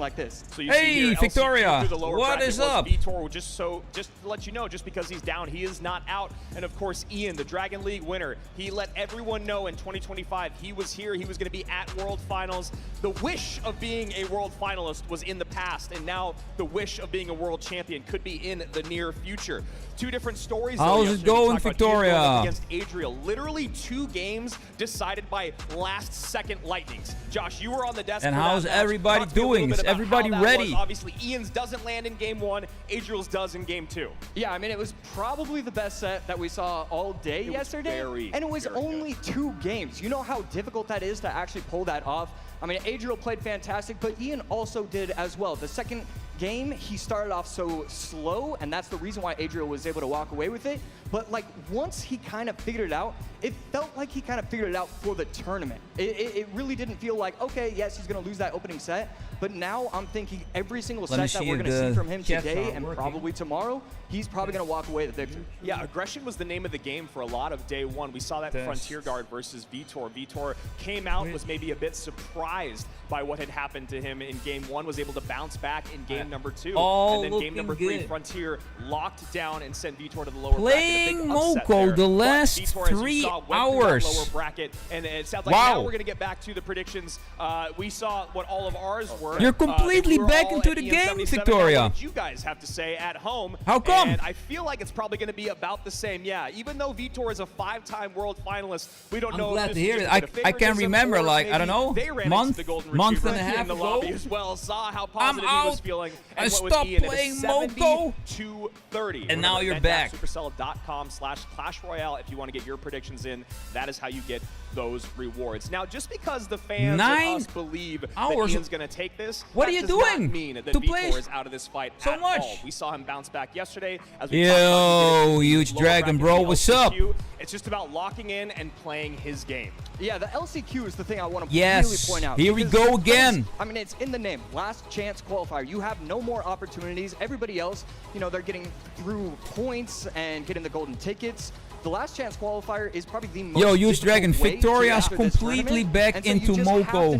like this. So you see here, Victoria, what bracket is up? Vitor, just to let you know, just because he's down, he is not out. And of course, Ian, the Dragon League winner, he let everyone know in 2025 he was here, he was going to be at World Finals. The wish of being a World Finalist was in the past, and now the wish of being a World Champion could be in the near future. Two different stories. How's it going, Victoria? Against Adriel. Literally 2 games decided by last-second lightnings. Josh, you were on the desk. And how's everybody doing? Is everybody ready? Obviously, Ian's doesn't land in game 1. Adriel's does in game 2. Yeah, I mean, it was probably the best set that we saw all day yesterday. And it was only 2 games. You know how difficult that is to actually pull that off? I mean, Adriel played fantastic, but Ian also did as well. The second game, he started off so slow, and that's the reason why Adriel was able to walk away with it. But like once he kind of figured it out, it felt like he kind of figured it out for the tournament. It really didn't feel like, okay, yes, he's going to lose that opening set. But now I'm thinking every single set that we're going to see from him today and probably tomorrow, he's probably going to walk away the victor. Yeah, aggression was the name of the game for a lot of day 1. We saw that Frontier Guard versus Vitor. Vitor came out, was maybe a bit surprised by what had happened to him in game 1, was able to bounce back in game number 2. And then game number 3, Frontier locked down and sent Vitor to the lower bracket. Playing Moko the last Vitor, 3 hours. Lower bracket, and it sounds like now we're going to get back to the predictions. We saw what all of ours were. You're completely back into the game, Victoria. What you guys have to say at home? How come? And I feel like it's probably going to be about the same. Yeah, even though Vitor is a 5-time world finalist, we don't know. I'm glad to hear it. I can't remember, like, I don't know, month and a half in the ago. lobby as well. Saw how positive he was feeling. I stopped playing Moko. 230. And now you're back. Supercell.com/Clash Royale if you want to get your predictions in. That is how you get those rewards. Now, just because the fans and us believe that Ian's going to take this, what are you doing? Not mean that Vitor is out of this fight so at much. all. We saw him bounce back yesterday. As we Yo, huge dragon, bro. What's up? It's just about locking in and playing his game. Yeah, the LCQ is the thing I want to really point out. Here we go again. I mean, it's in the name. Last chance qualifier. You have no more opportunities. Everybody else, you know, they're getting through points and getting the golden tickets. The last chance qualifier is probably the most huge dragon. Victoria's completely back into Moko.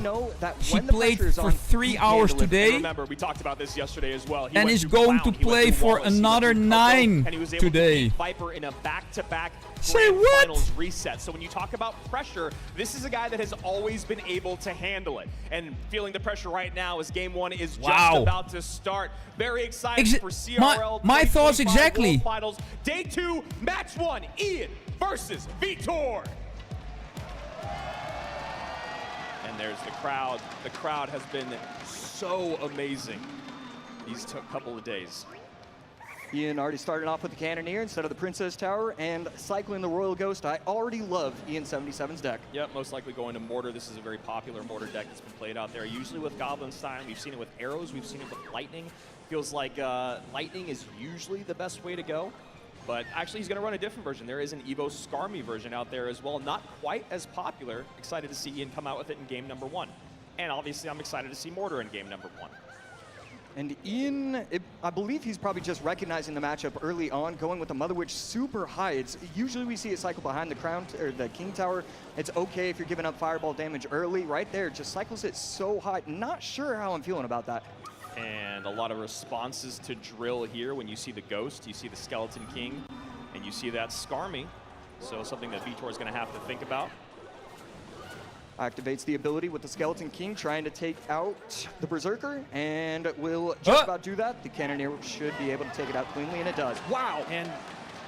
She played for 3 hours today. Remember, we talked about this yesterday as well. And is going to play for another 9 today. Viper in a back-to-back finals reset. So when you talk about pressure, this is a guy that has always been able to handle it. And feeling the pressure right now as game 1 is just about to start. Very excited for CRL. My thoughts exactly. Finals. Day 2, match 1. Ian versus Vitor. And there's the crowd. The crowd has been so amazing these couple of days. Ian already started off with the Cannoneer instead of the Princess Tower, and cycling the Royal Ghost. I already love Ian 77's deck. Yep, most likely going to Mortar. This is a very popular Mortar deck that's been played out there, usually with Goblin Stein. We've seen it with Arrows. We've seen it with Lightning. Feels like Lightning is usually the best way to go. But actually, he's going to run a different version. There is an Evo Skarmy version out there as well. Not quite as popular. Excited to see Ian come out with it in game number 1. And obviously, I'm excited to see Mortar in game number 1. And Ian, I believe he's probably just recognizing the matchup early on, going with the Mother Witch super high. It's usually we see it cycle behind the crown or the King Tower. It's okay if you're giving up fireball damage early. Right there, just cycles it so high. Not sure how I'm feeling about that. And a lot of responses to drill here. When you see the Ghost, you see the Skeleton King, and you see that Skarmy. So something that Vitor is going to have to think about. Activates the ability with the Skeleton King, trying to take out the Berserker, and will just about do that. The Cannoneer should be able to take it out cleanly, and it does. Wow! And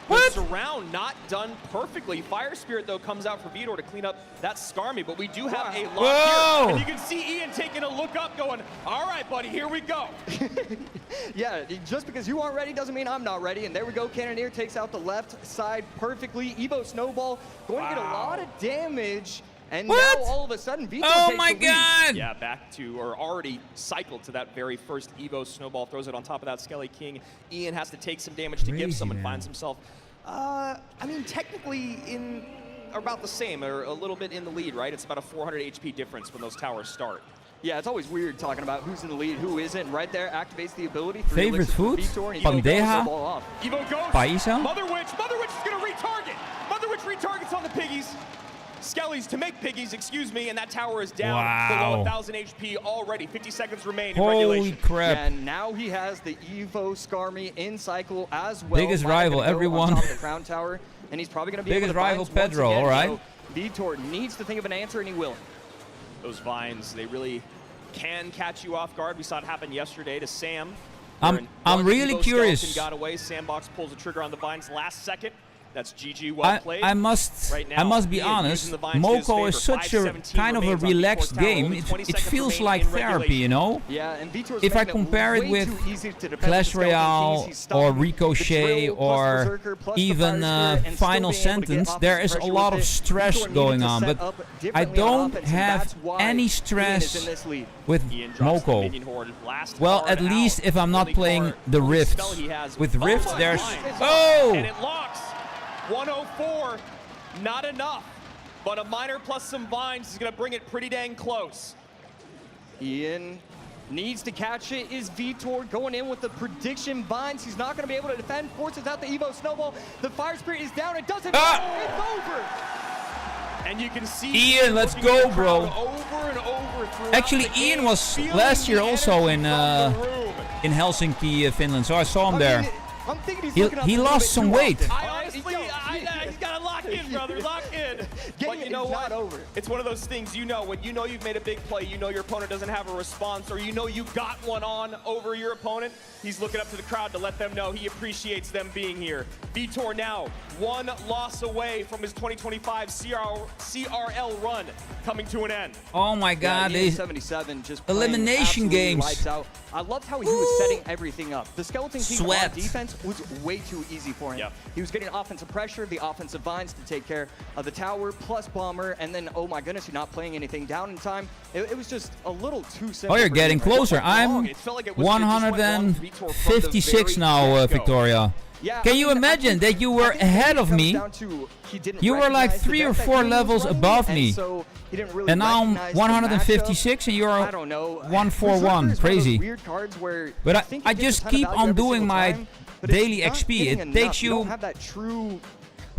the surround not done perfectly. Fire Spirit, though, comes out for Vitor to clean up that Skarmy, but we do have a lock here. And you can see Ian taking a look up, going, all right, buddy, here we go. Yeah, just because you aren't ready doesn't mean I'm not ready. And there we go. Cannoneer takes out the left side perfectly. Evo Snowball going to get a lot of damage. And now all of a sudden, Vitor takes the lead. God! Yeah, back to, or already cycled to that very first Evo Snowball, throws it on top of that Skelly King. Ian has to take some damage to give some and finds himself, I mean, technically in about the same, or a little bit in the lead, right? It's about a 400 HP difference when those towers start. Yeah, it's always weird talking about who's in the lead, who isn't. Right there, activates the ability. Favorite food? Bandeja? Evo Ghost. Paisa? Mother Witch is going to retarget. Mother Witch retargets on the piggies. Skellies to make piggies, excuse me, and that tower is down Wow. below 1,000 HP already. 50 seconds remain in Holy regulation. crap. And now he has the Evo Skarmy in cycle as well. Biggest Maya rival, gonna go everyone. on top of the crown tower, and he's probably going to be Biggest able to rival, Vines once Pedro, again, all right. so Vitor needs to think of an answer, and he will. Those vines, they really can catch you off guard. We saw it happen yesterday to Sam. I'm One really Evo curious. skeleton got away. Sandbox pulls the trigger on the vines last second. That's GG, well played. I must be Ian honest. using the vines to his Moko favor. is such a 5:17 kind of a remains on relaxed Vitor's tower. game. Only 20 It seconds feels remain like in therapy, regulation. you know? Yeah, and Vitor's If I making it compare it way with too easy to defend Clash the Skeleton Royale Kings. He's stopping or the Ricochet drill, plus or Berserker, plus the even Fire Spirit, and Final still being able to get Sentence, off there the is a pressure lot with of it. stress Vitor needed going to on, set but up I differently on don't offense, and have that's why any Ian is stress in this lead. with Ian drops the Moko. minion horde. Last Well, card at least out. if I'm not Only playing card, the only Rifts. spell he has. With Rifts, my there's... line. Oh! And it locks. 104, not enough. But a miner plus some vines is going to bring it pretty dang close. Ian needs to catch it. Is Vitor going in with the prediction vines? He's not going to be able to defend. Forces out the Evo snowball. The Fire Spirit is down. It doesn't matter. It's over. And you can see Ian, let's looking at go, the bro. crowd over and over throughout Actually, the Ian game, was feeling last year the also energy from the room. in Helsinki, Finland, so I saw him I there. mean, I'm thinking He- looking up he a little lost bit some too weight. often. I honestly, he's got to lock in, brother. Lock in. But you know is what? not over. It's one of those things, when you know you've made a big play, you know your opponent doesn't have a response, or you know you got one on over your opponent, he's looking up to the crowd to let them know he appreciates them being here. Vitor now one loss away from his 2025 CRL run coming to an end. Oh my God, Yeah, they 77 just playing elimination absolutely games. lights out. I loved how he was setting everything up. The Skeleton King Sweat. on defense was way too easy for him. Yep. He was getting offensive pressure, the offensive vines to take care of the tower, plus bomber, and then, oh my goodness, you're not playing anything down in time. It was just a little too simple. Oh, you're for getting him. closer. wrong. I'm It felt like it was- it just went wrong for Vitor from the 156 very now, get-go. Victoria. Yeah, Can I you mean, I imagine think- that you I were think ahead it of comes me? down to he didn't You were like recognize the 3 or deck that 4 Ian was levels running, above and me. so he didn't really And now I'm recognize the 156 and matchup. you're I don't know. 141. Berserker is one of those Crazy. weird cards where But you think I it gets just a ton of keep value on every doing single my time, but it's daily not XP. getting It enough. takes You you don't have that true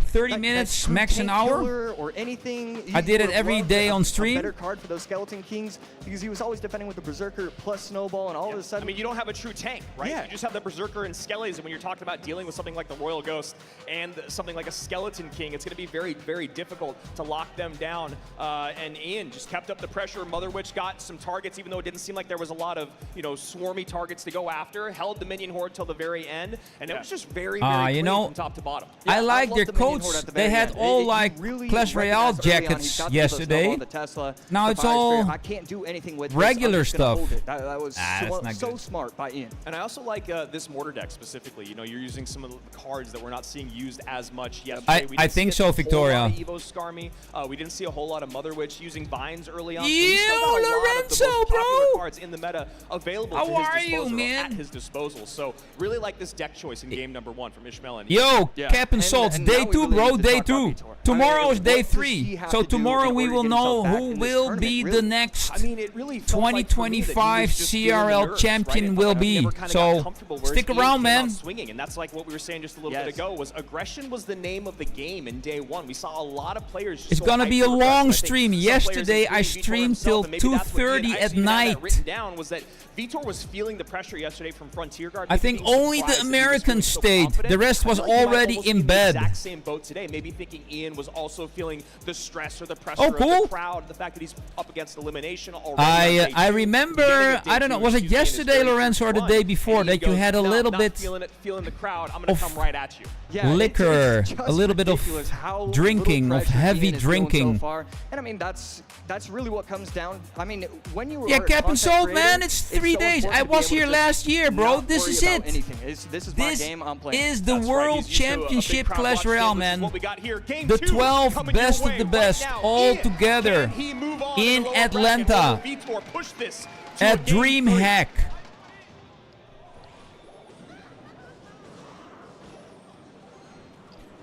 30 that minutes, true max an tank hour. killer or anything. I did it would every love day a on stream. better card for those Skeleton Kings because he was always defending with the Berserker plus Snowball, and all of a I sudden, mean, you don't have a true tank, right? Yeah. You just have the Berserker and Skellies, and when you're talking about dealing with something like the Royal Ghost and something like a Skeleton King, it's going to be very, very difficult to lock them down. And Ian just kept up the pressure. Mother Witch got some targets, even though it didn't seem like there was a lot of, swarmy targets to go after. Held the minion horde till the very end, and it was just very, very you clean know, from top to bottom. I I like love their the minion horde coats. at the They very had end. all It like really Clash Royale recognized early on, he's jackets got the yesterday. Snowball, the Tesla, Now the it's Fire all Spirit. I can't do anything with this. regular I'm just gonna stuff. hold it. That was that's not so good. smart by Ian. And I also like this mortar deck specifically. You're using some of the cards that we're not seeing used as much yesterday. We I didn't think see so, a whole Victoria. lot of Evo Skarmy. We didn't see a whole lot of Mother Witch using vines early on. So Yo, he's still got a lot of the Lorenzo, most popular bro! cards in the meta available How to his are you, disposal, man? at his disposal. So really like this deck choice in game number 1 from Ishmael and Yo, Yeah. Cap and And- Salts, and day now we 2, really bro, need to day talk 2. about Vitor. Tomorrow I mean, is day what does 3. he have So to do tomorrow in we order to will get know himself back who in this will tournament, be really? the next I mean, it really felt like for me that he 2025 was just feeling the CRL nerves, champion right? It will felt like he be. never kinda So got comfortable, whereas stick Ian around, came man. out swinging, and that's like what we were saying just a little bit Yes. ago. Was aggression was the name of the game in day 1. We saw a lot of players. Just It's go gonna be a hyper-aggressive. long I think stream. some Yesterday, players, I including Vitor streamed himself, till and maybe that's what 2:30 Ian- I at actually had that night. written down was that Vitor was feeling the pressure yesterday from Frontier Guard. I maybe think being only the surprised that he was Americans feeling so stayed. confident. The rest I was feel like he might already almost in be in bed. the exact same boat today. Maybe thinking Ian was also feeling the stress or the pressure Oh, of cool. the crowd, the fact that he's up against elimination already. on I day 2, remember, beginning of day I don't know, 2, was it excuse me, and it's yesterday, very Lorenzo, or the fun. day before And that he you goes, had a "No, little not bit feeling the crowd. I'm gonna of come right at you. Yeah, liquor, it's just a little bit of ridiculous how drinking, little of pressure heavy Ian is feeling drinking. So far. And I mean, that's really what comes down. I mean, when you Yeah, are a Cap and content Salt, creator, man, it's 3 so days. important I to be was able here to last year, bro. not This worry is about it. anything. This is my This game. I'm playing. is the That's right, World he's used to a big Championship crowd Clash watching, Royale, which is man. what we got here. Game The 2 12 coming your best of way the right best, now. all Ian, together can he move on in to the lower bracket? Atlanta Will Vitor push this to a at game 3? DreamHack.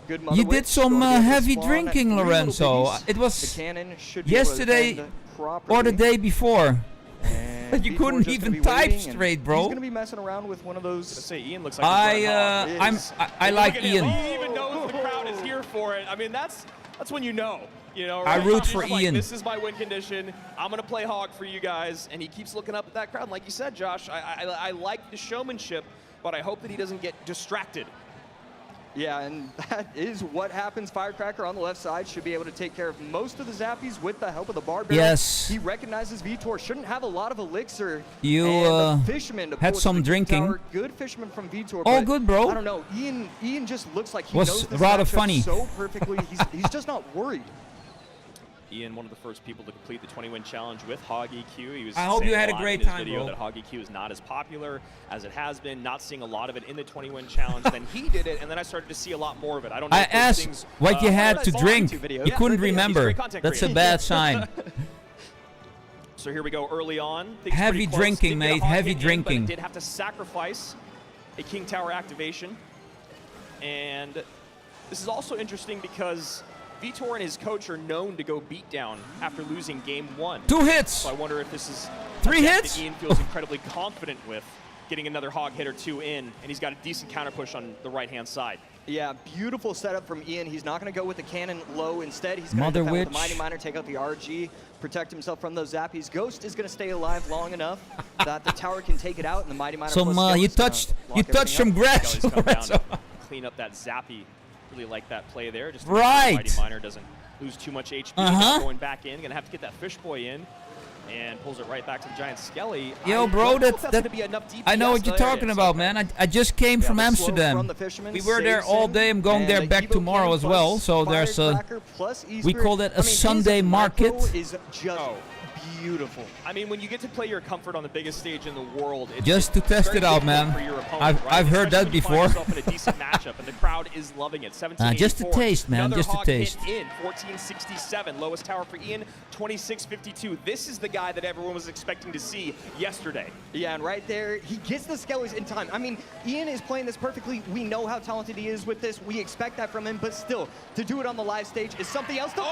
Good Mother You Witch, did some going to get the heavy spawn at drinking, 3 little Lorenzo. biggies. It was The cannon should be able to yesterday defend or the properly. day before. And You Vitor couldn't just even gonna be type waiting, and straight, bro. He's gonna be messing around with one of Let's those. say Ian looks like he's running hot. I Look like at him. Ian. He even knows the crowd is here for it. I mean, that's when you know. You know, I right? root He's for just like, Ian. this is my win condition. I'm going to play hog for you guys. And he keeps looking up at that crowd. And like you said, Josh, I like the showmanship, but I hope that he doesn't get distracted. Yeah, and that is what happens. Firecracker on the left side should be able to take care of most of the zappies with the help of the bar barrel. Yes. He recognizes Vitor shouldn't have a lot of elixir. You and the fisherman to had pull some to the drinking. tower. Good fisherman from Vitor. All but good, bro. I don't know. Ian just looks like he Was knows this rather matchup funny. so perfectly. He's just not worried. Ian, one of the first people to complete the 20-win challenge with Hog EQ. He was I hope saying you had a lot great in his time, video bro. that Hog EQ is not as popular as it has been. Not seeing a lot of it in the 20-win challenge. Then he did it, and then I started to see a lot more of it. I don't know. I if those asked things, what you had to saw drink. YouTube video. You Yeah, couldn't great video. remember. He's a great content That's a creator. bad sign. So here we go early on. Things Heavy pretty close. drinking, Didn't get a mate, hog heavy hit in, drinking. but it did have to sacrifice a King Tower activation. And this is also interesting because Vitor and his coach are known to go beat down after losing game 1. 2 hits. So I wonder if this is 3 a deck hits. that Ian feels incredibly confident with, getting another hog hit or 2 in, and he's got a decent counter push on the right-hand side. Yeah, beautiful setup from Ian. He's not going to go with the cannon low. Instead, he's going to Mother defend with Witch. the Mighty Miner, take out the RG, protect himself from those zappies. Ghost is going to stay alive long enough that the tower can take it out, and the Mighty Miner. Some plus you Skeleton's gonna touched lock some everything up. grass. Skelly's come down Lorenzo. to clean up that zappy. Really like that play there. Just to make sure Right. the Mighty Miner doesn't lose too much HP. Uh-huh. Going back in, gonna have to get that fish boy in, and pulls it right back to the giant Skelly. Yo, I bro, don't know if that gonna be enough DPS. I know what you're There it talking is. about, man. I just came Yeah, from the slow Amsterdam. from the fisherman We were there saves all him, day. I'm going and there the back Evo tomorrow Cannon as well. plus So there's a. Firecracker plus we Easter. called it a I mean, his Sunday micro market. is just beautiful. I mean, when you get to play your comfort on the biggest stage in the world, it's Just to test very it out, difficult man. for your opponent, I've right? heard that Especially when you before. find yourself in a decent matchup, and the crowd is loving it. 17 just a taste, man, Another just a hog hit taste. in 1467. Lowest tower for Ian, 2652. This is the guy that everyone was expecting to see yesterday. Yeah, and right there, he gets the Skellies in time. I mean, Ian is playing this perfectly. We know how talented he is with this. We expect that from him, but still, to do it on the live stage is something else. The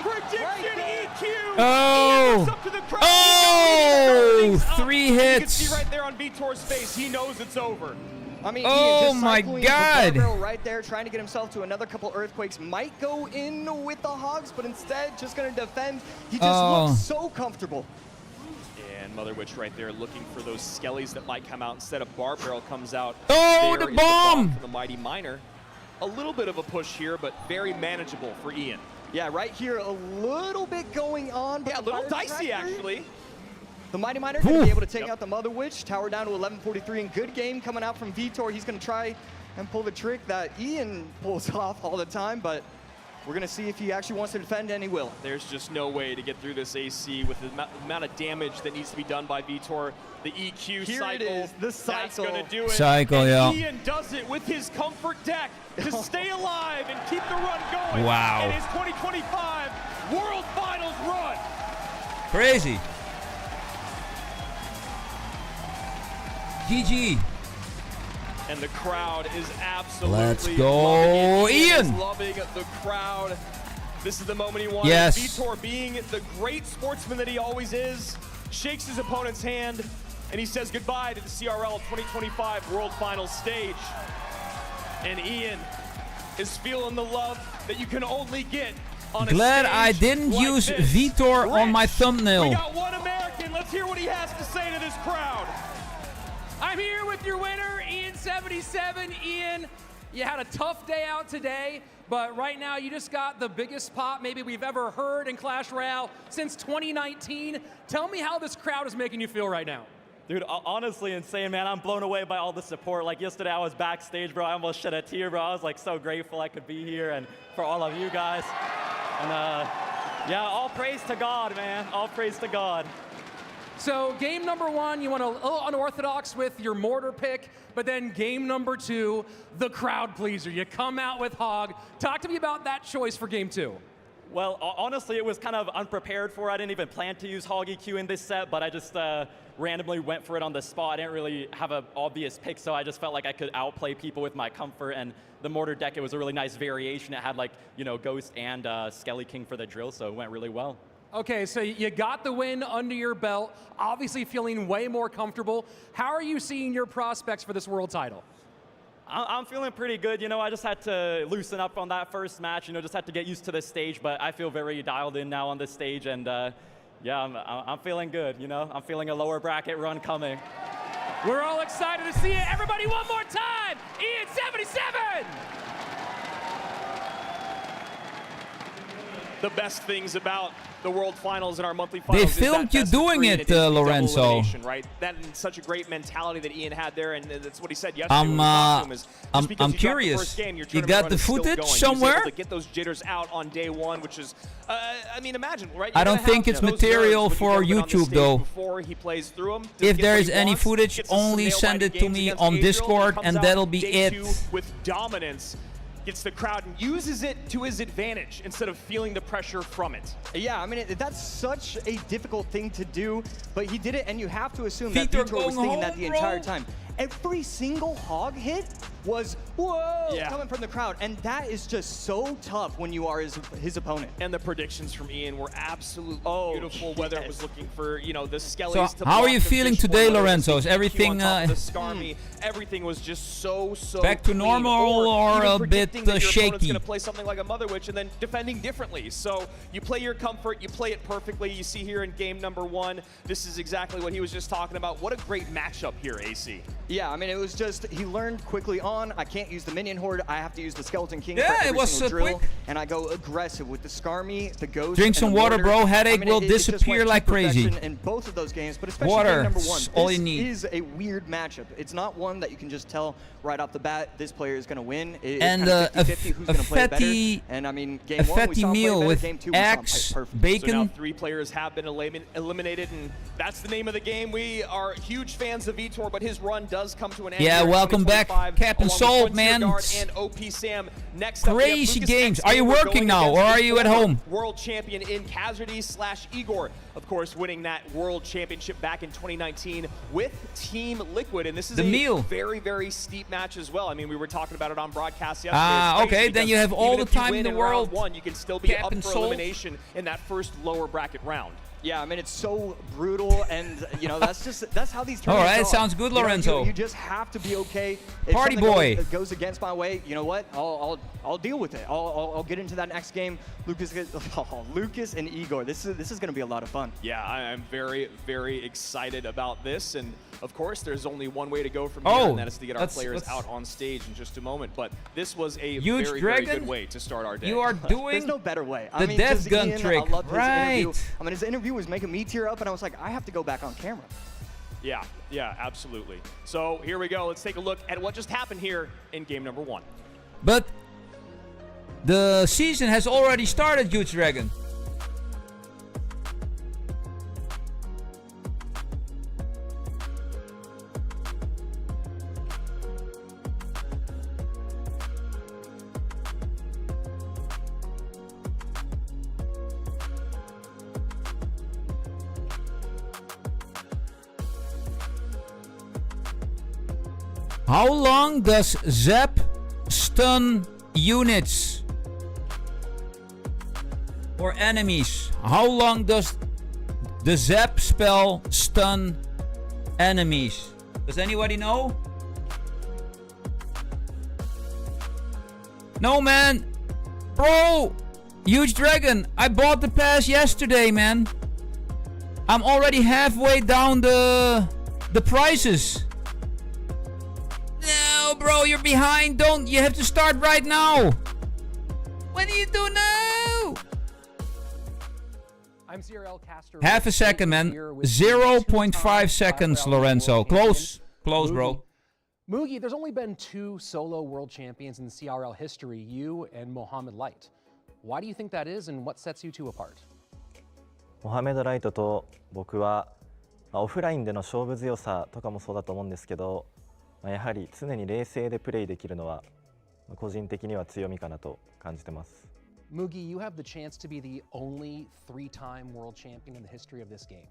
prediction EQ. Oh. Ian looks up to the crowd. Oh, He goes, 3 You can hits. see right there on Vitor's face, he knows it's over. I mean, Oh Ian just my cycling the God. barbell right there, trying to get himself to another couple earthquakes. Might go in with the hogs, but instead just going to defend. He just looks so comfortable. And Mother Witch right there looking for those skellies that might come out. Instead of Bar Barrel comes out. Oh, There the is bomb! from the Mighty Miner. A little bit of a push here, but very manageable for Ian. Yeah, right here, a little bit going on. But Yeah, a the little dicey Firecracker, actually. The Mighty Miner going to be able to take Yep. out the Mother Witch. Tower down to 1143. And good game coming out from Vitor. He's going to try and pull the trick that Ian pulls off all the time, but we're going to see if he actually wants to defend, and he will. There's just no way to get through this AC with the amount of damage that needs to be done by Vitor. The EQ Here cycle. it is, the That's cycle. going to do it. Cycle, and yeah. Ian does it with his comfort deck to stay alive and keep the run going. Wow. In his 2025 World Finals run. Crazy. GG. And the crowd is absolutely Let's go, loving it. Ian. Is loving the crowd. This is the moment he wanted. Yes. Vitor, being the great sportsman that he always is, shakes his opponent's hand, and he says goodbye to the CRL 2025 World Finals stage. And Ian is feeling the love that you can only get on Glad a stage I didn't like use this. Vitor on my Rich, thumbnail. We got one American. Let's hear what he has to say to this crowd. I'm here with your winner, Ian77. Ian, you had a tough day out today, but right now you just got the biggest pop maybe we've ever heard in Clash Royale since 2019. Tell me how this crowd is making you feel right now. Dude, honestly insane, man. I'm blown away by all the support. Like yesterday, I was backstage, bro. I almost shed a tear, bro. I was like so grateful I could be here and for all of you guys. And yeah, all praise to God, man. All praise to God. So game number one, you went a little unorthodox with your mortar pick, but then game number two, the crowd pleaser. You come out with Hog. Talk to me about that choice for game two. Well, honestly, it was kind of unprepared for. I didn't even plan to use Hog EQ in this set, but I just randomly went for it on the spot. I didn't really have an obvious pick, so I just felt like I could outplay people with my comfort. And the mortar deck, it was a really nice variation. It had like, you know, Ghost and Skelly King for the drill, so it went really well. Okay, so you got the win under your belt, obviously feeling way more comfortable. How are you seeing your prospects for this world title? I'm feeling pretty good. You know, I just had to loosen up on that first match. You know, just had to get used to this stage. But I feel very dialed in now on this stage, and yeah, I'm feeling good. You know, I'm feeling a lower bracket run coming. We're all excited to see it. Everybody, one more time. Ian 77. The best things about the World Finals and our monthly finals. They filmed you doing it, Lorenzo. Right? That's such a great mentality that Ian had there, and that's what he said yesterday. I'm curious. You got the footage somewhere? To get those jitters out on day one, which is, I mean, imagine, right? I don't think it's material for YouTube though. Before he plays through them. If there is any footage, only send it to me on Discord, and that'll be it. With dominance. Gets the crowd and uses it to his advantage instead of feeling the pressure from it. Yeah, I mean, that's such a difficult thing to do, but he did it, and you have to assume that Vitor was thinking that the entire time. Every single hog hit was, whoa, coming from the crowd, and that is just so tough when you are his opponent. And the predictions from Ian were absolutely beautiful, whether it was looking for, you know, the skellies so how are you feeling today, Lorenzo? Is everything... everything was just so back to normal or a bit shaky? Going to play something like a Mother Witch and then defending differently. So you play your comfort, you play it perfectly. You see here in game number 1, this is exactly what he was just talking about. What a great matchup here, AC. Yeah, I mean, it was just, he learned quickly on, I can't use the Minion Horde, I have to use the Skeleton King for every single drill, quick. And I go aggressive with the Skarmy, the Ghost, Drink some water, bro. Headache will it disappear like crazy. In both of those games, but especially water, game number 1, all you need. Is a weird matchup. It's not one that you can just tell right off the bat, this player is going to win. It's and kind of 50-50 who's going to play better. And I mean, game 1 we saw him play better, with game 2 we eggs, saw him play perfect. bacon. So now 3 players have been eliminated, and that's the name of the game. We are huge fans of Vitor, but his run does come to an end. Yeah, welcome back, Captain Soul, man. And OP Sam. Next crazy games. Are you working now, or are you at home? World champion in Casualty/Igor, of course, winning that world championship back in 2019 with Team Liquid, and this is a very, very steep match as well. I mean, we were talking about it on broadcast yesterday. Okay, then you have all the time in the world. You can still be up for elimination in that first lower bracket round. Yeah, I mean, it's so brutal, and, you know, that's how these tournaments All right, are. sounds good, Lorenzo. You just have to be okay. If Party boy goes against my way, you know what? I'll deal with it. I'll get into that next game. Lucas and Igor. This is going to be a lot of fun. Yeah, I'm very, very excited about this, and of course, there's only one way to go from here, and that is to get our players out on stage in just a moment. But this was a very, very good way to start our day. You are doing There's no better way. The death gun Ian, trick, I loved his interview. right? I mean, his interview was making me tear up, and I was like, I have to go back on camera. Yeah, absolutely. So here we go. Let's take a look at what just happened here in game number 1. But the season has already started, Huge Dragon. How long does Zap stun units or enemies? How long does the Zap spell stun enemies? Does anybody know? No, man. Bro, Huge Dragon, I bought the pass yesterday, man. I'm already halfway down the prices. No, bro, you're behind. You have to start right now. What do you do now? I'm CRL caster. Half a second, man. 0.5 seconds, Lorenzo. Close, bro. Mugi, there's only been 2 solo world champions in CRL history, you and Mohamed Light. Why do you think that is, and what sets you two apart? モハメド・ライトと僕はオフラインでの勝負強さとかもそうだと思うんですけど、やはり常に冷静でプレイできるのは個人的には強みかなと感じてます。Mugi, you have the chance to be the only 3-time world champion in the history of this game.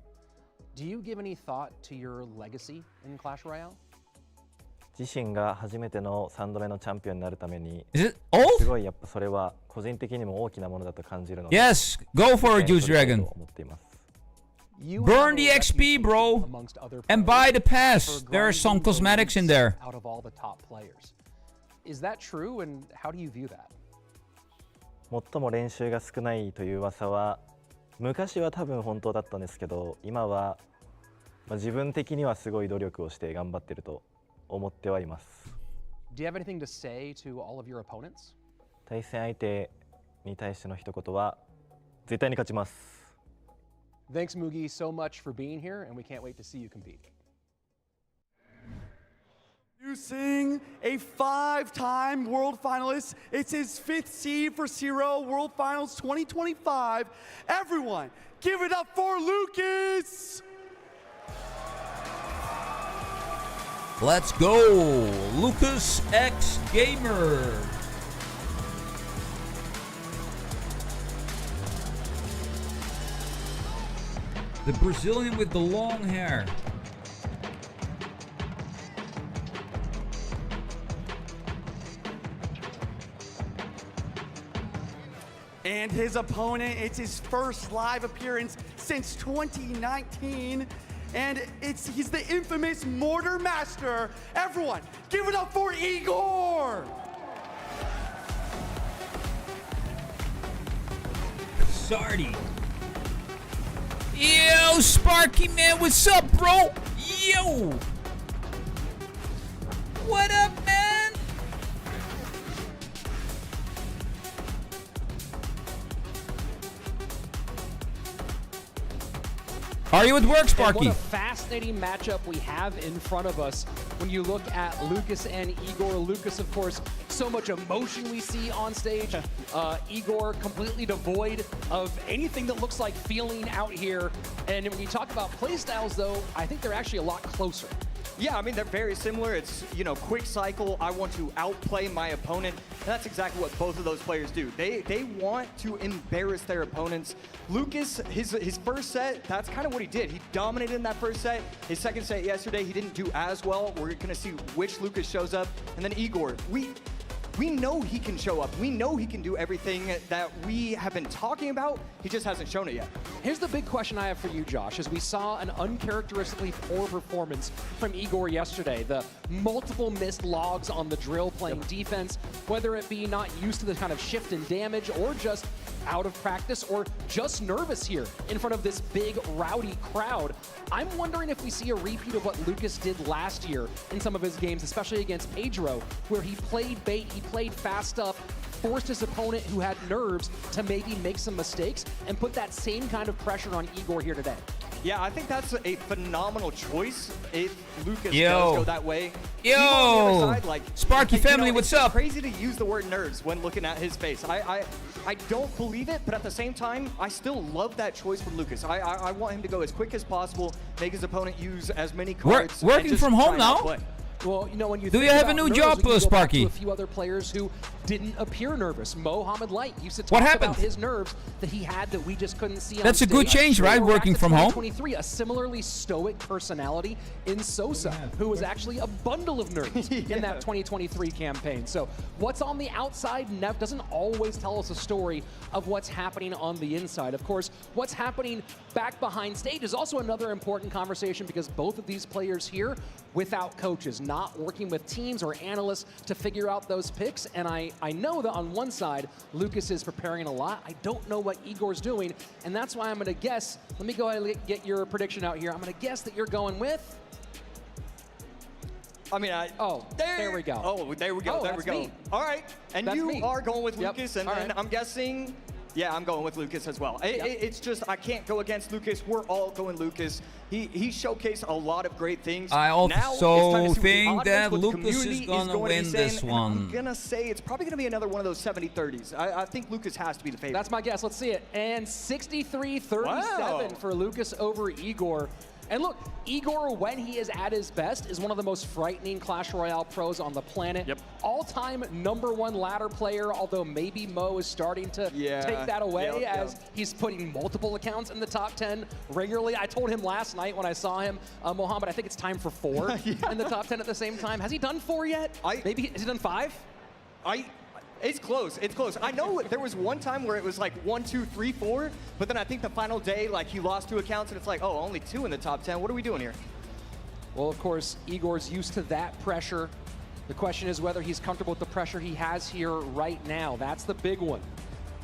Do you give any thought to your legacy in Clash Royale? 自身が初めての3度目のチャンピオンになるために、すごいやっぱそれは個人的にも大きなものだと感じるので、Yes, go for it, Juice Dragon. 思っています。Burn the XP, bro, and buy the pass. There are some cosmetics in there. Out of all the top players. Is that true, and how do you view that? 最も練習が少ないという噂は昔は多分本当だったんですけど、今は自分的にはすごい努力をして頑張ってると思ってはいます。Do you have anything to say to all of your opponents? 対戦相手に対しての一言は絶対に勝ちます。 Thanks, Mugi, so much for being here, and we can't wait to see you compete. Introducing a 5-time world finalist. It's his 5th seed for CRL World Finals 2025. Everyone, give it up for Lucas! Let's go, Lucas X Gamer. The Brazilian with the long hair. And his opponent, it's his first live appearance since 2019. And he's the infamous Mortar Master. Everyone, give it up for Igor! Sardi. Yo, Sparky man, what's up, bro? Yo! What up, man? Are you at work, Sparky? And what a fascinating matchup we have in front of us when you look at Lucas and Igor. Lucas, of course, so much emotion we see on stage. Igor completely devoid of anything that looks like feeling out here. And when you talk about play styles, though, I think they're actually a lot closer. Yeah, I mean, they're very similar. It's, you know, quick cycle. I want to outplay my opponent. And that's exactly what both of those players do. They want to embarrass their opponents. Lucas, his first set, that's kind of what he did. He dominated in that first set. His second set yesterday, he didn't do as well. We're going to see which Lucas shows up. And then Igor, we know he can show up. We know he can do everything that we have been talking about. He just hasn't shown it yet. Here's the big question I have for you, Josh, as we saw an uncharacteristically poor performance from Igor yesterday. The multiple missed logs on the drill playing defense, whether it be not used to the kind of shift in damage or just out of practice or just nervous here in front of this big rowdy crowd. I'm wondering if we see a repeat of what Lucas did last year in some of his games, especially against Pedro, where he played bait, he played fast up, forced his opponent who had nerves to maybe make some mistakes and put that same kind of pressure on Igor here today. Yeah, I think that's a phenomenal choice if Lucas Yo. does go that way. Yo. Igor on the other side, like, Sparky family, what's it's up? Crazy to use the word nerves when looking at his face. I don't believe it, but at the same time, I still love that choice from Lucas. I want him to go as quick as possible, make his opponent use as many cards. Working and just from home try and now? outplay. Well, you know, when you Do think you have a about new nerves, job, we can go back Sparky? to a few other players who didn't appear nervous. Mohamed Light used to What talk happened? about his nerves that he had that we just couldn't see on That's a good stage. change, right? Or back Working to from home? 2023, a similarly stoic personality in Sosa, who was actually a bundle of nerves in that 2023 campaign. So what's on the outside doesn't always tell us a story of what's happening on the inside. Of course, what's happening back behind stage is also another important conversation because both of these players here without coaches, not working with teams or analysts to figure out those picks. And I know that on one side, Lucas is preparing a lot. I don't know what Igor's doing, and that's why I'm gonna guess, let me go ahead and get your prediction out here. I'm gonna guess that you're going with, I mean, there we go. Oh, there we go. Oh, there we that's go. me. All right, and That's you me. are going with Yep. Lucas, and All then right. I'm guessing. Yeah, I'm going with Lucas as well. It's just I can't go against Lucas. We're all going Lucas. He showcased a lot of great things. I Now it's time also to see what the think audience, that what the Lucas is community gonna going win be this saying, and one. I'm gonna say it's probably gonna be another one of those 70-30s. I think Lucas has to be the favorite. That's my guess. Let's see it. And 63-37 Wow. for Lucas over Igor. And look, Igor, when he is at his best, is one of the most frightening Clash Royale pros on the planet. Yep. All-time #1 ladder player, although maybe Mo is starting to take that away as he's putting multiple accounts in the top 10 regularly. I told him last night when I saw him, Mohamed, I think it's time for 4 in the top 10 at the same time. Has he done 4 yet? Maybe, has he done 5? It's close. It's close. I know there was one time where it was like 1, 2, 3, 4, but then I think the final day, like he lost 2 accounts, and it's like, oh, only 2 in the top 10. What are we doing here? Well, of course, Igor's used to that pressure. The question is whether he's comfortable with the pressure he has here right now. That's the big one.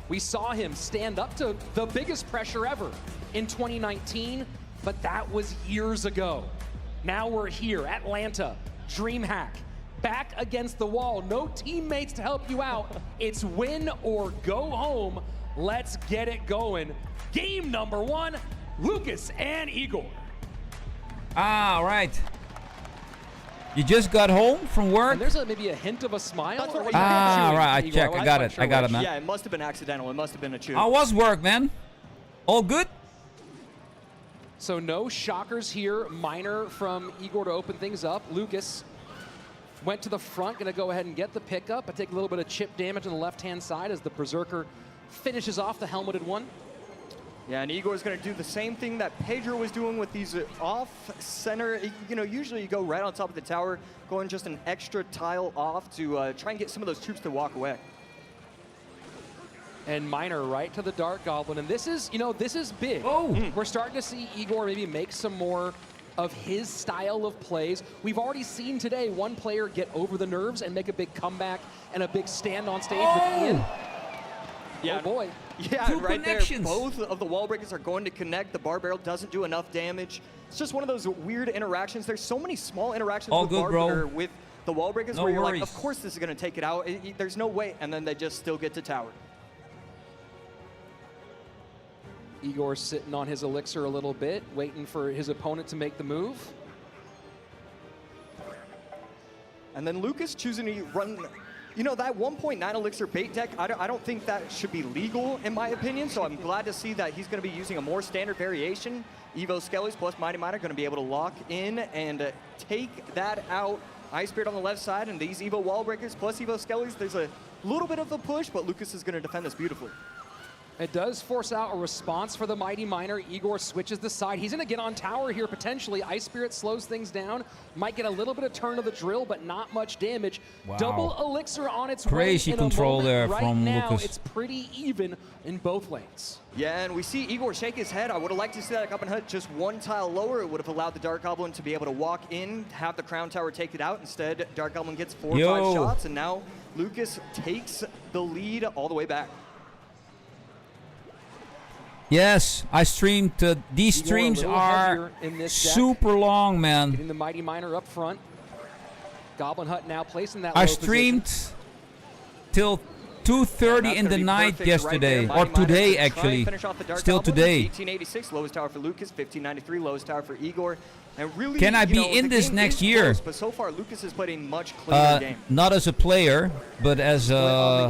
We saw him stand up to the biggest pressure ever in 2019, but that was years ago. Now we're here, Atlanta, DreamHack, back against the wall. No teammates to help you out. It's win or go home. Let's get it going. Game number 1, Lucas and Igor. All right. You just got home from work? And there's maybe a hint of a smile. That's what or I- Ah, right. I Igor, checked. I got it. I got it, man. Yeah, it must have been accidental. It must have been a chew. How was work, man? All good? So no shockers here. Minor from Igor to open things up. Lucas went to the front, gonna go ahead and get the pickup, but take a little bit of chip damage on the left-hand side as the Berserker finishes off the helmeted one. Yeah, and Igor's going to do the same thing that Pedro was doing with these off-center. You know, usually you go right on top of the tower, going just an extra tile off to try and get some of those troops to walk away. And Minor right to the Dark Goblin. And this is, you know, this is big. Oh. We're starting to see Igor maybe make some more of his style of plays. We've already seen today one player get over the nerves and make a big comeback and a big stand on stage with Ian. Yeah. Oh boy. Yeah, Two right connections. there. Both of the wall breakers are going to connect. The bar barrel doesn't do enough damage. It's just one of those weird interactions. There's so many small interactions All with good, bro. barber with the wall breakers No where you're worries. like, of course this is going to take it out. There's no way. And then they just still get to tower. Igor sitting on his elixir a little bit, waiting for his opponent to make the move. And then Lucas choosing to run. You know, that 1.9 elixir bait deck, I don't think that should be legal in my opinion, so I'm glad to see that he's going to be using a more standard variation. Evo Skellies plus Mighty Miner going to be able to lock in and take that out. Ice Spirit on the left side, and these Evo Wall Breakers plus Evo Skellies, there's a little bit of a push, but Lucas is going to defend this beautifully. It does force out a response for the Mighty Miner. Igor switches the side. He's going to get on tower here potentially. Ice Spirit slows things down. Might get a little bit of turn of the drill, but not much damage. Wow. Double elixir on its Crazy way. In a control moment. there right from now, Lucas. It's pretty even in both lanes. Yeah, and we see Igor shake his head. I would have liked to see that up and hut just one tile lower. It would have allowed the Dark Goblin to be able to walk in, have the Crown Tower take it out. Instead, Dark Goblin gets 4 or 5 shots, and now Lucas takes the lead all the way back. Yes, I streamed. These Igor a streams little are heavier in this deck. super long, man. Getting the Mighty Miner up front. Goblin Hut now placing that I low streamed position. till 2:30 in the night yesterday, or today actually. Still today. 1886, lowest tower for Lucas. 1593, lowest tower for Igor. And really, Can I you be know, in the this game next is year? close, but so far, Lucas has played a much cleaner game. Not as a player, but as On a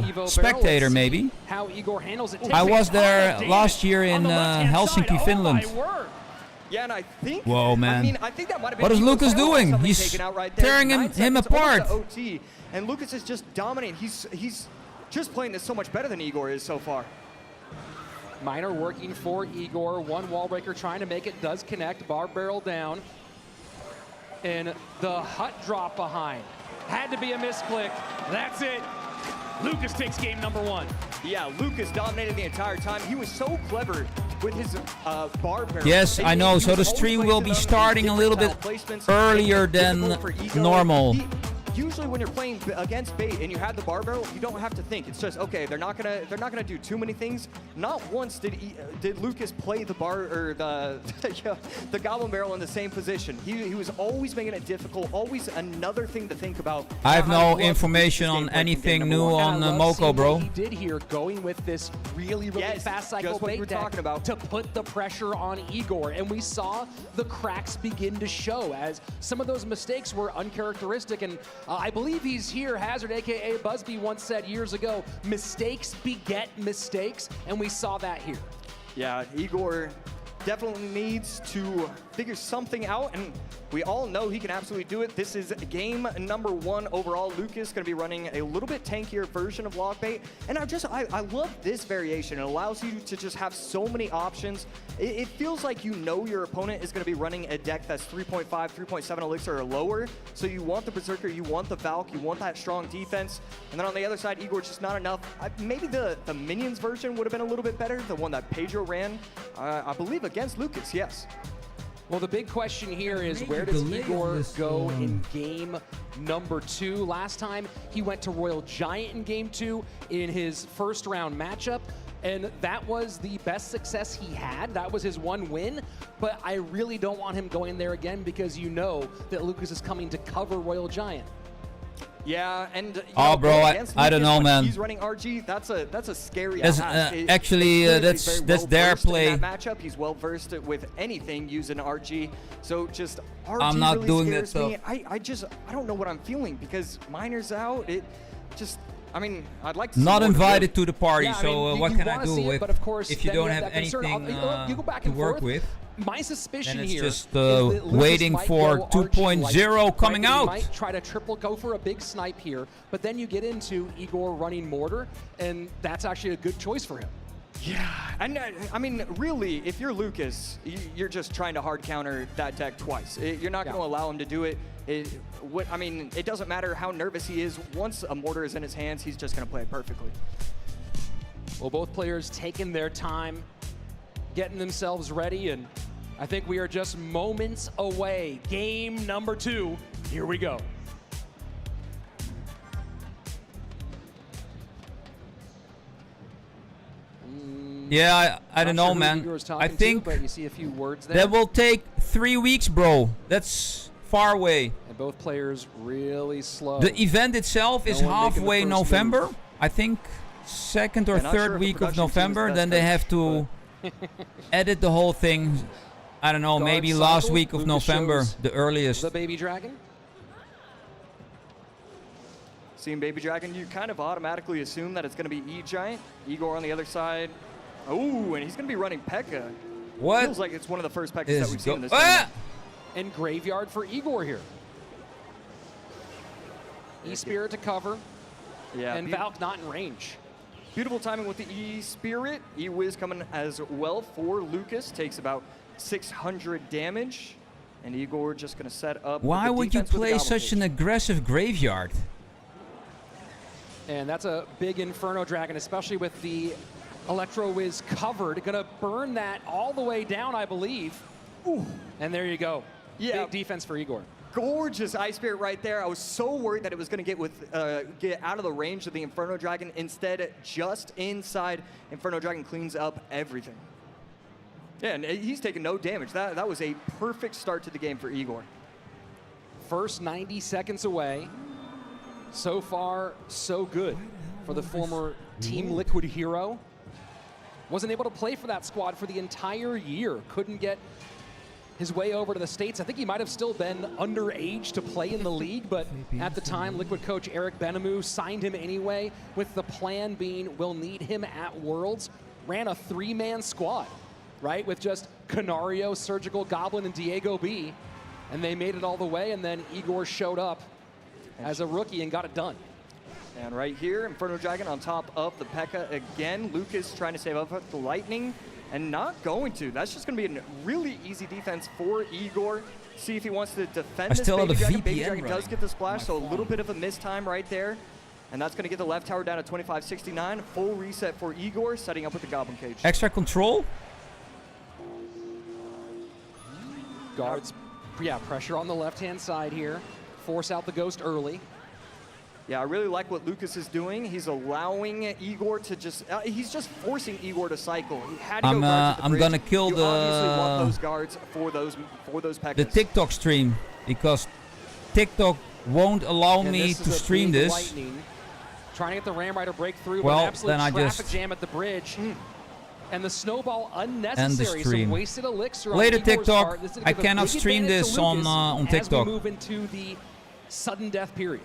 the Evo barrel, spectator, let's see maybe. How Igor handles it. I was Takes a ton there of last damage year on in the left-hand Helsinki, side. Finland. Oh my word. Yeah, and I think. Whoa, man. I mean, I think that might have been. What is Ego's Lucas title doing? something He's taken out right there. tearing 9 him seconds apart. almost to OT, and Lucas is just dominating. He's just playing this so much better than Igor is so far. Miner working for Igor. One wall breaker trying to make it. Does connect. Bar barrel down. And the hut drop behind. Had to be a misclick. That's it. Lucas takes game number 1. Yeah, Lucas dominated the entire time. He was so clever with his bar barrel. Yes, I know. So the stream will be starting a little bit earlier than normal. Usually when you're playing against bait and you have the bar barrel, you don't have to think. It's just okay. They're not gonna do too many things. Not once did Lucas play the bar or the goblin barrel in the same position. He was always making it difficult. Always another thing to think about. I have no love information this on game from anything game new number one. on And I love Moko, seeing bro. what he did here, going with this really Yes, fast cycle just what bait we're deck talking about. to put the pressure on Igor. And we saw the cracks begin to show as some of those mistakes were uncharacteristic. And I believe he's here. Hazard, aka Busby, once said years ago, mistakes beget mistakes, and we saw that here. Yeah, Igor definitely needs to figure something out, and we all know he can absolutely do it. This is game number 1 overall. Lucas going to be running a little bit tankier version of Lockbait, and I love this variation. It allows you to just have so many options. It feels like you know your opponent is going to be running a deck that's 3.5, 3.7 elixir or lower, so you want the Berserker, you want the Valk, you want that strong defense, and then on the other side, Igor's just not enough. Maybe the Minions version would have been a little bit better, the one that Pedro ran, I believe, against Lucas, yes. Well, the big question here is where does Igor go in game number 2? Last time he went to Royal Giant in game 2 in his first round matchup, and that was the best success he had. That was his one win, but I really don't want him going there again because you know that Lucas is coming to cover Royal Giant. Yeah, and you Oh, know, bro, against I don't Lucas, know, when man. He's running RG. That's a scary That's, attack. actually, clearly that's- he's very that's their well-versed in play. that matchup. He's well versed with anything using RG. So just RG I'm not really doing that scares me. stuff. I don't know what I'm feeling because Miner's out. It just. I mean, I'd like to see Not more invited to the party, Yeah, I so mean, what you can I wanna do see it, if, but of course, if you then don't you have that concern. anything You go back to and work forth. with? My suspicion And it's here just is that Lucas waiting might for go 2.0 RG coming right? He out. might try to go for a big snipe here, but then you get into Igor running mortar, and that's actually a good choice for him. Yeah, and I mean, really, if you're Lucas, you're just trying to hard counter that deck twice. You're not going to allow him to do it. I mean, it doesn't matter how nervous he is. Once a mortar is in his hands, he's just going to play it perfectly. Well, both players taking their time, getting themselves ready, and I think we are just moments away. Game number 2, here we go. Yeah, I don't Not know, sure who man. Igor's I talking to, think but you see a few words there. that will take 3 weeks, bro. That's far away. And both players really slow. The event itself is No one making the halfway first November. move. I think second or Yeah, not sure third if the week of production team is November. the Then best they have to edit the whole thing. I don't know, Guard maybe last cycle. week of Lucas November, shows the earliest. the Baby Dragon. Seeing Baby Dragon, you kind of automatically assume that it's going to be E-Giant. Igor on the other side. Oh, and he's going to be running P.E.K.K.A. What Feels like it's one of the first P.E.K.K.A s that is we've seen in go- this Ah! tournament. And Graveyard for Igor here. E-Spirit to cover, Yeah, and Valk not in range. beautiful timing with the E-Spirit. E-Wiz coming as well for Lucas. Takes about 600 damage. And Igor just going to set up. Why the would you defense with the play Goblin such Cage. an aggressive graveyard? And that's a big Inferno Dragon, especially with the Electro Wiz covered. Gonna burn that all the way down, I believe. Ooh. And there you go. Yeah. Big defense for Igor. Gorgeous Ice Spirit right there. I was so worried that it was going to get out of the range of the Inferno Dragon. Instead, just inside, Inferno Dragon cleans up everything. Yeah, and he's taking no damage. That was a perfect start to the game for Igor. First 90 seconds away. So far, so good for the former Team Liquid hero. Wasn't able to play for that squad for the entire year. Couldn't get his way over to the States. I think he might have still been underage to play in the league, but at the time, Liquid coach Eric Benamou signed him anyway, with the plan being we'll need him at Worlds. Ran a 3-man squad, right? With just Canario, Surgical Goblin, and Diego B. And they made it all the way, and then Igor showed up as a rookie and got it done. And right here, Inferno Dragon on top of the P.E.K.K.A again. Lucas trying to save up with the Lightning and not going to. That's just going to be a really easy defense for Igor. See if he wants to defend I this still have Baby a Dragon. VPN Baby Dragon does running get the on splash, my so a phone. little bit of a mistime right there. And that's going to get the left tower down to 2569. Full reset for Igor, setting up with the Goblin Cage. Extra control? Guards, yeah, pressure on the left-hand side here. Force out the Ghost early. Yeah, I really like what Lucas is doing. He's allowing Igor to just, he's just forcing Igor to cycle. He had to go guards at the I'm bridge. gonna kill you the- obviously want those guards for those P.E.K.K.A s. The TikTok stream, because TikTok won't allow And me this to is a stream big this. Lightning. Trying to get the Ram Rider breakthrough, Well, but an absolute then I traffic just jam at the bridge. And the snowball unnecessary. end the stream. Some wasted elixir on Later, Igor's TikTok. part. This is gonna I give a cannot big stream advantage this to Lucas on as TikTok. we move into the sudden death period.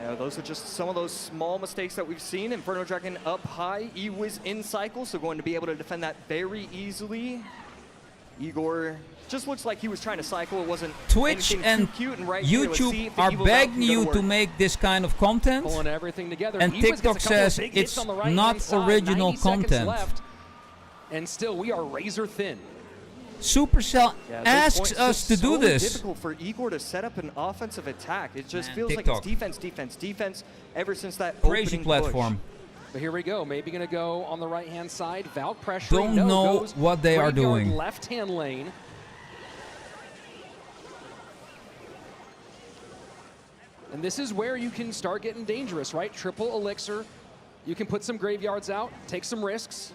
Yeah, those are just some of those small mistakes that we've seen. Inferno Dragon up high. E-Wiz in cycle, so going to be able to defend that very easily. Igor just looks like he was trying to cycle. It wasn't Twitch anything and too cute. And right here, let's see YouTube if the are Evil Valve begging can go you to to work. make this kind of content, Pulling everything together. and Ewis gets a TikTok couple of says big hits it's on the right-hand not side. original 90 seconds content. left, and still, we are razor thin. Supercell Yeah, at this asks point, it's us just to do so this. difficult for Igor to set up an offensive attack. It just Man, feels TikTok. like it's defense, defense, defense ever since that Crazy opening platform. push. But here we go. Maybe going to go on the right-hand side. Valk pressure. Don't know what they are doing. Left-hand lane. And this is where you can start getting dangerous, right? Triple elixir. You can put some graveyards out, take some risks.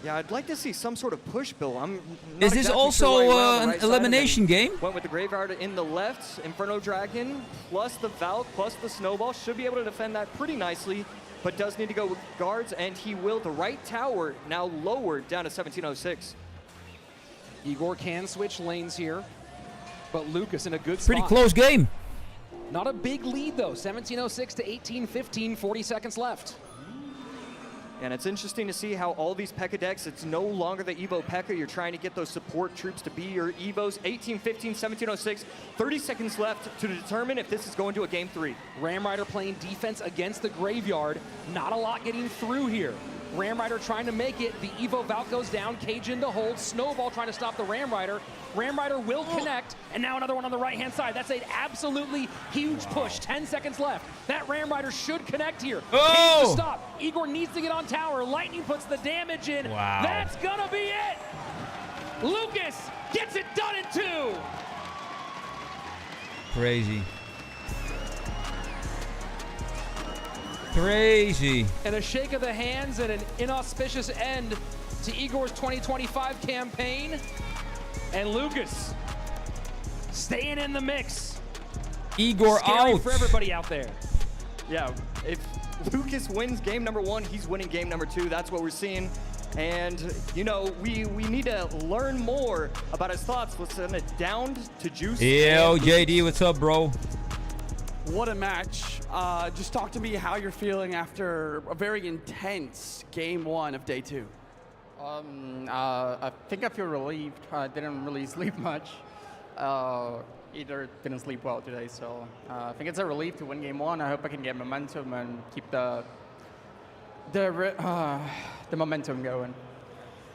Yeah, I'd like to see some sort of push, Bill. I'm not Is this exactly also sure why he went on the an right side and elimination then game? Went with the Graveyard in the left, Inferno Dragon, plus the Valk, plus the Snowball. Should be able to defend that pretty nicely, but does need to go with guards, and he will. The right tower now lowered down to 1706. Igor can switch lanes here, but Lucas in a good Pretty spot. close game. Not a big lead, though. 1706 to 1815, 40 seconds left. And it's interesting to see how all these P.E.K.K.A decks, it's no longer the Evo P.E.K.K.A. You're trying to get those support troops to be your Evos. 1815, 1706, 30 seconds left to determine if this is going to a game 3. Ram Rider playing defense against the Graveyard. Not a lot getting through here. Ram Rider trying to make it. The Evo Valk goes down. Cage into hold. Snowball trying to stop the Ram Rider. Ram Rider will connect. And now another one on the right-hand side. That's an absolutely huge push. 10 seconds left. That Ram Rider should connect here. Cage to stop. Igor needs to get on tower. Lightning puts the damage in. Wow. That's gonna be it. Lucas gets it done in 2. Crazy. Crazy. And a shake of the hands and an inauspicious end to Igor's 2025 campaign. And Lucas staying in the mix. Igor Scary out. for everybody out there. Yeah, if Lucas wins game number 1, he's winning game number 2. That's what we're seeing. And, you know, we need to learn more about his thoughts. Let's send it down to Juice. Yo, JD, what's up, bro? What a match. Just talk to me how you're feeling after a very intense game 1 of day 2. I think I feel relieved. I didn't really sleep much. Either didn't sleep well today, so I think it's a relief to win game 1. I hope I can get momentum and keep the momentum going.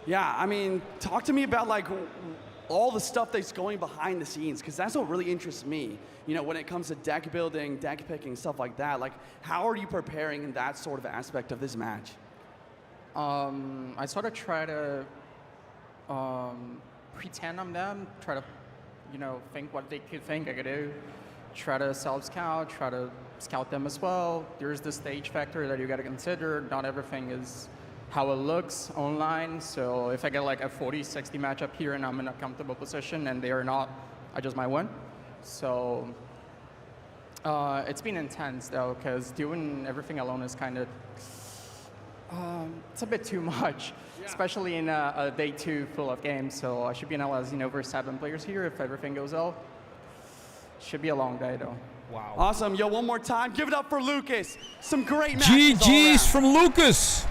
Yeah, I mean, talk to me about like all the stuff that's going behind the scenes, because that's what really interests me. You know, when it comes to deck building, deck picking, stuff like that. Like, how are you preparing in that sort of aspect of this match? I sort of try to pretend I'm them, try to, you know, think what they could think I could do, try to self-scout, try to scout them as well. There's the stage factor that you got to consider. Not everything is how it looks online, so if I get like a 40-60 matchup here and I'm in a comfortable position and they are not, I just might win. So it's been intense though, because doing everything alone is kind of, it's a bit too much, especially in a day 2 full of games. So I should be analyzing over 7 players here if everything goes well. Should be a long day though. Wow. Awesome. Yo, one more time. Give it up for Lucas. Some great matches all GG's around. from Lucas.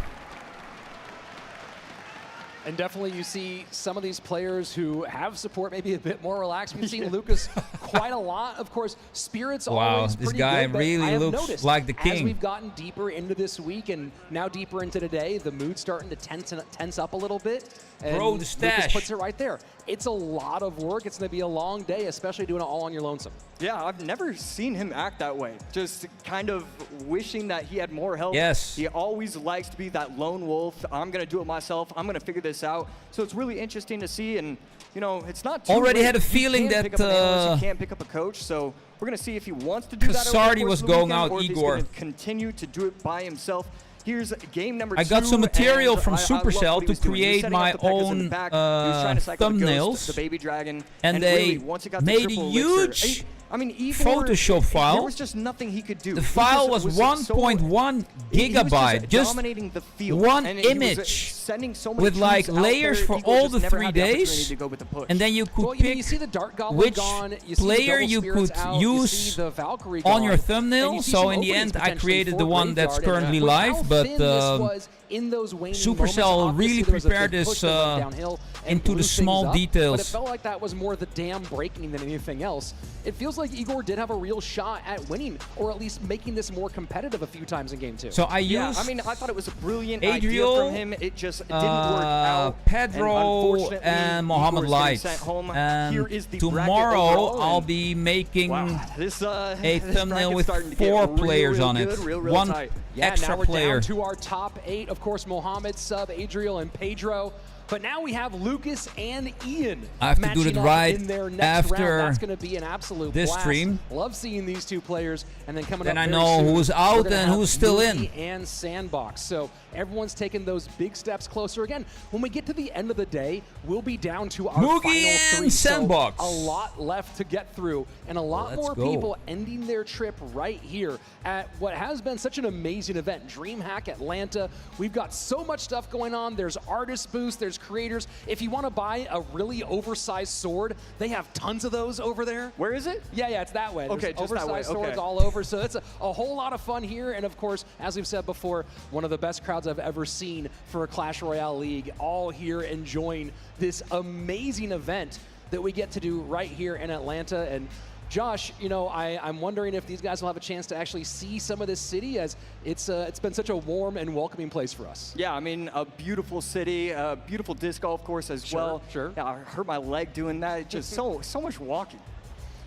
And definitely you see some of these players who have support maybe a bit more relaxed. We've seen Lucas quite a lot. Of course, Spirit's always this pretty guy good, but really I have looks noticed like the as king. we've gotten deeper into this week and now deeper into today, the mood's starting to tense up a little bit. And Bro, the Lucas stash. puts it right there. It's a lot of work. It's going to be a long day, especially doing it all on your lonesome. Yeah, I've never seen him act that way. Just kind of wishing that he had more help. Yes. He always likes to be that lone wolf. I'm going to do it myself. I'm going to figure this out. So it's really interesting to see. And, you know, it's not too Already late. had a You feeling can that, pick up an analyst, you can't pick up a coach. So we're going to see if he wants to do that. Kasardi was going out, or if he's Igor. going to continue to do it by himself. Here's game number 2. I got some material and from I love what Supercell he to was doing. He was create setting up my the P.E.K.K.A.s in the own back. He was trying to cycle the thumbnails. Ghost, the Baby Dragon, And really, they once he got the made a triple elixir, huge I mean, Igor, Photoshop file. There was just nothing he could do. The He file just was so- 1.1 he was gigabyte, just dominating the field. one and he was, image sending so many with like troops out layers there. for Igor all just the never 3 had the opportunity days, to go with the push. and then you could Well, you pick see the Dark Goblin which gone, you see player the you Double could Spirits out, you use see the Valkyrie on gone, your and thumbnail. you see So some in the openings end, I potentially created for the one that's Graveyard, and currently with how live, but thin this was, in those waning Supercell moments, really obviously there was a prepared big this push that went downhill and into blew the things small up, details. But it felt like that was more the dam breaking than anything else. It feels like Igor did have a real shot at winning, or at least making this more competitive a few times in game 2. So I used Yeah, I mean, I thought it was a brilliant Adriel, idea from him. It just didn't work out. Pedro and Mohamed Light. Here And is the bracket tomorrow overall, I'll and be making this a this thumbnail bracket's with starting to get 4 real, players real on good, it. real One tight. Yeah, extra now we're player. down to our top 8. Of course, Mohamed, Sub, Adriel, and Pedro. But now we have Lucas and Ian I have to do matching it up right in their next after round. That's going to be an absolute this blast. stream. Love seeing these two players. And then coming Then up I very know soon, who's we're out gonna and have who's still Moogie in. and Sandbox. So everyone's taking those big steps closer. Again, when we get to the end of the day, we'll be down to our Moogie final and 3. Sandbox. So a lot left to get through, and a lot Let's more go. people ending their trip right here at what has been such an amazing event, DreamHack Atlanta. We've got so much stuff going on. There's artist booths, there's creators. If you want to buy a really oversized sword, they have tons of those over there. Where is it? Yeah, it's that way. Okay, There's just that way, oversized swords okay. all over. So it's a whole lot of fun here. And of course, as we've said before, one of the best crowds I've ever seen for a Clash Royale League, all here enjoying this amazing event that we get to do right here in Atlanta. And Josh, you know, I'm wondering if these guys will have a chance to actually see some of this city, as it's been such a warm and welcoming place for us. Yeah, I mean, a beautiful city, a beautiful disc golf course as well. Sure. Yeah, I hurt my leg doing that. It's just so much walking.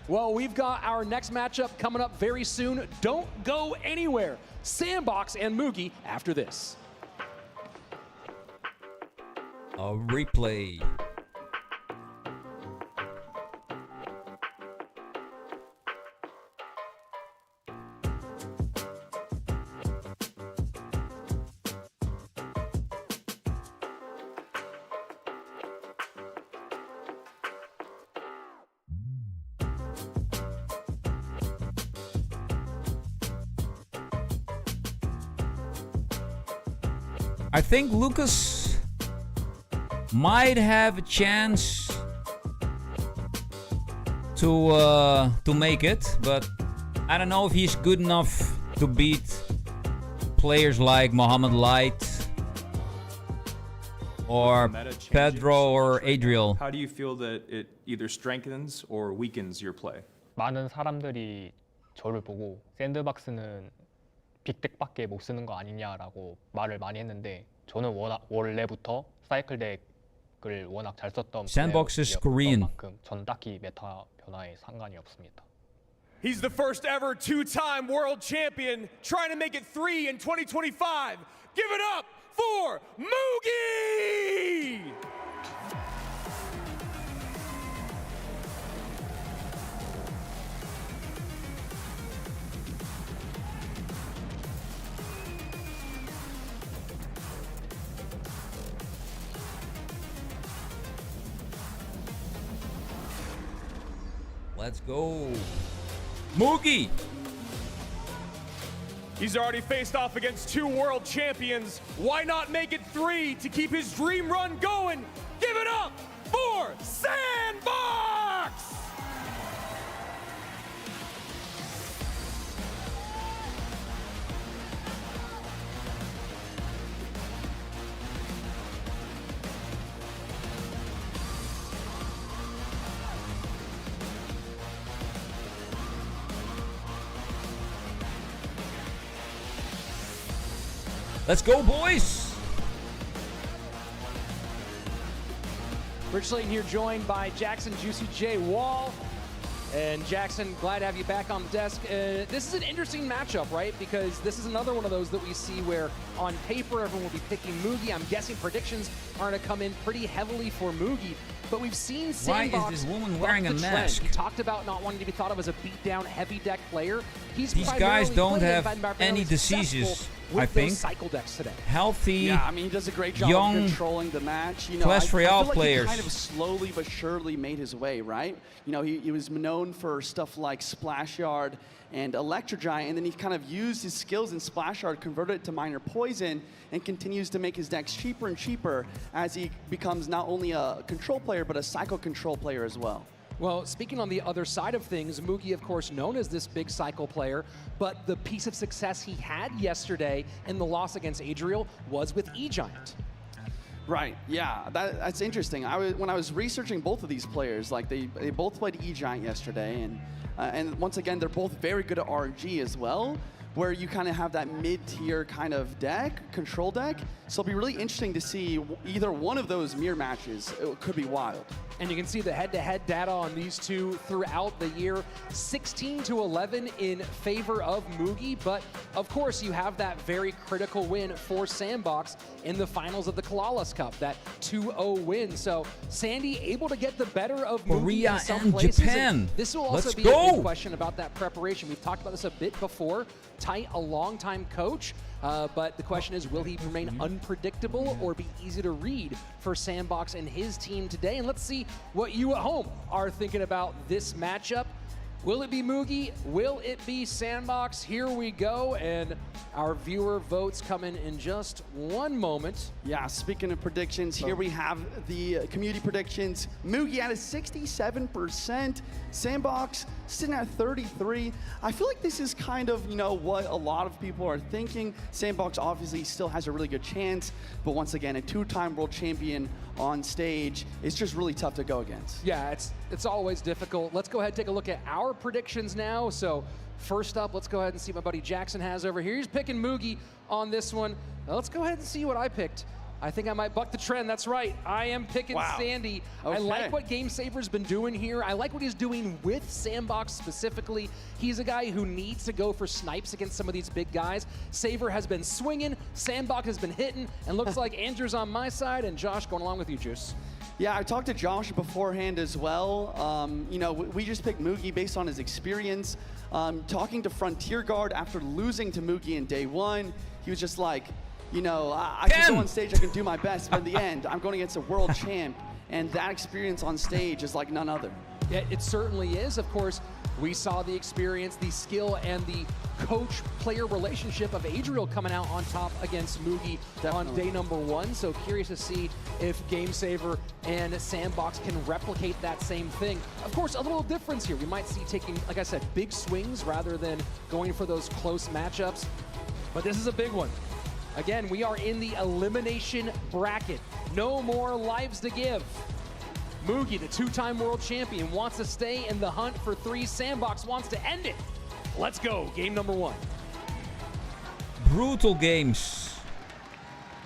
Well, we've got our next matchup coming up very soon. Don't go anywhere. Sandbox and Moogie after this. A replay. I think Lucas might have a chance to make it, but I don't know if he's good enough to beat players like Mohamed Light or Pedro or Adriel. How do you feel that it either strengthens or weakens your play? 많은 사람들이 저를 보고 샌드박스는 빅덱밖에 못 쓰는 거 아니냐라고 말을 많이 했는데 저는 원래부터 사이클 덱을 워낙 잘 썼던 Sandbox is Korean. 만큼 전 딱히 메타 변화에 상관이 없습니다. He's the first ever two-time world champion, trying to make it 3 in 2025. Give it up for Moogie! Let's go. Moogie! He's already faced off against 2 world champions. Why not make it 3 to keep his dream run going? Give it up for Sandbox! Let's go, boys! Rich Slayton here, joined by Jackson Juicy J Wall. And Jackson, glad to have you back on the desk. This is an interesting matchup, right? Because this is another one of those that we see where on paper everyone will be picking Moogie. I'm guessing predictions are going to come in pretty heavily for Moogie. But we've seen Sandbox. Why is this woman buck wearing a the trend. mask? He talked about not wanting to be thought of as a beat-down, heavy deck player. These guys don't have primarily any successful diseases, with I those think. cycle decks today. Healthy, Yeah, I mean, he does a great job young of controlling the match. You know, Clash I Royale feel like players. He kind of slowly but surely made his way, right? You know, he was known for stuff like Splash Yard and Electro Giant, and then he kind of used his skills in Splash Yard, converted it to Minor Poison, and continues to make his decks cheaper and cheaper as he becomes not only a control player, but a psycho control player as well. Well, speaking on the other side of things, Mugi, of course, known as this big cycle player, but the piece of success he had yesterday in the loss against Adriel was with E-Giant. Right, yeah, that's interesting. When I was researching both of these players, like they both played E-Giant yesterday, and once again, they're both very good at RG as well, where you kind of have that mid-tier kind of deck, control deck. So it'll be really interesting to see either one of those mirror matches. It could be wild. And you can see the head-to-head data on these two throughout the year. 16-11 in favor of Mugi, but of course you have that very critical win for Sandbox in the finals of the Kalalas Cup, that 2-0 win. So Sandy able to get the better of Mugi Korea in some and places. Japan. And this will also Let's be go. a big question about that preparation. We've talked about this a bit before. Tight, a long-time coach. But the question is, will he remain unpredictable or be easy to read for Sandbox and his team today? And let's see what you at home are thinking about this matchup. Will it be Mugi? Will it be Sandbox? Here we go, and our viewer votes coming in just one moment. Yeah, speaking of predictions, here we have the community predictions. Mugi at a 67%, Sandbox sitting at 33. I feel like this is kind of, what a lot of people are thinking. Sandbox obviously still has a really good chance, but once again, a two-time world champion on stage, it's just really tough to go against. Yeah, it's always difficult. Let's go ahead and take a look at our predictions now. So first up, let's go ahead and see what my buddy Jackson has over here. He's picking Mugi on this one. Now let's go ahead and see what I picked. I think I might buck the trend. That's right. I am picking Sandy. Okay. I like what Game Saver's been doing here. I like what he's doing with Sandbox specifically. He's a guy who needs to go for snipes against some of these big guys. Saver has been swinging, Sandbox has been hitting, and looks like Andrew's on my side, and Josh going along with you, Juice. Yeah, I talked to Josh beforehand as well. We just picked Mugi based on his experience. Talking to Frontier Guard after losing to Mugi in day one, he was just like, I can go on stage, I can do my best, but in the end, I'm going against a world champ, and that experience on stage is like none other. Yeah, it certainly is. Of course, we saw the experience, the skill, and the coach-player relationship of Adriel coming out on top against Mugi on day number one. So curious to see if Game Saver and Sandbox can replicate that same thing. Of course, a little difference here. We might see taking, like I said, big swings rather than going for those close matchups. But this is a big one. Again, we are in the elimination bracket. No more lives to give. Mugi, the two-time world champion, wants to stay in the hunt for 3. Sandbox wants to end it. Let's go. Game number 1. Brutal games.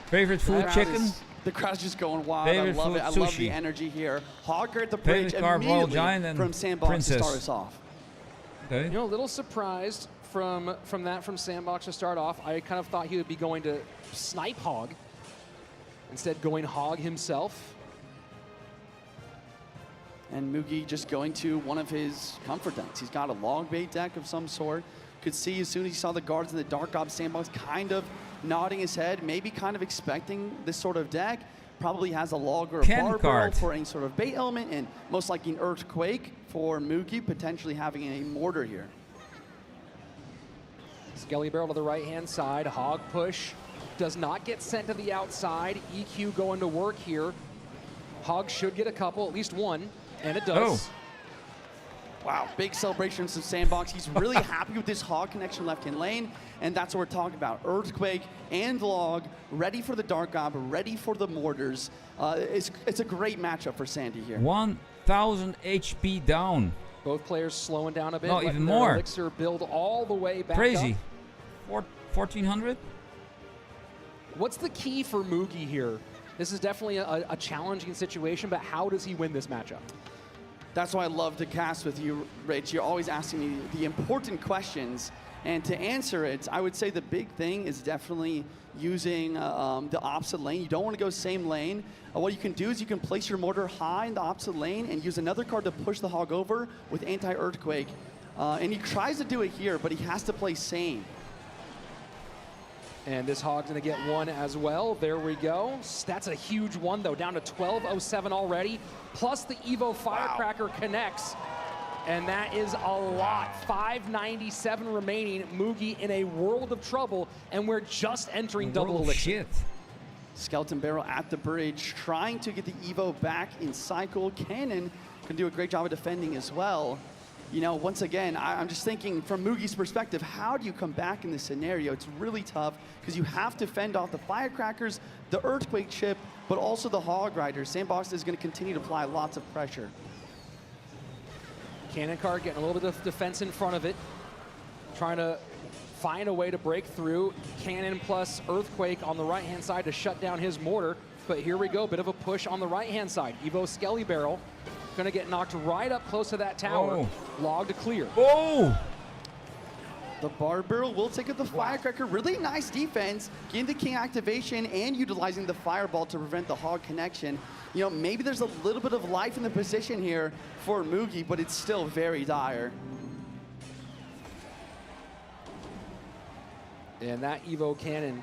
Favorite food, chicken? The crowd's just going wild. Favorite I love food, it. I sushi. love the energy here. Hogger at the bridge Favorite carb, Royal Giant, immediately and from Sandbox Princess. to start us off. Okay. A little surprised from Sandbox to start off. I kind of thought he would be going to snipe Hog. Instead, going Hog himself. And Mugi just going to one of his comfort decks. He's got a log bait deck of some sort. Could see as soon as he saw the guards in the Dark Gob, Sandbox kind of nodding his head, maybe kind of expecting this sort of deck. Probably has a log or a barbell for any sort of bait element, and most likely an Earthquake for Mugi, potentially having a mortar here. Skelly Barrel to the right-hand side. Hog push does not get sent to the outside. EQ going to work here. Hog should get a couple, at least one, and it does. Wow, big celebrations from Sandbox. He's really happy with this Hog connection left-hand lane, and that's what we're talking about. Earthquake and Log, ready for the Dark Gob, ready for the mortars. It's a great matchup for Sandy here. 1,000 HP down. Both players slowing down a bit. No, even more. Elixir build all the way back Crazy. up. 1,400? What's the key for Mugi here? This is definitely a challenging situation, but how does he win this matchup? That's why I love to cast with you, Rich. You're always asking me the important questions. And to answer it, I would say the big thing is definitely using the opposite lane. You don't want to go same lane. What you can do is you can place your mortar high in the opposite lane and use another card to push the Hog over with anti-Earthquake. And he tries to do it here, but he has to play same. And this Hog's going to get one as well. There we go. That's a huge one, though. Down to 1207 already. Plus the Evo Firecracker connects. And that is a lot. 597 remaining. Mugi in a world of trouble. And we're just entering double elixir. Shit. Skeleton Barrel at the bridge, trying to get the Evo back in cycle. Cannon Can do a great job of defending as well. You know, once again, I'm just thinking from Mugi's perspective, how do you come back in this scenario? It's really tough because you have to fend off the firecrackers, the earthquake chip, but also the hog riders. Sandbox is going to continue to apply lots of pressure. Cannon card getting a little bit of defense in front of it, trying to find a way to break through. Cannon plus earthquake on the right-hand side to shut down his mortar. But here we go, bit of a push on the right-hand side. Evo Skelly Barrel gonna get knocked right up close to that tower. Log to clear. Oh! The Bar Barrel will take up the Firecracker. Really nice defense, getting the King activation and utilizing the Fireball to prevent the Hog connection. You know, maybe there's a little bit of life in the position here for Mugi, but it's still very dire. And that Evo Cannon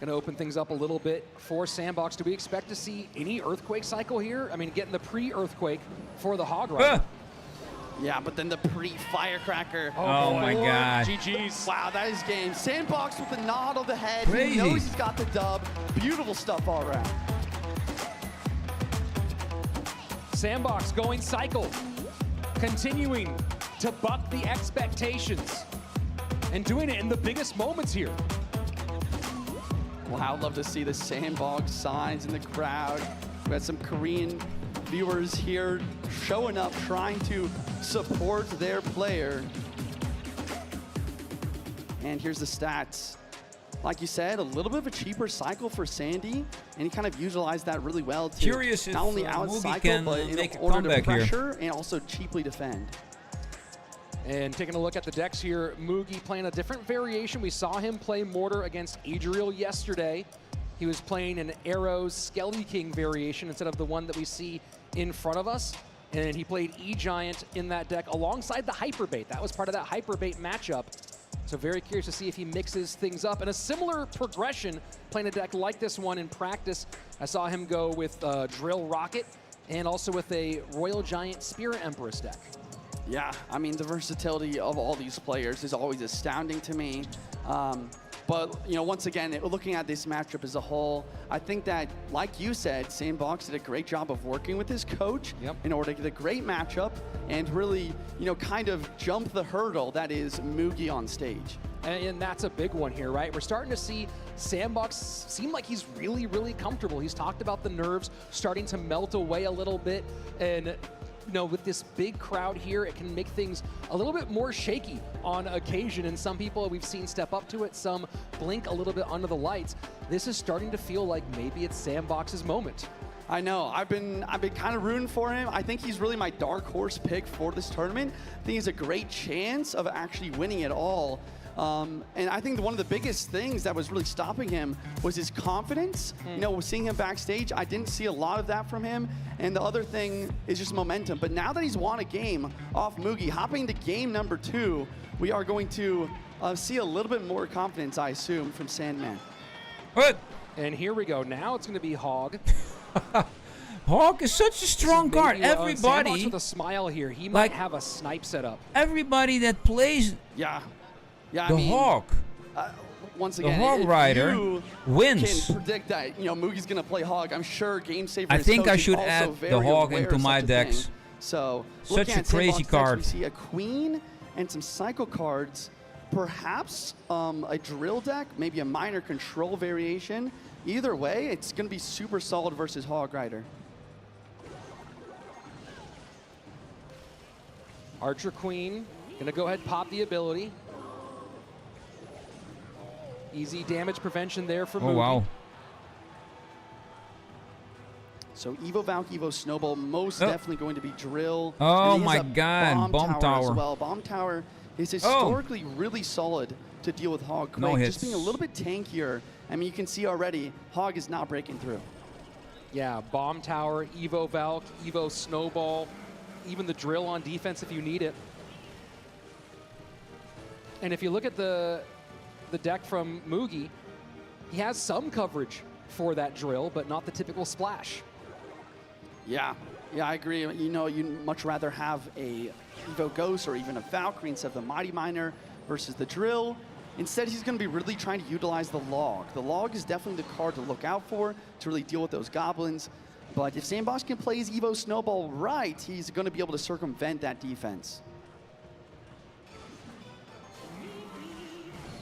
gonna open things up a little bit for Sandbox. Do we expect to see any Earthquake cycle here? I mean, getting the pre-Earthquake for the Hog Rider. Yeah, but then the pre-Firecracker. Oh my God. GG's. Wow, that is game. Sandbox with the nod of the head. Crazy. He knows he's got the dub. Beautiful stuff all around. Sandbox going cycle, continuing to buck the expectations and doing it in the biggest moments here. Wow, love to see the Sandbox signs in the crowd. We had some Korean viewers here showing up, trying to support their player. And here's the stats. Like you said, a little bit of a cheaper cycle for Sandy, and he kind of utilized that really well to Curious not only if out Mugi cycle, can but in make a order to comeback here. pressure and also cheaply defend. And taking a look at the decks here, Mugi playing a different variation. We saw him play Mortar against Adriel yesterday. He was playing an Arrows Skelly King variation instead of the one that we see in front of us. And he played E-Giant in that deck alongside the Hyperbait. That was part of that Hyperbait matchup. So very curious to see if he mixes things up. And a similar progression, playing a deck like this one in practice. I saw him go with Drill Rocket and also with a Royal Giant Spirit Empress deck. Yeah, I mean, the versatility of all these players is always astounding to me. But, you know, once again, looking at this matchup as a whole, I think that, like you said, Sandbox did a great job of working with his coach in order to get a great matchup and really, you know, kind of jump the hurdle that is Mugi on stage. And that's a big one here, right? We're starting to see Sandbox seem like he's really, really comfortable. He's talked about the nerves starting to melt away a little bit. And you know, with this big crowd here, it can make things a little bit more shaky on occasion. And some people we've seen step up to it, some blink a little bit under the lights. This is starting to feel like maybe it's Sandbox's moment. I know, I've been kind of rooting for him. I think he's really my dark horse pick for this tournament. I think he's a great chance of actually winning it all. And I think one of the biggest things that was really stopping him was his confidence. You know, seeing him backstage, I didn't see a lot of that from him. And the other thing is just momentum. But now that he's won a game off Mugi, hopping to game number 2, we are going to see a little bit more confidence, I assume, from Sandman. What? And here we go. Now it's going to be Hog. Hog is such a strong card. Sandbox Everybody, with a smile here. He might have a snipe set up. everybody that plays Yeah, I the mean, Hog, once the again, Hog if Rider, you wins. can predict that, you know, Mugi's going to play Hog. I'm sure Game Saver I his think coach I is should also add the very Hog aware into of my such a decks. thing. So, Such looking a at crazy Sandbox card. decks, we see a Queen and some Cycle cards, perhaps a Drill deck, maybe a minor control variation. Either way, it's going to be super solid versus Hog Rider. Archer Queen, gonna go ahead and pop the ability. Easy damage prevention there for Mugi. Oh wow. So Evo Valk, Evo Snowball, most definitely going to be Drill. Oh And he has my a God, Bomb as Tower. well. Bomb Tower is historically really solid to deal with Hog Quake. No Just hits. being a little bit tankier. I mean, you can see already, Hog is not breaking through. Yeah, Bomb Tower, Evo Valk, Evo Snowball, even the Drill on defense if you need it. And if you look at the deck from Mugi, he has some coverage for that Drill, but not the typical splash. Yeah, I agree. You know, you'd much rather have a Evo Ghost or even a Valkyrie instead of the Mighty Miner versus the Drill. Instead, he's going to be really trying to utilize the Log. The Log is definitely the card to look out for to really deal with those goblins. But if Sandbox can play his Evo Snowball right, he's going to be able to circumvent that defense.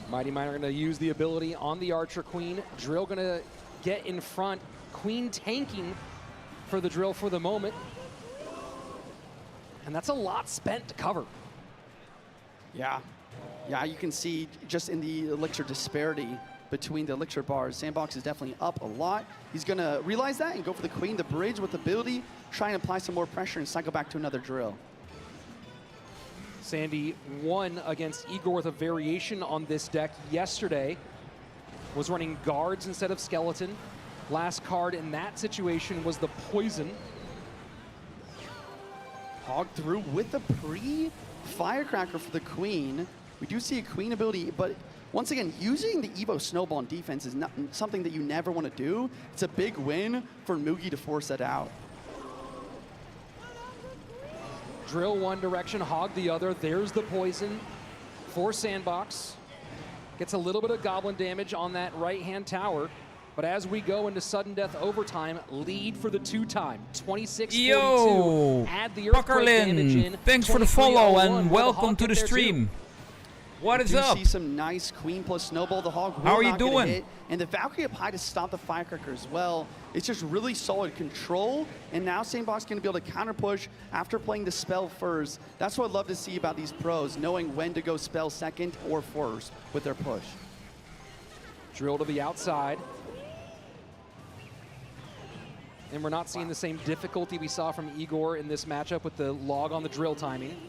Mighty Miner going to use the ability on the Archer Queen. Drill going to get in front. Queen tanking for the Drill for the moment. And that's a lot spent to cover. Yeah. Yeah, you can see just in the elixir disparity between the elixir bars, Sandbox is definitely up a lot. He's going to realize that and go for the Queen, the bridge with ability, try and apply some more pressure and cycle back to another Drill. Sandy won against Igor with a variation on this deck yesterday. Was running guards instead of skeleton. Last card in that situation was the Poison. Hog through with the pre-Firecracker for the Queen. We do see a Queen ability, but once again, using the Evo Snowball in defense is not something that you never want to do. It's a big win for Mugi to force that out. Drill one direction, Hog the other. There's the Poison for Sandbox. Gets a little bit of goblin damage on that right-hand tower. But as we go into sudden death overtime, lead for the two-time, 26-42. Yo, Add the earthquake damage in. Thanks for the follow and welcome to the stream. What is up? See some nice Queen plus Snowball. The Hog will How are you not get a doing? hit, and the Valkyrie up high to stop the Firecracker as well. It's just really solid control, and now Sandbox going to be able to counter push after playing the spell first. That's what I love to see about these pros, knowing when to go spell second or first with their push. Drill to the outside. And we're not seeing the same difficulty we saw from Igor in this matchup with the log on the drill timing.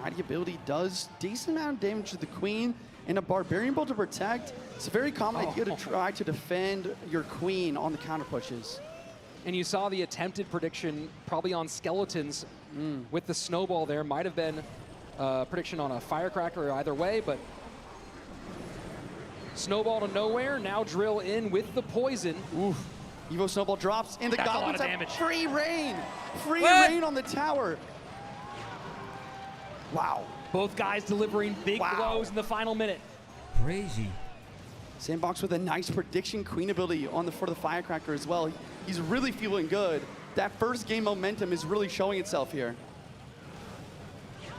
Mighty ability does decent amount of damage to the Queen, and a Barbarian Bolt to protect. It's a very common idea to try to defend your Queen on the counter pushes. And you saw the attempted prediction probably on Skeletons with the Snowball there. Might have been a prediction on a Firecracker or either way, but Snowball to nowhere. Now Drill in with the Poison. Oof. Evo Snowball drops, and the That's a lot Goblins of have damage. free reign. Free What? reign on the tower. Wow. Both guys delivering big blows in the final minute. Crazy. Sandbox with a nice prediction Queen ability on for the Firecracker as well. He's really feeling good. That first game momentum is really showing itself here.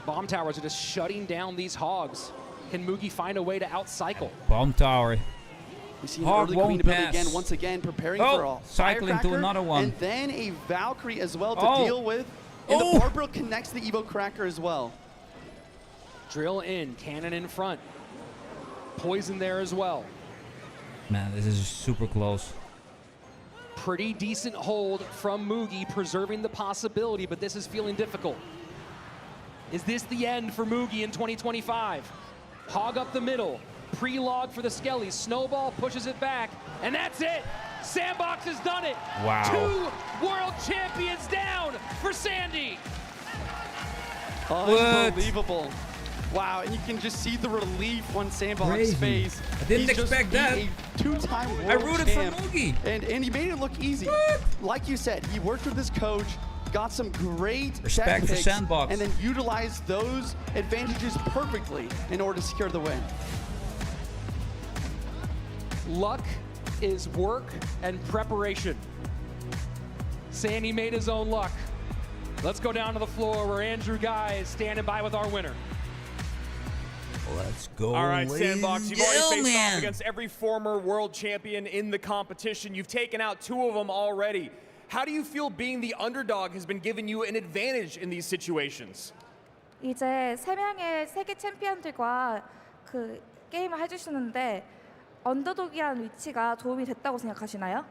Bomb towers are just shutting down these Hogs. Can Mugi find a way to outcycle? Bomb tower. We see an Hog early won't Queen ability pass. again, once again, preparing Oh, for a cycling to Firecracker, another one. and then a Valkyrie as well to Oh. deal with. And Oh. the Barbaro connects the Evo Cracker as well. Drill in, cannon in front. Poison there as well. Man, this is super close. Pretty decent hold from Mugi, preserving the possibility, but this is feeling difficult. Is this the end for Mugi in 2025? Hog up the middle, pre-log for the Skellies. Snowball pushes it back, and that's it. Sandbox has done it. Wow. 2 world champions down for Sandy. Unbelievable. Wow, and you can just see the relief on Sandbox's Crazy. face. I didn't He's just expect beat that. A 2-time world I rooted for champ. Mugi. And he made it look easy. What? Like you said, he worked with his coach, got some great Respect set for picks, Sandbox. and then utilized those advantages perfectly in order to secure the win. Luck is work and preparation. Sandy made his own luck. Let's go down to the floor where Andrew Guy is standing by with our winner. Let's go. All right, Sandbox, you've already faced man. off against every former world champion in the competition. You've taken out 2 of them already. How do you feel being the underdog has been giving you an advantage in these situations? 이제 3명의 세계 챔피언들과 그 게임을 해주시는데 언더독이라는 위치가 도움이 됐다고 생각하시나요?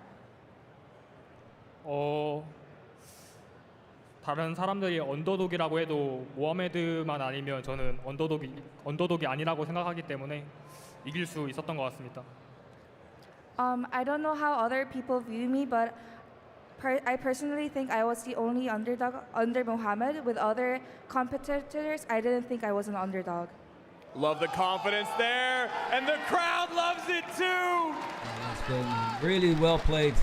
다른 사람들이 언더독이라고 해도 모하메드만 아니면 저는 언더독이 아니라고 생각하기 때문에 이길 수 있었던 것 같습니다. I don't know how other people view me, but I personally think I was the only underdog under Mohammed. With other competitors, I didn't think I was an underdog. Love the confidence there, and the crowd loves it too. That's good. Really well played.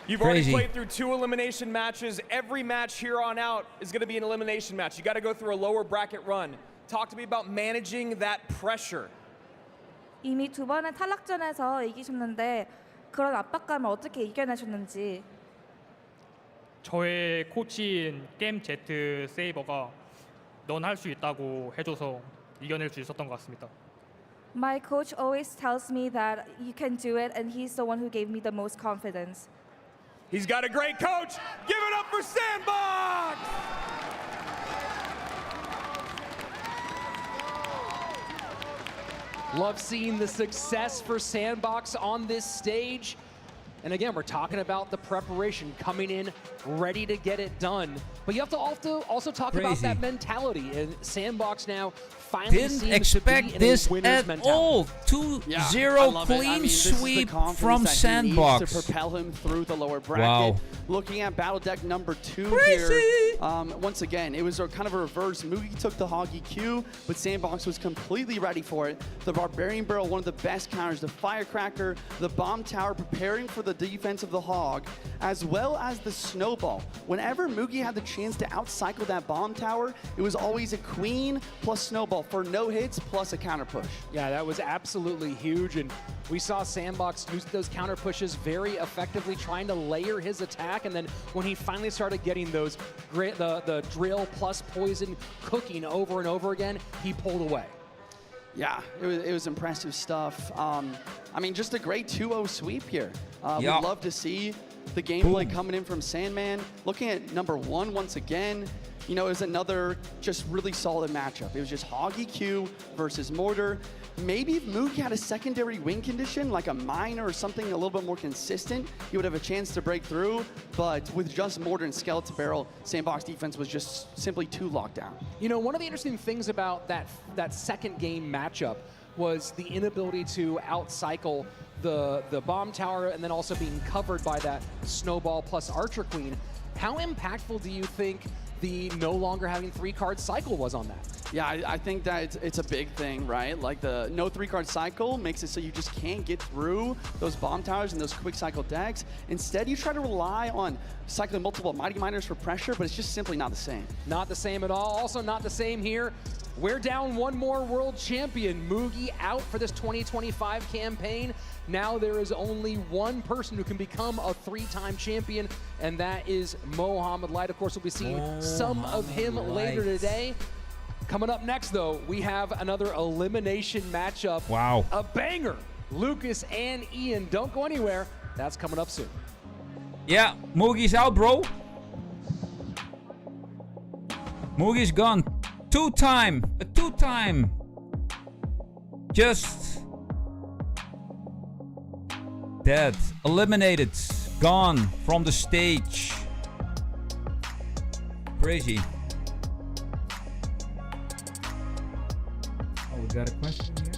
You've Crazy. already played through 2 elimination matches. Every match here on out is going to be an elimination match. You got to go through a lower bracket run. Talk to me about managing that pressure. 이미 2번의 탈락전에서 이기셨는데 그런 압박감을 어떻게 이겨내셨는지. 저의 코치인 게임 Z 세이버가 넌 할 수 있다고 해줘서 이겨낼 수 있었던 것 같습니다. My coach always tells me that you can do it, and he's the one who gave me the most confidence. He's got a great coach. Give it up for Sandbox! Love seeing the success for Sandbox on this stage. And again, we're talking about the preparation, coming in ready to get it done. But you have to also talk about that mentality. And Sandbox now finally Didn't expect this at all. 2-0 clean sweep from Sandbox. To propel him through the lower bracket. Wow. Looking at battle deck number 2 Crazy. here. Once again, it was a kind of a reverse. Mugi took the Hoggy Q, but Sandbox was completely ready for it. The Barbarian Barrel, one of the best counters. The Firecracker, the Bomb Tower preparing for the defense of the Hog, as well as the Snowball. Whenever Mugi had the chance to outcycle that Bomb Tower, it was always a Queen plus Snowball for no hits plus a counter push. Yeah, that was absolutely huge. And we saw Sandbox use those counter pushes very effectively, trying to layer his attack. And then when he finally started getting those the drill plus poison cooking over and over again, he pulled away. Yeah, it was impressive stuff. I mean, just a great 2-0 sweep here. We'd love to see the gameplay coming in from Sandman. Looking at number 1 once again, you know, it was another just really solid matchup. It was just Hoggy Q versus Mortar. Maybe if Moog had a secondary win condition, like a miner or something a little bit more consistent, he would have a chance to break through. But with just Mortar and Skeleton Barrel, Sandbox defense was just simply too locked down. You know, one of the interesting things about that second game matchup was the inability to outcycle the Bomb Tower and then also being covered by that Snowball plus Archer Queen. How impactful do you think the no longer having 3-card cycle was on that? Yeah, I think that it's a big thing, right? Like the no 3-card cycle makes it so you just can't get through those bomb towers and those quick cycle decks. Instead, you try to rely on cycling multiple Mighty Miners for pressure, but it's just simply not the same. Not the same at all. Also not the same here. We're down one more world champion. Mugi out for this 2025 campaign. Now there is only one person who can become a 3-time champion, and that is Mohamed Light. Of course, we'll be seeing some of him later today. Coming up next, though, we have another elimination matchup. Wow. A banger. Lucas and Ian. Don't go anywhere. That's coming up soon. Yeah, Mugi's out, bro. Mugi's gone. A two-time. Just dead. Eliminated. Gone from the stage. Crazy. Oh, we got a question here.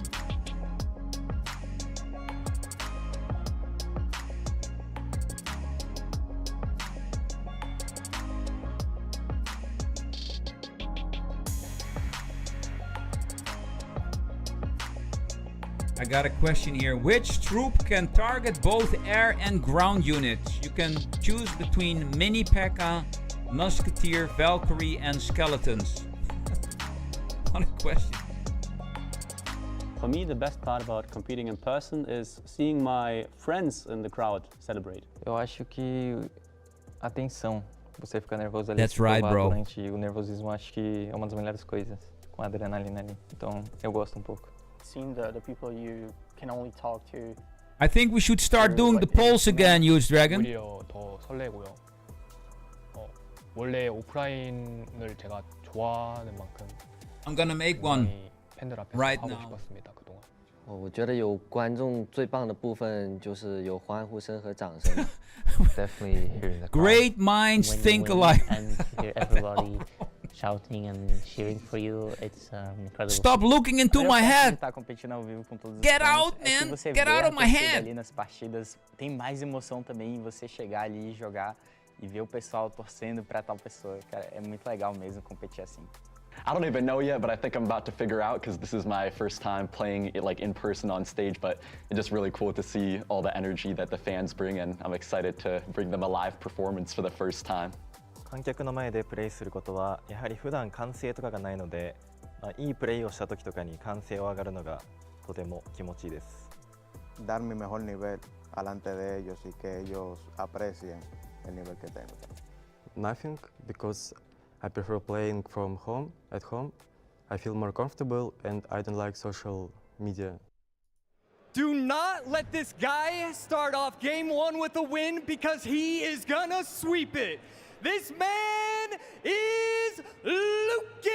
I got a question here. Which troop can target both air and ground units? You can choose between Mini P.E.K.K.A, Musketeer, Valkyrie, and Skeletons. What a question. For me, the best part about competing in person is seeing my friends in the crowd celebrate. Eu acho que a tensão, você fica nervoso ali. That's right, bro. Durante o nervosismo, acho que é uma das melhores coisas, com a adrenalina ali. Então, eu gosto um pouco. Seeing the people you can only talk to. I think we should start doing the polls again, Huge Dragon. 오히려 더 설레고요. 원래 오프라인을 제가 좋아하는 만큼 I'm gonna make one 팬들 앞에서 right 하고 now. 싶었습니다 그동안.我觉得有观众最棒的部分就是有欢呼声和掌声。Definitely hearing the crowd. Great minds think alike. And hear everybody shouting and cheering for you. It's incredible. Stop looking into my head. Tá competindo ao vivo com todos os Get fãs. out, É que man. você Get vê out a of my torcida head. ali nas partidas, tem mais emoção também em você chegar ali e jogar e ver o pessoal torcendo pra tal pessoa. Cara, é muito legal mesmo competir assim. I don't even know yet, but I think I'm about to figure out because this is my first time playing it like in person on stage, but it's just really cool to see all the energy that the fans bring, and I'm excited to bring them a live performance for the first time. 観客の前でプレイすることはやはり普段歓声とかがないので、いいプレイをした時とかに歓声を上がるのがとても気持ちいいです。dar mi mejor nivel alante de ellos y que ellos aprecien el nivel que tengo. Nothing, because I prefer playing from home, at home. I feel more comfortable and I don't like social media. Do not let this guy start off game one with a win because he is gonna sweep it. This man is Lucas!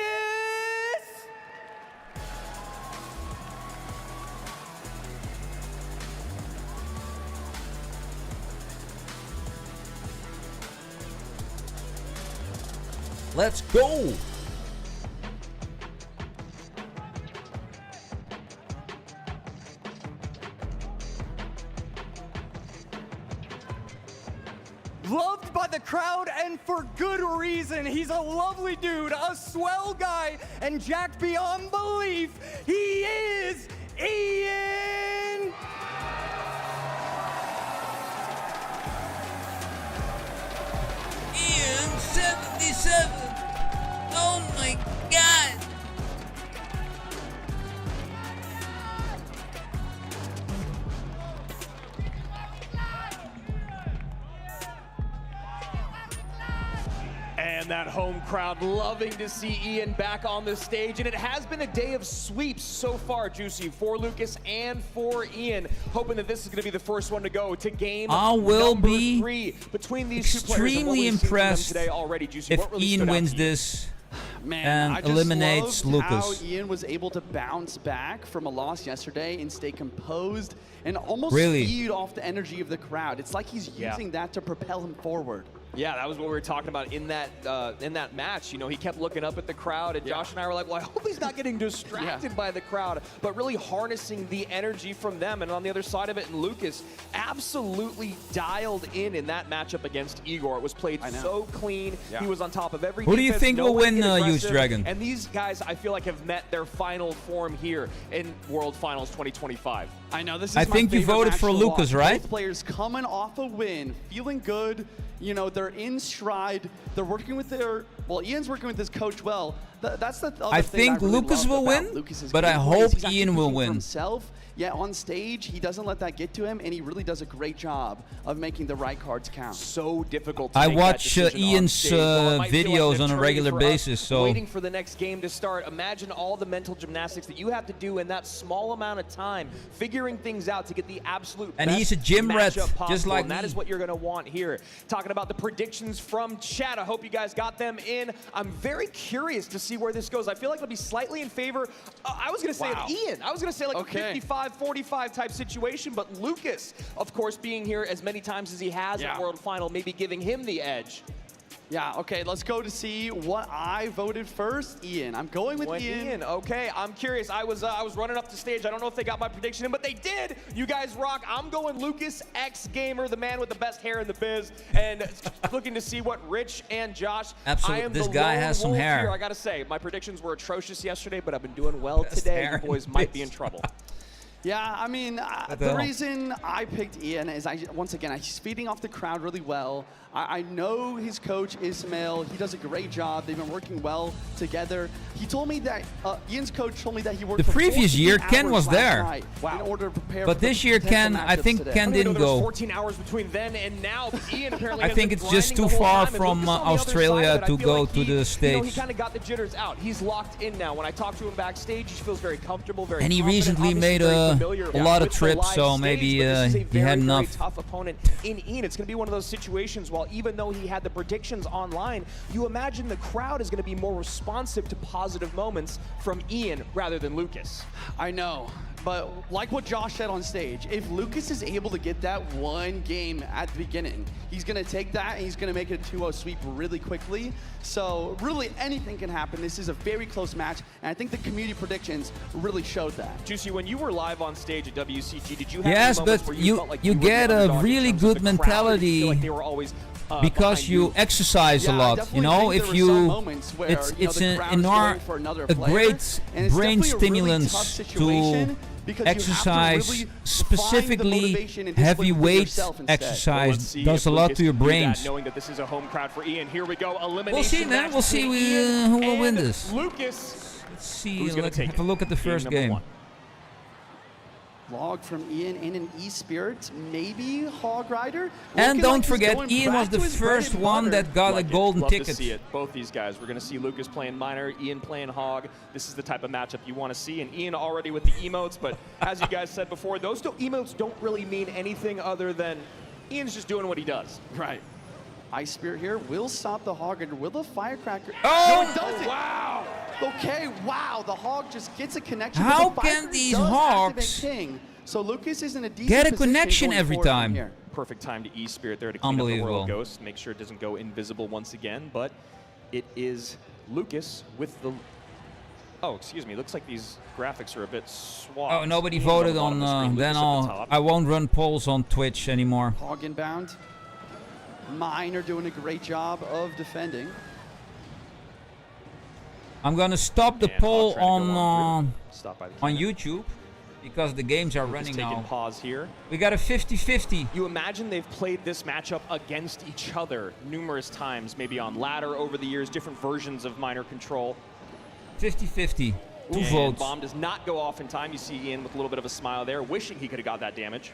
Let's go! Loved by the crowd and for good reason. He's a lovely dude, a swell guy, and jacked beyond belief. He is Ian! Ian 77! Oh my god! And that home crowd loving to see Ian back on the stage. And it has been a day of sweeps so far, Juicy, for Lucas and for Ian. Hoping that this is going to be the first one to go to game will number be 3 between these two players. extremely impressed today already, Juicy. if What really Ian stood out wins to you? this Man, I and just eliminates loved Lucas. how Ian was able to bounce back from a loss yesterday and stay composed and almost Really? feed off the energy of the crowd. It's like he's using that to propel him forward. Yeah, that was what we were talking about in that match. You know, he kept looking up at the crowd, and Josh and I were like, well, I hope he's not getting distracted by the crowd, but really harnessing the energy from them. And on the other side of it, and Lucas absolutely dialed in that matchup against Igor. It was played so clean. He was on top of every Who do you defense, think no will way to win get Huge aggressive. Dragon? And these guys, I feel like, have met their final form here in World Finals 2025. I know, this is I my think you favorite voted match for to Lucas, watch. right? Both players coming off a win, feeling good. You know, they're in stride. They're working with their, well, Ian's working with his coach well. That's the other I thing think really Lucas love will about win, Lucas's but I gameplay is hope he's actually Ian will thinking for win. himself. Yeah, on stage, he doesn't let that get to him, and he really does a great job of making the right cards count. So difficult to I make that watch decision on Ian's stage. Well, it might feel like videos an on a eternity regular for us basis, so waiting for the next game to start. Imagine all the mental gymnastics that you have to do in that small amount of time, figuring things out to get the absolute And best he's a gym rat, matchup possible, just like and that me. is what you're going to want here. Talking about the predictions from chat, I hope you guys got them in. I'm very curious to see where this goes. I feel like it'll be slightly in favor. I was going to say of Ian. I was going to say like a 55-45 type situation, but Lucas, of course, being here as many times as he has at World Final, maybe giving him the edge. Yeah, okay, let's go to see what I voted first. Ian. I'm going with Ian. Okay, I'm curious. I was running up the stage. I don't know if they got my prediction in, but they did. You guys rock. I'm going Lucas X Gamer, the man with the best hair in the biz, and looking to see what Rich and Josh. Absolutely, I am this the guy lone has some wolf hair. Here. I gotta say, my predictions were atrocious yesterday, but I've been doing well Best today. hair You boys in might biz. be in trouble. Yeah, I mean, the the hell? reason I picked Ian is, once again, he's feeding off the crowd really well. I know his coach, Ismail. He does a great job. They've been working well together. He told me that, Ian's coach told me that he worked The for previous 14 year, Ken hours was last there. night in order to prepare But for the this year, potential Ken, I matchups think today. Ken didn't There was go. 14 hours between then and now. But Ian apparently I has think been it's just grinding too the whole far time, and from Lucas on the other Australia side of it, I to feel go like to the You know, he States. kind of got the jitters out. He's locked in now. When I talk to him backstage, he feels very comfortable, very And he confident, recently obviously made very a familiar lot of with the trips, live so stage, maybe but this is a he very, had very enough. tough opponent in Ian. It's going to be one of those situations. While even though he had the predictions online, you imagine the crowd is going to be more responsive to positive moments from Ian rather than Lucas. I know, but like what Josh said on stage, if Lucas is able to get that one game at the beginning, he's going to take that and he's going to make it a 2-0 sweep really quickly. So really anything can happen. This is a very close match, and I think the community predictions really showed that. Juicy, when you were live on stage at WCG, did you have Yes, any moments but where you you felt like you were the get a underdog in really terms of good the crowd, or did you mentality feel like they were always, because behind you exercise a lot. You know, if you, it's a great brain stimulant to exercise, specifically heavyweight exercise does a lot to your brains. Knowing that this is a home crowd for Ian. Here we go. Elimination We'll see, man. match We'll see between Ian who will win and this. Lucas. Let's see. Who's gonna Let's take have a look at the game first number game. one? Log from Ian and an E-Spirit, maybe Hog Rider. And Looking don't like he's forget, going Ian was back the to his bread first and one butter. that got a golden Love ticket. to see it. Both these guys. We're going to see Lucas playing Miner, Ian playing Hog. This is the type of matchup you want to see. And Ian already with the emotes, but as you guys said before, those emotes don't really mean anything other than Ian's just doing what he does. Right. Ice Spirit here will stop the Hog Rider. Will the Firecracker? Oh! No, it doesn't. Wow! Okay, wow. The Hog just gets a connection. How but the can Firecracker these does Hogs activate King. So Lucas is in a decent get a position connection going every forward from time? here. Perfect time to E-Spirit there to clean up the Unbelievable. Royal Ghost, make sure it doesn't go invisible once again, but it is Lucas with the... Oh, excuse me, looks like these graphics are a bit swapped. Oh, nobody Ian's voted the on, bottom of the screen, then Lucas at the top. I won't run polls on Twitch anymore. Hog inbound. Mine are doing a great job of defending. I'm gonna stop the And poll Hog trying to go on through. Stopped by the on cannon. YouTube because the games are Lucas running taking now. pause here. We got a 50-50. You imagine they've played this matchup against each other numerous times, maybe on ladder over the years, different versions of Miner Control. 50-50. Two And votes. bomb does not go off in time. You see Ian with a little bit of a smile there, wishing he could have got that damage.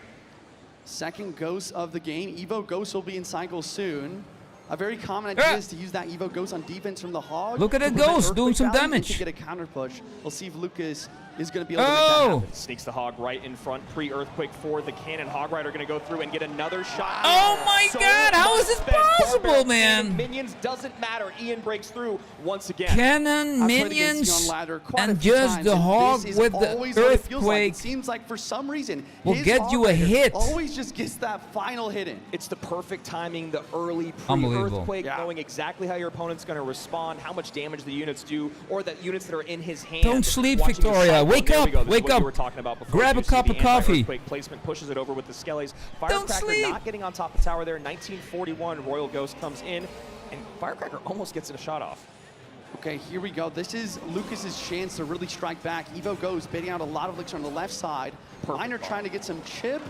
Second Ghost of the game. Evo Ghost will be in cycle soon. A very common idea is to use that Evo Ghost on defense from the Hog. Look at to the prevent Ghost doing Earthquake some Valley and damage. to get a counter push. We'll see if Lucas is going to be able to make that happen. Sneaks the Hog right in front. Pre-Earthquake for the cannon. Hog Rider going to go through and get another shot. Oh my God, how is this much spent. possible, Barbaric man? cannon, Minions doesn't matter. Ian breaks through once again. Cannon, I've played against Ian minions, on ladder quite a and few just times, the and Hog this is with the always what it feels like. Earthquake It seems like for some reason will his get Hog you a Rider hit. always just gets that final hit in. It's the perfect timing, the early Unbelievable. pre-Earthquake, Yeah. knowing exactly how your opponent's going to respond, how much damage the units do, or the units that are in his hand. Don't sleep, Watching the Victoria. cycle. Wake There we up, go. This is wake what up. we were talking about before. Grab a You see cup the of coffee. anti-Earthquake placement pushes it over with the Skellies. Don't Firecracker sleep. not getting on top of the tower there. 1941, Royal Ghost comes in, and Firecracker almost gets a shot off. Okay, here we go. This is Lucas's chance to really strike back. Evo goes, baiting out a lot of elixir on the left side. Miner trying to get some chip.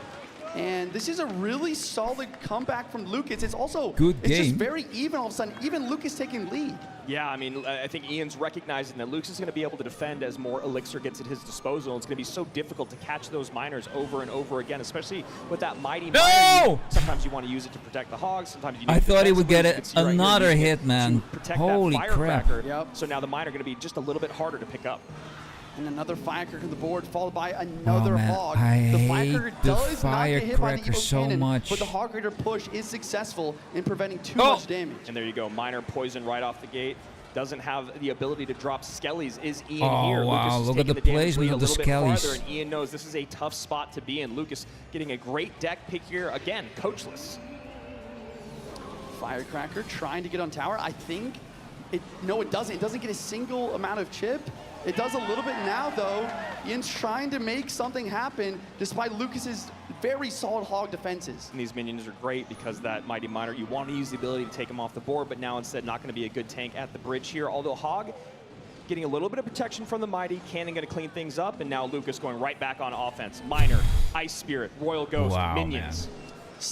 And this is a really solid comeback from Lucas. It's also Good it's just game. very even all of a sudden. Even Lucas taking lead. Yeah, I mean, I think Ian's recognizing that Lucas is going to be able to defend as more elixir gets at his disposal. It's going to be so difficult to catch those miners over and over again, especially with that mighty miner. Sometimes you want to use it to protect the Hogs. Sometimes you need I thought he would get defensively. You can see right here, another using it hit, man. to protect Holy that crap. Firecracker. So now the miner going to be just a little bit harder to pick up. And another Firecracker on the board, followed by another man, Hog. I The hate Firecracker the does not get hit by the Firecracker Evo so Cannon, much. but the Hog Raider push is successful in preventing too Oh. much damage. And there you go, miner poison right off the gate. Doesn't have the ability to drop Skellies. Is Ian Oh, here? wow, Lucas is look at taking the damage placement lead of a the little bit Skellies. farther, and Ian knows this is a tough spot to be in. Lucas getting a great deck pick here. Again, coachless. Firecracker trying to get on tower. I think no, it doesn't. It doesn't get a single amount of chip. It does a little bit now, though. Ian's trying to make something happen despite Lucas's very solid Hog defenses. And these minions are great because that mighty miner, you want to use the ability to take him off the board, but now instead not going to be a good tank at the bridge here. Although Hog getting a little bit of protection from the mighty, Cannon going to clean things up, and now Lucas going right back on offense. Miner, Ice Spirit, Royal Ghost, Wow, minions.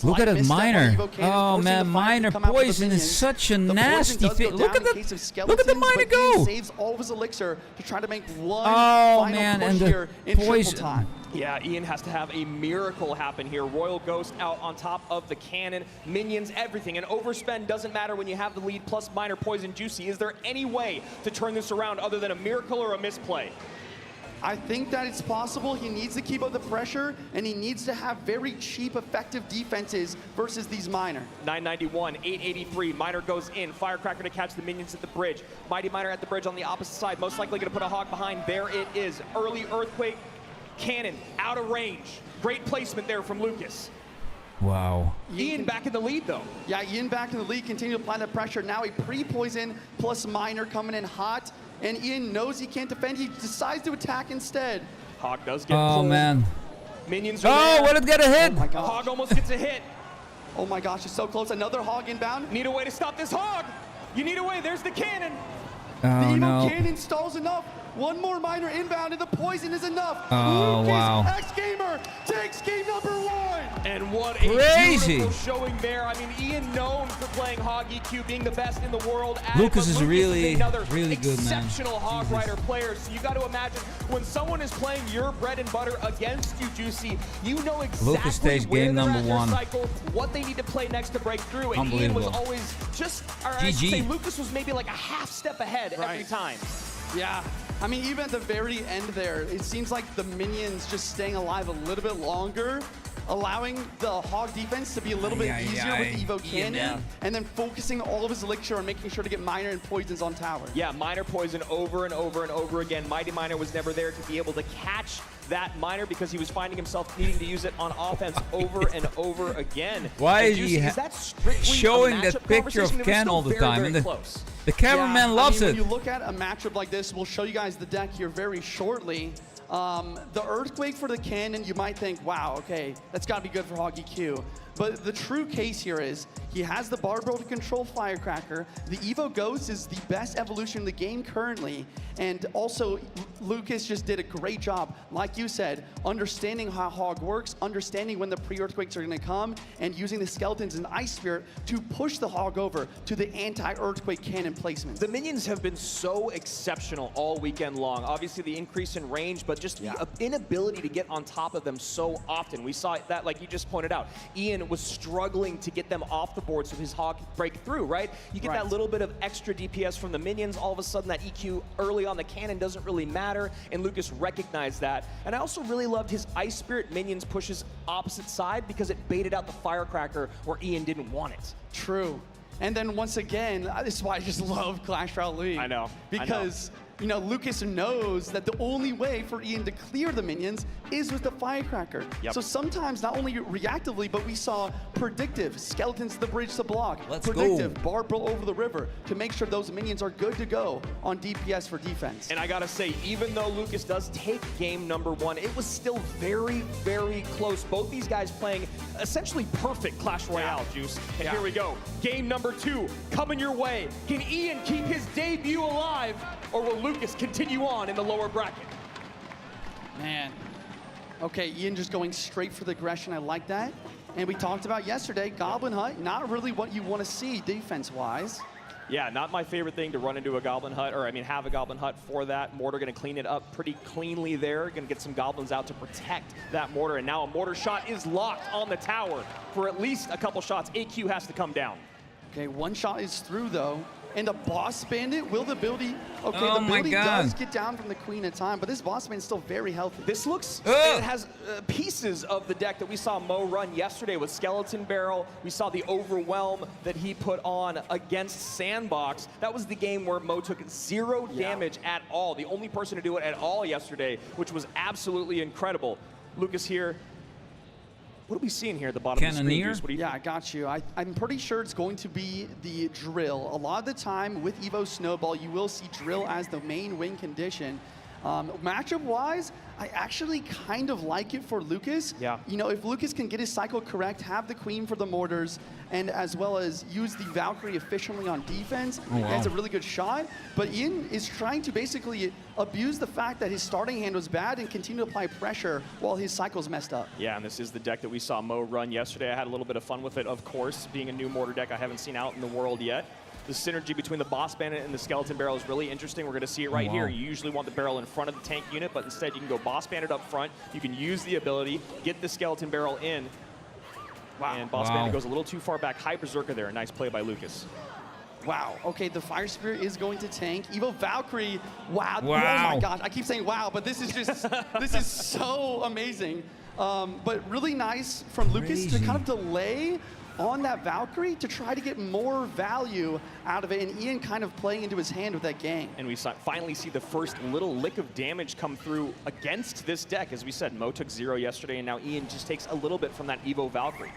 Look at it, misstep on Miner. Evo Cannon, Oh forcing man, the Fire to Miner come out with the poison is minions. such a The poison nasty does go thing. down Look at in case of the Miner but Ian go. saves all of his elixir to try to make one Oh final man, push and here the in triple poison. time. Yeah, Ian has to have a miracle happen here. Royal Ghost out on top of the cannon, minions, everything. And overspend doesn't matter when you have the lead, plus Miner poison juicy. Is there any way to turn this around other than a miracle or a misplay? I think that it's possible. He needs to keep up the pressure, and he needs to have very cheap, effective defenses versus these Miner. 991, 883, Miner goes in. Firecracker to catch the minions at the bridge. Mighty Miner at the bridge on the opposite side. Most likely going to put a Hog behind. There it is. Early Earthquake. Cannon out of range. Great placement there from Lucas. Wow. Ian back in the lead, though. Yeah, Ian back in the lead, continue to apply that pressure. Now a pre-poison plus Miner coming in hot, and Ian knows he can't defend. He decides to attack instead. Hog does get Oh pulled. man. Minions are there. Oh, will it get a hit? Oh my gosh. Hog almost gets a hit. Oh my gosh, it's so close. Another Hog inbound. Need a way to stop this Hog. You need a way. There's the cannon. The Oh Evo no. Cannon stalls enough. One more miner inbound, and the poison is enough. Oh, Lucas wow. X-Gamer takes game number 1. And what Crazy. a beautiful showing there. I mean, Ian known for playing Hog EQ, being the best in the world. Lucas is really, another really good, man. exceptional Hog Rider player. So you got to imagine when someone is playing your bread and butter against you, Juicy, you know exactly Lucas takes where game they're number at in their 1. cycle, what they need to play next to break through. And Ian was Unbelievable. always just, or I should GG. say, Lucas was maybe like a half step ahead every time. Yeah. I mean, even at the very end there, it seems like the minions just staying alive a little bit longer, allowing the Hog defense to be a little bit easier with the Evo Cannon, and then focusing all of his elixir on making sure to get Miner and Poisons on tower. Yeah, Miner Poison over and over and over again. Mighty Miner was never there to be able to catch that Miner because he was finding himself needing to use it on offense over and over again. Why And is Juicy, he is that strictly showing a that matchup picture of conversation? It was Ken still all the very, time? very And close. the cameraman loves I it. mean, when you look at a matchup like this, we'll show you guys the deck here very shortly. The Earthquake for the Cannon, you might think, wow, okay, that's got to be good for Hog EQ. But the true case here is he has the Barbell to control Firecracker. The Evo Ghost is the best evolution in the game currently. And also, Lucas just did a great job, like you said, understanding how Hog works, understanding when the pre-Earthquakes are going to come, and using the Skeletons and Ice Spirit to push the Hog over to the anti-Earthquake cannon placement. The minions have been so exceptional all weekend long. Obviously, the increase in range, but just the inability to get on top of them so often. We saw that, like you just pointed out. Ian was struggling to get them off the board so his Hog could break through, right? You get that little bit of extra DPS from the minions. All of a sudden, that EQ early on the cannon doesn't really matter, and Lucas recognized that. And I also really loved his Ice Spirit minions pushes opposite side because it baited out the Firecracker where Ian didn't want it. True. And then once again, this is why I just love Clash Royale League. I know. Because, you know, Lucas knows that the only way for Ian to clear the minions is with the Firecracker. So sometimes, not only reactively, but we saw predictive Skeletons to the bridge to block. Predictive Barbell over the river to make sure those minions are good to go on DPS for defense. And I gotta say, even though Lucas does take game number 1, it was still very, very close. Both these guys playing essentially perfect Clash Royale, Juice. And here we go. Game number 2 coming your way. Can Ian keep his debut alive, or will Lucas continue on in the lower bracket? Man. Okay, Ian just going straight for the aggression. I like that. And we talked about yesterday, Goblin Hut, not really what you want to see defense-wise. Yeah, not my favorite thing to run into a Goblin Hut, or I mean have a Goblin Hut for that. Mortar gonna clean it up pretty cleanly there. Gonna get some Goblins out to protect that Mortar, and now a Mortar shot is locked on the tower for at least a couple shots. AQ has to come down. Okay, one shot is through though. And the Boss Bandit, will the ability, okay, Oh the my ability God. does get down from the Queen of Time, but this Boss Bandit's still very healthy. This looks, it has pieces of the deck that we saw Mo run yesterday with Skeleton Barrel. We saw the Overwhelm that he put on against Sandbox. That was the game where Mo took 0 damage at all. The only person to do it at all yesterday, which was absolutely incredible. Lucas here. What are we seeing here at the bottom of the screen? Juice? What do you I got you. I'm pretty sure it's going to be the Drill. A lot of the time with Evo Snowball, you will see Drill as the main win condition. Matchup-wise, I actually kind of like it for Lucas. Yeah. You know, if Lucas can get his cycle correct, have the Queen for the Mortars, and as well as use the Valkyrie efficiently on defense, that's a really good shot. But Ian is trying to basically abuse the fact that his starting hand was bad and continue to apply pressure while his cycle's messed up. Yeah, and this is the deck that we saw Mo run yesterday. I had a little bit of fun with it, of course, being a new Mortar deck I haven't seen out in the world yet. The synergy between the Boss Bandit and the Skeleton Barrel is really interesting. We're going to see it right here. You usually want the barrel in front of the tank unit, but instead you can go Boss Bandit up front. You can use the ability, get the Skeleton Barrel in. And Boss Bandit goes a little too far back. High Berserker there. Nice play by Lucas. Wow. Okay, the Fire Spirit is going to tank. Evo Valkyrie. Wow. Oh Wow. my gosh. I keep saying wow, but this is just this is so amazing. But really nice from Lucas to kind of delay on that Valkyrie to try to get more value out of it, and Ian kind of playing into his hand with that gang. And we finally see the first little lick of damage come through against this deck. As we said, Mo took 0 yesterday, and now Ian just takes a little bit from that Evo Valkyrie.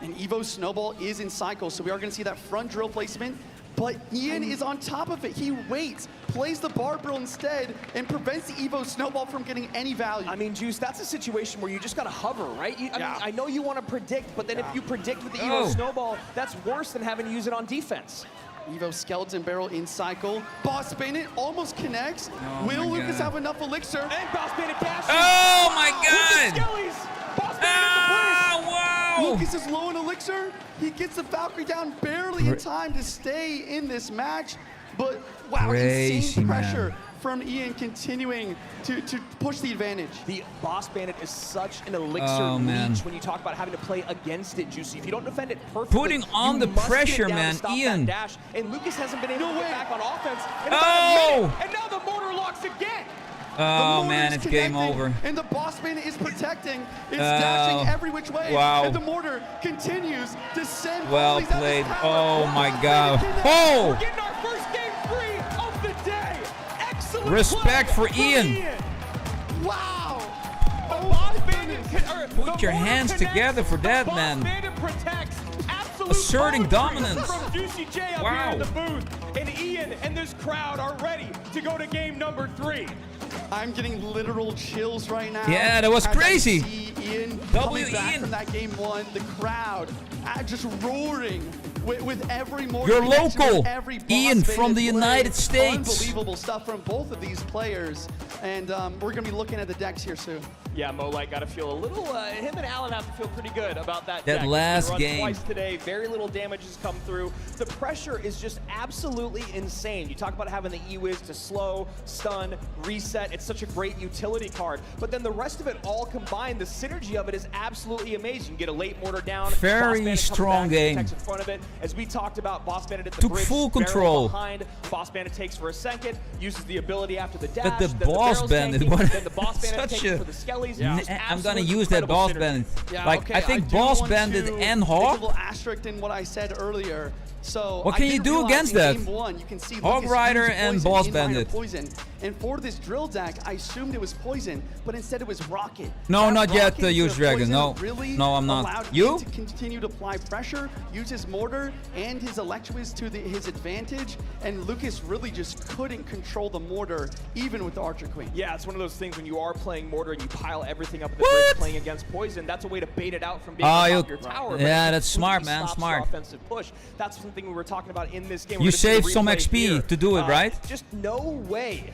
And Evo Snowball is in cycle, so we are going to see that front drill placement. But Ian is on top of it. He waits, plays the Barbell instead, and prevents the Evo Snowball from getting any value. I mean, Juice, that's a situation where you just got to hover, right? I mean, I know you want to predict, but then if you predict with the Evo Snowball, that's worse than having to use it on defense. Evo Skeleton Barrel in cycle. Boss Bandit almost connects. Will Lucas have enough elixir? And Boss Bandit dashes. Oh my God! Boss Bandit wow! Lucas is low in elixir. He gets the Valkyrie down barely in time to stay in this match. But wow, Crazy, insane pressure man. from Ian continuing to push the advantage. The Boss Bandit is such an elixir man. leech when you talk about having to play against it, Juicy. If you don't defend it perfectly, Putting on you the must pressure, get down man, to stop Ian. that dash. And Lucas hasn't been able to get back on offense in Oh! about a minute. And now the mortar locks again. Oh man, it's game over. And the Boss Bandit is protecting. It's dashing every which way. Wow. And the mortar continues to send Well volleys out of played. his Oh power. my Boss God. Bandit Oh! We're getting our first game 3 of the day. Excellent Respect play for from Ian. Wow. The Boss Bandit Put your hands together for that, Boss man. Bandit protects. Absolute Asserting poetry dominance. from Juicy J up Wow. here in the booth. And Ian and this crowd are ready to go to game number 3. I'm getting literal chills right now. Yeah, that was as I crazy. see Ian W coming back Ian. from that game 1. The crowd just roaring with every more. You're connection, local. with every Boss Ian from Bandit the play. United States. Unbelievable stuff from both of these players, and we're gonna be looking at the decks here soon. Yeah, Molite got to feel a little, him and Allen have to feel pretty good about that That deck. last It's been run game. twice today, very little damage has come through. The pressure is just absolutely insane. You talk about having the E-Wiz to slow, stun, reset. It's such a great utility card. But then the rest of it all combined, the synergy of it is absolutely amazing. You get a late mortar down. Very Boss Bandit comes strong back, game. protects in front of it. As we talked about, Boss Bandit at the Took bridge, full barrel control. behind. Boss Bandit takes for a second, uses the ability after the dash. But the then Boss barrel's Bandit, tanking, what? then the Boss Bandit Such takes a- for the Skellies. Nah, Just I'm gonna absolute use that incredible Boss synergy. Bandit. Yeah, Like okay, I think do Boss want Bandit to and make a Hawk. little asterisk in what I said earlier. So What I can you didn't do realize against in that? Game 1, you can see Hog Lucas Rider used and poison Boss in minor Bandit. Poison. And for this drill deck, I assumed it was poison, but instead it was rocket. No, That not yet, rocket to Use Dragon. poison No. really No, I'm not. allowed You? him to continue to apply pressure, use his mortar and his Electwiz to his advantage, and Lucas really just couldn't control the mortar, even with the Archer Queen. Yeah, it's one of those things when you are playing mortar and you pile everything up at the bridge playing against poison, that's a way to bait it out from being on top of your tower. but yeah, it that's smart, completely man, stops smart. your offensive push. That's something we were talking about in this game. You We're gonna see a saved some replay XP here. to do it, right? Just no way.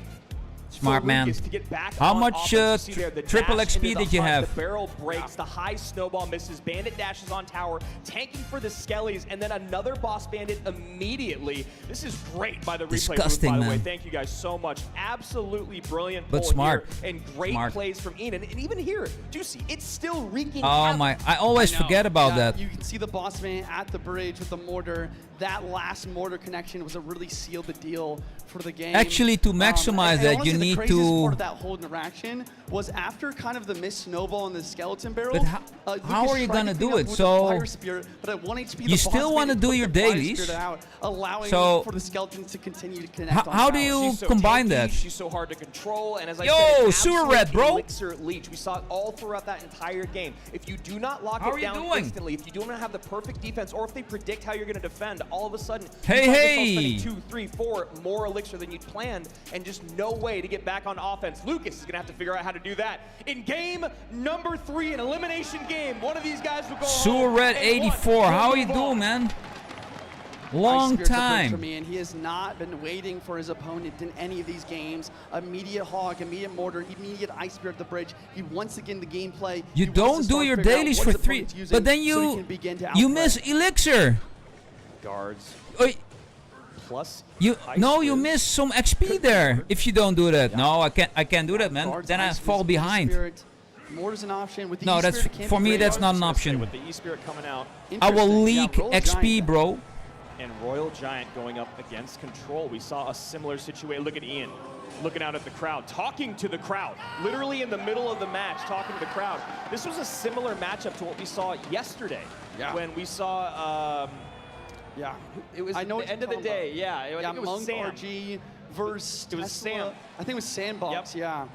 Smart for man. Lucas to get back How on much offense. You see there, the triple dash XP into the did you HUD, have? The barrel breaks, the high snowball misses, Bandit dashes on tower, tanking for the Skellies, and then another Boss Bandit immediately. This is great by the replay booth, Disgusting, by the way. man. Thank you guys so much. Absolutely brilliant But pull smart. here, and great Smart. plays from Ian. And even here, Juicy, it's still wreaking Oh havoc. my! I always I know. forget about Yeah, that. You can see the Boss Man at the bridge with the mortar. That last mortar connection was a really sealed the deal for the game. Actually, to maximize and that, honestly, you the need craziest to- part of that whole interaction was after kind of the missed snowball in the skeleton barrel. But how Lucas are you tried gonna to do clean up it? with So, the fire spirit, but at 1 HP, you the still Boss wanna Man do put your the fire dailies. spirit out, allowing So- for the skeleton to continue to connect. How on do tower. you She's so combine tanky, that? She's so hard to control, and as I Yo, said, an sewer absolute rat, bro. elixir leech. We saw it all throughout that entire game. If you do not lock How it are you down doing? instantly, if you do not have the perfect defense, or if they predict how you're going to defend, all of a sudden, Hey, you find yourself hey! spending 2, 3, 4 more elixir than you'd planned, and just no way to get back on offense. Lucas is going to have to figure out how to do that. In game number 3, an elimination game, one of these guys will go Sewer home, Red and 84. one will How you move doing, on. man? Ice Long Spirit for time. me, and he has not been waiting for his opponent in any of these games. Immediate Hog, immediate Mortar, immediate Ice Spirit at the bridge. He wants to get in the gameplay. You He wants don't to do start your figuring out dailies what for his 3, opponent's using but then so he you can begin to you outplay. miss Elixir. Guards Oi, plus You Ice no, you Spirit. miss some XP there if you don't do that. No, I can't do that, man. Guards, Then I Ice fall Spirit, behind. E-Spirit. Mortar's an option. With the No, E-Spirit, that's it can't for be me. great. That's not an Say, option. with the E-Spirit coming out, I will Interesting. leak Yeah, Royal XP, Giant. bro. and Royal Giant going up against Control. We saw a similar situation. Look at Ian looking out at the crowd, talking to the crowd, literally in the middle of the match, talking to the crowd. This was a similar matchup to what we saw yesterday when we saw, Yeah, it was I know the end of the day. Yeah, I think it was Monk Sam. RG versus It was Tesla. Sam. I think it was Sandbox. Yep. Yeah.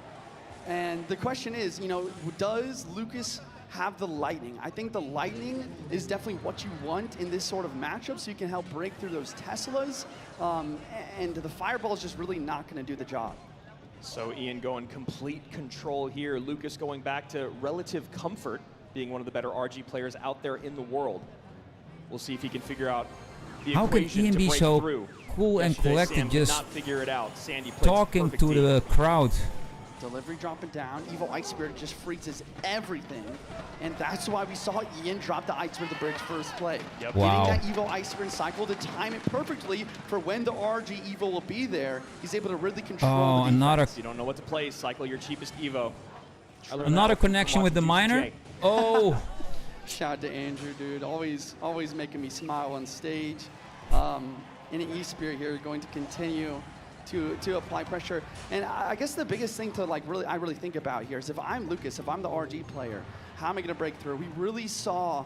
And the question is, you know, does Lucas have the lightning? I think the lightning is definitely what you want in this sort of matchup, so you can help break through those Teslas. And the fireball is just really not going to do the job. So Ian going complete control here. Lucas going back to relative comfort, being one of the better RG players out there in the world. We'll see if he can figure out the How can equation Ian to be break so through. cool and Yesterday, collected, Sam did just not figure it out. Sandy plays talking perfect to team. the crowd? Delivery dropping down. Evo Ice Spirit just freezes everything. And that's why we saw Ian drop the Ice Spirit the bridge first play. Yep. Wow. Getting that Evo Ice Spirit cycle to time it perfectly for when the RG Evo will be there. He's able to really control Oh, the another You don't know what to play. Cycle your cheapest Evo. another connection with the miner. Oh. Shout out to Andrew, dude. Always making me smile on stage. And E-Spirit here is going to continue to apply pressure. And I guess the biggest thing to I really think about here is if I'm Lucas, if I'm the RG player, how am I going to break through? We really saw,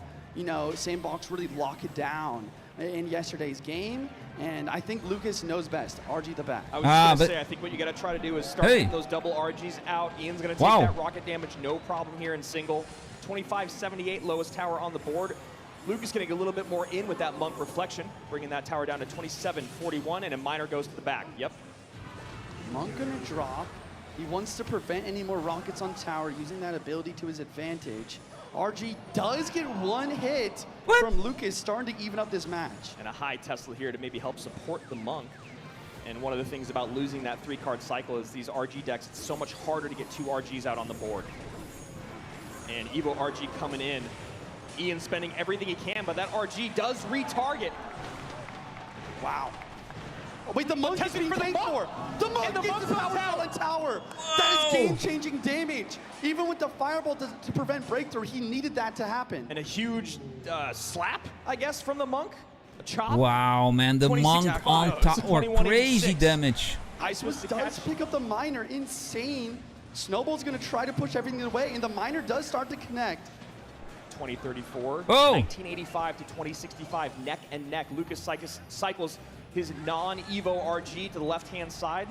Sandbox really lock it down in yesterday's game. And I think Lucas knows best. RG the back. I was going to say, I think what you got to try to do is start getting those double RGs out. Ian's going to take that rocket damage, no problem here in single. 25-78, lowest tower on the board. Lucas getting a little bit more in with that Monk reflection, bringing that tower down to 27-41, and a miner goes to the back. Yep. Monk gonna drop. He wants to prevent any more rockets on tower, using that ability to his advantage. RG does get one hit from Lucas, starting to even up this match. And a high Tesla here to maybe help support the Monk. And one of the things about losing that 3-card cycle is these RG decks, it's so much harder to get 2 RGs out on the board. And Evo RG coming in. Ian spending everything he can, but that RG does retarget. Wow. Oh, wait, the Monk is being paid for. The Monk gets the power on tower. That is game-changing damage. Even with the fireball to prevent breakthrough, he needed that to happen. And a huge slap, I guess, from the Monk. A chop. Wow, man, the Monk on top, or crazy damage. Icewiz does pick up the miner, insane. Snowball's gonna try to push everything away, and the miner does start to connect. 2034, oh. 1985 to 2065, neck and neck. Lucas cycles his non-Evo RG to the left-hand side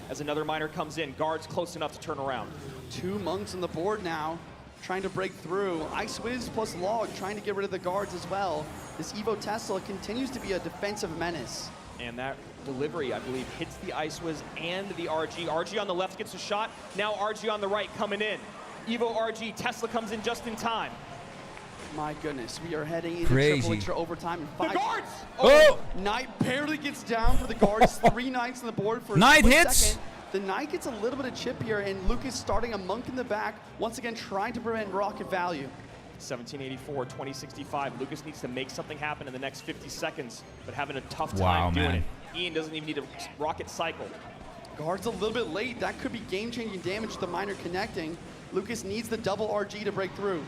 as another miner comes in. Guards close enough to turn around. 2 Monks on the board now, trying to break through. Icewiz plus Log trying to get rid of the guards as well. This Evo Tesla continues to be a defensive menace. And that delivery, I believe, hits the Icewiz and the RG. RG on the left gets a shot. Now RG on the right coming in. Evo RG, Tesla comes in just in time. My goodness, we are heading into Crazy. triple extra overtime in 5. The guards! Oh! Knight barely gets down for the guards. 3 Knights on the board for a Knight split hits. second. The Knight gets a little bit of chip here, and Lucas starting a Monk in the back, once again trying to prevent rocket value. 1784, 2065. Lucas needs to make something happen in the next 50 seconds, but having a tough time doing it. Ian doesn't even need a rocket cycle. Guard's a little bit late. That could be game-changing damage with the miner connecting. Lucas needs the double RG to break through.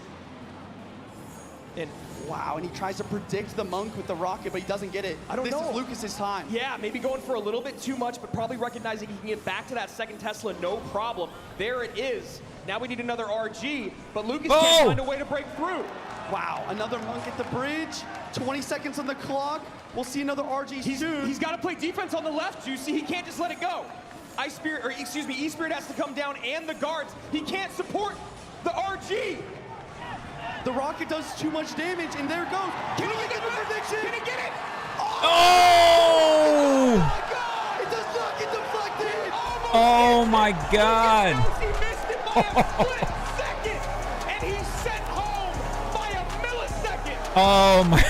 And wow, and he tries to predict the Monk with the rocket, but he doesn't get it. I don't know. This is Lucas's time. Yeah, maybe going for a little bit too much, but probably recognizing he can get back to that second Tesla, no problem. There it is. Now we need another RG, but Lucas can't find a way to break through. Wow, another Monk at the bridge. 20 seconds on the clock. We'll see another RG soon. He's got to play defense on the left, Juicy. He can't just let it go. E-Spirit has to come down and the guards. He can't support the RG. The rocket does too much damage, and there it goes. Can he get the prediction? Can he get it? Oh! my God! It does not get deflected! Oh my God! He missed it by a split second, and he's sent home by a millisecond. Oh my!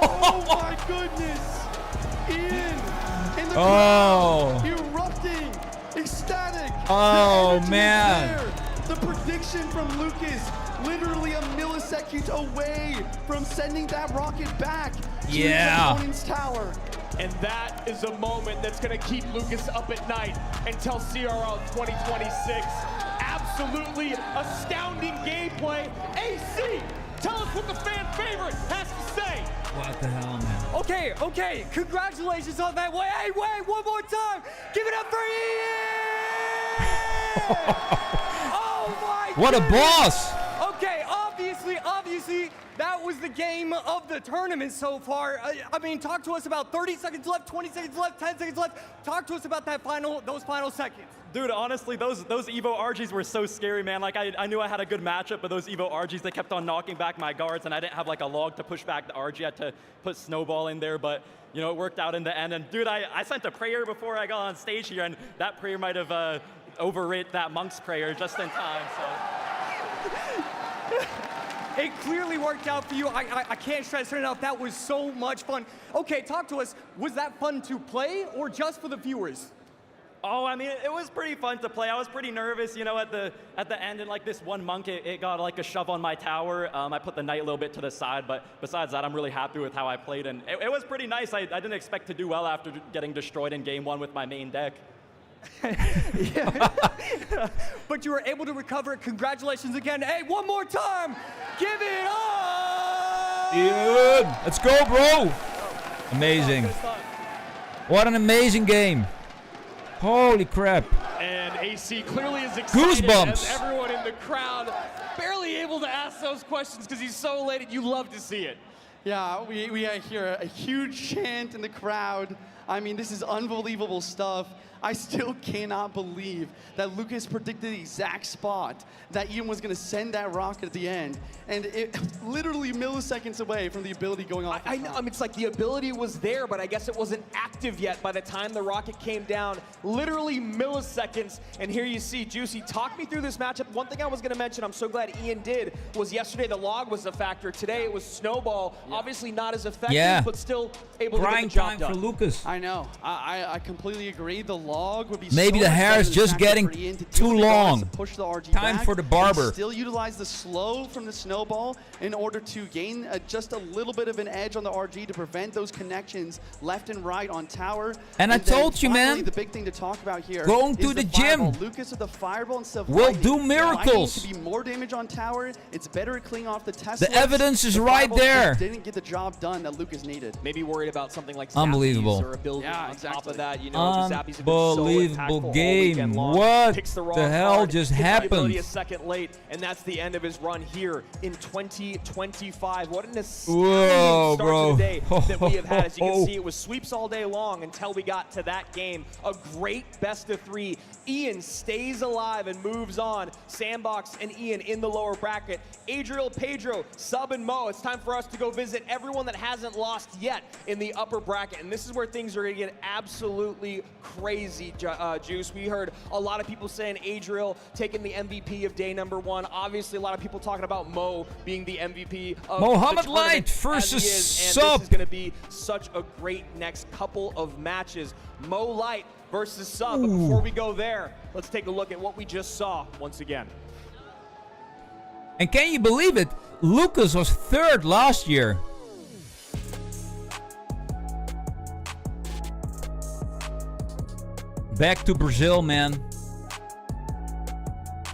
Oh my goodness! Ian in the crowd, erupting, ecstatic. Oh The man! energy is there. The prediction from Lucas, literally a millisecond away from sending that rocket back to his opponent's tower. And that is a moment that's going to keep Lucas up at night until CRL 2026. Absolutely astounding gameplay. AC, tell us what the fan favorite has to say. What the hell, man? Okay, congratulations on that. Wait, one more time. Give it up for Ian! Oh my What a boss! Okay, obviously, that was the game of the tournament so far. I mean, talk to us about 30 seconds left, 20 seconds left, 10 seconds left. Talk to us about those final seconds. Dude, honestly, those Evo RGs were so scary, man. Like, I knew I had a good matchup, but those Evo RGs, they kept on knocking back my guards, and I didn't have, like, a log to push back the RG. I had to put Snowball in there, but, you know, it worked out in the end. And, dude, I sent a prayer before I got on stage here, and that prayer might have overwrit that Monk's prayer just in time, so. It clearly worked out for you. I can't stress it enough. That was so much fun. Okay, talk to us. Was that fun to play or just for the viewers? Oh, I mean, it was pretty fun to play. I was pretty nervous, you know, at the end, and like this one monk, it got like a shove on my tower. I put the knight a little bit to the side, but besides that, I'm really happy with how I played, and it was pretty nice. I didn't expect to do well after getting destroyed in game 1 with my main deck. But you were able to recover. Congratulations again. Hey, one more time. Give it up. Dude, let's go, bro. Amazing. What an amazing game. Holy crap. And AC clearly is excited Goosebumps. as everyone in the crowd barely able to ask those questions because he's so elated. You love to see it. Yeah, we hear a huge chant in the crowd. I mean, this is unbelievable stuff. I still cannot believe that Lucas predicted the exact spot that Ian was going to send that rocket at the end. And it literally milliseconds away from the ability going off. I know, I mean, it's like the ability was there, but I guess it wasn't active yet by the time the rocket came down. Literally milliseconds. And here you see Juicy. Talk me through this matchup. One thing I was going to mention, I'm so glad Ian did, was yesterday the log was a factor. Today it was Snowball. Yeah. Obviously not as effective, but still able to get the job done. For Lucas. I know. I completely agree. The log would be maybe so the hair is just getting too long. Push the RG Time back, for the barber. Still utilize the slow from the snowball in order to gain just a little bit of an edge on the RG to prevent those connections left and right on tower. And I told you, man. The big thing to talk about here. Going to the gym. Lucas with the fireball and stuff. Will do miracles. To be more damage on tower. It's better to cling off the Tesla. The evidence is right there. Didn't get the job done that Lucas needed. Maybe worried about something like unbelievable. Or ability on top of that, you know, unbelievable game. What the hell just happened? A second late, and that's the end of his run here in 2025. What an start to the day that we have had. As you can see, it was sweeps all day long until we got to that game. A great best of 3. Ian stays alive and moves on. Sandbox and Ian in the lower bracket. Adriel, Pedro, Sub, and Mo. It's time for us to go visit everyone that hasn't lost yet in the upper bracket. And this is where things are going to get absolutely crazy, Juice. We heard a lot of people saying Adriel taking the MVP of day number 1. Obviously, a lot of people talking about Mo being the MVP of Mohamed the Light versus Sub. And this is going to be such a great next couple of matches. Mo Light versus Sub. But before we go there, let's take a look at what we just saw once again. And can you believe it? Lucas was 3rd last year. Back to Brazil, man.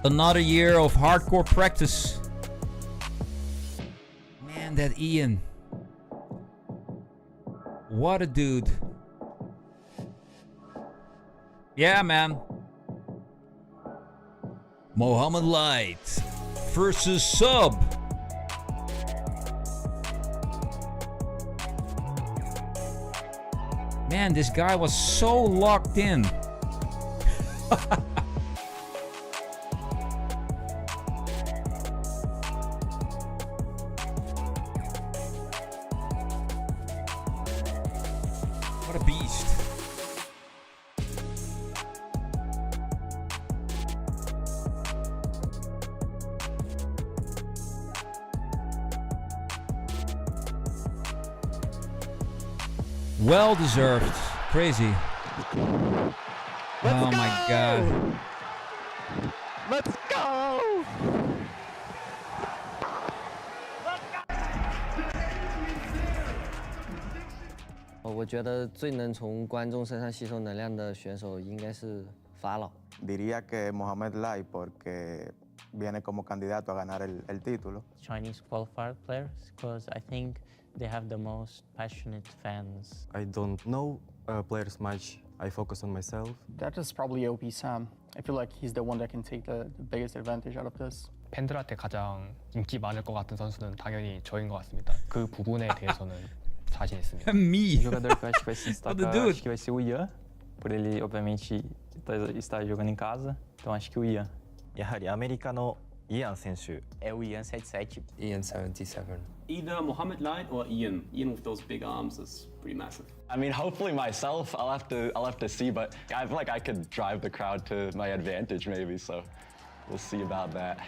Another year of hardcore practice. Man, that Ian. What a dude. Yeah, man. Mohamed Light versus Sub. Man, this guy was so locked in. What a beast. Well deserved. Crazy. Oh my god. Let's go!我觉得最能从观众身上吸收能量的选手应该是法老。 Diría que Mohamed Light porque viene como candidato a ganar el título. Chinese qualifier players, because I think they have the most passionate fans. I don't know players much. I focus on myself. That is probably OP Sam. I feel like he's the one that can take the biggest advantage out of this. 팬들한테 가장 인기 많을 것 같은 선수는 당연히 저인 것 같습니다. 그 부분에 대해서는 자신 있습니다. Me. O jogador que eu acho que vai se destacar, acho que vai ser o Ian, por ele obviamente estar jogando em casa, então acho que o Ian. やはりアメリカのイアン選手。É o Ian 77. Ian 77. Either Mohamed Light or Ian. Ian with those big arms is pretty massive. I mean, hopefully myself. I'll have to see, but I feel like I could drive the crowd to my advantage maybe. So we'll see about that.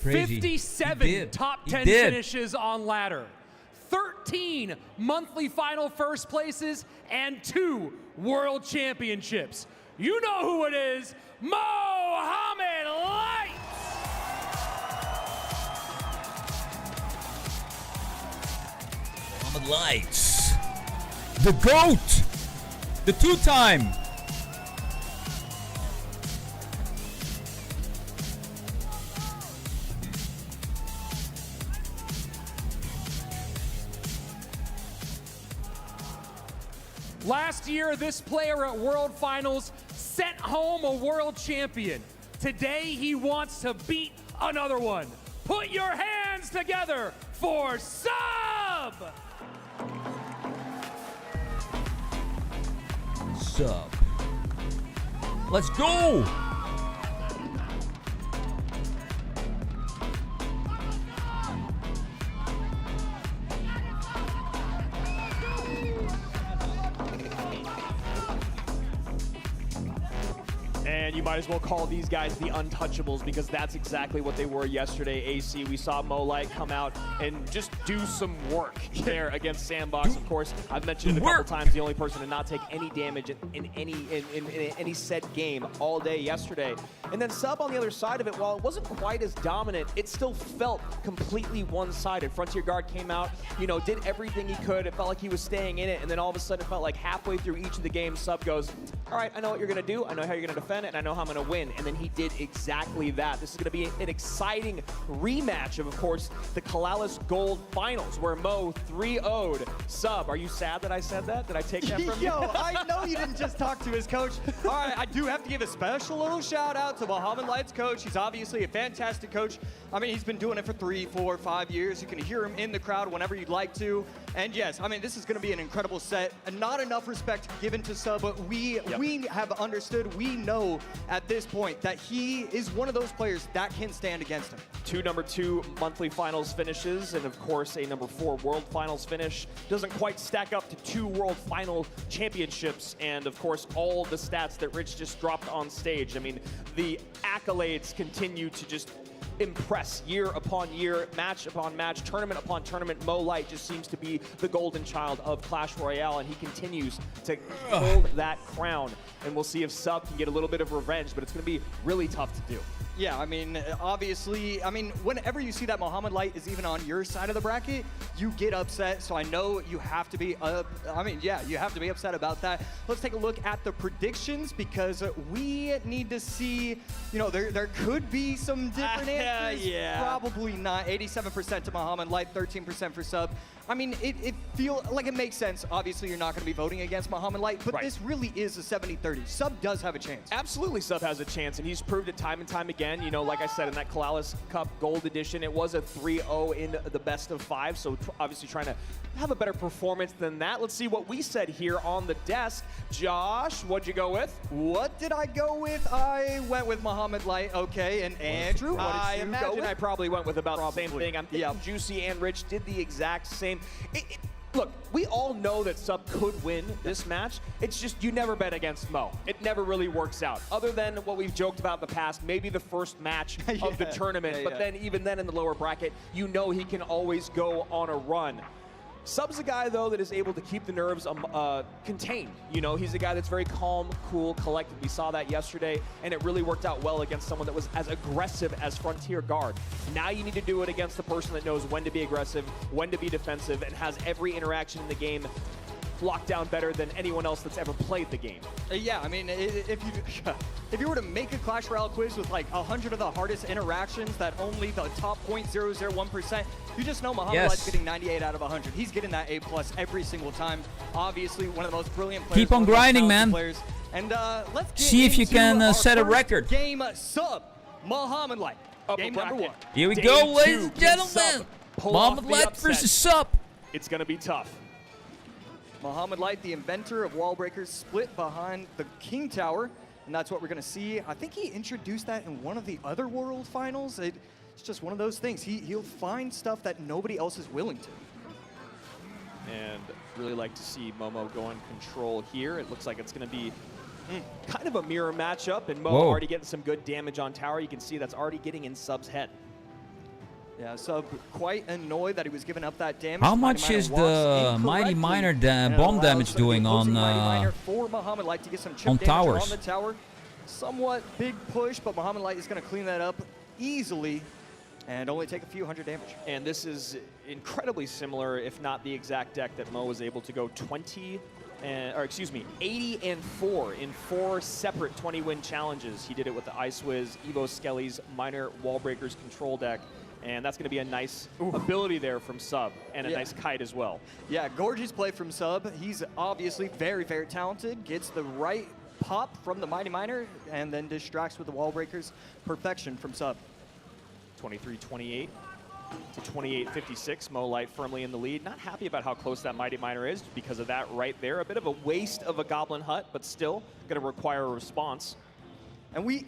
Crazy. 57 top 10 finishes on ladder, 13 monthly final first places, and 2 world championships. You know who it is, Mohamed Light! Mohamed Light, the GOAT, the two-time. Last year, this player at World Finals sent home a world champion. Today, he wants to beat another one. Put your hands together for Sub! Sub. Let's go! And you might as well call these guys the untouchables because that's exactly what they were yesterday, AC. We saw Mo Light come out and just do some work there against Sandbox. Of course, I've mentioned it a couple times, the only person to not take any damage in any set game all day yesterday. And then Sub on the other side of it, while it wasn't quite as dominant, it still felt completely one-sided. Frontier Guard came out, you know, did everything he could. It felt like he was staying in it, and then all of a sudden it felt like halfway through each of the games, Sub goes, all right, I know what you're gonna do, I know how you're gonna defend it, and I know how I'm gonna win. And then he did exactly that. This is gonna be an exciting rematch of course, the Kalalis Gold Finals, where Mo 3-0'd Sub. Are you sad that I said that? Did I take that from you? Yo, I know you didn't just talk to his coach. All right, I do have to give a special little shout out to Mohamed Light's coach. He's obviously a fantastic coach. I mean, he's been doing it for 3, 4, 5 years. You can hear him in the crowd whenever you'd like to. And yes, I mean, this is going to be an incredible set. And not enough respect given to Sub, but we have understood, we know at this point that he is one of those players that can stand against him. 2 number 2 monthly finals finishes, and of course a number 4 world finals finish. Doesn't quite stack up to 2 world final championships, and of course all the stats that Rich just dropped on stage. I mean, the accolades continue to just impress year upon year, match upon match, tournament upon tournament. Mo Light just seems to be the golden child of Clash Royale, and he continues to hold that crown. And we'll see if Sub can get a little bit of revenge, but it's going to be really tough to do. Yeah, I mean, obviously, whenever you see that Mohamed Light is even on your side of the bracket, you get upset. So I know you have to be, you have to be upset about that. Let's take a look at the predictions because we need to see, you know, there could be some different answers. Probably not. 87% to Mohamed Light, 13% for Sub. I mean, it feels like it makes sense. Obviously, you're not going to be voting against Mohamed Light, but this really is a 70-30. Sub does have a chance. Absolutely, Sub has a chance, and he's proved it time and time again. You know, like I said, in that Kalalis Cup Gold Edition, it was a 3-0 in the best of 5, so obviously trying to have a better performance than that. Let's see what we said here on the desk. Josh, what'd you go with? What did I go with? I went with Mohamed Light, okay, and Andrew, what did you go with? I probably went with about the same thing. I'm thinking Juicy and Rich did the exact same. Look, we all know that Sub could win this match. It's just you never bet against Mo. It never really works out. Other than what we've joked about in the past, maybe the first match of the tournament. But then even then in the lower bracket, you know he can always go on a run. Sub's a guy, though, that is able to keep the nerves contained. You know, he's a guy that's very calm, cool, collected. We saw that yesterday, and it really worked out well against someone that was as aggressive as Frontier Guard. Now you need to do it against the person that knows when to be aggressive, when to be defensive, and has every interaction in the game locked down better than anyone else that's ever played the game. Yeah, I mean, if you were to make a Clash Royale quiz with like 100 of the hardest interactions that only the top 0.001%, you just know Mohamed Light's getting 98 out of 100. He's getting that A+ every single time. Obviously, one of the most brilliant players. Keep on grinding, man. Players. And let's get see if you can set a record. Game Sub, Mohamed Light. Game number 1. Here we go, ladies and gentlemen. Mohamed Light versus Sub. It's going to be tough. Mohamed Light, the inventor of wall breakers, split behind the King Tower, and that's what we're going to see. I think he introduced that in one of the other World Finals. It's just one of those things. He'll find stuff that nobody else is willing to. And really like to see Momo go on control here. It looks like it's going to be kind of a mirror matchup, and Mo already getting some good damage on tower. You can see that's already getting in Sub's head. Yeah, Sub quite annoyed that he was giving up that damage. How much is the Mighty Miner bomb damage doing on for Muhammad Light to get some chip on damage towers? on the tower? Somewhat big push, but Muhammad Light is going to clean that up easily and only take a few hundred damage. And this is incredibly similar, if not the exact deck that Mo was able to go 80 and 4 in 4 separate 20-win challenges. He did it with the Ice Wiz, Evo Skelly's Miner Wall Breakers control deck. And that's going to be a nice ability there from Sub, and a nice kite as well. Yeah, gorgeous play from Sub. He's obviously very, very talented. Gets the right pop from the Mighty Miner, and then distracts with the Wall Breakers. Perfection from Sub. 23-28 to 28-56. Mo Light firmly in the lead. Not happy about how close that Mighty Miner is because of that right there. A bit of a waste of a Goblin Hut, but still going to require a response. And we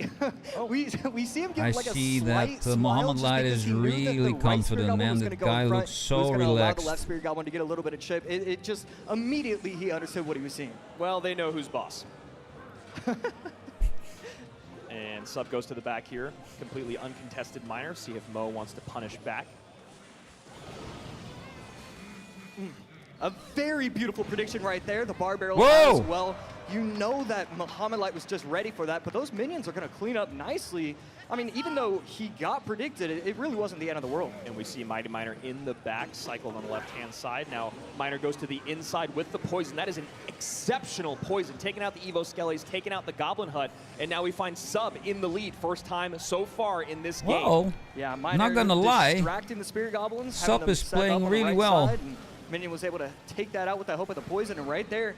see him give like a see slight that Muhammad Light is really confident, man. The guy looks so relaxed. The left Spirit Goblin to get a little bit of chip. It just immediately he understood what he was seeing. Well, they know who's boss. And Sub goes to the back here. Completely uncontested Miner. See if Mo wants to punish back. A very beautiful prediction right there. The bar barrel Whoa! as well. You know that Muhammad Light was just ready for that, but those minions are going to clean up nicely. I mean, even though he got predicted, it really wasn't the end of the world. And we see Mighty Miner in the back, cycled on the left-hand side. Now, Miner goes to the inside with the poison. That is an exceptional poison. Taking out the Evo Skellies, taking out the Goblin Hut, and now we find Sub in the lead. First time so far in this game. Whoa. Yeah, Miner Not gonna lie. Distracting the Spirit Goblins. Sub is playing really well. Minion was able to take that out with the hope of the poison, and right there,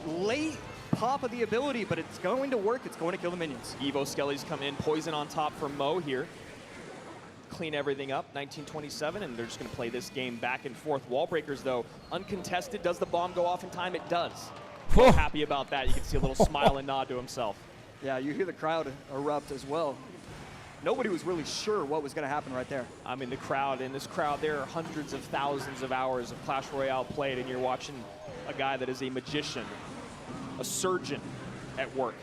late pop of the ability, but it's going to work. It's going to kill the minions. Evo Skellies come in, poison on top for Mo here. Clean everything up, 1927, and they're just going to play this game back and forth. Wall Breakers, though, uncontested. Does the bomb go off in time? It does. So happy about that. You can see a little smile and nod to himself. Yeah, you hear the crowd erupt as well. Nobody was really sure what was going to happen right there. I mean, the crowd, in this crowd, there are hundreds of thousands of hours of Clash Royale played, and you're watching a guy that is a magician, a surgeon at work.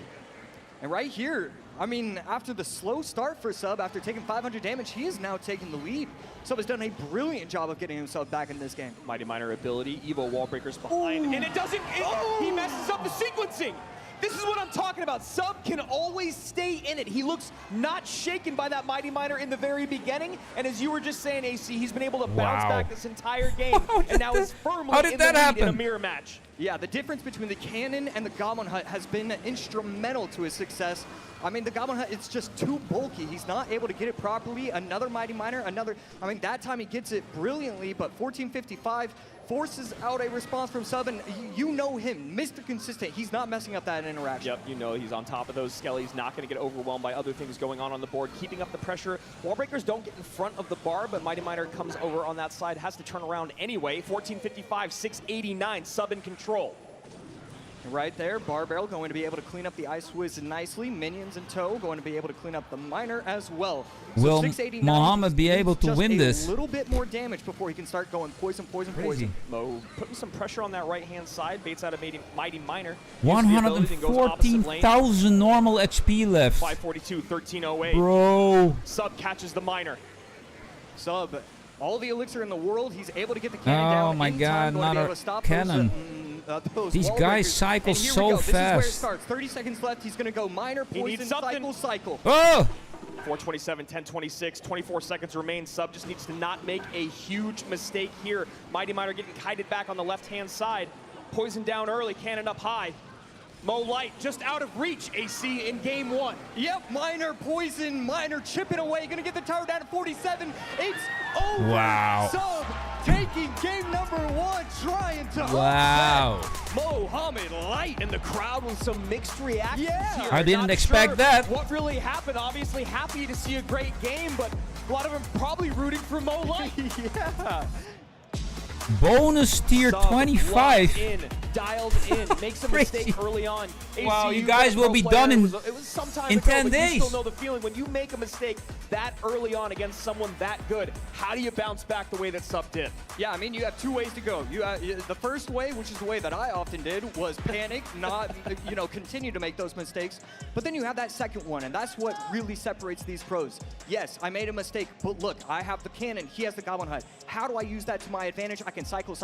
And right here, I mean, after the slow start for Sub, after taking 500 damage, he is now taking the lead. Sub has done a brilliant job of getting himself back in this game. Mighty Miner ability, Evo Wall Breakers behind, and it doesn't, he messes up the sequencing. This is what I'm talking about. Sub can always stay in it. He looks not shaken by that Mighty Miner in the very beginning. And as you were just saying, AC, he's been able to bounce back this entire game. And now is firmly in the lead in a mirror match. Yeah, the difference between the Cannon and the Goblin Hut has been instrumental to his success. I mean, the Goblin Hut, it's just too bulky. He's not able to get it properly. Another Mighty Miner, I mean, that time he gets it brilliantly, but 1455 forces out a response from Sub, and you know him, Mr. Consistent. He's not messing up that interaction. Yep, you know he's on top of those Skellies, not going to get overwhelmed by other things going on the board, keeping up the pressure. Wall Breakers don't get in front of the bar, but Mighty Miner comes over on that side, has to turn around anyway. 1455, 689, Sub in control. Right there, Bar Barrel going to be able to clean up the Ice Wiz nicely. Minions in tow going to be able to clean up the Miner as well. So Will 689 Muhammad be able to win this? A little bit more damage before he can start going poison, poison, poison. Mo putting some pressure on that right-hand side, baits out a Mighty Miner. 114,000 normal HP left. 542, 1308. Bro. Sub catches the Miner. Sub, all the elixir in the world, he's able to get the cannon down. Oh my God, not a cannon. These guys cycle so fast. This is where it starts. 30 seconds left. He's going to go Miner, poison, cycle. Oh! 427, 1026, 24 seconds remain. Sub just needs to not make a huge mistake here. Mighty Miner getting kited back on the left-hand side. Poison down early, cannon up high. Mo Light just out of reach, AC, in game one. Yep, Miner, poison, Miner chipping away. Gonna get the tower down to 47. It's over. Wow. Sub taking game number one, trying to wow. Muhammad Light and the crowd with some mixed reactions here. I didn't Not expect sure that. What really happened? Obviously happy to see a great game, but a lot of them probably rooting for Mo Light. Yeah. Bonus tier Sub 25. in dialed in, makes a mistake early on. Wow, ACU you guys will be player. done in, it was some time in ago, 10 but days. You still know the feeling when you make a mistake that early on against someone that good. How do you bounce back the way that Sub did? Yeah, I mean, you have two ways to go. The first way, which is the way that I often did, was panic, not, continue to make those mistakes. But then you have that second one, and that's what really separates these pros. Yes, I made a mistake, but look, I have the cannon, he has the Goblin Hut. How do I use that to my advantage? I can cycle.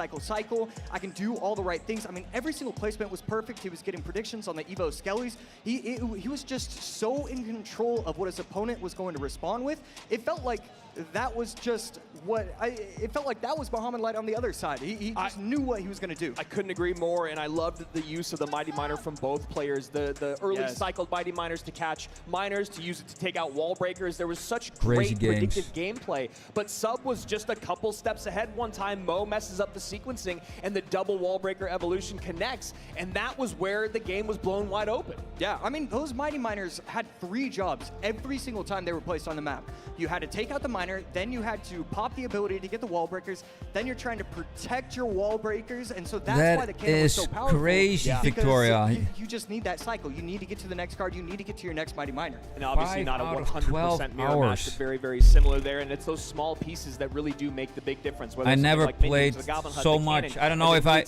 I can do all the right things. I mean, every single placement was perfect. He was getting predictions on the Evo Skellies. He was just so in control of what his opponent was going to respond with. It felt like that was just it felt like that was Mohamed Light on the other side. He just knew what he was going to do. I couldn't agree more, and I loved the use of the Mighty Miner from both players. The early cycled Mighty Miners to catch miners, to use it to take out wall breakers. There was such great predictive gameplay, but Sub was just a couple steps ahead. One time, Mo messes up the sequencing, and the double wall breaker evolution connects, and that was where the game was blown wide open. Yeah, I mean, those Mighty Miners had 3 jobs every single time they were placed on the map. You had to take out the miner, then you had to pop the ability to get the wall breakers, then you're trying to protect your wall breakers, and so that's why the cannon was so powerful. That is crazy, Victoria. You just need that cycle. You need to get to the next card. You need to get to your next Mighty Miner. And obviously not a 100% mirror hours. match, but very, very similar there, and it's those small pieces that really do make the big difference. I never played so much. I don't know if I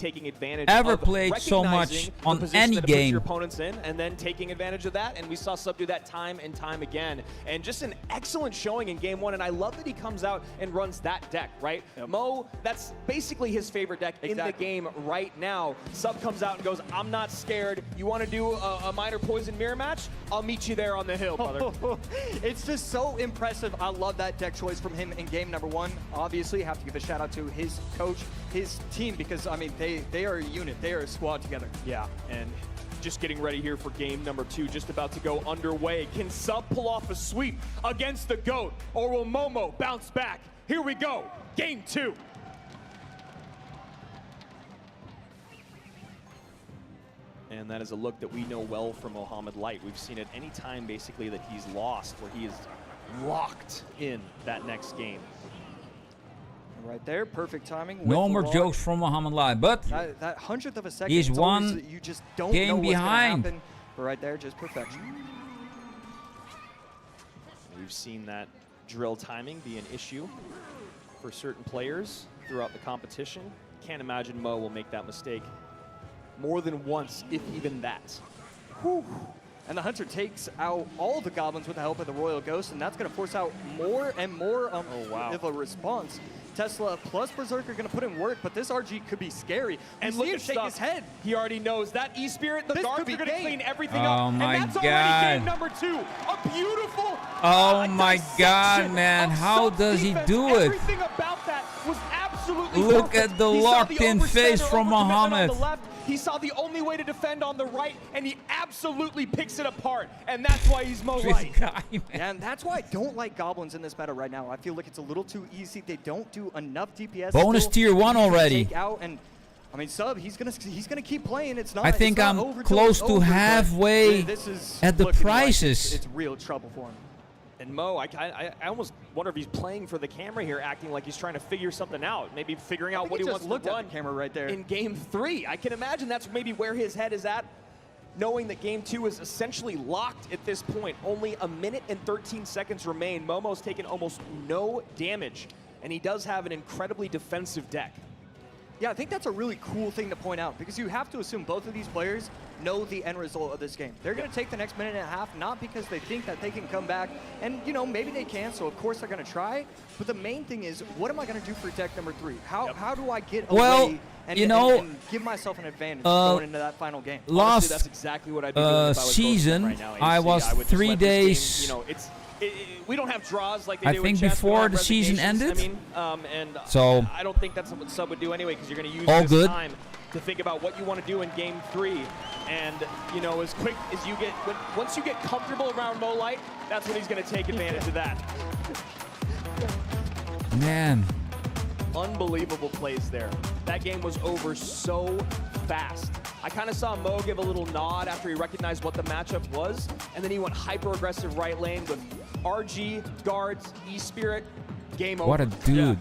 ever played so much on any game. Your opponents in, and then taking advantage of that, and we saw Sub do that time and time again. And just an excellent showing in game 1, and I love that he comes out and runs that deck, right? Yep. Mo, that's basically his favorite deck in the game right now. Sub comes out and goes, I'm not scared. You want to do a minor poison mirror match? I'll meet you there on the hill, brother. It's just so impressive. I love that deck choice from him in game number 1. Obviously, have to give a shout out to his coach, his team, because, I mean, they are a unit. They are a squad together. Yeah, and just getting ready here for game number 2, just about to go underway. Can Sub pull off a sweep against the GOAT, or will Momo bounce back? Here we go, game 2. And that is a look that we know well from Mohamed Light. We've seen it any time basically that he's lost, where he is locked in that next game. Right there, perfect timing. No more jokes from Mohamed Light, but that 100th of a second, he's one you just don't game know what's behind. Happen. But right there, just perfection. We've seen that drill timing be an issue for certain players throughout the competition. Can't imagine Mo will make that mistake more than once, if even that. Whew. And the Hunter takes out all the goblins with the help of the Royal Ghost, and that's going to force out more and more of a response. Tesla plus Berserker going to put in work, but this RG could be scary. And look look at shake his head. He already knows that E-Spirit, the guards are going to clean everything Oh up. my And that's God. already game number 2. A beautiful Oh my God, man. How does he do it? Everything about that was absolutely Look perfect. at the He saw locked-in face overextender, from overcommitment on Mohamed. the left. He saw the only way to defend on the right, and he absolutely picks it apart. And that's why he's Mo Light. And that's why I don't like goblins in this meta right now. I feel like it's a little too easy. They don't do enough DPS. Bonus still tier 1 to already. Take out, and I mean, Sub, he's gonna keep playing. It's not. I think it's not I'm over till close it's to over, but halfway this is at the looking like prices. it's real trouble for him. And Mo, I almost wonder if he's playing for the camera here, acting like he's trying to figure something out, maybe figuring out what he wants to looked run at the camera right there. in game 3. I can imagine that's maybe where his head is at, knowing that game 2 is essentially locked at this point. Only a minute and 13 seconds remain. Momo's taken almost no damage, and he does have an incredibly defensive deck. Yeah, I think that's a really cool thing to point out, because you have to assume both of these players know the end result of this game. They're going to take the next minute and a half, not because they think that they can come back, and maybe they can, so of course they're going to try, but the main thing is, what am I going to do for deck number 3? How do I get away and give myself an advantage going into that final game? Last Honestly, that's exactly what I'd be doing if I was season, right now. I was would just 3 let this days. game, we don't have draws like they I do think in chess. We don't before have the season resignations. ended. I mean, and So I don't think that's what Sub would do anyway, because you're going to use all this good. time to think about what you want to do in game 3. And as quick as you get, once you get comfortable around Mo Light, that's when he's going to take advantage of that. Man. Unbelievable plays there. That game was over so fast. I kind of saw Mo give a little nod after he recognized what the matchup was, and then he went hyper-aggressive right lane with RG, guards, E-Spirit, Game What over. a dude.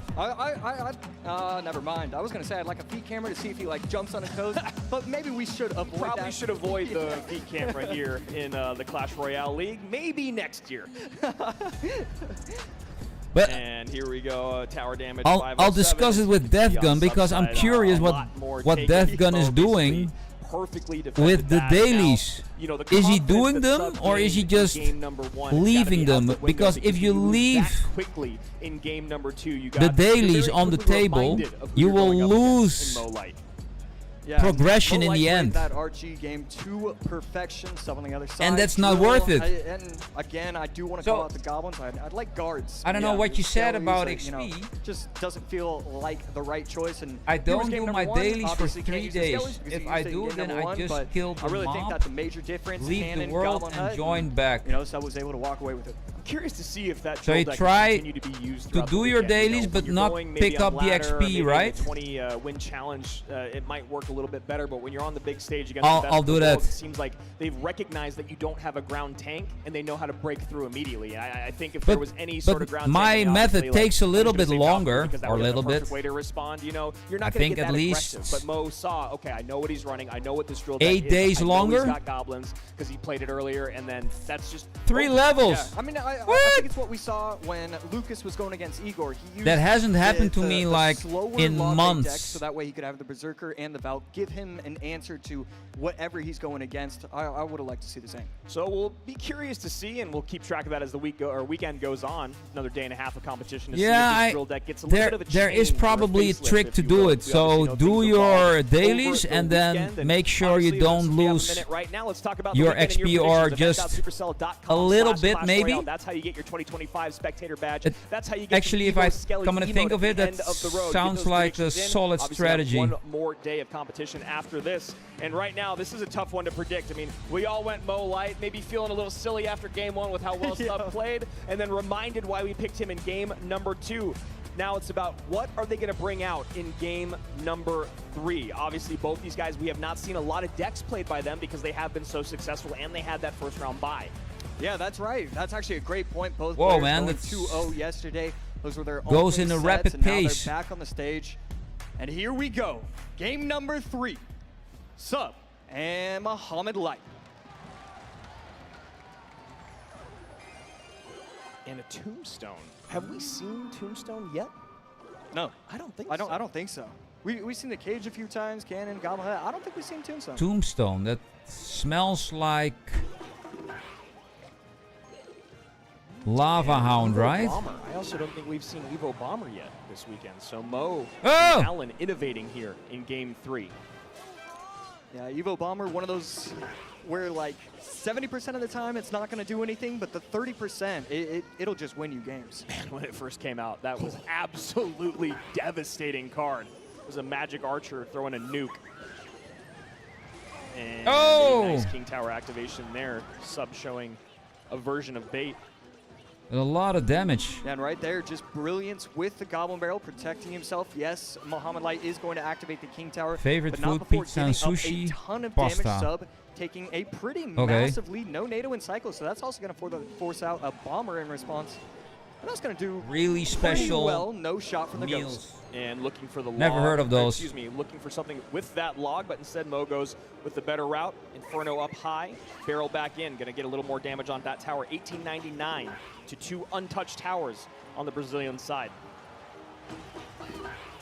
Never mind. I was gonna say I'd like a feet camera to see if he like jumps on his toes, but maybe we should avoid Probably that. should avoid the feet camera here in the Clash Royale League. Maybe next year. But and here we go, tower damage. I'll discuss it with DeathGun because I'm curious what DeathGun is doing with the dailies. You know, is he doing them or is he just leaving them? Because if you leave quickly in game number 2, the dailies on the table, you will lose progression in the end. That RG game to perfection, stuff on the other side. And that's not worth it. And again, I do want to call out the goblins. I'd like guards. I don't know what you said Skellies, about like, XP. You know, just doesn't feel like the right choice. And I don't game do my number 1, dailies for obviously 3 can't use the days. Skellies because If you I used it in do, game then number I 1, just but kill the I really think mob, that the major difference, leave Cannon, the world, Goblin and Hut, join back. You know, Sub was able to walk away with it. I'm curious to see if that So you drill deck try can continue to be used to throughout do the your weekend. dailies, You know, but you're not going maybe pick on up the ladder, XP, maybe right? The 20 win challenge, it might work a little bit better, but when you're on the big stage against I'll the best do of the that. world, it seems like they've recognized that you don't have a ground tank and they know how to break through immediately. I think if there was any sort of ground my tank, method obviously, takes a I'm little just bit gonna say Goblin longer, because that or a would have little been the perfect bit. way to respond. You know, you're not I going to think get at that least aggressive, but Mo saw, okay, I know what he's running, I know what this drill deck 8 is, days I know longer? he's got goblins because he played it earlier, and then that's just 3 levels. Yeah. I mean, I think it's what we saw when Lucas was going against Igor. He used That hasn't happened to the me like slower in log months. deck, so that way he could have the Berserker and the Valk, give him an answer to whatever he's going against. I would have liked to see the same. So we'll be curious to see, and we'll keep track of that as the weekend goes on. Another day and a half of competition to see if this drill deck gets a little bit of a there is change or probably a facelift, trick if to you do will. it. We So obviously know do things your evolve dailies over the and then weekend, make sure you obviously, don't we have a lose minute right now. Let's talk about your the weekend and XP or predictions. just eventgoutsupersell.com a little bit /Clash maybe. Royale. That's how you get your 2025 spectator badge. That's how you get Actually, the if I Evo Skelly come to emote think at of the it, that end of the road. Get sounds those like a predictions in. solid Obviously, we have strategy. one more day of competition after this. And right now, this is a tough one to predict. I mean, we all went Mo Light, maybe feeling a little silly after game 1 with how well Sub played, and then reminded why we picked him in game number 2. Now it's about what are they going to bring out in game number 3. Obviously, both these guys, we have not seen a lot of decks played by them because they have been so successful and they had that first round bye. Yeah, that's right. That's actually a great point. Both Whoa, players man, going that's 2-0 yesterday. Those were their goes only in a sets, rapid and now pace. they're back on the stage. And here we go. Game number 3. Sub and Muhammad Light. And a Tombstone. Have we seen Tombstone yet? No, I don't think so. I don't think so. We've seen the Cage a few times, Cannon, Goblin Hut. I don't think we've seen Tombstone. Tombstone. That smells like Lava Hound, Evo right? Bomber. I also don't think we've seen Evo Bomber yet this weekend. So Mo Oh! and Allen innovating here in game 3. Yeah, Evo Bomber, one of those where like 70% of the time it's not going to do anything, but the 30%, it'll just win you games. Man, when it first came out, that was absolutely devastating card. It was a magic archer throwing a nuke. And a nice King Tower activation there. Sub showing a version of bait. A lot of damage. And right there, just brilliance with the Goblin Barrel, protecting himself. Yes, Muhammad Light is going to activate the King Tower. Favorite but not food, before pizza and giving up sushi, a ton of pasta. damage. Sub taking a pretty massive lead. No NATO in cycle, so that's also going to force out a Bomber in response. And that's going to do really special well. No shot from the meals. Ghost. And looking for the log. Never heard of those. Excuse me, looking for something with that log, but instead Mo goes with the better route. Inferno up high, barrel back in. Going to get a little more damage on that tower. 1899 to 2 untouched towers on the Brazilian side.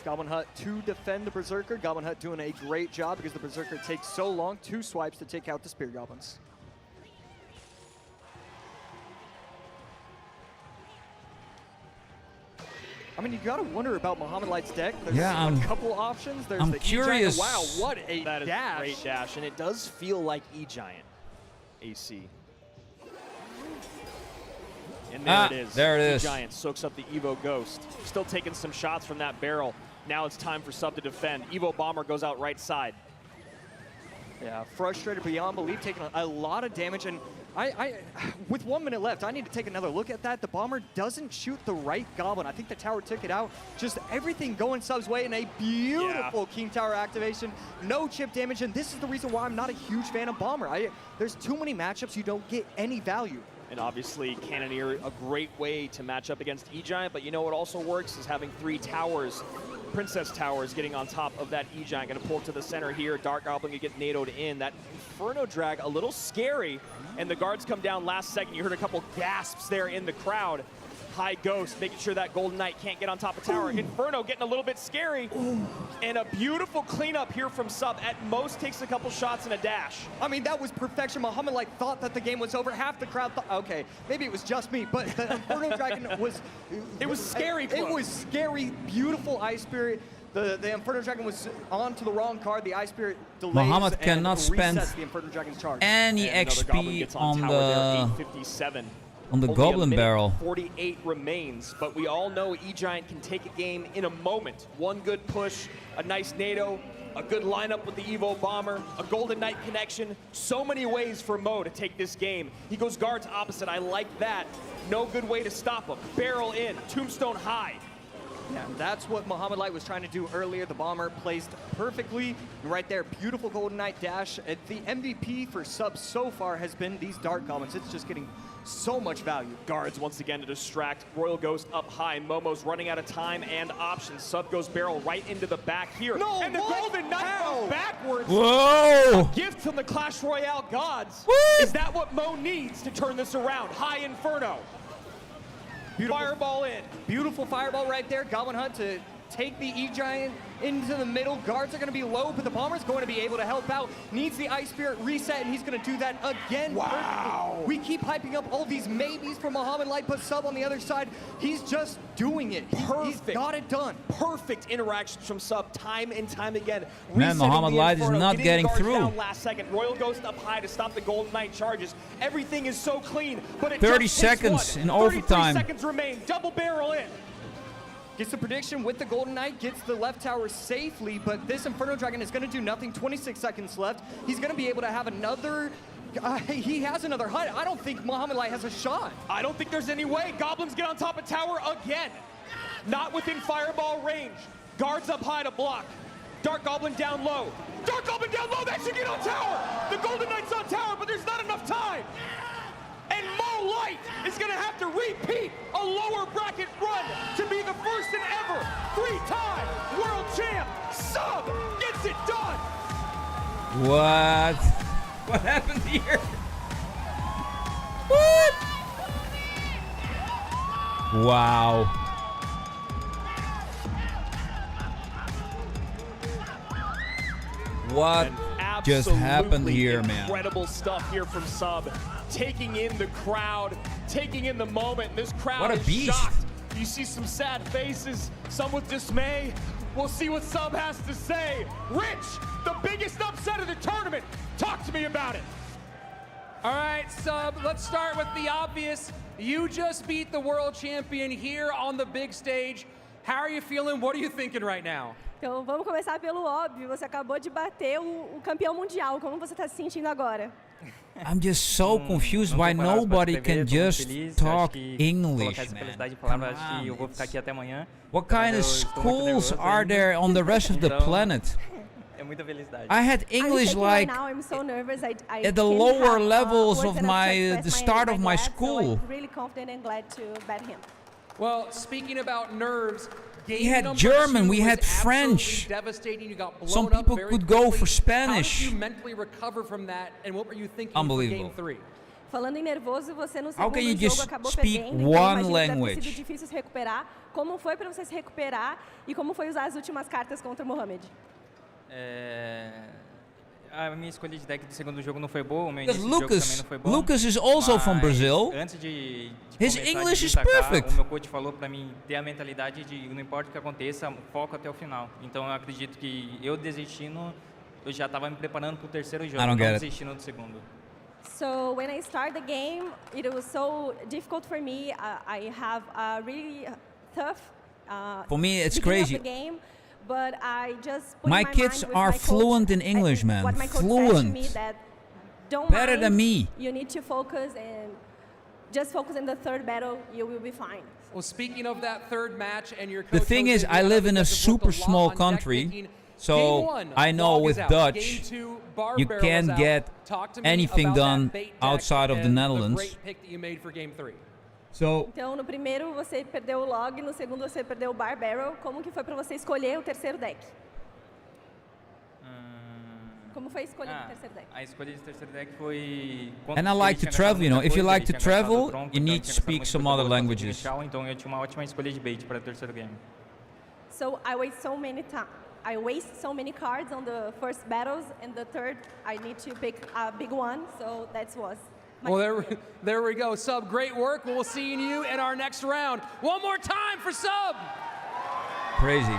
Goblin Hut to defend the Berserker. Goblin Hut doing a great job because the Berserker takes so long. 2 swipes to take out the Spear Goblins. I mean, you gotta wonder about Muhammad Light's deck. There's a couple options. There's I'm the curious. E-Giant. Wow, what a That is dash. a great dash, and it does feel like E-Giant AC. And there it is. There it is. E-Giant soaks up the Evo Ghost. Still taking some shots from that barrel. Now it's time for Sub to defend. Evo Bomber goes out right side. Yeah, frustrated beyond belief, taking a lot of damage. And with 1 minute left, I need to take another look at that. The Bomber doesn't shoot the right Goblin. I think the tower took it out. Just everything going Sub's way, and a beautiful King Tower activation. No chip damage, and this is the reason why I'm not a huge fan of Bomber. There's too many matchups you don't get any value. And obviously, Cannoneer, a great way to match up against E-Giant, but you know what also works is having 3 towers, Princess Towers, getting on top of that E-Giant. Gonna pull it to the center here. Dark Goblin gonna get NATO'd in. That Inferno drag, a little scary, and the guards come down last second. You heard a couple gasps there in the crowd. High Ghost, making sure that Golden Knight can't get on top of tower. Inferno getting a little bit scary. And a beautiful cleanup here from Sub. At most takes a couple shots and a dash. I mean, that was perfection. Muhammad Light thought that the game was over. Half the crowd thought, okay, maybe it was just me, but the Inferno Dragon was... It was scary close. It was scary, beautiful Ice Spirit. The Inferno Dragon was on to the wrong card. The Ice Spirit delays Muhammad cannot spend the Inferno Dragon's charge. any XP on the Only Goblin a minute Barrel. 48 remains, but we all know E-Giant can take a game in a moment. One good push, a nice NATO, a good lineup with the Evo Bomber, a Golden Knight connection. So many ways for Mo to take this game. He goes guards opposite. I like that. No good way to stop him. Barrel in, Tombstone high. Yeah, that's what Muhammad Light was trying to do earlier. The Bomber placed perfectly right there. Beautiful Golden Knight dash. The MVP for Sub so far has been these Dark Goblins. It's just getting so much value. Guards once again to distract. Royal Ghost up high. Momo's running out of time and options. Sub goes barrel right into the back here. No, and the Golden Knight goes backwards. Whoa! A gift from the Clash Royale gods. What? Is that what Mo needs to turn this around? High Inferno. Beautiful. Fireball in. Beautiful fireball right there. Goblin Hunt to take the E-Giant into the middle. Guards are going to be low, but the Bomber's going to be able to help out. Needs the Ice Spirit reset, and he's going to do that again. Wow. We keep hyping up all these maybes from Muhammad Light, but Sub on the other side, he's just doing it. He's got it done. Perfect interactions from Sub time and time again. Man, Muhammad Light is not getting through. Down last second. Royal Ghost up high to stop the Golden Knight charges. Everything is so clean, but it 30 just takes seconds one. in 33 overtime. seconds remain. Double barrel in. Gets the prediction with the Golden Knight, gets the left tower safely, but this Inferno Dragon is going to do nothing. 26 seconds left. He's going to be able to have another... he has another HUD. I don't think Muhammad Light has a shot. I don't think there's any way. Goblins get on top of tower again. Not within fireball range. Guards up high to block. Dark Goblin down low. Dark Goblin down low, that should get on tower. The Golden Knight's on tower, but there's not enough time. And Mo Light is going to have to repeat a lower bracket run to be the first and ever 3-time world champ. Sub gets it done. What? What happened here? What? Wow. What just happened here, man? Incredible stuff here from Sub. Taking in the crowd, taking in the moment. This crowd What a is beast. shocked. You see some sad faces, some with dismay. We'll see what Sub has to say. Rich, the biggest upset of the tournament. Talk to me about it. All right, Sub, let's start with the obvious. You just beat the world champion here on the big stage. How are you feeling? What are you thinking right now? Então, vamos começar pelo óbvio. Você acabou de bater o campeão mundial. Como você está se sentindo agora? I'm just so confused why nobody can just talk English, man. Come on. What kind of schools are there on the rest of the planet? I had English like I'm so nervous. I at the can't lower have, levels words of enough to the express start of my glad, so school. I'm really confident and glad to bet him. Well, speaking about nerves, We had German, we had French. Devastating. You got blown Some up people very could go quickly. for Spanish. How did you mentally recover from that, and what were you thinking Unbelievable. for Game 3? Falando em nervoso, você no How segundo can you jogo just acabou speak perdendo. Então one imagino que deve ter language? sido difícil se recuperar. Como foi para você se recuperar e como foi usar as últimas cartas contra o Mohamed? A minha escolha de deck do segundo jogo não foi boa, o meu Because início de jogo também não foi bom. Lucas is also from mas Brazil. Antes de His começar English de is vir pra cá, perfect. o meu coach falou para mim ter a mentalidade de não importa o que aconteça, foco até o final. Então eu acredito que eu desistindo, eu já estava me preparando para o terceiro jogo, I don't não get it. desistindo do segundo. So when I start the game, it was so difficult for me. I have a really tough For me, it's beginning crazy. of the game, but I just put My in my kids mind with are my coach, fluent in English, man. What my coach said to Fluent. me that don't Better mind, than me. You need to focus and just focus in the third battle. You will be fine. Well, speaking of that third match and your The coach thing Jose is, I Guerra, live in a because of what super the law small on deck country. thinking, So I know with Dutch, you can't get anything done outside of the Netherlands. Great pick that you made for game 3. So Então, no primeiro você perdeu o log, no segundo você perdeu o bar barrel. Como que foi para você escolher o terceiro deck? Como foi escolher o terceiro deck? A escolha de terceiro deck foi... and I like to travel, you know. If you like to travel, you need to speak some other languages. Então eu tinha uma ótima escolha de bait para o terceiro game. So I waste so many cards on the first battles, and the third I need to pick a big one. So that was. Well, there we go. Sub, great work. We'll see you in our next round. One more time for Sub. Crazy.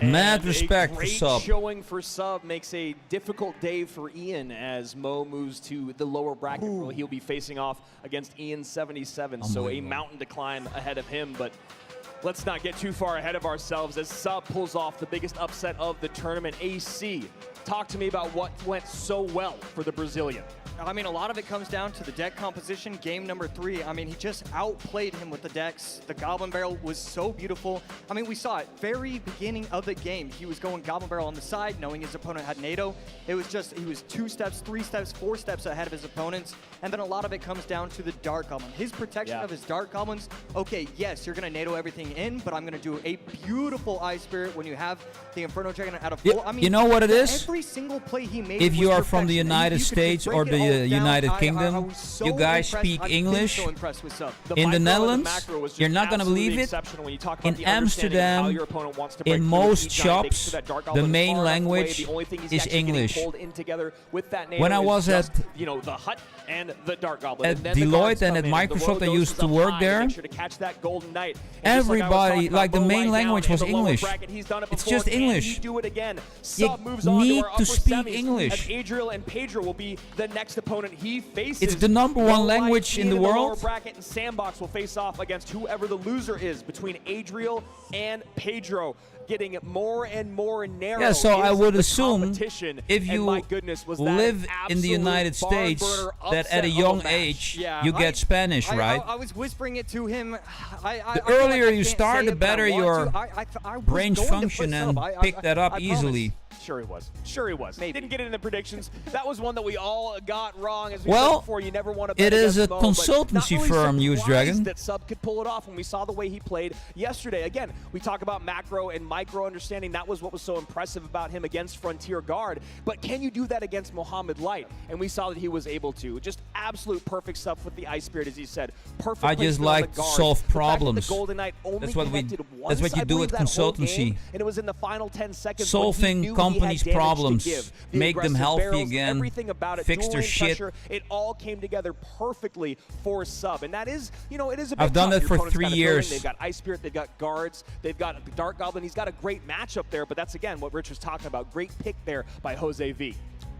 Mad respect for Sub. Showing for Sub makes a difficult day for Ian as Mo moves to the lower bracket. He'll be facing off against Ian 77, so a mountain to climb ahead of him. But let's not get too far ahead of ourselves as Sub pulls off the biggest upset of the tournament. AC, talk to me about what went so well for the Brazilian. I mean, a lot of it comes down to the deck composition. Game number 3, I mean, he just outplayed him with the decks. The Goblin Barrel was so beautiful. I mean, we saw it very beginning of the game. He was going Goblin Barrel on the side, knowing his opponent had NATO. It was just, he was 2 steps, 3 steps, 4 steps ahead of his opponents. And then a lot of it comes down to the Dark Goblin. His protection of his Dark Goblins, okay, yes, you're going to NATO everything in, but I'm going to do a beautiful Ice Spirit when you have the Inferno Dragon at a full. I mean, you know what it is? Every single play he made. If you are from the United States or the United Kingdom, you guys speak English. In the Netherlands, you're not going to believe it. In Amsterdam, in most shops, the main language is English. When I was at Deloitte and at Microsoft, I used to work there. Everybody, like the main language was English. It's just English. You need to speak English. Adriel and Pedro will be the next opponent he faces. It's the #1 language in the world. Bracket and Sandbox will face off against whoever the loser is between Adriel and Pedro. Getting more and more narrow. Yeah, so I would assume if you live in the United States that at a young age you get Spanish, right? I was whispering it to him. The earlier you start, the better your brain function and pick that up easily. Sure he was. Sure he was. Maybe. Didn't get it in the predictions. That was one that we all got wrong. As we said before, you never want to bet it is a against Mo, consultancy firm, Use Dragon. That Sub could pull it off when we saw the way he played yesterday. Again, we talk about macro and micro understanding. That was what was so impressive about him against Frontier Guard. But can you do that against Mohamed Light? And we saw that he was able to. Just absolute perfect stuff with the Ice Spirit, as he said. Perfect. I just like to solve problems. That's what you do with consultancy. And it was in the final 10 seconds. Solving companies' problems, make them healthy again, fix their shit. It all came together perfectly for Sub, and that is, you know, it is a bit I've done tough. that for 3 years. They've got Ice Spirit, they've got guards, they've got the Dark Goblin. He's got a great matchup there, but that's again what Rich was talking about. Great pick there by Jose V.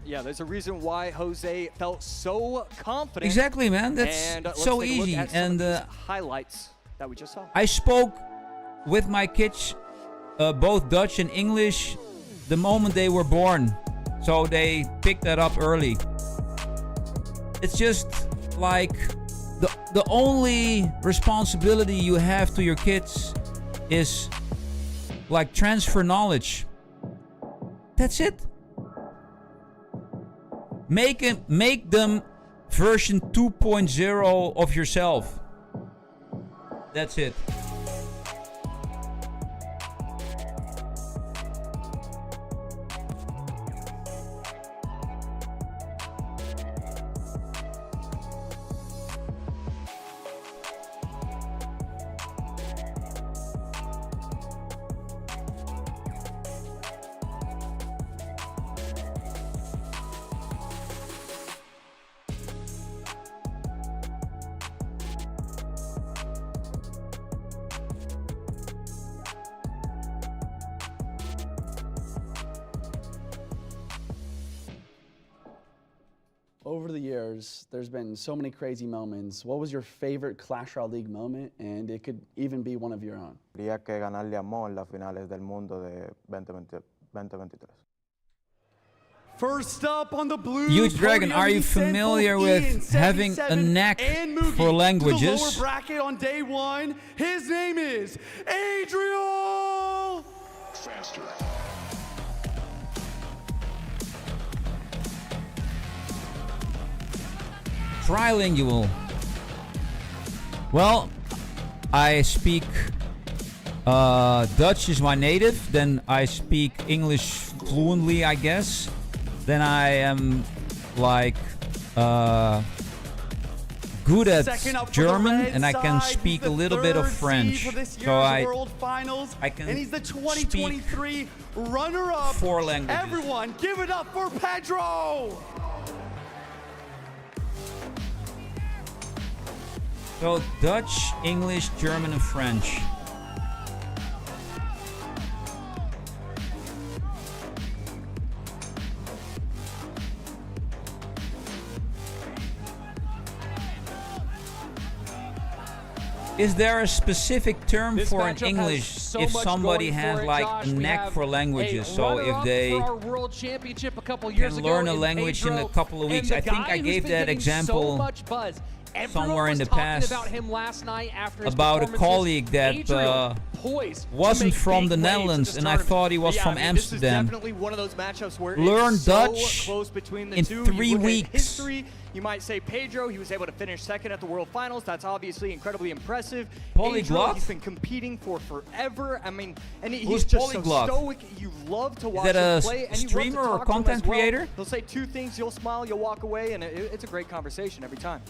Yeah, there's a reason why Jose felt so confident. Exactly, man. That's so easy. And highlights that we just saw. I spoke with my kids, both Dutch and English, the moment they were born, so they picked that up early. It's just like the only responsibility you have to your kids is like transfer knowledge. That's it. Make them version 2.0 of yourself. That's it. Over the years, there's been so many crazy moments. What was your favorite Clash Royale League moment? And it could even be one of your own. Habría que ganarle a Mo en las finales del mundo de 2023. First up on the blue Huge Dragon, are you familiar with having a knack for languages? To the lower bracket on day 1, his name is Adriel. faster. Trilingual. Well, I speak Dutch is my native, then I speak English fluently, I guess. Then I am like good at German, and I can speak a little bit of French. So I can and he's the 2023 runner-up. 4 languages. Everyone, give it up for Pedro! So Dutch, English, German, and French. Is there a specific term This for an matchup has English so if much somebody going has for it, like Josh. a We knack have for languages? a So if runner-up they for our World Championship a couple years can ago learn a in language in a Pedro, couple of weeks. and I the think guy I who's gave been that getting example so much buzz. Everyone somewhere in was the talking past about him last night after his about a performances. colleague that Adriel poised to wasn't make from big the waves Netherlands, this and I tournament. thought he was Yeah, from I mean, this is Amsterdam. definitely one of those matchups where Learn it's so Dutch close between the in two. 3 You look at weeks. history, you might say Pedro, he was able to finish second at the World Finals. That's obviously incredibly impressive. Polyglot? Adriel, he's been competing for forever. I mean, and he's Who's just Polyglot? so stoic. You love to watch that him a play, and you love to streamer or talk to him content as well. creator? He'll say 2 things, you'll smile, you'll walk away, and it's a great conversation every time.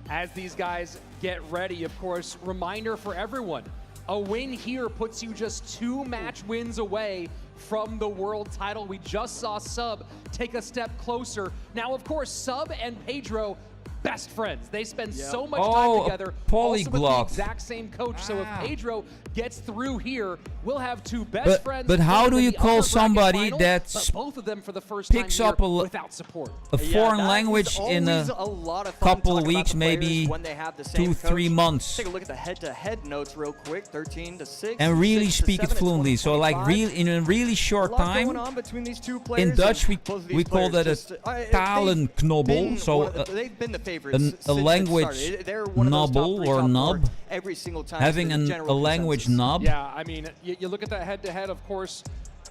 As these guys get ready, of course, reminder for everyone, a win here puts you just 2 match wins away from the world title. We just saw Sub take a step closer. Now, of course, Sub and Pedro, best friends. They spend so much time together, also with the Polyglot. exact same coach. So if Pedro gets through here, we'll have 2 best friends. But how in do the you call upper bracket somebody final, that but both of them for the first picks time up here a without support? foreign language in a lot of fun couple talking about weeks, the players maybe when they have the same 2-3 coach. months, Take a look at the head-to-head notes real quick. 13-6. and really 6-7 speak it in fluently? So like 2025. in a really A short lot time. going on between these 2 players. In Dutch, and both of these we call that players a talenknobbel. So they've been the favorites since a it language started. They're one of those top nobble 3, or top 4 nub. every single time. Having it's the a general language consensus. knob. Yeah, I mean, you look at that head-to-head, of course,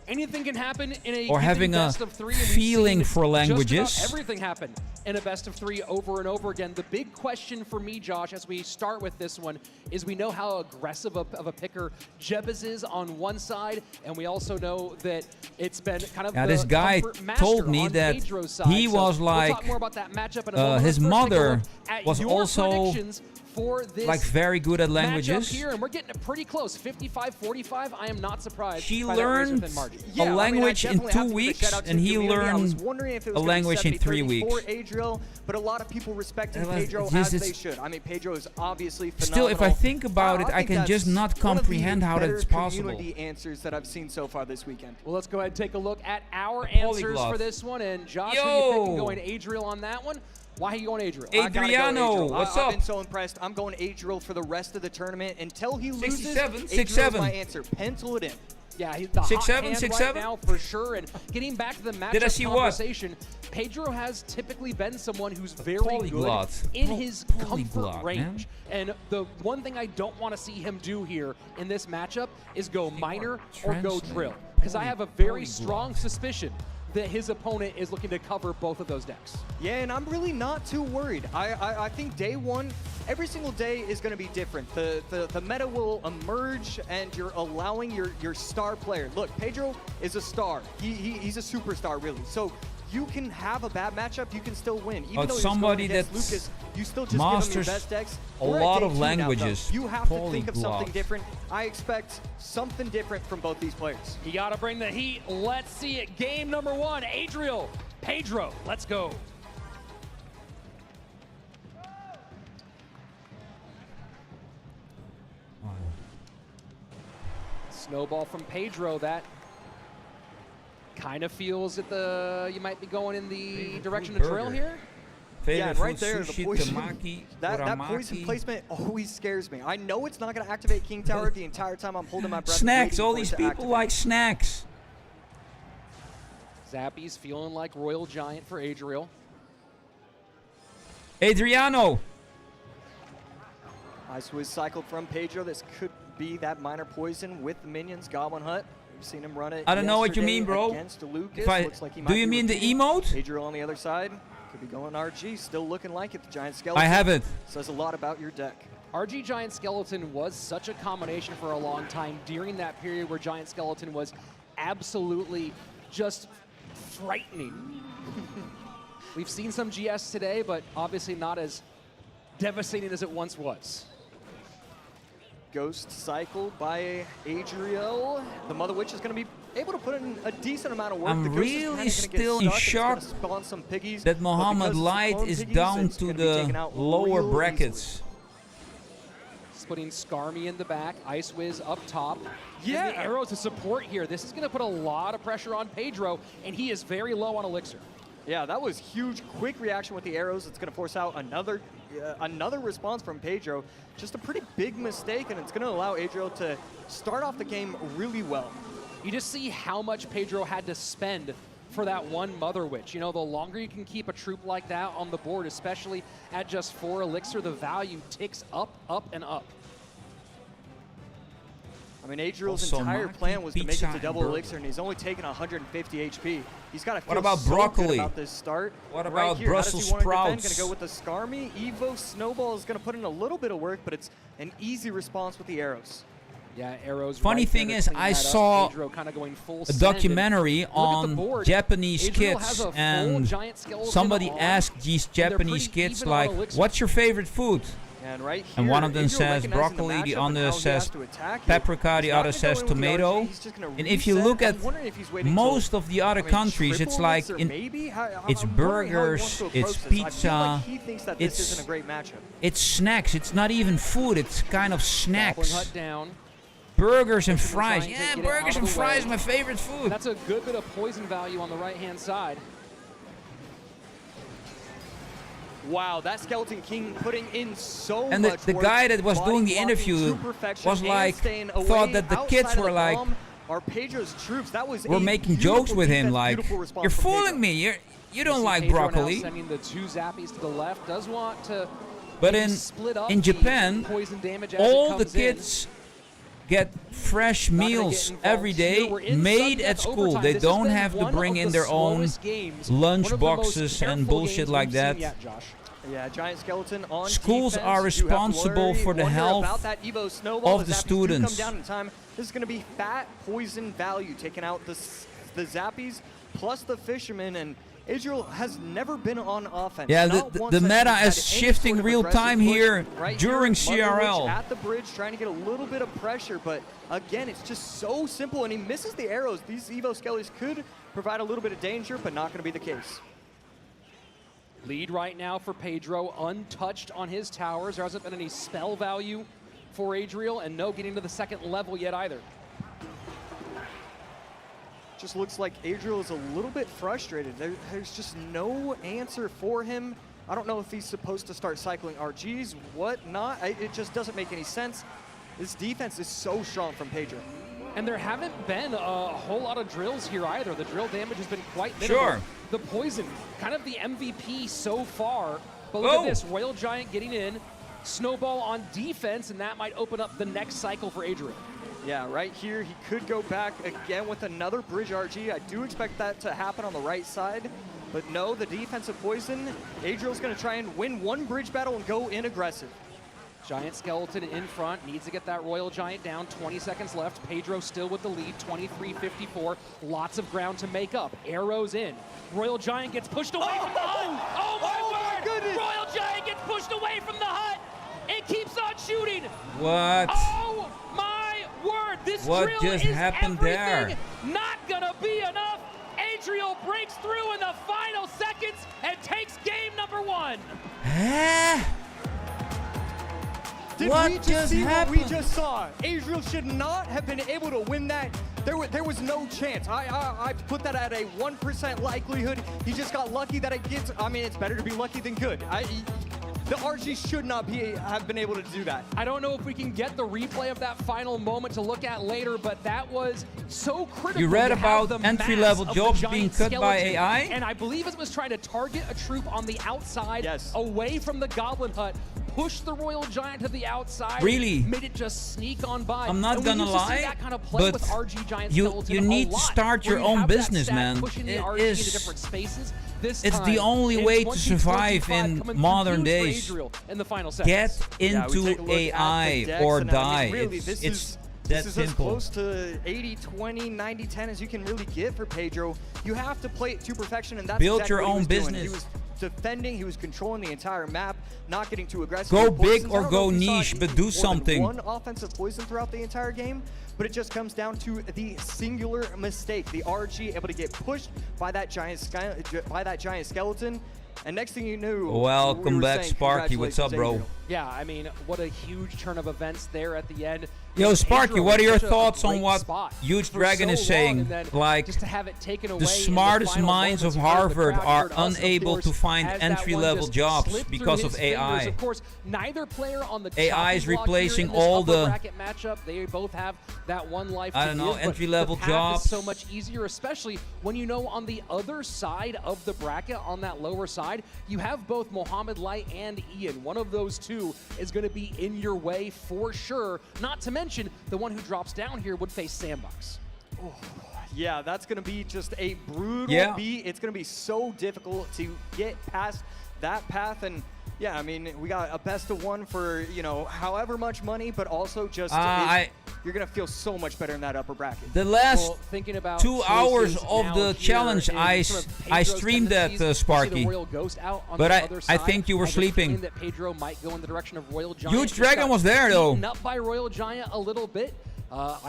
anything can happen in a Or given having a best of 3. And we've feeling seen for languages. Just about everything happen in a best of 3 over and over again. The big question for me, Josh, as we start with this one, is we know how aggressive of a picker Jebez is on one side, and we also know that it's been kind of Yeah, the this guy comfort master told me on that Pedro's side. he So was we'll like talk more about that matchup in a moment. his Let's first take a mother look at was your also predictions for this like very good at matchup languages. here, and we're getting it pretty close, 55-45. I am not surprised. She by that learned razor-thin margin. a language in definitely have 2 to give a weeks, shout out to and the he community. I was learned wondering if it a was gonna be language in 3 70-30 weeks. for Adriel, but a lot of people respecting It was- Pedro it's- as they it's- should. I mean, Pedro is obviously Still, phenomenal. if I think about it, I think can that's just not one of the comprehend how better that's possible. community answers that I've seen so far this weekend. Well, let's go ahead and take a look at our A answers polyglot. for this one. And Josh, who are you picking Yo! going Adriel on that one? Why are you going Adriel? I gotta go Adriano, Adriel. what's I've up? been so impressed. I'm going Adriel for the rest of the tournament until he loses. 67, Adriel's 67. my answer. Pencil it in. Yeah, he's the 6'7", hot hand 6'7"? right now for sure. And getting back to the matchup Did I see what? conversation, Pedro has typically been someone who's very polyglot. good in his Polyglot, comfort man. range. And the one thing I don't want to see him do here in this matchup is go minor or go translate. drill. Because I have a very Polyglot. strong suspicion that his opponent is looking to cover both of those decks. Yeah, and I'm really not too worried. I think day one, every single day is going to be different. The meta will emerge, and you're allowing your star player. Look, Pedro is a star. He's a superstar, really. So you can have a bad matchup, you can still win. Even But though you're somebody going against that's Lucas, you still just give him your masters best decks. a We're at lot day of 2 now, though. languages. You have to think of Polyglot. something different. I expect something different from both these players. You got to bring the heat. Let's see it. Game number 1, Adriel, Pedro. Let's go. Snowball from Pedro. That kind of feels that you might be going in the direction of drill here. Yeah, and right there, the Sushi, poison, temaki, that uramaki. poison placement always scares me. I know it's not going to activate King Tower the entire time I'm holding my breath. Snacks. waiting All for it these to people activate. like snacks. Zappy's feeling like Royal Giant for Adriel. Adriano. Nice whiz cycle from Pedro. This could be that minor poison with the minions. Goblin Hut, we've seen him run it. I don't know what you mean, bro. Against Lucas. If I, Looks like he do might you be mean the repeating. emote? Adriel on the other side. Could be going RG. Still looking like it. The Giant Skeleton. I haven't. Says a lot about your deck. RG Giant Skeleton was such a combination for a long time during that period where Giant Skeleton was absolutely just frightening. We've seen some GS today, but obviously not as devastating as it once was. Ghost cycle by Adriel. The Mother Witch is going to be able to put in a decent amount of work. I'm the Ghost is really kinda still gonna in get stuck. shock It's gonna spawn some piggies, that but Mohamed because it's Light clone is piggies, down it's to gonna be taken the out lower real brackets. Putting Skarmy in the back, Ice Wiz up top. Yeah. And the arrow to support here. This is going to put a lot of pressure on Pedro, and he is very low on Elixir. Yeah, that was huge. Quick reaction with the arrows. It's going to force out another response from Pedro. Just a pretty big mistake, and it's going to allow Adriel to start off the game really well. You just see how much Pedro had to spend for that one Mother Witch. You know, the longer you can keep a troop like that on the board, especially at just 4 Elixir, the value ticks up, up, and up. I mean, Adriel's Also, entire plan was to make it pizza to double and elixir, and he's only taken 150 HP. He's got to feel What about so broccoli? good about this start. What right about here, Brussels Going sprouts? to go with the Skarmy. Evo Snowball is going to put in a little bit of work, but it's an easy response with the arrows. Yeah, arrows. Funny right thing there to is, clean I that up. saw Pedro kind of going full a send, documentary and look at the on board. Japanese Adriel has kids, a full and giant skeleton somebody on, asked these and they're Japanese pretty kids, even on like, Elixir. what's your favorite food? And right here, And one of them Adriel says recognizing broccoli, the matchup and other how he says has to attack it. paprika, the He's other not says gonna go in with the tomato. RG, he's just gonna And if you reset. look at I'm wondering if he's waiting most till, of the other countries, it's triple like elixir, maybe? it's I'm wondering how he wants burgers, to approach it's this. I feel pizza, like he thinks that this it's isn't a great matchup. it's snacks. It's not even food. It's kind of Goblin snacks. Hut down. Burgers and Trying fries. to Yeah, get it burgers out and of the way. fries, my favorite food. That's a good bit of poison value on the right-hand side. Wow, that Skeleton King putting in so And much the work, guy that was body doing the blocking interview to perfection was and like, staying thought away that the outside kids of were the like, bomb are Pedro's troops. That was we're a making beautiful jokes with him, defense, like, beautiful response you're from fooling Pedro. me. You don't like Pedro now broccoli. sending the 2 zappies to the left. Does want to But maybe in split up in the Japan, poison damage as it all the comes in. kids get fresh Not gonna meals get involved every day, here. We're in made sudden at death school. overtime. They This has don't been have to one bring of in the their own slowest games, lunch one of the most boxes and careful bullshit games like we've seen that. yet, Josh. Yeah, Giant Skeleton on Schools defense. are You have to responsible worry, for the wonder health about that Evo Snowball. of the Zappies do students. Come down in time. This is going to be fat poison value, taking out the Zappies plus the Fisherman, and Adriel has never been on offense. Yeah, Not the once has meta he had is any shifting sort of real aggressive time push. here Right during here, Mother Witch CRL. at the bridge, trying to get a little bit of pressure, but again, it's just so simple, and he misses the arrows. These Evo Skellies could provide a little bit of danger, but not going to be the case. Lead right now for Pedro, untouched on his towers. There hasn't been any spell value for Adriel, and no getting to the second level yet either. Just looks like Adriel is a little bit frustrated. There's just no answer for him. I don't know if he's supposed to start cycling RGs, what not. It just doesn't make any sense. This defense is so strong from Pedro. And there haven't been a whole lot of drills here either. The drill damage has been quite minimal. Sure. The poison, kind of the MVP so far. But look at this, Royal Giant getting in, Snowball on defense, and that might open up the next cycle for Adriel. Yeah, right here, he could go back again with another bridge RG. I do expect that to happen on the right side. But no, the defensive poison, Adriel's going to try and win one bridge battle and go in aggressive. Giant Skeleton in front, needs to get that Royal Giant down. 20 seconds left. Pedro still with the lead, 23-54. Lots of ground to make up. Arrows in. Royal Giant gets pushed away from the hut. Oh my word! Goodness. Royal Giant gets pushed away from the hut. It keeps on shooting. What? Oh my word! This What drill just is happened everything. there? Not gonna be enough. Adriel breaks through in the final seconds and takes game number 1. Did What we just just see happened? what we just saw? Adriel should not have been able to win that. There was no chance. I put that at a 1% likelihood. He just got lucky that it gets, I mean, it's better to be lucky than good. The RG should not have been able to do that. I don't know if we can get the replay of that final moment to look at later, but that was so critical. You read to have about the entry-level mass of the jobs giant being cut by skeleton, AI? And I believe it was trying to target a troop on the outside, away from the Goblin Hut, push the Royal Giant to the outside, Really? made it just sneak on by. I'm not And we gonna used to see lie, that kind of play but with RG Giant you Skeleton need a to lot, start your where you own have that business, stack man. pushing the It RG is- into different spaces. This It's time, the only in way to survive 2025, in coming through modern huge days. rage drill in the final Get seconds. into AI or die. It's that This is as simple. close to 80-20, 90-10 as you can really get for Pedro. You have to play it to perfection, and that's Build exactly your what he own was doing. business. He was defending, he was controlling the entire map, not getting too aggressive. Go with big poisons. or I don't go know if you saw niche, but more do than something. one offensive poison throughout the entire game, but it just comes down to the singular mistake. The RG able to get pushed by that giant skeleton. And next thing you knew, Welcome we were back, saying, Sparky. What's up, bro? Adriel. Yeah, I mean, what a huge turn of events there at the end. Yo, Sparky, Pedro what are in your such a thoughts on great what spot Huge for Dragon so is long, saying? and then Like, just to have it taken away the in smartest final minds of moments, Harvard the crowd are heard us, of unable course, to find as that one entry-level just jobs slipped through because his of fingers. AI. Of course, neither player on the AI is chopping block here replacing in this all upper the- bracket matchup. They both have that one life. I to don't know, give, but entry-level the path jobs. is so much easier, especially when you know on the other side of the bracket, on that lower side, you have both Mohamed Light and Ian. One of those two is going to be in your way for sure. Not to mention, the one who drops down here would face Sandbox. Yeah, that's going to be just a brutal beat. It's going to be so difficult to get past that path. And yeah, I mean, we got a best of one for, you know, however much money, but also just you're going to feel so much better in that upper bracket. The last thinking about 2 hours choices of now the here challenge, in I sort of I Pedro's streamed that, tendencies, you see the Sparky. Royal Ghost out on But the I other side. think you were I get the sleeping. feeling that Pedro might go in the direction of Royal Giant. Huge Just Dragon got was there, though. beaten up by Royal Giant a little bit.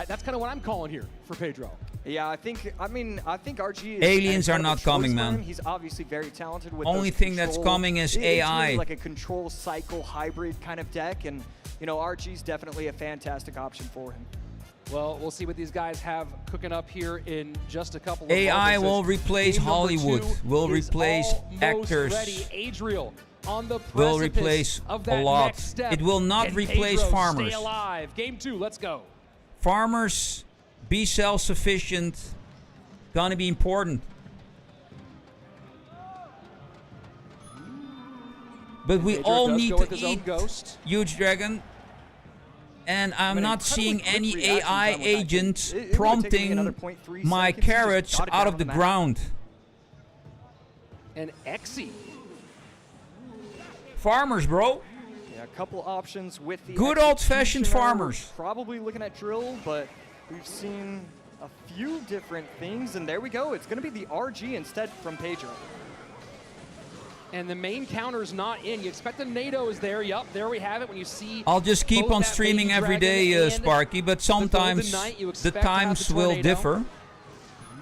That's kind of what I'm calling here for Pedro. Yeah, I think RG is Aliens are kind of a not coming, choice for man. him. He's obviously very talented with Only those thing that's control- coming is it's really AI. like a control cycle hybrid kind of deck, and you know, RG's definitely a fantastic option for him. Well, we'll see what these guys have cooking up here in just a couple of AI moments. will replace Game number Hollywood, 2 will is replace almost actors, ready. Adriel on the will precipice replace of a that lot. next step. It will not Can replace Pedro farmers. Stay alive. Game 2, let's go. Farmers, be self-sufficient. Gonna be important. But we Pedro all does need go to with his own eat ghost. Huge Dragon. And I'm an not seeing incredibly any quick reaction AI time with that game. agents It would take me prompting another 0.3 my seconds to just carrots jot it out down of on the the map. ground. And Exy. Farmers, bro. Yeah, a couple options with the Good old-fashioned executioner. farmers. Probably looking at drill, but we've seen a few different things, and there we go. It's going to be the RG instead from Pedro. And the main counter's not in. You expect the NATO is there. Yup, there we have it. When you see I'll just keep both on that streaming Baby every Dragon day, and Sparky, but sometimes Golden Knight, you the expect to have times the will tornado. differ.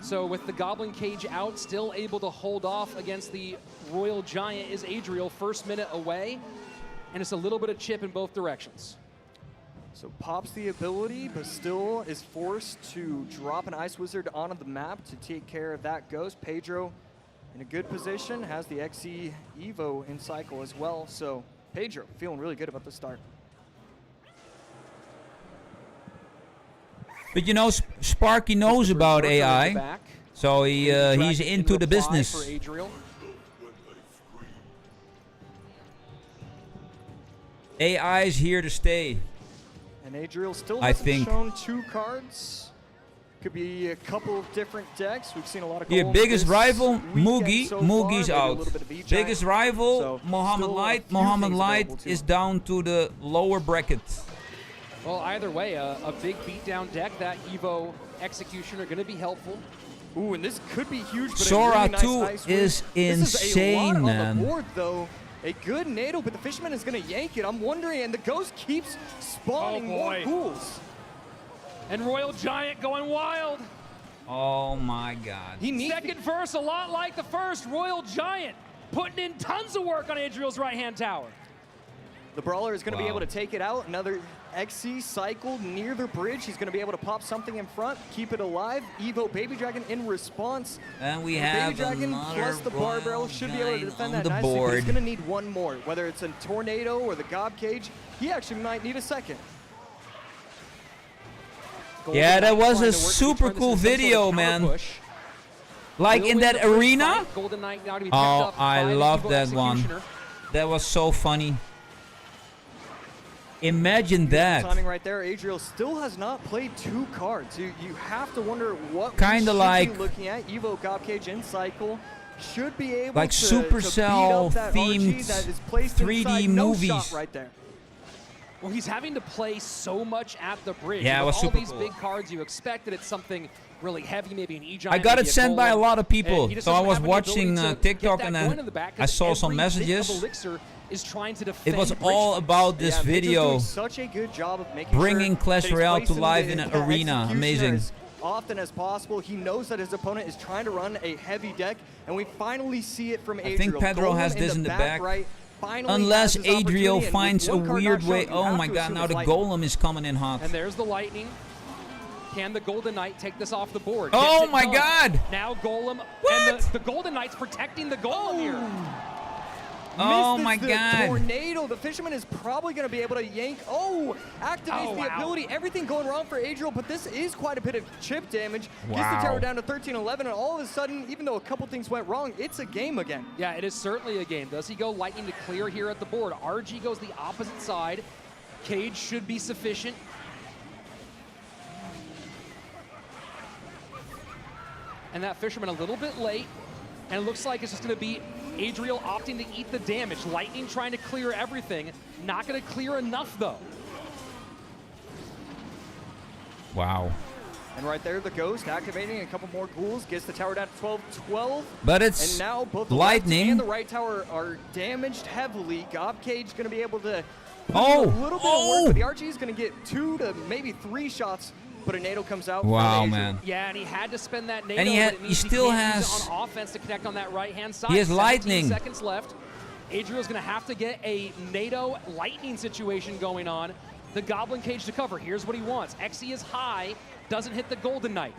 So with the Goblin Cage out, still able to hold off against the Royal Giant is Adriel, first minute away. And it's a little bit of chip in both directions. So pops the ability, but still is forced to drop an Ice Wizard onto the map to take care of that ghost. Pedro in a good position, has the XE Evo in cycle as well. So Pedro feeling really good about the start. But you know, Sparky knows about AI, so he's into the business. AI is here to stay. And Adriel still I hasn't think. shown 2 cards. Could be a couple of different decks. We've seen a lot of Your goals biggest this rival, weekend Mugi. so Mugi's far, maybe a out. little bit of each Biggest eye. rival, So Mohamed still a Light. few Mohamed things Light available to is him. down to the lower bracket. Well, either way, a big beatdown deck, that Evo Executioner, going to be helpful. Ooh, and this could be huge, but Sora a really nice 2 ice is win. This is a lot insane, on man. the board, though. A good NATO, but the Fisherman is going to yank it. I'm wondering, and the Ghost keeps spawning more ghouls. And Royal Giant going wild. Oh my God. Second verse, a lot like the first. Royal Giant putting in tons of work on Adriel's right-hand tower. The Brawler is going to be able to take it out. Another XC cycle near the bridge. He's going to be able to pop something in front, keep it alive. Evo Baby Dragon in response. And we Baby have Dragon another plus the bar barrel should be able to defend that the nicely. But board. he's going to need one more, whether it's a tornado or the gob cage. He actually might need a second. Yeah, that was a super cool video, man. Like in that arena. Oh, I love that one. That was so funny. Imagine that. Timing right there. Adriel still has not played 2 cards. You have to wonder what Kinda we should like be looking at. Evo Gob Cage in cycle should be able like to Supercell beat up that RG themed that is placed 3D inside. No movies. shot right there. Well, he's having to play so much at the bridge. Yeah, it with was all super these cool. big cards, you expect that it's something really heavy, maybe an E-Giant. I got maybe it sent by a Golem, lot of and people. he just So I doesn't was have any watching ability to TikTok get and that then coin in the back, 'cause I saw some every bit of messages. Elixir is trying to It defend was bridge. all about this Yeah, Pedro's video doing such a good job of making bringing sure Clash that he's Royale to placing life the in an arena. executioner Amazing. As often as possible. He knows that his opponent is trying to run a heavy deck, and we finally see it from Adriel. I think Pedro Golem has this in the back. right, finally Unless has his Adriel opportunity, and with finds a one card weird not way. shown, you Oh have my to god, assume now it's the lightning. Golem is coming in hot. And there's the lightning. Can the Golden Knight take this off the board? Oh Gets it my done. God! Now Golem. And the Golden Knight's protecting the Golem here. Oh Misses my the god. Tornado. The Fisherman is probably going to be able to yank. Oh, activates Oh, the wow. ability. Everything going wrong for Adriel, but this is quite a bit of chip damage. Gets Wow. the tower down to 13-11, and all of a sudden, even though a couple things went wrong, it's a game again. Yeah, it is certainly a game. Does he go lightning to clear here at the board? RG goes the opposite side. Cage should be sufficient. And that Fisherman a little bit late. And it looks like it's just going to be Adriel opting to eat the damage. Lightning trying to clear everything. Not going to clear enough, though. Wow. And right there, the Ghost activating a couple more ghouls, gets the tower down to 12-12. But it's and now both the lightning. left and the right tower are damaged heavily. Gob Cage going to be able to put Oh! in a little bit of work, but the RG is going to get 2 to maybe 3 shots. But a NATO comes out. Wow, from Adriel. man. Yeah, and he had to spend that NATO. And he but it means still can't use has- it on offense to connect on that right-hand side. He has 17 lightning. seconds left. Adriel's going to have to get a NATO lightning situation going on. The Goblin Cage to cover. Here's what he wants. XE is high, doesn't hit the Golden Knight.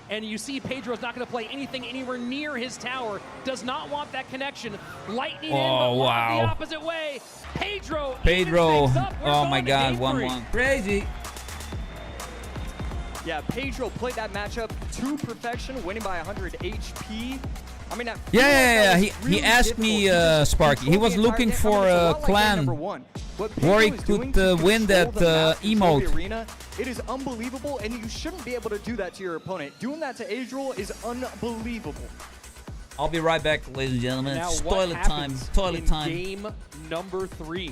And you see Pedro's not going to play anything anywhere near his tower. Does not want that connection. Lightning in, but wow. the opposite way. Pedro. Pedro. evens things up. We're Oh going my to god, game 3. 1-1. Crazy. Yeah, Pedro played that matchup to perfection, winning by 100 HP. I mean, that Yeah. that He was really asked me, difficult. He just Sparky. He controlled was the entire looking game. I for mean, it's a lot like game clan number 1. What Pedro where he is doing could to win control that the map, control the emote. arena, it is unbelievable, and you shouldn't be able to do that to your opponent. Doing that to Adriel is unbelievable. I'll be right back, ladies and gentlemen. Now, It's what toilet time. happens Toilet in time. Game number 3.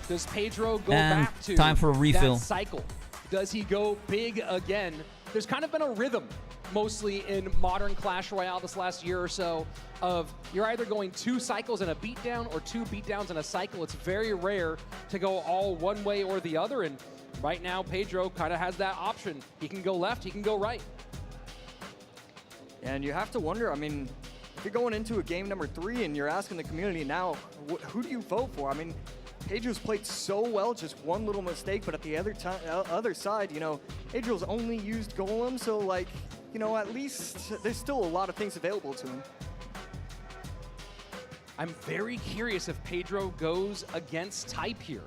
Does Pedro go And back to time for a refill. that cycle? Does he go big again? There's kind of been a rhythm, mostly in modern Clash Royale this last year or so, of you're either going 2 cycles and a beatdown or 2 beatdowns and a cycle. It's very rare to go all one way or the other, and right now Pedro kind of has that option. He can go left, he can go right. And you have to wonder, I mean, if you're going into a game number 3 and you're asking the community now, who do you vote for? I mean, Adriel's played so well, just one little mistake, but at the other side, you know, Adriel's only used Golem, so like, you know, at least there's still a lot of things available to him. I'm very curious if Pedro goes against type here.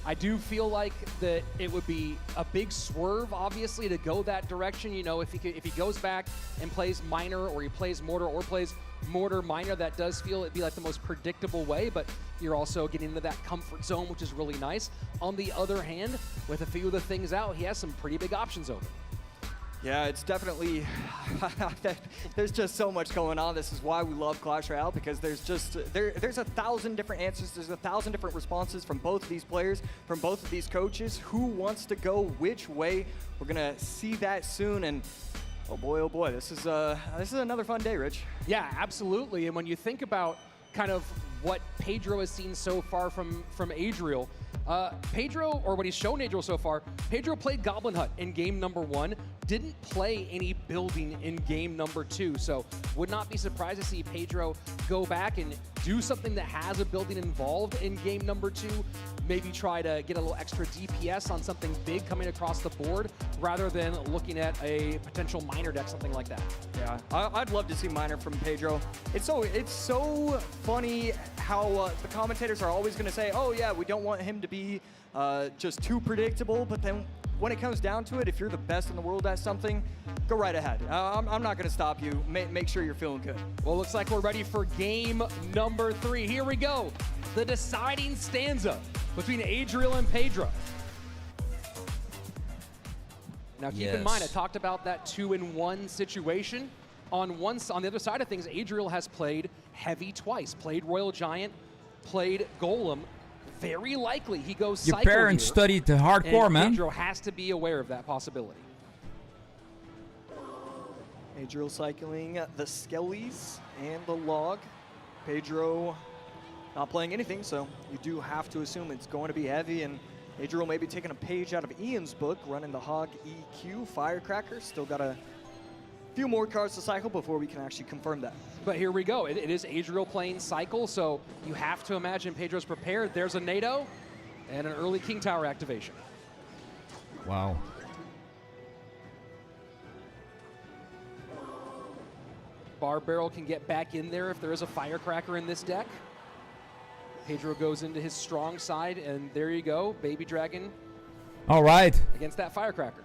I do feel like that it would be a big swerve, obviously, to go that direction. You know, if he goes back and plays Minor, or he plays Mortar, or plays Mortar Minor, that does feel it'd be like the most predictable way, but you're also getting into that comfort zone, which is really nice. On the other hand, with a few of the things out, he has some pretty big options open. Yeah, it's definitely, there's just so much going on. This is why we love Clash Royale, because there's just, there's 1,000 different answers. There's 1,000 different responses from both of these players, from both of these coaches. Who wants to go which way? We're gonna see that soon, and oh boy, this is another fun day, Rich. Yeah, absolutely. And when you think about kind of what Pedro has seen so far from Adriel, Pedro, or what he's shown Adriel so far, Pedro played Goblin Hut in game number 1, didn't play any building in game number 2, so would not be surprised to see Pedro go back and do something that has a building involved in game number 2. Maybe try to get a little extra DPS on something big coming across the board rather than looking at a potential miner deck, something like that. Yeah, I'd love to see miner from Pedro. It's so funny how the commentators are always going to say, oh yeah, we don't want him to be just too predictable, but then when it comes down to it, if you're the best in the world at something, go right ahead. I'm not going to stop you. Make sure you're feeling good. Well, looks like we're ready for game number 3. Here we go. The deciding stanza between Adriel and Pedro. Now keep in mind, I talked about that 2-in-1 situation. On the other side of things, Adriel has played heavy twice, played Royal Giant, played Golem. Very likely he goes Your cycle parents here, studied the hardcore, and man. Pedro has to be aware of that possibility. Adriel cycling the Skellies and the Log. Pedro not playing anything, so you do have to assume it's going to be heavy, and Adriel may be taking a page out of Ian's book, running the Hog EQ Firecracker. Still got a few more cards to cycle before we can actually confirm that. But here we go. It is Adriel playing cycle, so you have to imagine Pedro's prepared. There's a NATO and an early King Tower activation. Wow. Bar Barrel can get back in there if there is a Firecracker in this deck. Pedro goes into his strong side, and there you go, Baby Dragon. All right. Against that Firecracker.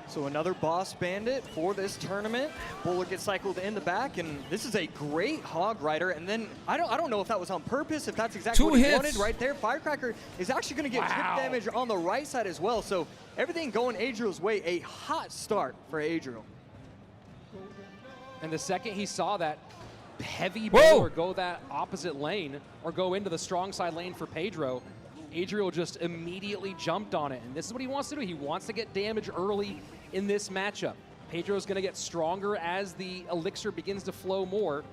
So another Boss Bandit for this tournament. Bowler gets cycled in the back, and this is a great Hog Rider. And then I don't know if that was on purpose, if that's exactly what he wanted right there. Firecracker is actually going to get chip damage on the right side as well. So everything going Adriel's way. A hot start for Adriel. And the second he saw that heavy bowler go that opposite lane or go into the strong side lane for Pedro, Adriel just immediately jumped on it. And this is what he wants to do. He wants to get damage early in this matchup. Pedro's going to get stronger as the elixir begins to flow more.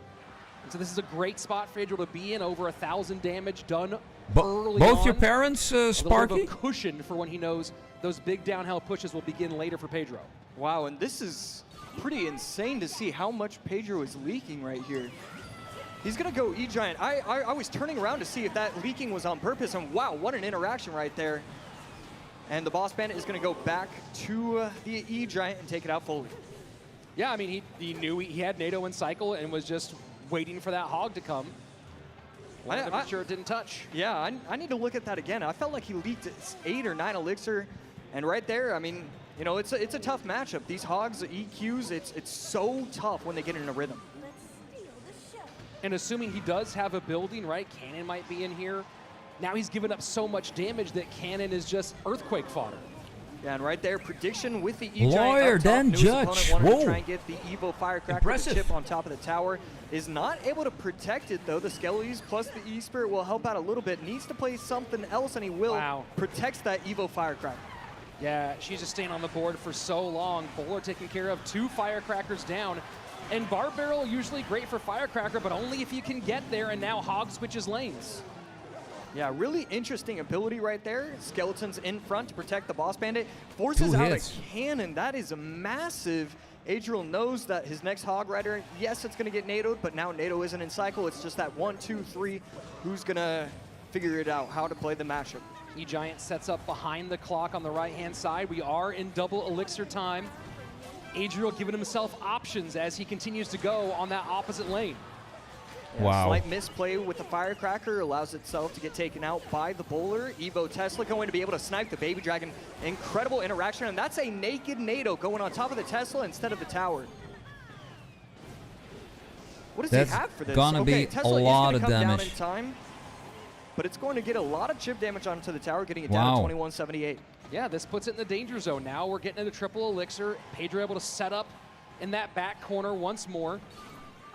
And so this is a great spot for Adriel to be in. Over 1,000 damage done early Both on. your parents, Sparky? A little bit of a cushion for when he knows those big downhill pushes will begin later for Pedro. Wow, and this is pretty insane to see how much Pedro is leaking right here. He's going to go E-Giant. I was turning around to see if that leaking was on purpose, and wow, what an interaction right there. And the Boss Bandit is going to go back to the E-Giant and take it out fully. Yeah, I mean, he knew he had NATO in cycle and was just waiting for that Hog to come. I'm sure it didn't touch. Yeah, I need to look at that again. I felt like he leaked 8 or 9 elixir, and right there, I mean, you know, it's a tough matchup. These Hogs, the EQs, it's so tough when they get in a rhythm. And assuming he does have a building, right? Cannon might be in here. Now he's given up so much damage that Cannon is just earthquake fodder. Yeah, and right there, prediction with the E-Giant Lawyer, up top. then Knows Judge. opponent wanted Whoa. to try and get the Evo Firecracker to chip on top of the tower. Is not able to protect it, though. The Skellies plus the E-Spirit will help out a little bit. Needs to play something else, and he will. Protects that Evo Firecracker. Yeah, she's just staying on the board for so long. Bowler taking care of 2 Firecrackers down. And Bar Barrel usually great for Firecracker, but only if you can get there, and now Hog switches lanes. Yeah, really interesting ability right there. Skeletons in front to protect the Boss Bandit. Forces out a cannon. That is a massive. Adriel knows that his next Hog Rider, yes, it's going to get NATO'd, but now NATO isn't in cycle. It's just that 1, 2, 3. Who's going to figure it out, how to play the matchup? E-Giant sets up behind the clock on the right-hand side. We are in double elixir time. Adriel giving himself options as he continues to go on that opposite lane. Yeah, wow. Slight misplay with the Firecracker allows itself to get taken out by the bowler. Evo Tesla going to be able to snipe the Baby Dragon. Incredible interaction, and that's a naked NATO going on top of the Tesla instead of the tower. What does That's he have for this? gonna be Tesla a lot is of gonna come damage. down in time, but it's going to get a lot of chip damage onto the tower, getting it down to 2178. Yeah, this puts it in the danger zone. Now we're getting into triple elixir. Pedro able to set up in that back corner once more.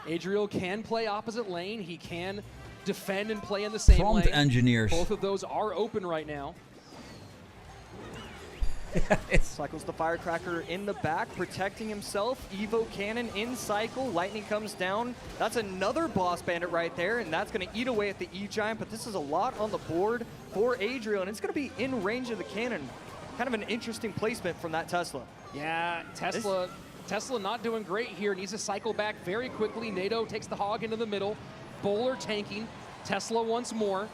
Adriel can play opposite lane. He can defend and play in the same Prompt lane. engineers. Both of those are open right now. Cycles the Firecracker in the back, protecting himself. Evo Cannon in cycle. Lightning comes down. That's another Boss Bandit right there, and that's going to eat away at the E-Giant, but this is a lot on the board for Adriel, and it's going to be in range of the cannon. Kind of an interesting placement from that Tesla. Yeah, Tesla Tesla not doing great here. Needs to cycle back very quickly. NATO takes the hog into the middle. Bowler tanking. Tesla once more.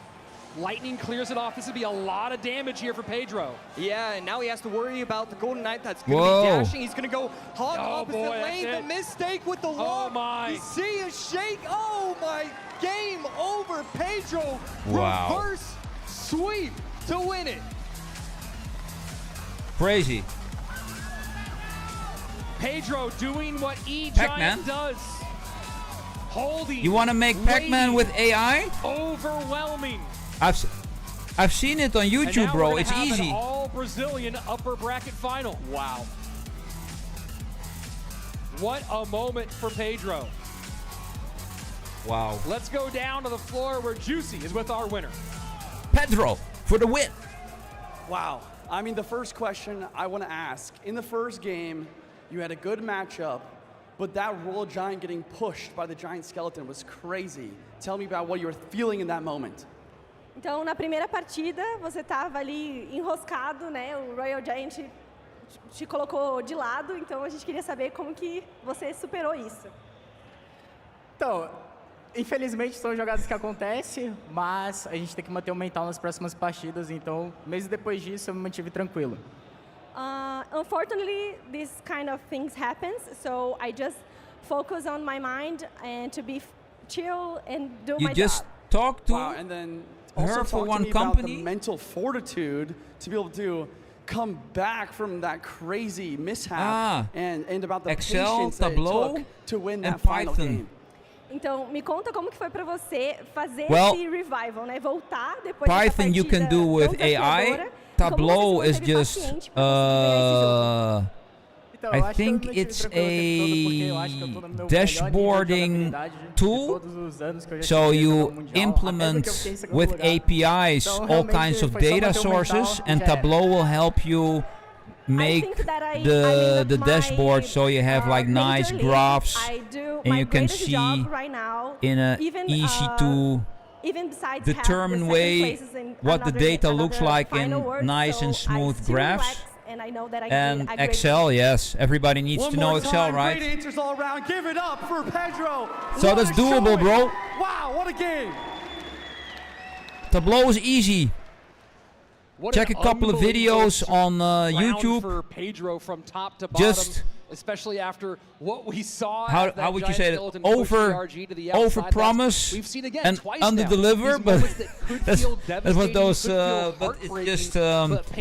Lightning clears it off. This would be a lot of damage here for Pedro. Yeah, and now he has to worry about the Golden Knight that's going to be dashing. He's going to go hog opposite lane. The mistake with the lock. Oh my. You see a shake. Oh my. Game over. Pedro. Wow. Reverse sweep to win it. Crazy. Pedro doing what E-Giant does. Holding. You want to make Pac-Man with AI? Overwhelming. I've seen it on YouTube, bro. It's easy. An all Brazilian upper bracket final. Wow. What a moment for Pedro. Wow. Let's go down to the floor where Juicy is with our winner. Pedro for the win. Wow. I mean, the first question I want to ask, in the first game, you had a good matchup, but that Royal Giant getting pushed by the Giant Skeleton was crazy. Tell me about what you were feeling in that moment. Então, na primeira partida, você estava ali enroscado, né? O Royal Giant te colocou de lado, então a gente queria saber como que você superou isso. Então, infelizmente são jogadas que acontecem, mas a gente tem que manter o mental nas próximas partidas, então, mesmo depois disso, eu me mantive tranquilo. Unfortunately, this kind of things happens, so I just focus on my mind and to be chill and do my job. You just talk to and then also her for talk one to me about company. the mental fortitude to be able to come back from that crazy mishap and about the Excel, patience that it Tableau, took to win and that final Python. game. Então, me conta como que foi para você fazer Well, esse revival, né? Voltar depois dessa Python partida you can do with tão desafiadora. AI. Tableau is just I think it's a dashboarding tool, so you implement with APIs all kinds of data sources, and Tableau will help you make the dashboard so you have like nice graphs, and you can see in a easy to determine way what the data looks like in nice and smooth graphs. And Excel, yes, everybody needs to know Excel, right? Great answers all around. Give it up for Pedro. So that's doable, bro. Wow, what a game. Tableau is easy. Check a couple of videos on YouTube. For Pedro from top to bottom, Just especially after what we saw. How would you say that? Over promise and under deliver, but that's what those. But it's just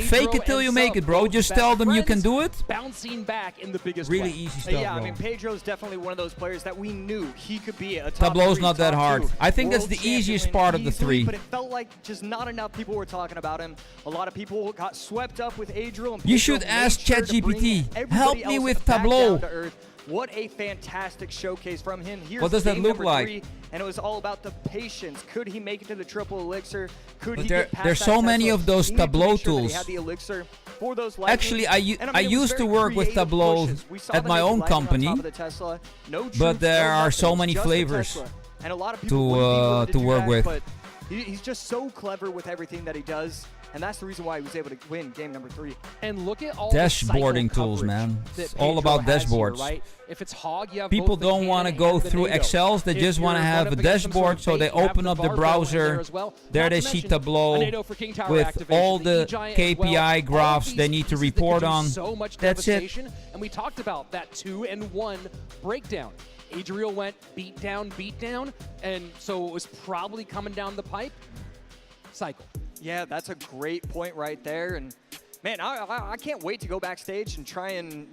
fake it till you make it, bro. Just tell them you can do it. Bouncing back in the biggest really way. easy stuff, Yeah, bro. I mean, Pedro's definitely one of those players that we knew he could be a top Tableau's 3, not that top hard. 2 I think that's world the easiest champion part of the easily, 3. But it felt like just not enough people were talking about him. A lot of people got swept up with Adriel. And You Pedro should made ask sure to bring ChatGPT. everybody Help me else with back Tableau. down to earth. What a fantastic showcase from him. Here's What does that game look number like? 3, and it was all about the patience. Could he make it to the triple elixir? Could But he there- get past there's that so many Tesla? of those He needed to Tableau make sure that he tools. had the elixir for those Actually, lightnings. And, I mean, it was used to very work with creative Tableau pushes. We saw at them my use own lightning on company, top of the Tesla. No but troops, there no are nothing, so many just the flavors Tesla. And a lot of people wouldn't be willing to to do work that, with. But he's just so clever with everything that he does. And that's the reason why he was able to win game number 3. And look at all Dashboarding the tools, cycle man. that It's all Pedro about has here, dashboards. right? If it's hog, you have People both the don't want to cannon go and the through NATO. Excels. They If just want to you're have going a up against some sort dashboard, of so they bait, you have open up the barbell in there browser. as well. There Not they to see mention Tableau a NATO for King Tower with activation, all the E-Giant as well. KPI All graphs these they need to pieces that report can do on. So much That's it. devastation. And we talked about that 2-1 breakdown. Adriel went beat down, and so it was probably coming down the pipe. Cycle. Yeah, that's a great point right there. And man, I can't wait to go backstage and try and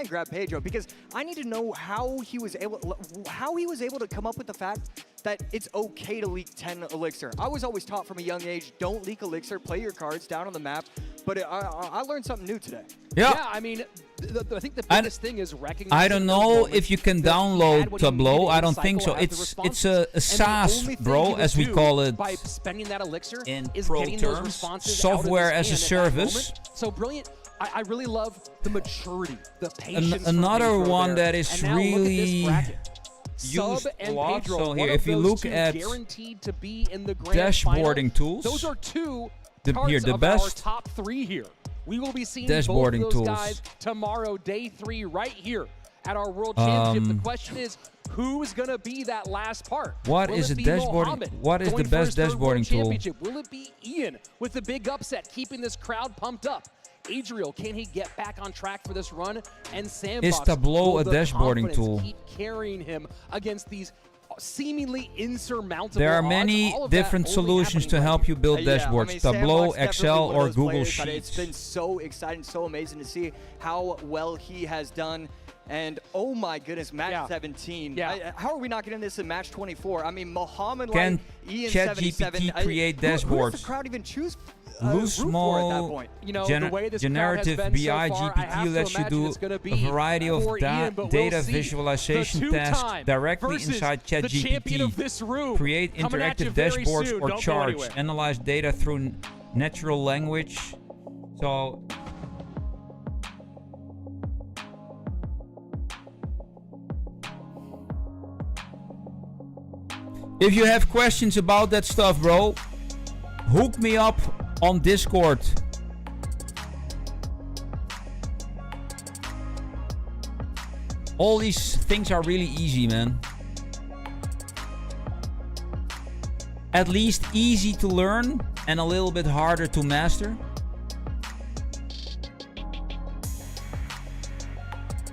grab Pedro, because I need to know how he was able to come up with the fact that it's okay to leak 10 elixir. I was always taught from a young age, don't leak elixir, play your cards down on the map. But I learned something new today. Yeah, I mean, I think the biggest thing is recognizing. I don't know if you can download Tableau. I don't think so. It's a SaaS, bro, as we call it by spending that elixir in is pro getting those terms. responses Software out of as a his hand at that service. moment. So brilliant. I really love the maturity, the patience. from Another Pedro one there. that is And now look at this really bracket. used Sub and a lot. Pedro, So one here, of if you those look two at guaranteed to be in the grand dashboarding final. tools, Those are two the parts best of our top 3 here. We will be seeing both dashboarding of those tools. guys tomorrow, day 3, right here at our World Championship. The question is, who's going to be that last part? What is the dashboarding? What is the best dashboarding tool? Will it be Ian with the big upset, keeping this crowd pumped up? Adriel, can he get back on track for this run? And Sandbox, Is Tableau will a the dashboarding confidence tool? keep carrying him against these seemingly insurmountable There are odds? many All of that different only solutions to happening help you build Yeah, dashboards. I mean, Tableau, Sandbox definitely Excel, one of or those Google players that Sheets. It's been so exciting, so amazing to see how well he has done. And oh my goodness, match 17. Yeah. How are we not getting this in match 24? I mean, Mohamed Can Light, Ian 77. ChatGPT create Who dashboards? does the crowd even choose? Loose, root for at that small, point? You know, the way this crowd has generative been so BI far, I have GPT to lets you imagine do it's gonna a be variety of for Ian, but we'll data see. visualization The tasks two-time directly versus inside the champion of ChatGPT. this room. Create Coming at you interactive very dashboards soon. or Don't go charts. anywhere. Analyze data through natural language. So if you have questions about that stuff, bro, hook me up on Discord. All these things are really easy, man. At least easy to learn and a little bit harder to master.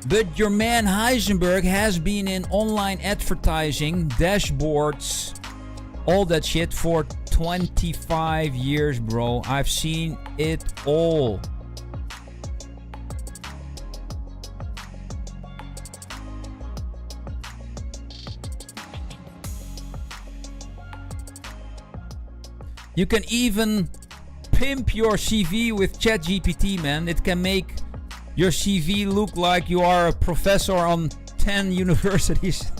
But your man Heisenberg has been in online advertising, dashboards, all that shit for 25 years, bro. I've seen it all. You can even pimp your CV with ChatGPT, man. It can make your CV look like you are a professor on 10 universities.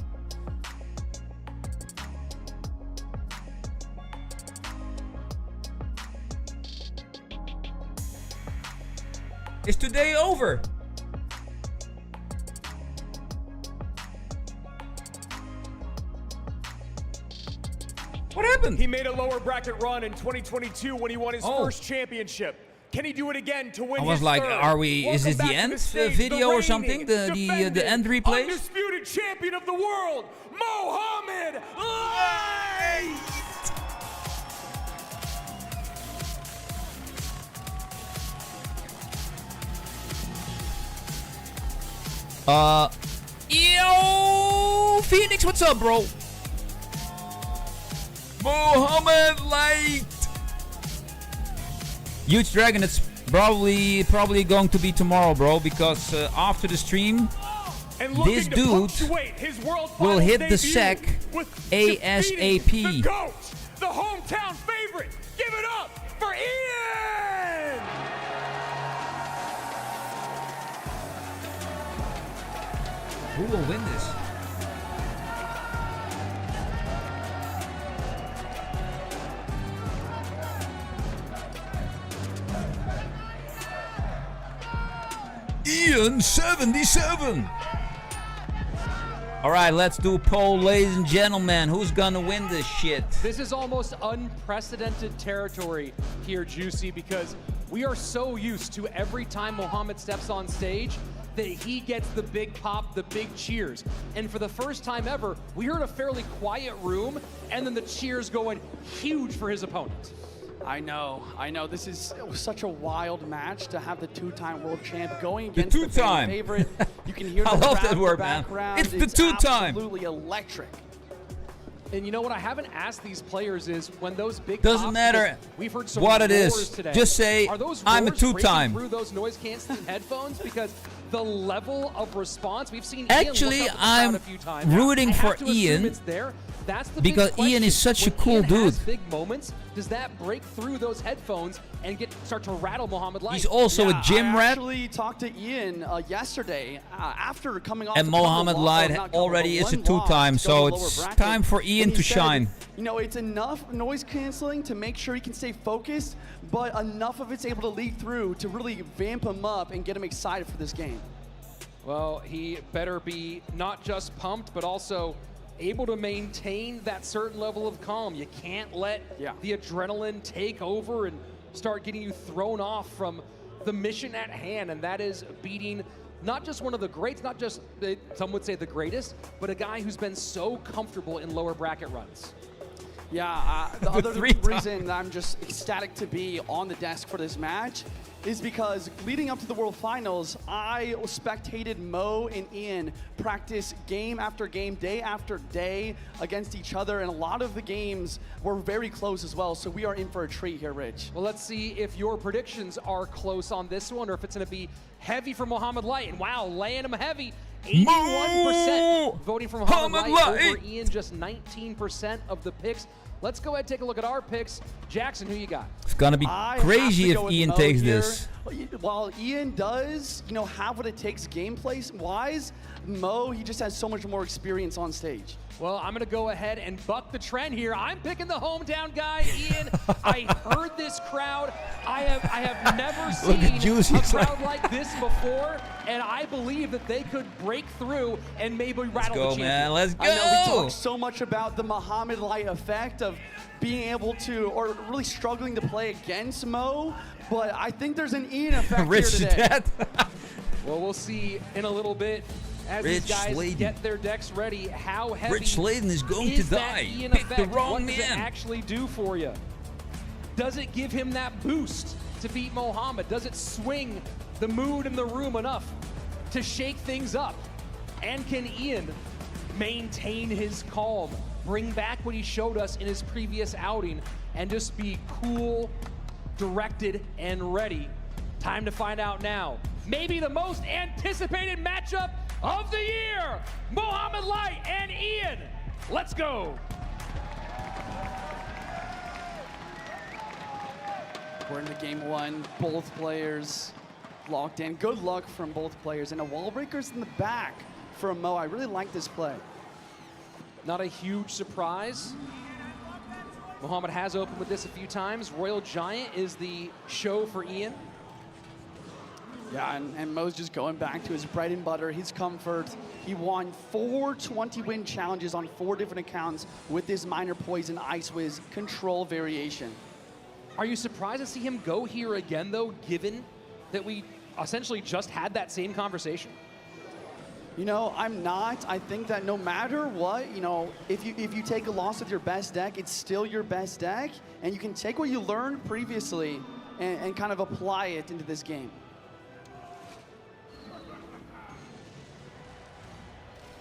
Is today over? What happened? He made a lower bracket run in 2022 when he won his first championship. Can he do it again to win I was his like, third? are we? Is this the end video or something? The end replays? Undisputed champion of the world, Mohamed Light! Yo, Phoenix, what's up, bro? Mohamed Light. Huge Dragon, it's probably going to be tomorrow, bro, because after the stream, this dude will hit the sack ASAP. The GOAT, the hometown favorite. Give it up for Ian! Who will win this? Ian 77. All right, let's do a poll, ladies and gentlemen. Who's gonna win this shit? This is almost unprecedented territory here, Juicy, because we are so used to every time Mohamed steps on stage that he gets the big pop, the big cheers. And for the first time ever, we heard a fairly quiet room, and then the cheers going huge for his opponent. I know. This is such a wild match to have the two-time world champ going The against the two-time. fan favorite. You can hear I the love crowd that in the word, man. background. It's the two-time. Absolutely electric. And you know what I haven't asked these players is when those big Doesn't pops, matter because we've heard some what it roars is. today. Just say, Are those I'm a roars breaking two-time. through those noise canceling headphones, because the level of response we've seen. Actually, Ian look up at the crowd I'm a few times. rooting I have for to assume Ian it's there. That's the because big Ian is question. such a When cool Ian has dude. big moments, does that break through those headphones and start to rattle Mohamed Light? He's also a gym I rat. actually talked to Ian yesterday after coming off And a couple Mohamed of Light not couple, already but is a one loss two-time, to so go to the it's lower bracket. time for Ian And he to said, shine. You know, it's enough noise canceling to make sure he can stay focused, but enough of it's able to lead through to really vamp him up and get him excited for this game. Well, he better be not just pumped, but also able to maintain that certain level of calm. You can't let the adrenaline take over and start getting you thrown off from the mission at hand, and that is beating not just one of the greats, not just, some would say the greatest, but a guy who's been so comfortable in lower bracket runs. Yeah, the other reason I'm just ecstatic to be on the desk for this match is because leading up to the World Finals, I spectated Mo and Ian practice game after game, day after day against each other, and a lot of the games were very close as well, so we are in for a treat here, Rich. Well, let's see if your predictions are close on this one, or if it's going to be heavy for Mohamed Light. And wow, laying him heavy. 81% voting for Mohamed Light over Ian, just 19% of the picks. Let's go ahead and take a look at our picks. Jackson, who you got? It's gonna be crazy if Ian takes this. While Ian does, have what it takes gameplay-wise, Mo, he just has so much more experience on stage. Well, I'm going to go ahead and buck the trend here. I'm picking the hometown guy, Ian. I heard this crowd. I have never seen a crowd like this before, and I believe that they could break through and maybe rattle the champion. Man, let's go. I know we talk so much about the Mohamed Light effect of being able to, or really struggling to play against Mo, but I think there's an Ian effect here today. Well, we'll see in a little bit. As these guys get their decks ready, how heavy Rich Slayden is going to die. Ian Pick effect? the wrong what man. does it actually do for you? Does it give him that boost to beat Mohamed? Does it swing the mood in the room enough to shake things up? And can Ian maintain his calm, bring back what he showed us in his previous outing, and just be cool, directed, and ready? Time to find out now. Maybe the most anticipated matchup of the year, Mohamed Light and Ian. Let's go. We're into game one, both players locked in. Good luck from both players, and a wall breaker's in the back from Mo. I really like this play. Not a huge surprise. Mohamed has opened with this a few times. Royal Giant is the show for Ian. Yeah, and Mo's just going back to his bread and butter, his comfort. He won 4 20-win challenges on 4 different accounts with this Minor Poison Ice Wiz control variation. Are you surprised to see him go here again, though, given that we essentially just had that same conversation? I'm not. I think that no matter what, if you take a loss with your best deck, it's still your best deck, and you can take what you learned previously and kind of apply it into this game.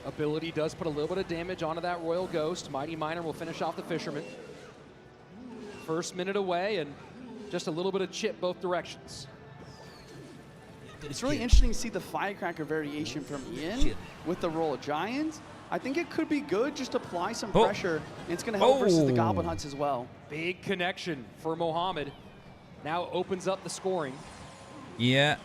Ability does put a little bit of damage onto that Royal Ghost. Mighty Miner will finish off the Fisherman. First minute away, and just a little bit of chip both directions. It's really interesting to see the Firecracker variation from Ian with the Royal Giant. I think it could be good, just apply some pressure, and it's going to help versus the Goblin Hunts as well. Big connection for Mohamed. Now opens up the scoring. Yeah.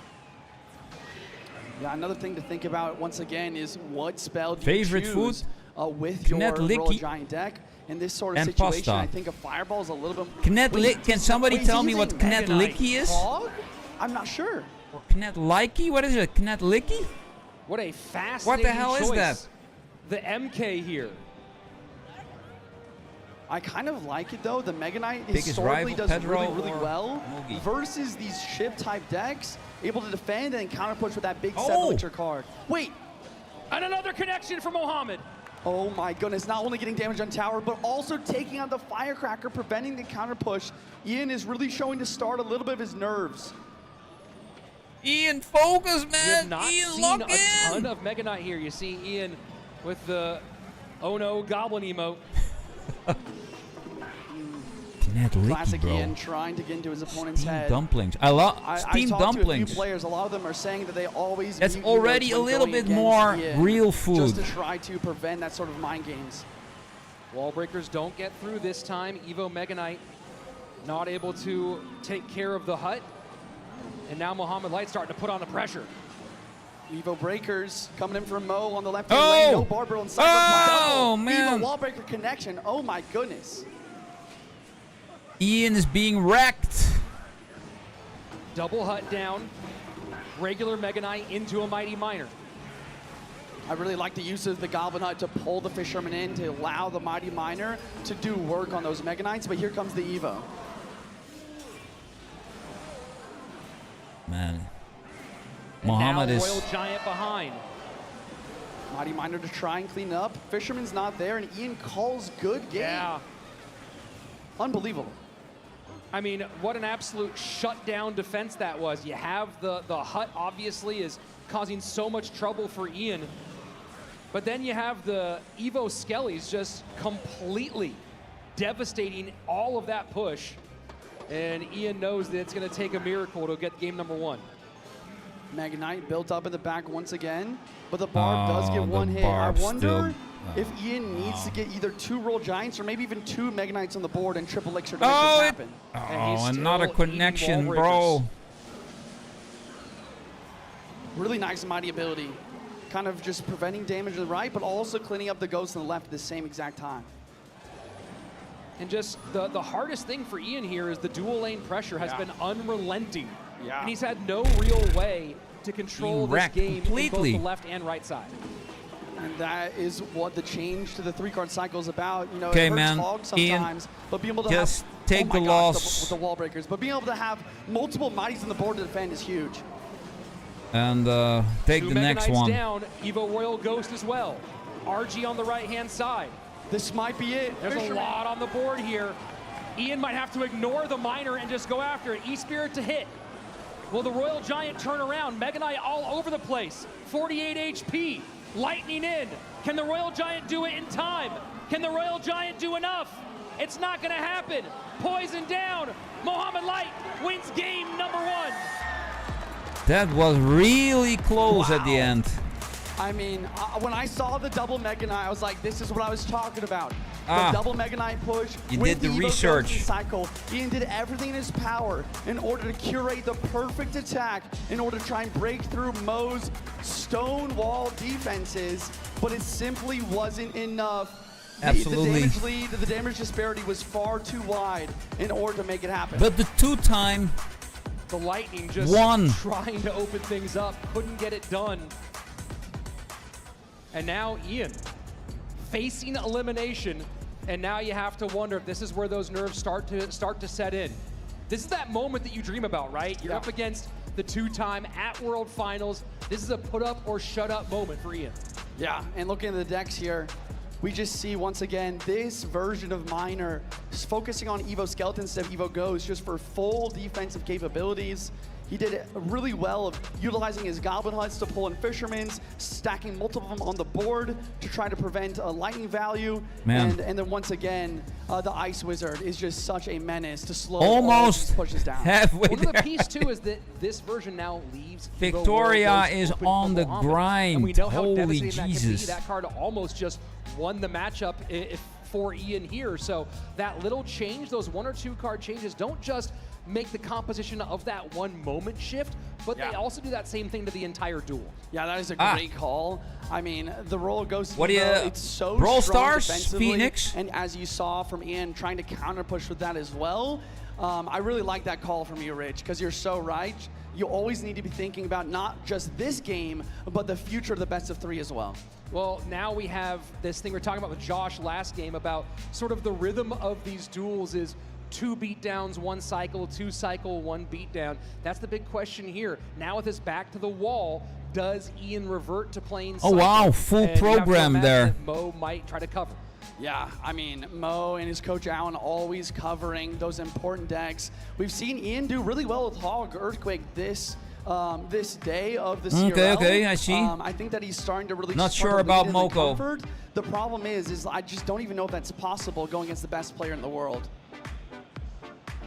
Yeah, another thing to think about once again is what spell do Favorite you choose with your Royal Giant deck. In this sort of situation, pasta. I think a Fireball is a little bit... Can somebody tell me what Knetlicky is? Hog? I'm not sure. Or Knetlicky? What is it? Knetlicky? What a fascinating What the hell is that? The MK here. I kind of like it though. The Mega Knight Biggest historically rival, does Pedro really or well Mugi? versus these ship type decks, able to defend and counter push with that big 7-liter card. Wait. And another connection for Mohamed. Oh my goodness, not only getting damage on tower, but also taking out the Firecracker, preventing the counter push. Ian is really showing to start a little bit of his nerves. Ian, focus, We man. have not Ian, seen lock a in. ton of Mega Knight here. You see Ian with the oh no goblin emote. Classic bro. Ian trying to get into his opponent's Steamed head. dumplings. I love steamed I talked to a dumplings. few players, a lot of them are saying that they always That's mute already emotes a when little going bit against more Ian, real just food. to try to prevent that sort of mind games. Wall breakers don't get through this time. Evo Mega Knight not able to take care of the hut. And now Mohamed Light starting to put on the pressure. Evo breakers coming in from Mo on the left hand lane. No Barbaro inside. Oh, man. Evo wall breaker connection. Oh my goodness. Ian is being wrecked. Double hut down. Regular Mega Knight into a Mighty Miner. I really like the use of the Goblin Hut to pull the Fisherman in to allow the Mighty Miner to do work on those Mega Knights, but here comes the Evo. Man. Mohammed now is... Royal Giant behind. Mighty Miner to try and clean up. Fisherman's not there, and Ian calls good game. Yeah. Unbelievable. I mean, what an absolute shutdown defense that was. You have the hut, obviously, is causing so much trouble for Ian. But then you have the Evo Skellies just completely devastating all of that push. And Ian knows that it's going to take a miracle to get game number 1. Mega Knight built up in the back once again, but the Barb does get one hit. I wonder if Ian needs to get either 2 Royal Giants or maybe even 2 Mega Knights on the board and triple elixir to make this happen. And not a connection, bro. Really nice mighty ability. Kind of just preventing damage to the right, but also cleaning up the ghost on the left at the same exact time. And just the hardest thing for Ian here is the dual lane pressure has been unrelenting. Yeah. And he's had no real way to control this game completely. in both the left and right side. And that is what the change to the 3-card cycle is about. You know, Okay, it hurts man. Hog sometimes, but being able to just have take oh the my loss. gosh, with the wall breakers, but being able to have multiple mighties on the board to defend is huge. And take 2 the Mega next Knights one. down, Evo Royal Ghost as well. RG on the right-hand side. This might be it. There's a lot on the board here. Ian might have to ignore the miner and just go after it. E-Spirit to hit. Will the Royal Giant turn around? Mega Knight all over the place. 48 HP. Lightning in. Can the Royal Giant do it in time? Can the Royal Giant do enough? It's not going to happen. Poison down. Mohammed Light wins game number 1. That was really close at the end. I mean, when I saw the double Mega Knight, I was like, this is what I was talking about. The double Mega Knight push. You with did the Evo research. Ghost cycle. Ian did everything in his power in order to curate the perfect attack in order to try and break through Mo's stone wall defenses, but it simply wasn't enough. Absolutely. The damage lead, the damage disparity was far too wide in order to make it happen. But the 2-time The Lightning just won. trying to open things up, couldn't get it done. And now Ian facing elimination, and now you have to wonder if this is where those nerves start to set in. This is that moment that you dream about, right? You're up against the 2-time at World Finals. This is a put up or shut up moment for Ian. Yeah, and looking at the decks here, we just see once again this version of Miner focusing on Evo Skeleton instead of Evo Ghost just for full defensive capabilities. He did it really well of utilizing his Goblin Huts to pull in Fisherman's, stacking multiple of them on the board to try to prevent a lightning value. Man. And then once again, the Ice Wizard is just such a menace to slow Almost all these pushes down. halfway One of the there. piece too is that this version now leaves Evo Victoria World Ghost is open on for the Mohammed. grind. And we know how Holy devastating that can be. Jesus. That card almost just won the matchup for Ian here. So that little change, those 1 or 2 card changes, don't just make the composition of that one moment shift, but they also do that same thing to the entire duel. Yeah, that is a great call. I mean, the Royal Ghost, What do you- it's so Brawl strong Stars, defensively, Phoenix? and as you saw from Ian trying to counter push with that as well, I really like that call from you, Rich, because you're so right. You always need to be thinking about not just this game, but the future of the best of 3 as well. Well, now we have this thing we were talking about with Josh last game about sort of the rhythm of these duels is 2 beatdowns, 1 cycle, 2 cycle, 1 beatdown. That's the big question here. Now with his back to the wall, does Ian revert to playing cycle? Oh, wow, full And you have to program imagine there. that Mo might try to cover. Yeah, I mean, Mo and his coach Allen always covering those important decks. We've seen Ian do really well with Hog Earthquake this day of the CRL. Okay, I see. I think that he's starting to really Not start sure to about lead in the Moko. comfort. The problem is I just don't even know if that's possible going against the best player in the world.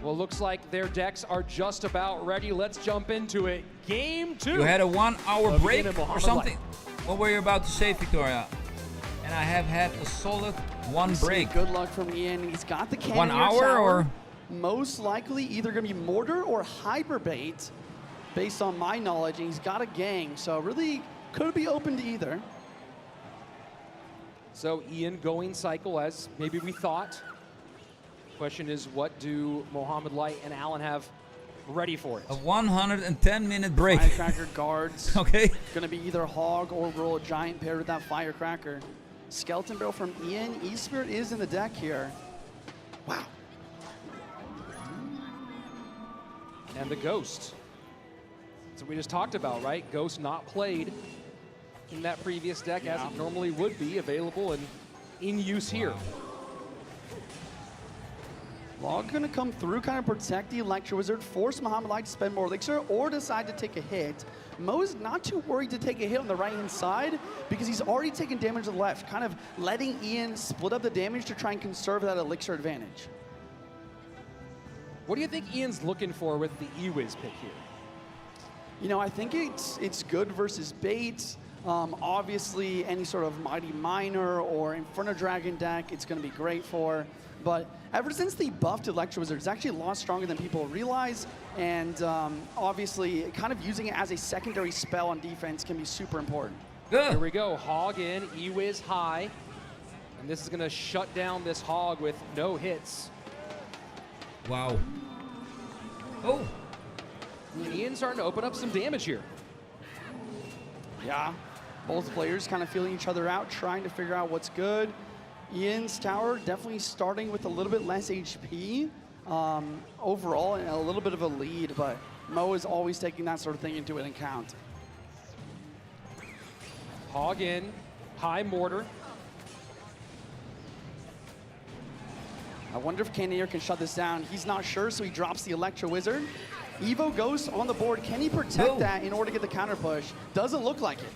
Well, looks like their decks are just about ready. Let's jump into it. Game 2. You had a 1-hour of break Ian and or Mohammed something? Light. What were you about to say, Victoria? And I have had a solid 1 break. Good luck from Ian. He's got the cannon 1 hour tower. or? Most likely either going to be Mortar or Hyperbait, based on my knowledge. And he's got a gang, so really could be open to either. So Ian going cycle as maybe we thought. Question is, what do Mohammed Light and Allen have ready for it? A 110-minute break. Firecracker guards. Okay. Going to be either Hog or Royal Giant paired with that Firecracker. Skeleton Barrel from Ian. E-Spirit is in the deck here. Wow. And the Ghost. That's what we just talked about, right? Ghost not played in that previous deck as it normally would be, available and in use here. Log gonna come through, kind of protect the Electro Wizard, force Muhammad Light to spend more elixir, or decide to take a hit. Mo is not too worried to take a hit on the right-hand side because he's already taken damage to the left, kind of letting Ian split up the damage to try and conserve that elixir advantage. What do you think Ian's looking for with the E-Wiz pick here? You know, I think it's good versus bait. Obviously, any sort of Mighty Miner or Inferno Dragon deck, it's going to be great for. But ever since they buffed Electro Wizard, it's actually a lot stronger than people realize. And obviously, kind of using it as a secondary spell on defense can be super important. Here we go, Hog in, E-Wiz high. And this is going to shut down this Hog with no hits. Wow. Oh. Ian's starting to open up some damage here. Yeah, both players kind of feeling each other out, trying to figure out what's good. Ian's tower definitely starting with a little bit less HP overall and a little bit of a lead, but Mo is always taking that sort of thing into account. Hog in, high mortar. I wonder if Cannoneer can shut this down. He's not sure, so he drops the Electro Wizard. Evo Ghost on the board. Can he protect that in order to get the counter push? Doesn't look like it.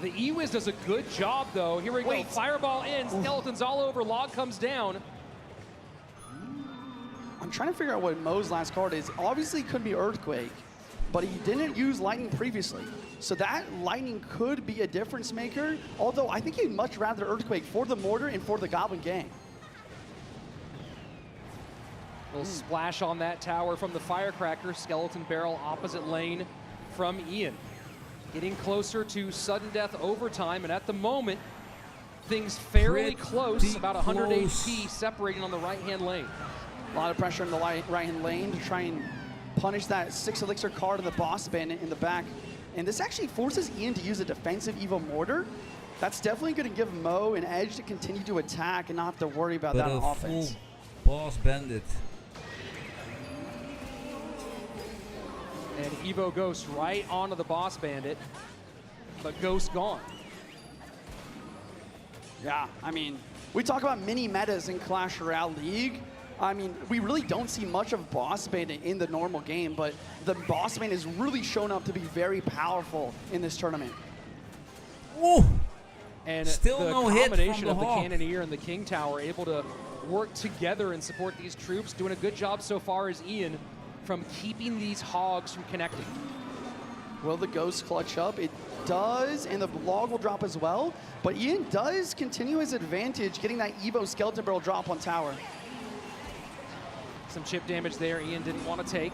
The E-Wiz does a good job, though. Here we go. Fireball in, skeletons all over, Log comes down. I'm trying to figure out what Mo's last card is. Obviously, it could be Earthquake, but he didn't use Lightning previously. So that Lightning could be a difference maker, although I think he'd much rather Earthquake for the Mortar and for the Goblin Gang. Little splash on that tower from the Firecracker. Skeleton Barrel opposite lane from Ian. Getting closer to sudden death overtime, and at the moment, things fairly close, about 100 HP separating on the right-hand lane. A lot of pressure in the right-hand lane to try and punish that 6 elixir card in the boss bandit in the back. And this actually forces Ian to use a defensive Evo Mortar. That's definitely going to give Mo an edge to continue to attack and not have to worry about that on offense. Boss bandit. And Evo Ghost right onto the boss bandit, but Ghost gone. Yeah, I mean, we talk about mini metas in Clash Royale League. I mean, we really don't see much of boss bandit in the normal game, but the boss bandit has really shown up to be very powerful in this tournament. Ooh. And still the no hit combination from of the the Hawk. Cannoneer and the King Tower able to work together and support these troops, doing a good job so far as Ian from keeping these Hogs from connecting. Will the Ghost clutch up? It does, and the Log will drop as well, but Ian does continue his advantage, getting that Evo Skeleton Barrel drop on tower. Some chip damage there Ian didn't want to take.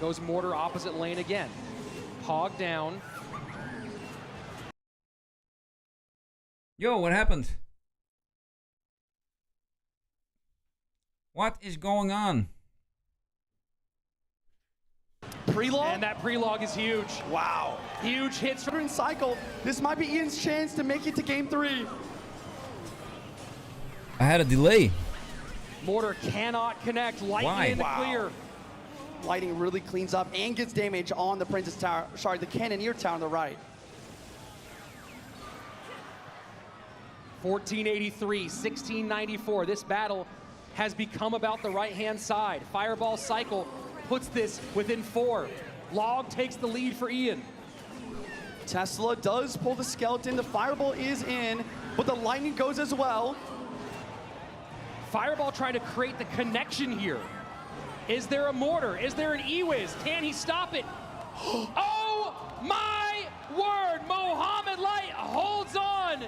Goes Mortar opposite lane again. Hog down. Yo, what happened? What is going on? Pre-log? And that pre-log is huge. Wow. Huge hits from cycle. This might be Ian's chance to make it to game 3. I had a delay. Mortar cannot connect. Lightning in the clear. Lightning really cleans up and gets damage on the Princess Tower. Sorry, the Cannoneer Tower on the right. 1483, 1694. This battle has become about the right-hand side. Fireball cycle puts this within 4. Log takes the lead for Ian. Tesla does pull the skeleton. The Fireball is in, but the Lightning goes as well. Fireball trying to create the connection here. Is there a Mortar? Is there an E-Wiz? Can he stop it? Oh my word! Muhammad Light holds on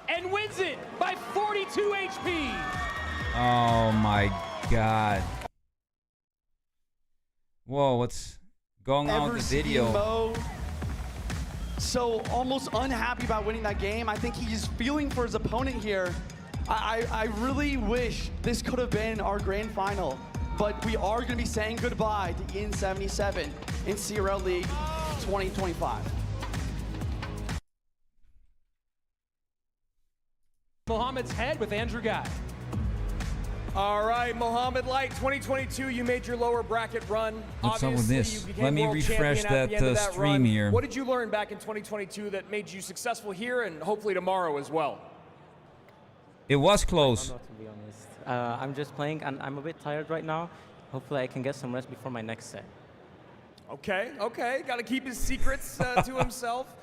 and wins it by 42 HP. Oh my god. Whoa, what's going on with the video? Mo so almost unhappy about winning that game. I think he's feeling for his opponent here. I really wish this could have been our grand final, but we are going to be saying goodbye to Ian 77 in CRL League 2025. Muhammad's head with Andrew Guy. All right, Mohamed Light, 2022, you made your lower bracket run. What's up with Obviously, this? you became Let me world refresh champion at the end of that stream run. here. What did you learn back in 2022 that made you successful here and hopefully tomorrow as well? It was I close. don't know, to be honest. I'm just playing, and I'm a bit tired right now. Hopefully, I can get some rest before my next set. Okay, got to keep his secrets to himself.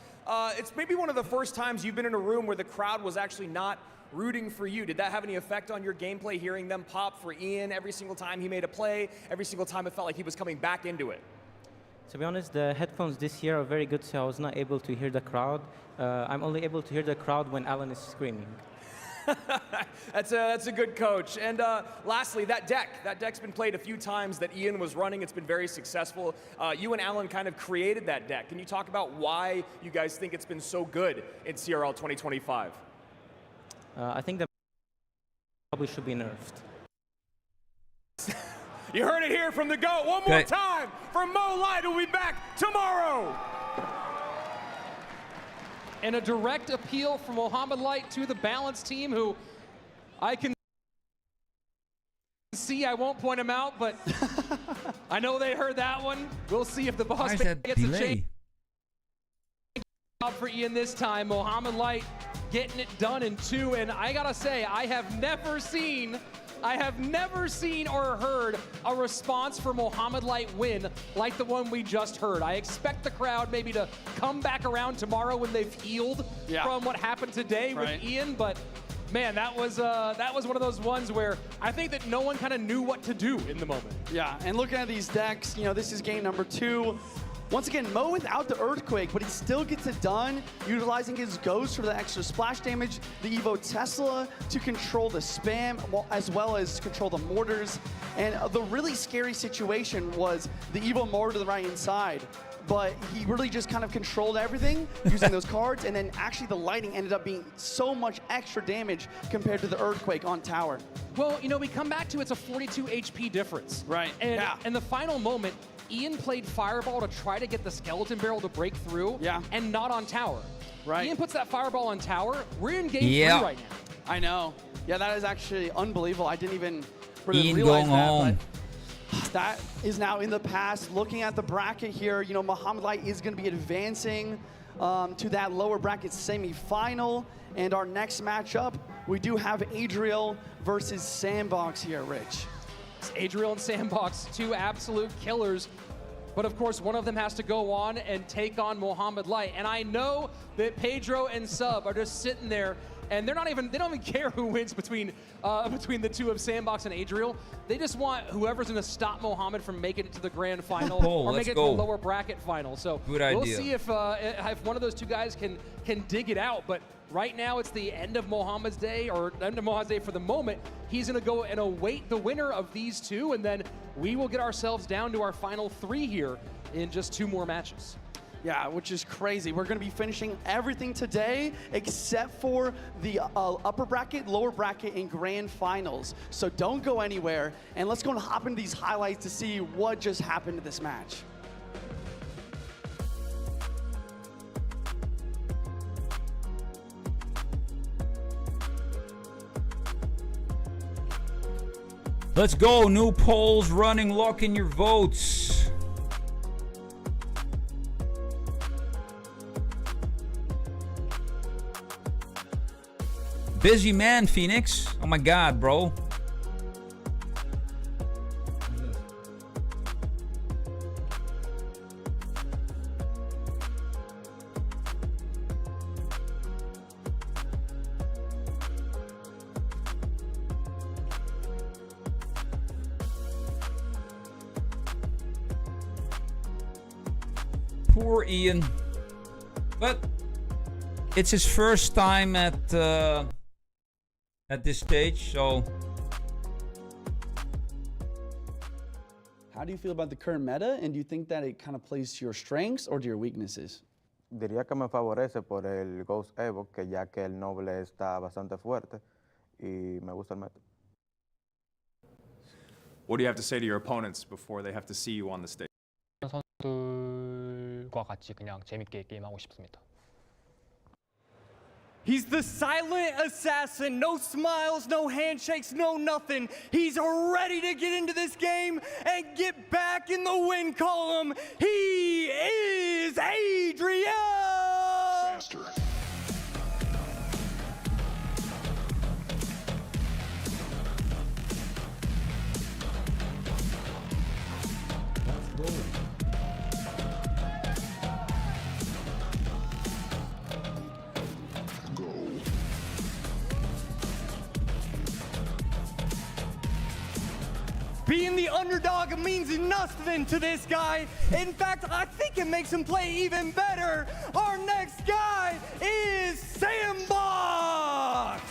It's maybe one of the first times you've been in a room where the crowd was actually not rooting for you. Did that have any effect on your gameplay, hearing them pop for Ian every single time he made a play, every single time it felt like he was coming back into it? To be honest, the headphones this year are very good, so I was not able to hear the crowd. I'm only able to hear the crowd when Alan is screaming. That's a good coach. And lastly, that deck's been played a few times that Ian was running. It's been very successful. You and Alan kind of created that deck. Can you talk about why you guys think it's been so good in CRL 2025? I think that probably should be nerfed. You heard it here from the GOAT. One more time from Mo Light, who'll be back tomorrow. And a direct appeal from Mohamed Light to the balance team, who I can see. I won't point him out, but I know they heard that one. We'll see if the boss gets a change for Ian this time. Mohamed Light getting it done in 2, and I gotta say, I have never seen or heard a response for Mohamed Light win like the one we just heard. I expect the crowd maybe to come back around tomorrow when they've healed from what happened today with Ian, but man, that was one of those ones where I think that no one kind of knew what to do in the moment. Yeah, and looking at these decks, you know, this is game number 2. Once again, Mo without the Earthquake, but he still gets it done, utilizing his Ghost for the extra splash damage, the Evo Tesla to control the spam, as well as control the mortars. And the really scary situation was the Evo mortar to the right-hand side, but he really just kind of controlled everything using those cards, and then actually the lighting ended up being so much extra damage compared to the Earthquake on tower. Well, you know, we come back to it's a 42 HP difference. Right, and in the final moment, Ian played Fireball to try to get the Skeleton Barrel to break through, and not on tower. Right. Ian puts that Fireball on tower. We're in game 3 right now. I know. Yeah, that is actually unbelievable. I didn't even really Ian realize going that. home. But that is now in the past. Looking at the bracket here, you know, Mohamed Light is going to be advancing to that lower bracket semifinal. And our next matchup, we do have Adriel versus Sandbox here, Rich. Adriel and Sandbox, 2 absolute killers. But of course, one of them has to go on and take on Mohamed Light. And I know that Pedro and Sub are just sitting there, and they don't even care who wins between the 2 of Sandbox and Adriel. They just want whoever's going to stop Mohamed from making it to the grand final or make it to the lower bracket final. So we'll see if one of those 2 guys can dig it out. But right now, it's the end of Mohamed's day, or end of Mohamed's day for the moment. He's going to go and await the winner of these 2, and then we will get ourselves down to our final 3 here in just 2 more matches. Yeah, which is crazy. We're going to be finishing everything today except for the upper bracket, lower bracket, and grand finals. So don't go anywhere, and let's go and hop into these highlights to see what just happened to this match. Let's go. New polls running. Lock in your votes. Busy man, Phoenix. Oh my God, bro. Poor Ian. But it's his first time at this stage, so. How do you feel about the current meta, and do you think that it kind of plays to your strengths or to your weaknesses? Diría que me favorece por el Ghost Evo, que ya que el Noble está bastante fuerte y me gusta el meta. What do you have to say to your opponents before they have to see you on the stage? 선수들과 같이 그냥 재밌게 게임하고 싶습니다. He's the silent assassin. No smiles, no handshakes, no nothing. He's ready to get into this game and get back in the win column. He is Adriel! Faster. Being the underdog means nothing to this guy. In fact, I think it makes him play even better. Our next guy is Sandbox!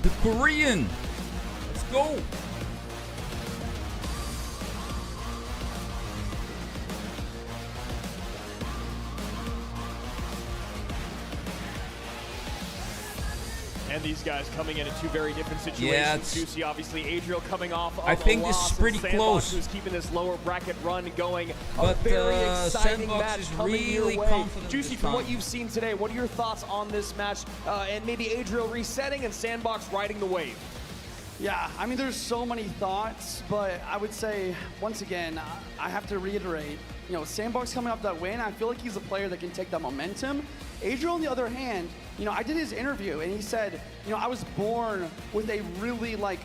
The Korean. Let's go. And these guys coming in two very different situations. Yeah, Juicy, obviously, Adriel coming off of I think a this loss, is pretty and Sandbox, close. who's keeping this lower bracket run going. But, a very exciting Sandbox match is coming really your way. confident Juicy, this from what time. you've seen today, what are your thoughts on this match? And maybe Adriel resetting and Sandbox riding the wave. Yeah, I mean, there's so many thoughts, but I would say, once again, I have to reiterate, you know, Sandbox coming off that win, I feel like he's a player that can take that momentum. Adriel, on the other hand, you know, I did his interview, and he said, you know, I was born with a really, like,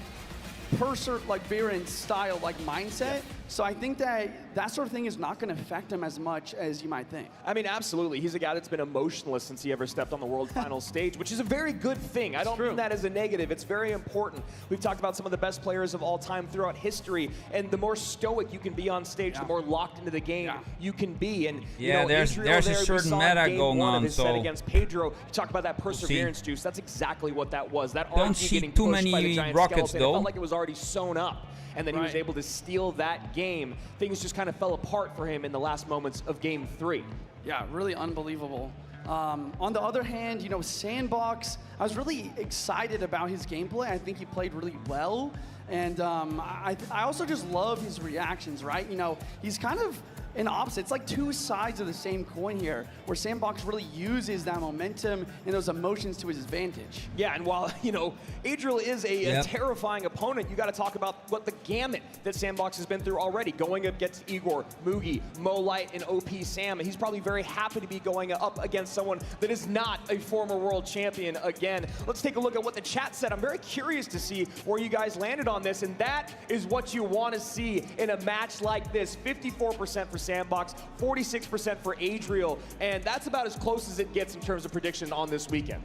perseverance style, like, mindset. So I think that sort of thing is not going to affect him as much as you might think. I mean, absolutely. He's a guy that's been emotionless since he ever stepped on the World Finals stage, which is a very good thing. I don't mean that as a negative. It's very important. We've talked about some of the best players of all time throughout history, and the more stoic you can be on stage, the more locked into the game you can be. And you know, there's Adriel a there, we certain saw in meta game going one of on. his So set against Pedro. You talk about that perseverance juice. That's exactly what that was. That Don't RNG see getting too pushed by the many giant rockets, skeleton. It though. felt like it was already sewn up. And then he was able to steal that game. Things just kind of fell apart for him in the last moments of game 3. Yeah, really unbelievable. On the other hand, you know, Sandbox, I was really excited about his gameplay. I think he played really well. And I also just love his reactions, right? You know, he's kind of an opposite. It's like two sides of the same coin here, where Sandbox really uses that momentum and those emotions to his advantage. Yeah, and while, you know, Adriel is a terrifying opponent, you got to talk about what the gamut that Sandbox has been through already, going up against Igor, Mugi, Molite, and OP Sam. He's probably very happy to be going up against someone that is not a former world champion again. Let's take a look at what the chat said. I'm very curious to see where you guys landed on this, and that is what you want to see in a match like this. 54% for Sandbox, 46% for Adriel, and that's about as close as it gets in terms of prediction on this weekend.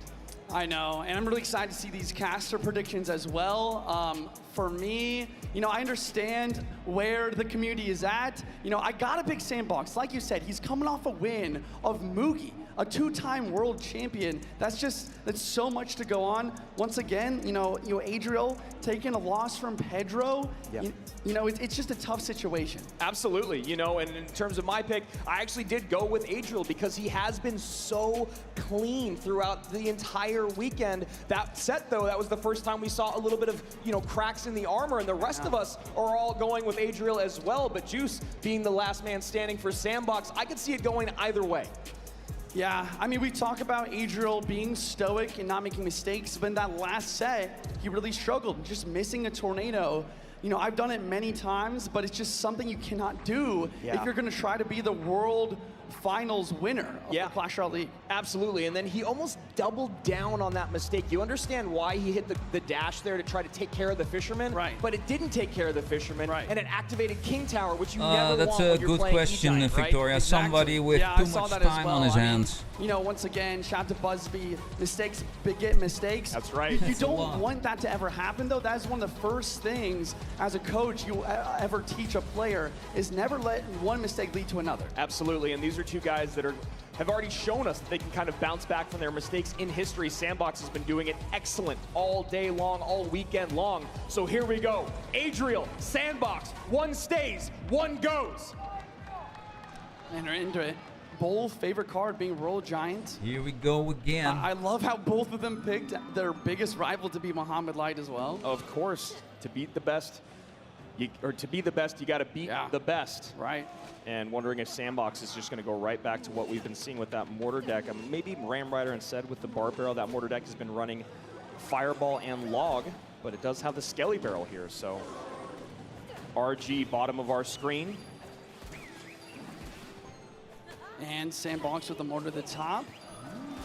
I know, and I'm really excited to see these caster predictions as well. For me, you know, I understand where the community is at. You know, I got a big Sandbox. Like you said, he's coming off a win of Mugi, a two-time world champion. That's so much to go on. Once again, you know, Adriel taking a loss from Pedro. You know, it's just a tough situation. Absolutely, you know, and in terms of my pick, I actually did go with Adriel because he has been so clean throughout the entire weekend. That set, though, that was the first time we saw a little bit of, you know, cracks in the armor, and the rest of us are all going with Adriel as well, but Juice being the last man standing for Sandbox, I could see it going either way. Yeah, I mean, we talk about Adriel being stoic and not making mistakes, but in that last set, he really struggled, just missing a tornado. You know, I've done it many times, but it's just something you cannot do if you're going to try to be the world finals winner of the Clash Royale League. Absolutely, and then he almost doubled down on that mistake. You understand why he hit the dash there to try to take care of the fisherman, but it didn't take care of the fisherman, and it activated King Tower, which you never that's want a when you're good playing question, E-Type, right? Victoria. Somebody with too much time on his hands. You know, once again, shout out to Busby. Mistakes beget mistakes. That's right. You don't want that to ever happen, though. That is one of the first things as a coach you ever teach a player is never let one mistake lead to another. Absolutely, and these are two guys that have already shown us that they can kind of bounce back from their mistakes in history. Sandbox has been doing it excellent all day long, all weekend long. So here we go. Adriel, Sandbox, one stays, one goes. And we're into it. Both favorite card being Royal Giant. Here we go again. I love how both of them picked their biggest rival to be Muhammad Light as well. Of course, to beat the best. or to be the best, you got to beat the best. Right. And wondering if Sandbox is just going to go right back to what we've been seeing with that mortar deck. Maybe Ram Rider instead with the bar barrel. That mortar deck has been running Fireball and Log, but it does have the Skelly barrel here. So RG, bottom of our screen. And Sandbox with the mortar at the top.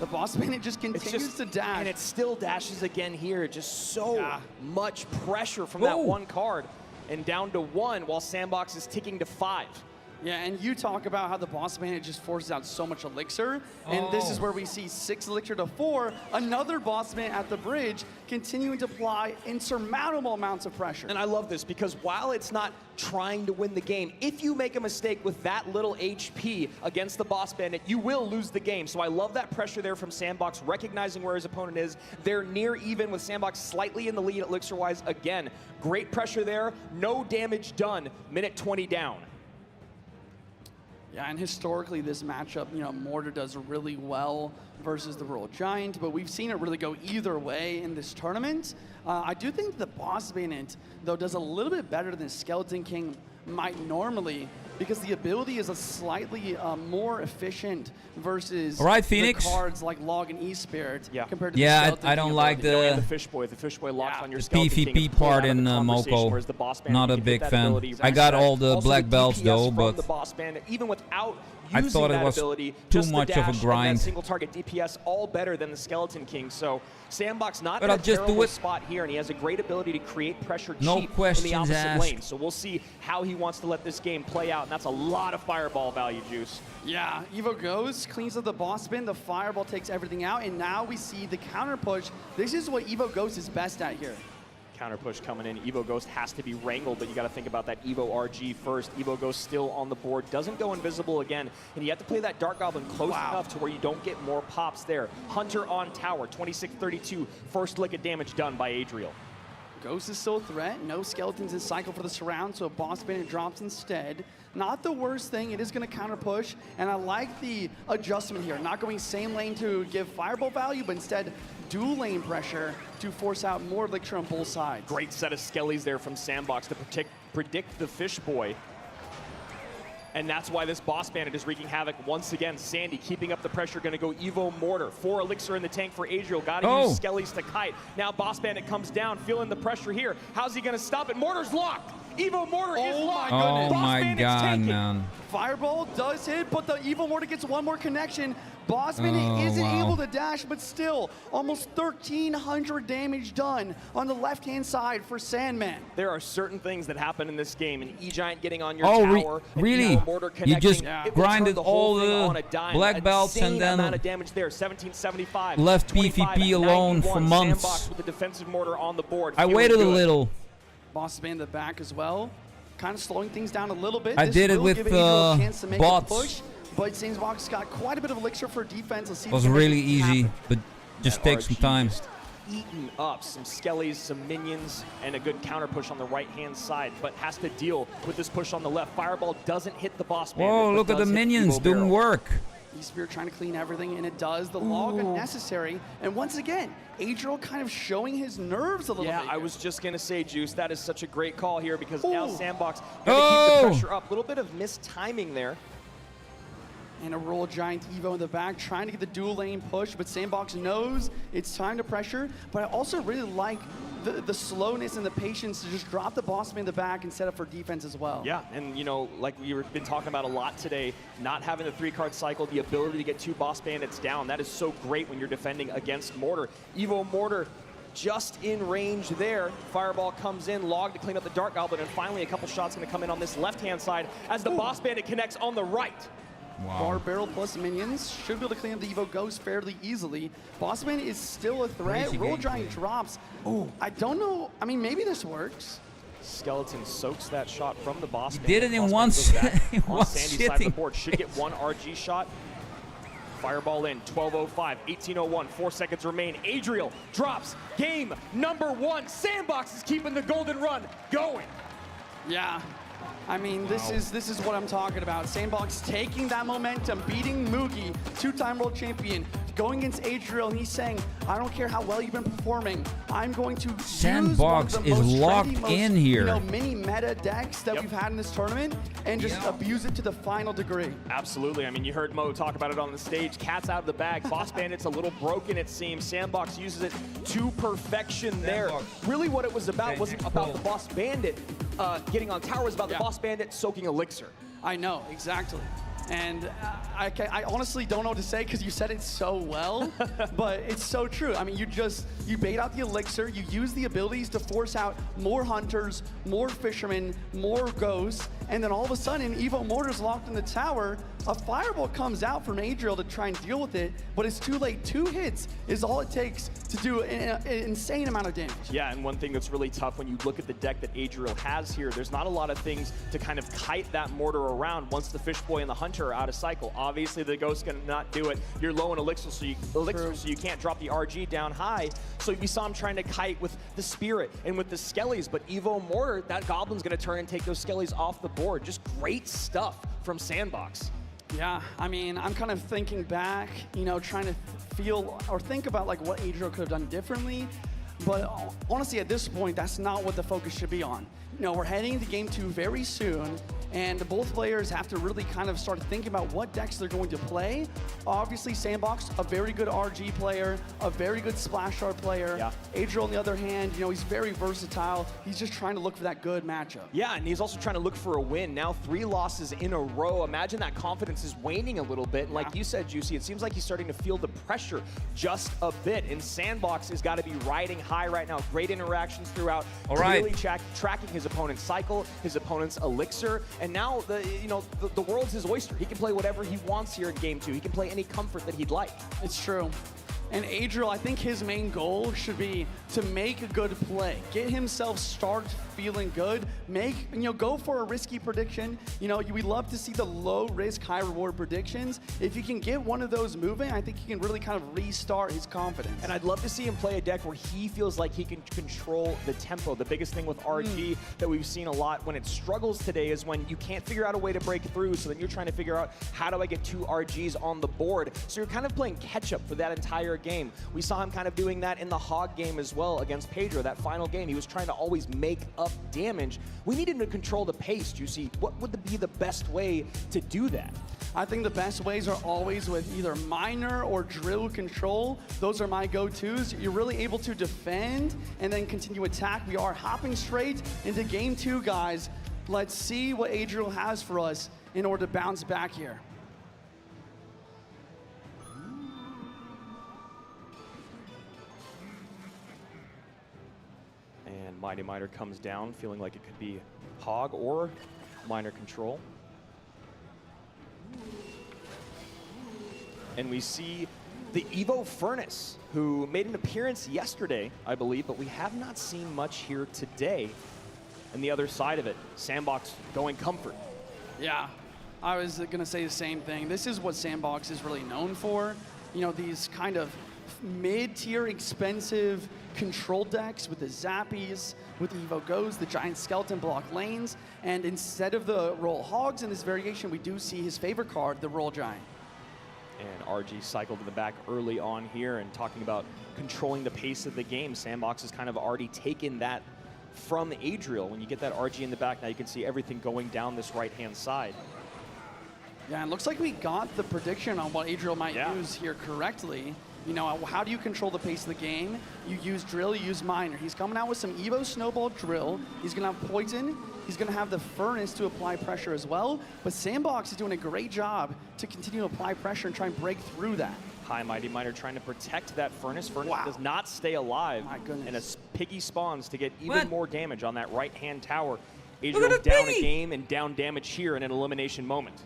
The boss bandit just continues to dash. And it still dashes again here. Just so much pressure from that one card. And down to 1 while Sandbox is ticking to 5. Yeah, and you talk about how the boss bandit just forces out so much elixir, and this is where we see 6 elixir to 4, another boss bandit at the bridge, continuing to apply insurmountable amounts of pressure. And I love this because while it's not trying to win the game, if you make a mistake with that little HP against the boss bandit, you will lose the game. So I love that pressure there from Sandbox, recognizing where his opponent is. They're near even with Sandbox slightly in the lead elixir-wise. Again, great pressure there, no damage done, minute 20 down. Yeah, and historically this matchup, you know, Mortar does really well versus the Royal Giant, but we've seen it really go either way in this tournament. I do think the boss bandit, though, does a little bit better than Skeleton King might normally, because the ability is a slightly more efficient versus the cards like Log and E-Spirit compared to the Skeleton King. I don't like the Fish Boy locks on your PvP part in Moko. Not a big fan. I got all the black belts though, but even without I thought it was too much of a grind. Single target DPS all better than the Skeleton King. So Sandbox not But in I'll a just do terrible it. spot here, and he has a great ability to create pressure No cheap in questions the opposite asked. lane. So we'll see how he wants to let this game play out, and that's a lot of fireball value, Juice. Yeah, Evo goes, cleans up the boss spin, the fireball takes everything out, and now we see the counter push. This is what Evo Ghost is best at here. Counter push coming in. Evo Ghost has to be wrangled, but you got to think about that Evo RG first. Evo Ghost still on the board, doesn't go invisible again, and you have to play that Dark Goblin close enough to where you don't get more pops there. Hunter on tower, 26-32, first lick of damage done by Adriel. Ghost is still a threat, no skeletons in cycle for the surround, so a boss bandit drops instead. Not the worst thing, it is going to counter push, and I like the adjustment here, not going same lane to give fireball value, but instead dual lane pressure to force out more elixir on both sides. Great set of skellies there from Sandbox to predict the Fish Boy. And that's why this boss bandit is wreaking havoc once again. Sandy keeping up the pressure, gonna go Evo Mortar. 4 elixir in the tank for Adriel, gotta use skellies to kite. Now boss bandit comes down, feeling the pressure here. How's he gonna stop it? Mortar's locked! Evo Mortar is locked! Oh Boss my bandit's god, taken. man. Fireball does hit, but the Evo Mortar gets one more connection. Boss bandit isn't able to dash, but still, almost 1,300 damage done on the left-hand side for Sandman. There are certain things that happen in this game, and E-Giant getting on your Oh, tower, and really? Evo Mortar You just connecting, it will grinded turn the whole all thing the on a dime. black belts and Insane then amount of damage there, 1775. left 25, PvP alone for 91. months. Sandbox with the defensive mortar on the board. I Feeling waited a good. little. Boss bandit in the back as well, kind of slowing things down a little bit. I This did it will with give Adriel a chance to make bots. a push, but Sandbox got quite a bit of elixir for defense. Let's see It if was he can make really it easy, happen. but just takes some time. Eaten up some skellies, some minions, and a good counter push on the right-hand side, but has to deal with this push on the left. Fireball doesn't hit the boss bandit. Whoa, but look at the does hit minions Evo doing Barrel. work. E-Spirit trying to clean everything, and it does. The log unnecessary. And once again, Adriel kind of showing his nerves a little bit. Yeah, I was just gonna say, Juice, that is such a great call here because now Ooh. Sandbox gonna keep the pressure up. A little bit of missed timing there. And a Royal Giant Evo in the back, trying to get the dual lane push, but Sandbox knows it's time to pressure. But I also really like the slowness and the patience to just drop the boss man in the back and set up for defense as well. Yeah, and you know, like we've been talking about a lot today, not having the 3-card cycle, the ability to get 2 boss bandits down, that is so great when you're defending against Mortar. Evo Mortar just in range there. Fireball comes in, Log to clean up the Dark Goblin, and finally a couple shots gonna come in on this left-hand side as the boss bandit connects on the right. Bar barrel plus minions should be able to clean up the Evo Ghost fairly easily. Bossman is still a threat. Crazy Royal gameplay. Giant drops. Ooh, I don't know. I mean, maybe this works. Skeleton soaks that shot from the boss. Did it in Boss one goes back in on one Sandy's side of the sitting. board. Should get 1 RG shot. Fireball in, 12:05, 18:01, 4 seconds remain. Adriel drops game number 1. Sandbox is keeping the golden run going. Yeah. I mean, this is what I'm talking about. Sandbox taking that momentum, beating Mugi, 2-time world champion, going against Adriel, and he's saying, I don't care how well you've been performing, I'm going to Sandbox use one of the is most locked trendy, most, in here. You know, mini meta decks that we've had in this tournament and just abuse it to the final degree. Absolutely. I mean, you heard Mo talk about it on the stage. Cat's out of the bag. Boss Bandit's a little broken, it seems. Sandbox uses it to perfection there. Really what it was about wasn't about the Boss Bandit getting on tower. It was about the Boss Bandit soaking Elixir. I know, exactly. And I honestly don't know what to say because you said it so well, but it's so true. I mean, you bait out the Elixir, you use the abilities to force out more hunters, more fishermen, more ghosts, and then all of a sudden, Evo Mortar's locked in the tower. A Firebolt comes out from Adriel to try and deal with it, but it's too late. 2 hits is all it takes to do an insane amount of damage. Yeah, and one thing that's really tough when you look at the deck that Adriel has here, there's not a lot of things to kind of kite that mortar around once the Fish Boy and the Hunter are out of cycle. Obviously, the Ghost's gonna not do it. You're low in Elixir, so you can't drop the RG down high. So we saw him trying to kite with the Spirit and with the Skellies, but Evo Mortar, that Goblin's gonna turn and take those Skellies off the board. Just great stuff from Sandbox. Yeah, I mean, I'm kind of thinking back, you know, trying to feel or think about like what Adriel could have done differently. But honestly, at this point, that's not what the focus should be on. You know, we're heading into game 2 very soon, and both players have to really kind of start thinking about what decks they're going to play. Obviously, Sandbox, a very good RG player, a very good Splash Art player. Yeah. Adriel, on the other hand, you know, he's very versatile. He's just trying to look for that good matchup. Yeah, and he's also trying to look for a win. Now 3 losses in a row. Imagine that confidence is waning a little bit. And like you said, Juicy, it seems like he's starting to feel the pressure just a bit. And Sandbox has got to be riding high right now. Great interactions throughout. All right. Clearly tracking his opponent's cycle, his opponent's Elixir. And now the world's his oyster. He can play whatever he wants here in game 2. He can play any comfort that he'd like. It's true. And Adriel, I think his main goal should be to make a good play, get himself start feeling good, go for a risky prediction. You know, we love to see the low risk, high reward predictions. If you can get one of those moving, I think he can really kind of restart his confidence. And I'd love to see him play a deck where he feels like he can control the tempo. The biggest thing with RG that we've seen a lot when it struggles today is when you can't figure out a way to break through, so then you're trying to figure out how do I get 2 RGs on the board. So you're kind of playing catch up for that entire game. We saw him kind of doing that in the Hog game as well against Pedro, that final game. He was trying to always make up damage. We need him to control the pace, Juicy. What would be the best way to do that? I think the best ways are always with either Miner or Drill control. Those are my go-tos. You're really able to defend and then continue attack. We are hopping straight into game 2, guys. Let's see what Adriel has for us in order to bounce back here. And Mighty Miner comes down, feeling like it could be Hog or Miner control. And we see the Evo Furnace, who made an appearance yesterday, I believe, but we have not seen much here today. And the other side of it, Sandbox going comfort. Yeah, I was gonna say the same thing. This is what Sandbox is really known for. You know, these kind of mid-tier expensive control decks with the Zappies, with the Evo Goes, the Giant Skeleton block lanes, and instead of the Roll Hogs in this variation, we do see his favorite card, the Roll Giant. And RG cycled to the back early on here, and talking about controlling the pace of the game, Sandbox has kind of already taken that from Adriel. When you get that RG in the back, now you can see everything going down this right-hand side. Yeah, and it looks like we got the prediction on what Adriel might use here correctly. You know, how do you control the pace of the game? You use Drill, you use Miner. He's coming out with some Evo Snowball Drill. He's gonna have Poison. He's gonna have the Furnace to apply pressure as well. But Sandbox is doing a great job to continue to apply pressure and try and break through that. High Mighty Miner trying to protect that Furnace. Furnace does not stay alive. My goodness. And a Piggy spawns to get even What? more damage on that right-hand tower. Look Adriel at the down Piggy! a game and down damage here in an elimination moment.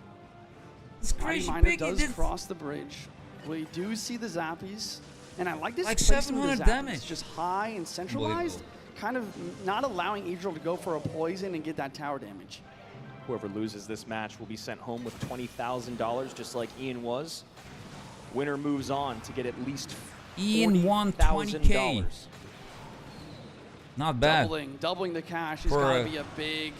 It's Mighty crazy Miner big. does cross the bridge. We do see the Zappies. And I like this Like placement of the 700 Zappies. damage. Just high and centralized, kind of not allowing Adriel to go for a poison and get that tower damage. Whoever loses this match will be sent home with $20,000, just like Ian was. Winner moves on to get at least Ian won $20K. Not bad. Doubling the cash has For got to a be a big,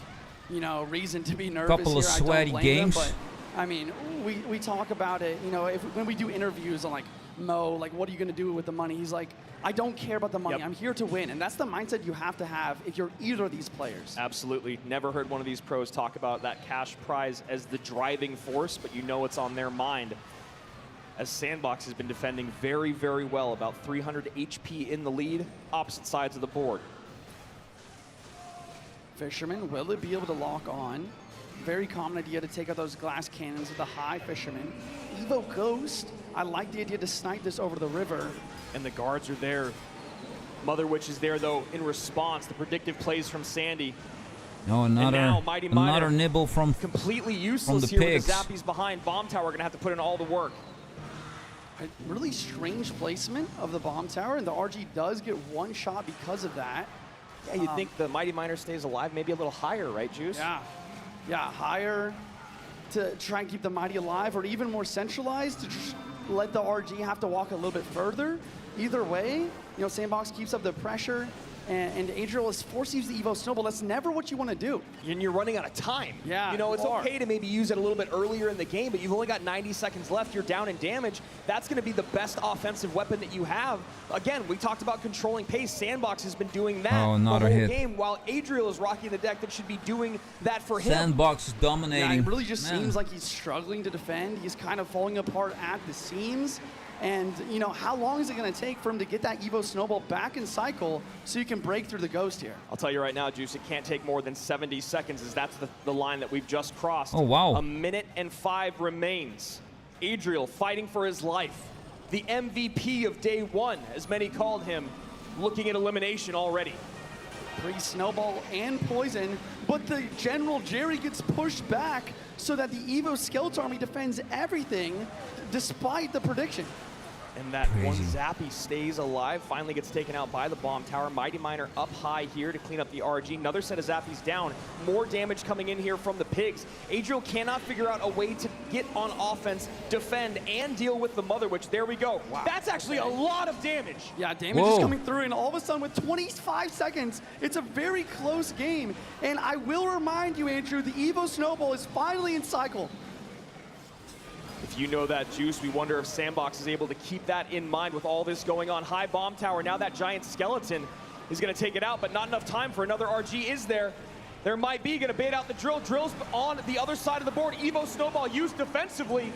you know, reason to be nervous couple here. of I don't sweaty blame games. them, but I mean, we talk about it, you know, when we do interviews on like, Mo, like, what are you going to do with the money? He's like, I don't care about the money. Yep. I'm here to win. And that's the mindset you have to have if you're either of these players. Absolutely. Never heard one of these pros talk about that cash prize as the driving force, but you know it's on their mind. As Sandbox has been defending very, very well, about 300 HP in the lead, opposite sides of the board. Fisherman, will it be able to lock on? Very common idea to take out those glass cannons with the high Fisherman. Evo Ghost, I like the idea to snipe this over the river. And the guards are there. Mother Witch is there, though, in response. The predictive plays from Sandy. No, another nibble from completely useless from the here pigs. with the Zappies behind. Bomb Tower going to have to put in all the work. A really strange placement of the bomb tower, and the RG does get one shot because of that. Yeah, you'd think the Mighty Miner stays alive, maybe a little higher, right, Juice? Yeah, higher to try and keep the Mighty alive, or even more centralized to just let the RG have to walk a little bit further. Either way, you know, Sandbox keeps up the pressure, and Adriel is forced to use the Evo Snowball. That's never what you want to do. And you're running out of time. Yeah, you know, it's you are. okay to maybe use it a little bit earlier in the game, but you've only got 90 seconds left. You're down in damage. That's going to be the best offensive weapon that you have. Again, we talked about controlling pace. Sandbox has been doing that Oh, not the a whole hit. game, while Adriel is rocking the deck that should be doing that for him. Sandbox is dominating. Yeah, it really just Man. seems like he's struggling to defend. He's kind of falling apart at the seams. And, you know, how long is it going to take for him to get that Evo Snowball back in cycle so you can break through the Ghost here? I'll tell you right now, Juice, it can't take more than 70 seconds, as that's the line that we've just crossed. Oh, wow. 1 minute and 5 remains. Adriel fighting for his life. The MVP of day one, as many called him, looking at elimination already. Snowball and poison, but the General Jerry gets pushed back so that the Evo Skeleton Army defends everything despite the prediction. And that one Zappy stays alive, finally gets taken out by the bomb tower. Mighty Miner up high here to clean up the RG. Another set of Zappies down. More damage coming in here from the pigs. Adriel cannot figure out a way to get on offense, defend, and deal with the Mother Witch. There we go. Wow. That's actually a lot of damage. Yeah, damage is coming through, and all of a sudden with 25 seconds, it's a very close game. And I will remind you, Andrew, the Evo Snowball is finally in cycle. If you know that, Juice, we wonder if Sandbox is able to keep that in mind with all this going on. High bomb tower, now that giant skeleton is going to take it out, but not enough time for another RG, is there? There might be, going to bait out the drill. Drill's on the other side of the board. Evo Snowball used defensively.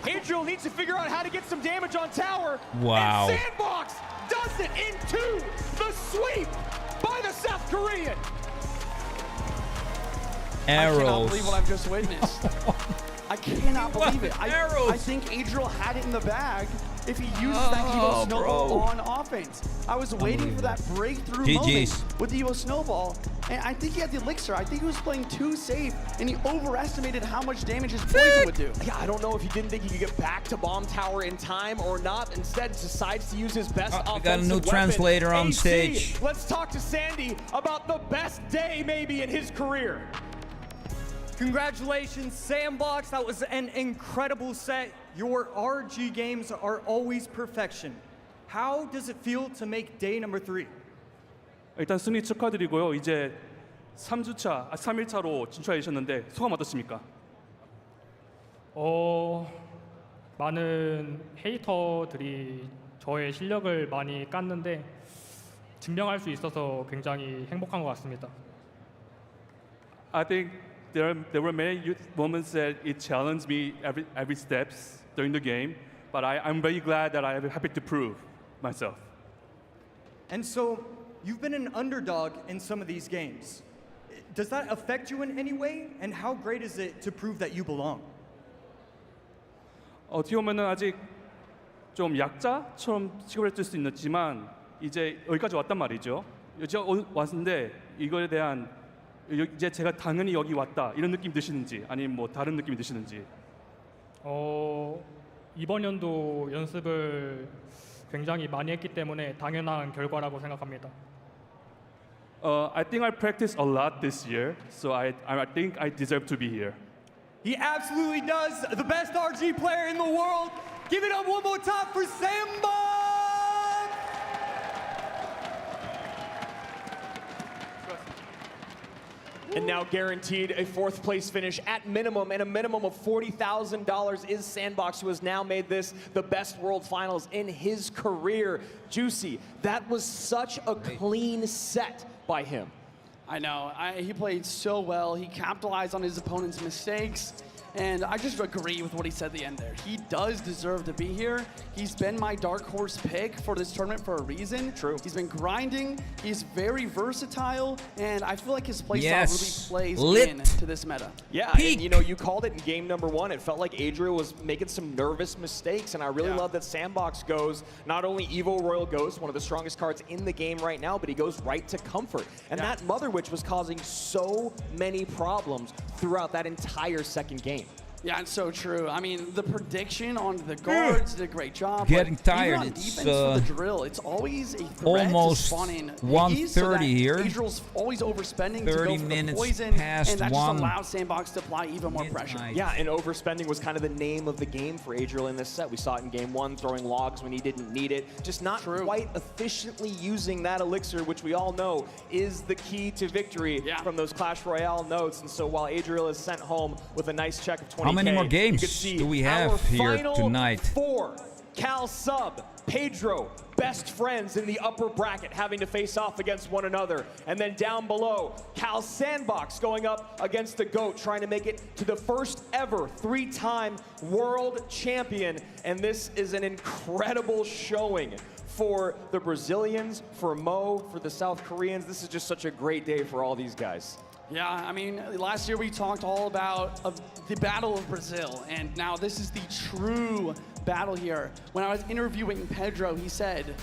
Adriel needs to figure out how to get some damage on tower. Wow. And Sandbox does it into the sweep by the South Korean. Arrows. I cannot believe what I've just witnessed. I cannot believe it. I think Adriel had it in the bag if he uses that Evo Snowball on offense. I was waiting for that breakthrough moment with the Evo Snowball, and I think he had the elixir. I think he was playing too safe, and he overestimated how much damage his poison would do. Yeah, I don't know if he didn't think he could get back to bomb tower in time or not. Instead, decides to use his best offensive we got a new weapon. translator on AC, stage. Let's talk to Sandy about the best day maybe in his career. Congratulations, Sandbox. That was an incredible set. Your RG games are always perfection. How does it feel to make day number 3? 일단 승리 축하드리고요. 이제 3일차로 진출해 주셨는데 소감 어떻습니까? 많은 헤이터들이 저의 실력을 많이 깠는데 증명할 수 있어서 굉장히 행복한 것 같습니다. I think there were many moments that it challenged me every steps during the game, but I'm very glad that I'm happy to prove myself. And so, you've been an underdog in some of these games. Does that affect you in any way? And how great is it to prove that you belong? 어떻게 보면은 아직 좀 약자처럼 취급할 수 있지만 이제 여기까지 왔단 말이죠. 이제 왔는데 이거에 대한 이제 제가 당연히 여기 왔다 이런 느낌 드시는지 아니면 뭐 다른 느낌이 드시는지. 이번 연도 연습을 굉장히 많이 했기 때문에 당연한 결과라고 생각합니다. I think I practiced a lot this year, so I think I deserve to be here. He absolutely does. The best RG player in the world. Give it up one more time for Sandbox! And now guaranteed a 4th place finish at minimum, and a minimum of $40,000 is Sandbox, who has now made this the best World Finals in his career. Juicy, that was such a clean set by him. I know. He played so well. He capitalized on his opponent's mistakes. And I just agree with what he said at the end there. He does deserve to be here. He's been my dark horse pick for this tournament for a reason. True. He's been grinding. He's very versatile. And I feel like his playstyle really plays into this meta. Yeah, and you know, you called it in game number 1. It felt like Adriel was making some nervous mistakes. And I really love that Sandbox goes, not only Evo Royal Ghost, one of the strongest cards in the game right now, but he goes right to Comfort. And that Mother Witch was causing so many problems throughout that entire second game. Yeah, it's so true. I mean, the prediction on the guards did a great job. Getting but tired. Even on It's, defense for the drill, it's always a threat almost to spawn in 1:30 here. Adriel's always overspending 30 to go for minutes the poison, past and that 1 just allows Sandbox to apply even more pressure. Yeah, and overspending was kind of the name of the game for Adriel in this set. We saw it in game 1, throwing logs when he didn't need it. Just not quite efficiently using that elixir, which we all know is the key to victory from those Clash Royale notes. And so while Adriel is sent home with a nice check of 20K, How many more games see do we our have here final tonight? 4. Cal Sub, Pedro, best friends in the upper bracket, having to face off against one another. And then down below, Cal Sandbox going up against the GOAT, trying to make it to the first ever 3-time world champion. And this is an incredible showing for the Brazilians, for Mo, for the South Koreans. This is just such a great day for all these guys. Yeah, I mean, last year we talked all about the Battle of Brazil, and now this is the true battle here. When I was interviewing Pedro, he said,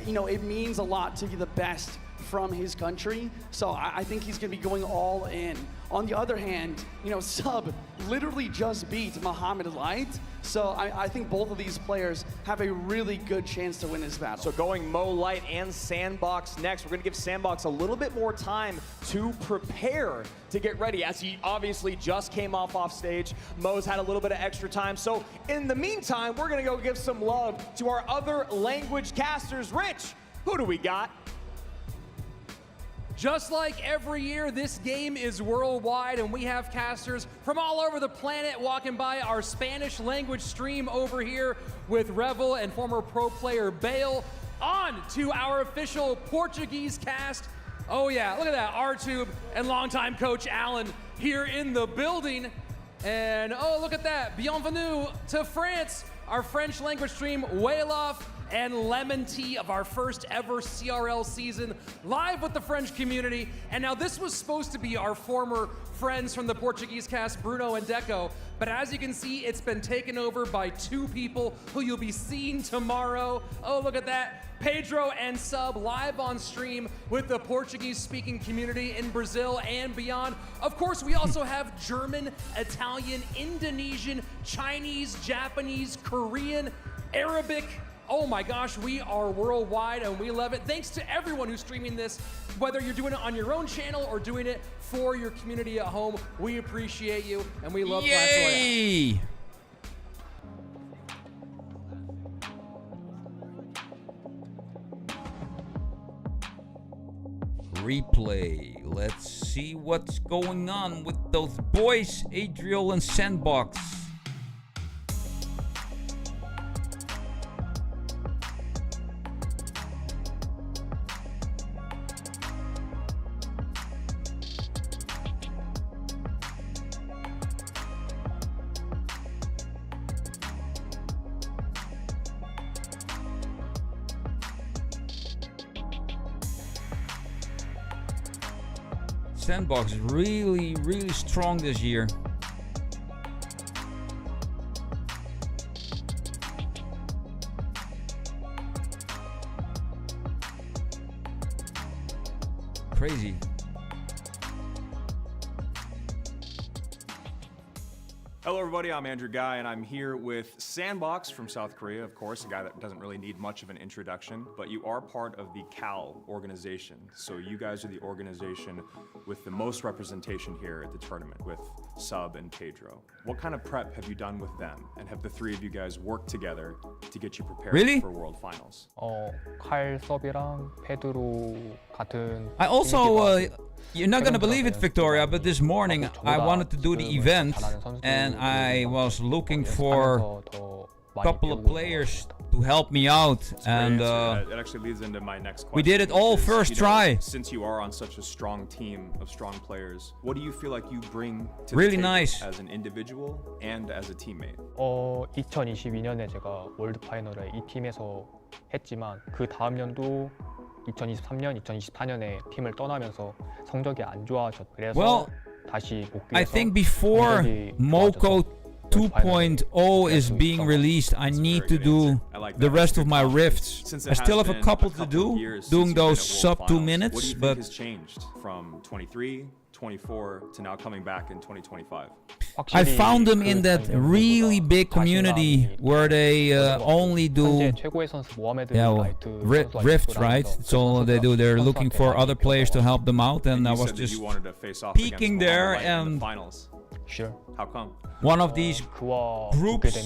you know, it means a lot to be the best from his country, so I think he's going to be going all in. On the other hand, you know, Sub literally just beat Muhammad Light, so I think both of these players have a really good chance to win this battle. So going Mo Light and Sandbox next, we're going to give Sandbox a little bit more time to prepare to get ready, as he obviously just came off stage. Mo's had a little bit of extra time. So in the meantime, we're going to go give some love to our other language casters. Rich, who do we got? Just like every year, this game is worldwide, and we have casters from all over the planet walking by our Spanish language stream over here with Revel and former pro player Bale. On to our official Portuguese cast. Oh yeah, look at that, R-Tube and longtime coach Alan here in the building. And oh, look at that, bienvenue to France, our French language stream, Wayloff and Lemon Tea of our first ever CRL season, live with the French community. And now this was supposed to be our former friends from the Portuguese cast, Bruno and Deco, but as you can see, it's been taken over by 2 people who you'll be seeing tomorrow. Oh, look at that. Pedro and Sub live on stream with the Portuguese-speaking community in Brazil and beyond. Of course, we also have German, Italian, Indonesian, Chinese, Japanese, Korean, Arabic. Oh my gosh, we are worldwide and we love it. Thanks to everyone who's streaming this, whether you're doing it on your own channel or doing it for your community at home. We appreciate you and we love Clash Royale. Replay. Let's see what's going on with those boys, Adriel and Sandbox. Sandbox is really, really strong this year. Crazy. Hello everybody, I'm Andrew Guy and I'm here with Sandbox from South Korea, of course, a guy that doesn't really need much of an introduction, but you are part of the CAL organization. So you guys are the organization with the most representation here at the tournament with Sub and Pedro. What kind of prep have you done with them? And have the three of you guys worked together to get you prepared for World Finals? 칼 서비랑 페드로 같은 I also, you're not gonna believe it, Victoria, but this morning I wanted to do the event and I was looking for a couple of players to help me out, and that actually leads into my next question. we did it all first try. Since you are on such a strong team of strong players, what do you feel like you bring to Really the table nice. as an individual and as a teammate? 2022년에 제가 월드 파이널을 이 팀에서 했지만 그 다음 연도 2023년, 2024년에 팀을 떠나면서 성적이 안 좋아졌. 그래서 Well, 다시 복귀해서 I think before Moco 2.0 is being released, I need to do the rest of my rifts. I still have a couple to do, doing those sub 2 minutes, What do you but think has changed from 23, 24 to now coming back in 2025? I found them in that really big community where they only do rift, right? That's all they do. They're looking for other players to help them out, and I was said that just you wanted to face off peeking against there, Mohamed Light in and the finals. Sure. How come? one of these groups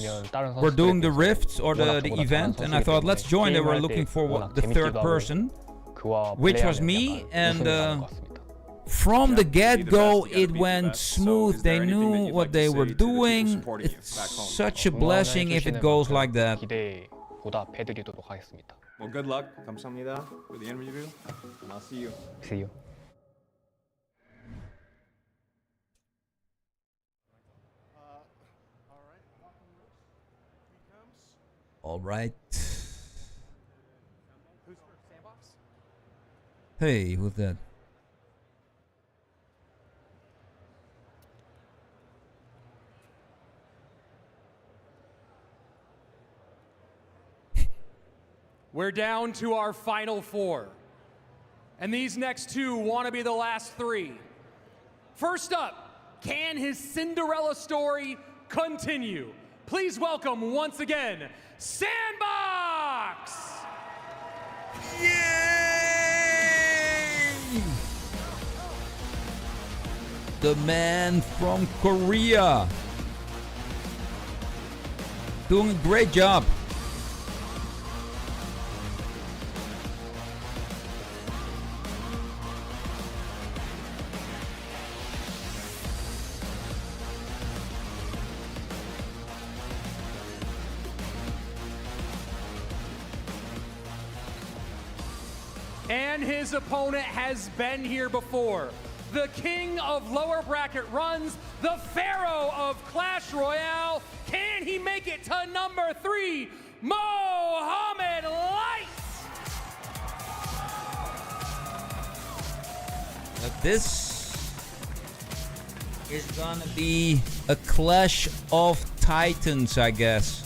were doing the rifts or the event, and I thought, let's join. They were looking for the third person, which was me, and from the get-go it went smooth. They knew what they were doing. It's such a blessing if it goes like that. Well, good luck. 감사합니다 for the interview, and I'll see you. See you. All right. Hey, who's that? We're down to our final four. And these next two want to be the last three. First up, can his Cinderella story continue? Please welcome once again, Sandbox! The man from Korea. Doing a great job. And his opponent has been here before. The king of lower bracket runs, the pharaoh of Clash Royale. Can he make it to number 3, Mohamed Light? This is gonna be a clash of titans, I guess.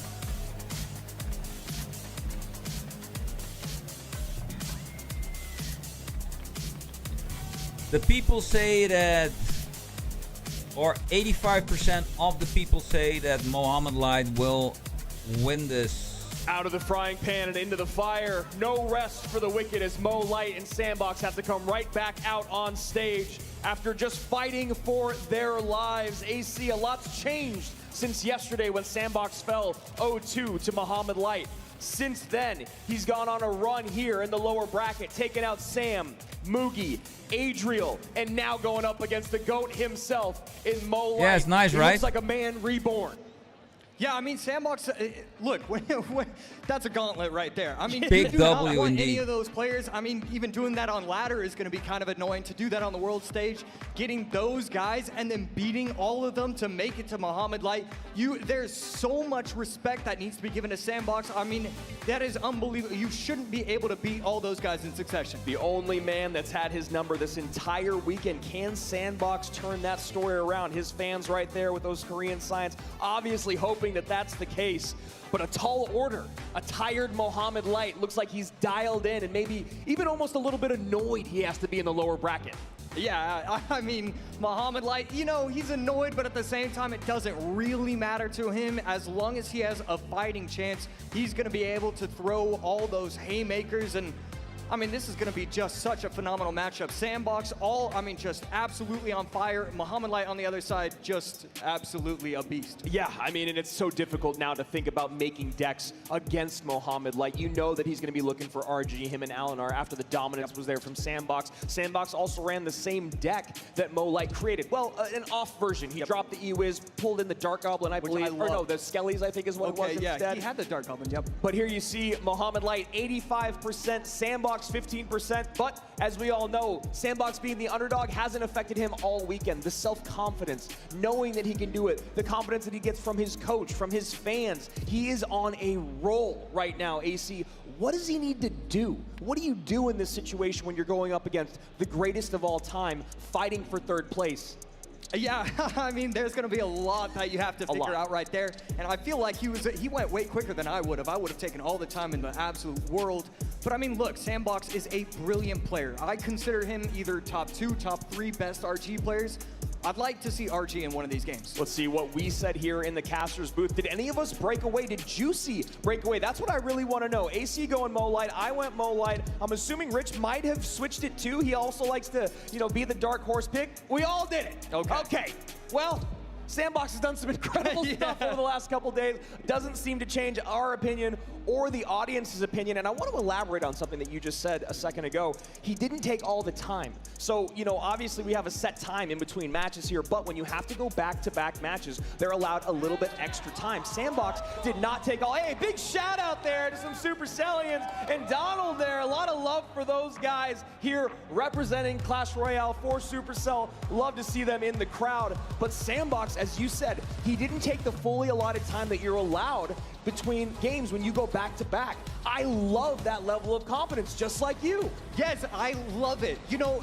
The people say that, or 85% of the people say that Mohamed Light will win this. Out of the frying pan and into the fire. No rest for the wicked as Mo Light and Sandbox have to come right back out on stage after just fighting for their lives. AC, a lot's changed since yesterday when Sandbox fell 0-2 to Mohamed Light. Since then, he's gone on a run here in the lower bracket, taking out Sam, Mugi, Adriel, and now going up against the GOAT himself in Mo Light. Yeah, it's nice, he right? looks like a man reborn. Yeah, I mean, Sandbox, look, that's a gauntlet right there. I mean, Big you do not W want indeed. any of those players. I mean, even doing that on ladder is going to be kind of annoying. To do that on the world stage, getting those guys and then beating all of them to make it to Mohamed Light, there's so much respect that needs to be given to Sandbox. I mean, that is unbelievable. You shouldn't be able to beat all those guys in succession. The only man that's had his number this entire weekend. Can Sandbox turn that story around? His fans right there with those Korean signs, obviously hoping that that's the case. But a tall order, a tired Mohamed Light looks like he's dialed in and maybe even almost a little bit annoyed he has to be in the lower bracket. Yeah, I mean, Muhammad Light, you know, he's annoyed, but at the same time, it doesn't really matter to him. As long as he has a fighting chance, he's going to be able to throw all those haymakers. And I mean, this is going to be just such a phenomenal matchup. Sandbox, just absolutely on fire. Muhammad Light on the other side, just absolutely a beast. Yeah, I mean, and it's so difficult now to think about making decks against Muhammad Light. You know that he's going to be looking for RG, him and Alinar, after the dominance was there from Sandbox. Sandbox also ran the same deck that Mo Light created. Well, an off version. He dropped the E-Wiz, pulled in the Dark Goblin, I believe. Or no, the Skellies, I think is what it was instead. Yeah, he had the Dark Goblin, yep. But here you see Muhammad Light, 85%, Sandbox 15%, but as we all know, Sandbox being the underdog hasn't affected him all weekend. The self-confidence, knowing that he can do it, the confidence that he gets from his coach, from his fans. He is on a roll right now, AC. What does he need to do? What do you do in this situation when you're going up against the greatest of all time, fighting for third place? Yeah, I mean, there's going to be a lot that you have to figure out right there. And I feel like he went way quicker than I would have. I would have taken all the time in the absolute world. But I mean, look, Sandbox is a brilliant player. I consider him either top 2, top 3 best RG players. I'd like to see RG in one of these games. Let's see what we said here in the caster's booth. Did any of us break away? Did Juicy break away? That's what I really want to know. AC going Mo Light. I went Mo Light. I'm assuming Rich might have switched it too. He also likes to, be the dark horse pick. We all did it. Okay. Well, Sandbox has done some incredible stuff over the last couple days. Doesn't seem to change our opinion or the audience's opinion. And I want to elaborate on something that you just said a second ago. He didn't take all the time. So, obviously we have a set time in between matches here, but when you have to go back-to-back matches, they're allowed a little bit extra time. Sandbox did not take all. Hey, big shout out there to some Supercellians and Donald there. A lot of love for those guys here representing Clash Royale for Supercell. Love to see them in the crowd. But Sandbox, as you said, he didn't take the fully allotted time that you're allowed between games when you go back-to-back. I love that level of confidence, just like you. Yes, I love it.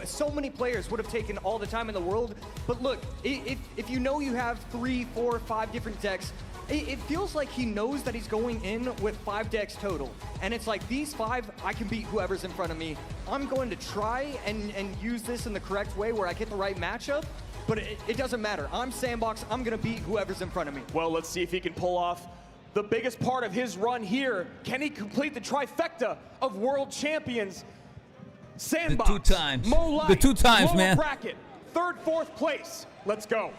So many players would have taken all the time in the world, but look, if you know you have 3, 4, 5 different decks, it feels like he knows that he's going in with 5 decks total. And it's like, these 5, I can beat whoever's in front of me. I'm going to try and use this in the correct way where I get the right matchup, but it doesn't matter. I'm Sandbox, I'm gonna beat whoever's in front of me. Well, let's see if he can pull off the biggest part of his run here. Can he complete the trifecta of world champions? Sandbox, the 2 times. Mo Light, the 2 times, lower man. bracket, 3rd, 4th place. Let's go.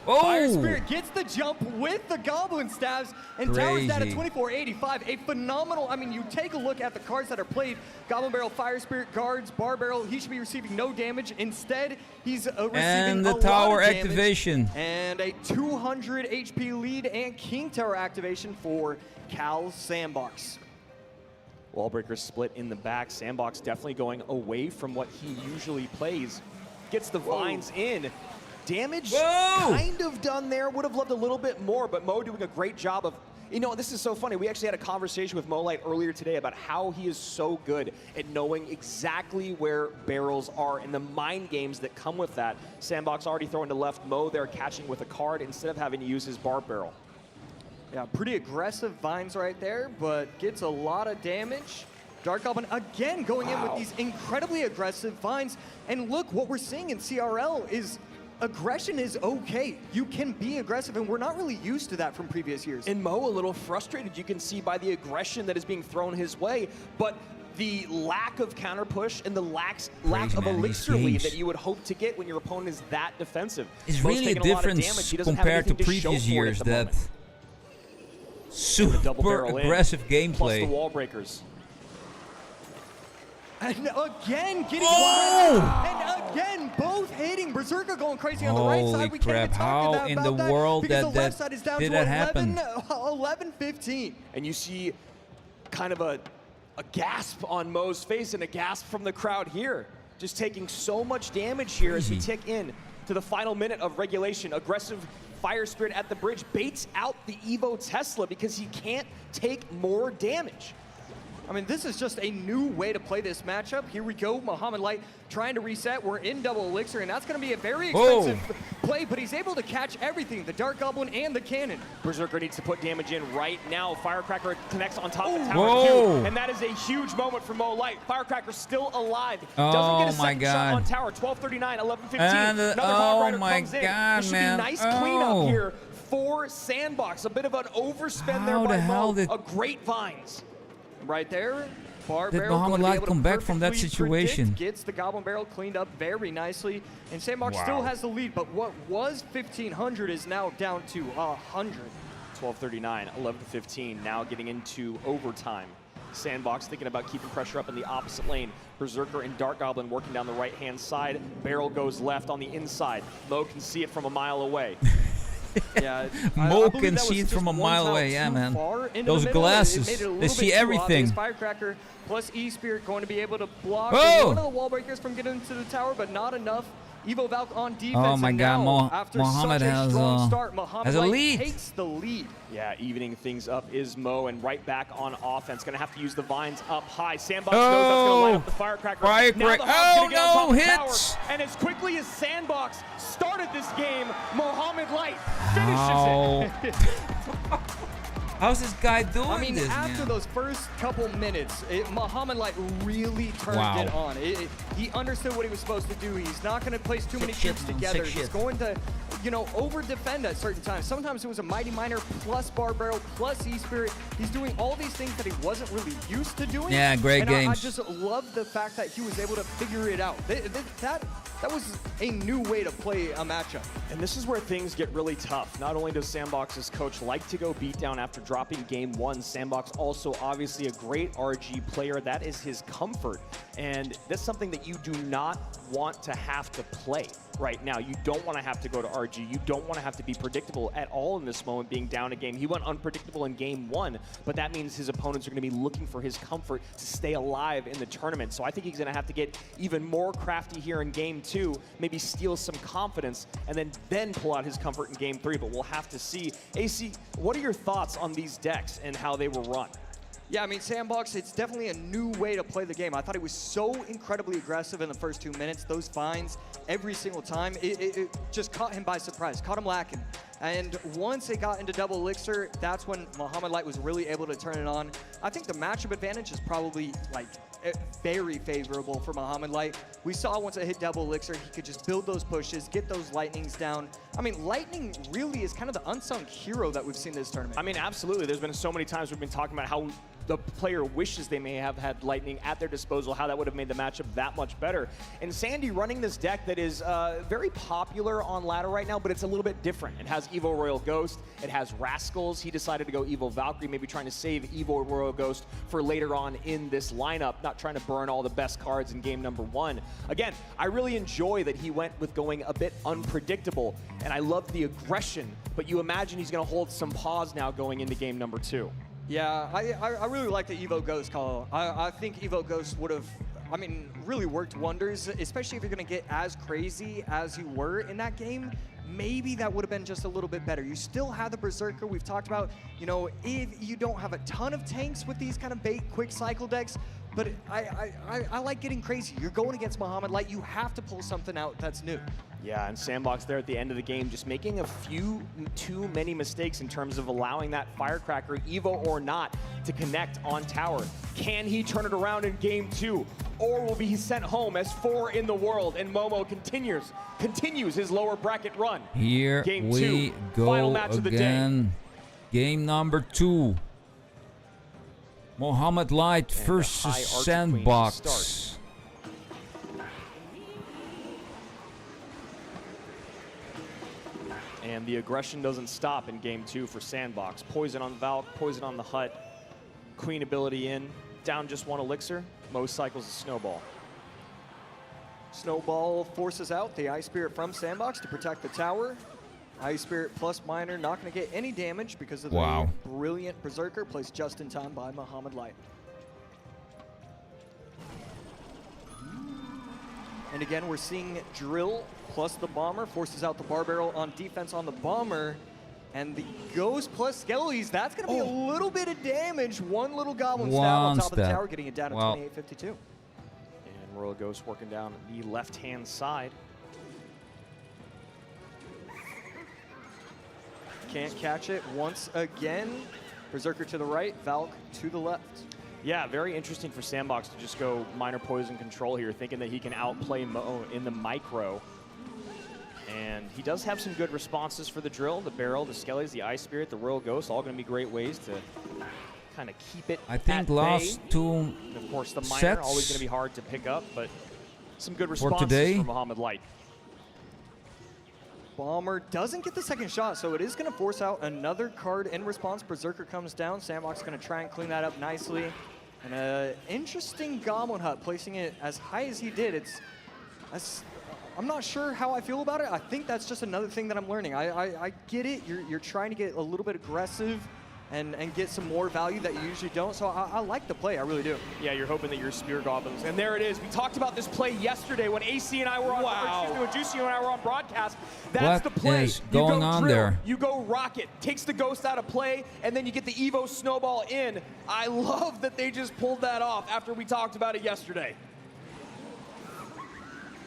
Oh! Fire Spirit gets the jump with the Goblin Stabs and towers that at 2485. A phenomenal, you take a look at the cards that are played. Goblin Barrel, Fire Spirit, Guards, Bar Barrel. He should be receiving no damage. Instead, he's receiving and the a tower lot of damage. activation. And a 200 HP lead and King Tower activation for Cal Sandbox. Wallbreaker split in the back. Sandbox definitely going away from what he usually plays. Gets the vines in. Damage kind of done there. Would have loved a little bit more, but Mo doing a great job of, this is so funny. We actually had a conversation with Mo Light earlier today about how he is so good at knowing exactly where barrels are and the mind games that come with that. Sandbox already throwing to left. Mo there catching with a card instead of having to use his bar barrel. Yeah, pretty aggressive vines right there, but gets a lot of damage. Dark Goblin again going in with these incredibly aggressive vines. And look, what we're seeing in CRL is aggression is okay. You can be aggressive, and we're not really used to that from previous years. And Mo a little frustrated, you can see by the aggression that is being thrown his way, but the lack of counter push and the lack of elixir lead that you would hope to get when your opponent is that defensive. It's really a difference compared to previous years that super aggressive gameplay. Plus the wall breakers. And again, getting and again, both hitting. Berserker going crazy on the right side. We crap, how in the world did that happen? 11-15. And you see kind of a gasp on Mo's face and a gasp from the crowd here. Just taking so much damage here as we tick in to the final minute of regulation. Aggressive Fire Spirit at the bridge baits out the Evo Tesla because he can't take more damage. I mean, this is just a new way to play this matchup. Here we go, Muhammad Light trying to reset. We're in double elixir, and that's going to be a very expensive play, but he's able to catch everything, the Dark Goblin and the cannon. Berserker needs to put damage in right now. Firecracker connects on top of the tower too, and that is a huge moment for Mo Light. Firecracker still alive. Doesn't get a second shot on tower. 12:39, 11:15. Another Hog Rider comes in. This should be nice cleanup here for Sandbox. A bit of an overspend there by Mo. A great Vines. Right there, Bar Did Barrel Muhammad Light come back from that situation? Gets the Goblin Barrel cleaned up very nicely, and Sandbox still has the lead, but what was 1,500 is now down to 100. 12:39, 11:15, now getting into overtime. Sandbox thinking about keeping pressure up in the opposite lane. Berserker and Dark Goblin working down the right-hand side. Barrel goes left on the inside. Mo can see it from a mile away. Yeah, Mo can see it from a mile away. Yeah, man. Those glasses, they see everything. Firecracker plus E-Spirit going to be able to block one of the wall breakers from getting into the tower, but not enough. Evo Valk on defense. Oh my God, Muhammad has a lead. Takes the lead. Yeah, evening things up is Mo, and right back on offense. Going to have to use the Vines up high. Sandbox knows that's going to light up the Firecracker. Now the Hog's get on top of the tower. And as quickly as Sandbox started this game, Muhammad Light finishes it. How's this guy doing? I mean, after those first couple minutes, Muhammad Light really turned it on. He understood what he was supposed to do. He's not going to place too many troops together. He's going to, over-defend at certain times. Sometimes it was a Mighty Miner plus Bar Barrel plus E-Spirit. He's doing all these things that he wasn't really used to doing. Yeah, great games. I just love the fact that he was able to figure it out. That was a new way to play a matchup. And this is where things get really tough. Not only does Sandbox's coach like to go beat down after dropping game one, Sandbox also obviously a great RG player. That is his comfort. And that's something that you do not want to have to play right now. You don't want to have to go to RG. You don't want to have to be predictable at all in this moment, being down a game. He went unpredictable in game one, but that means his opponents are going to be looking for his comfort to stay alive in the tournament. So I think he's going to have to get even more crafty here in game two, maybe steal some confidence, and then pull out his comfort in game three. But we'll have to see. AC, what are your thoughts on these decks and how they were run? Yeah, I mean, Sandbox, it's definitely a new way to play the game. I thought it was so incredibly aggressive in the first 2 minutes. Those Vines, every single time, it just caught him by surprise, caught him lacking. And once it got into double elixir, that's when Muhammad Light was really able to turn it on. I think the matchup advantage is probably, very favorable for Muhammad Light. We saw once it hit double elixir, he could just build those pushes, get those lightnings down. I mean, Lightning really is kind of the unsung hero that we've seen this tournament. I mean, absolutely. There's been so many times we've been talking about how the player wishes they may have had Lightning at their disposal, how that would have made the matchup that much better. And Sandy running this deck that is very popular on ladder right now, but it's a little bit different. It has Evo Royal Ghost, it has Rascals. He decided to go Evo Valkyrie, maybe trying to save Evo Royal Ghost for later on in this lineup, not trying to burn all the best cards in game number one. Again, I really enjoy that he went with going a bit unpredictable, and I love the aggression, but you imagine he's going to hold some pause now going into game number two. Yeah, I really like the Evo Ghost call. I think Evo Ghost would have, really worked wonders, especially if you're going to get as crazy as you were in that game. Maybe that would have been just a little bit better. You still have the Berserker. We've talked about, if you don't have a ton of tanks with these kind of bait quick cycle decks, but I like getting crazy. You're going against Muhammad Light. You have to pull something out that's new. Yeah, and Sandbox there at the end of the game, just making a few too many mistakes in terms of allowing that Firecracker, Evo or not, to connect on tower. Can he turn it around in game two? Or will he sent home as 4 in the world, and Momo continues his lower bracket run? Here game we two, go final match of the again. Game number 2. Muhammad Light versus Sandbox. And the aggression doesn't stop in game 2 for Sandbox. Poison on Valk, poison on the Hut, Queen ability in, down just 1 elixir. Mo cycles a Snowball. Snowball forces out the Ice Spirit from Sandbox to protect the tower. Ice Spirit plus Miner not going to get any damage because of the brilliant Berserker placed just in time by Muhammad Light. And again, we're seeing Drill plus the Bomber forces out the Bar Barrel on defense on the Bomber. And the Ghost plus Skellies, that's going to be a little bit of damage. One little Goblin stab on top of the tower, getting it down to 28-52. And Royal Ghost working down the left-hand side. Can't catch it once again. Berserker to the right, Valk to the left. Yeah, very interesting for Sandbox to just go minor poison control here, thinking that he can outplay Mo in the micro. And he does have some good responses for the drill, the barrel, the Skellies, the Ice Spirit, the Royal Ghost, all going to be great ways to kind of keep it I think at last bay. 2 And of course, the minor, sets always going to be hard to pick up, but some good for responses today. for Muhammad Light. Bomber doesn't get the second shot, so it is going to force out another card in response. Berserker comes down. Sandbox going to try and clean that up nicely. And an interesting Goblin Hut, placing it as high as he did. I'm not sure how I feel about it. I think that's just another thing that I'm learning. I get it. You're trying to get a little bit aggressive and get some more value that you usually don't. So I like the play. I really do. Yeah, you're hoping that your Spear Goblins. And there it is. We talked about this play yesterday when AC and I were on, when Juicy and I were on broadcast. That's the play. What is going on there? You go Rocket, takes the Ghost out of play, and then you get the Evo Snowball in. I love that they just pulled that off after we talked about it yesterday.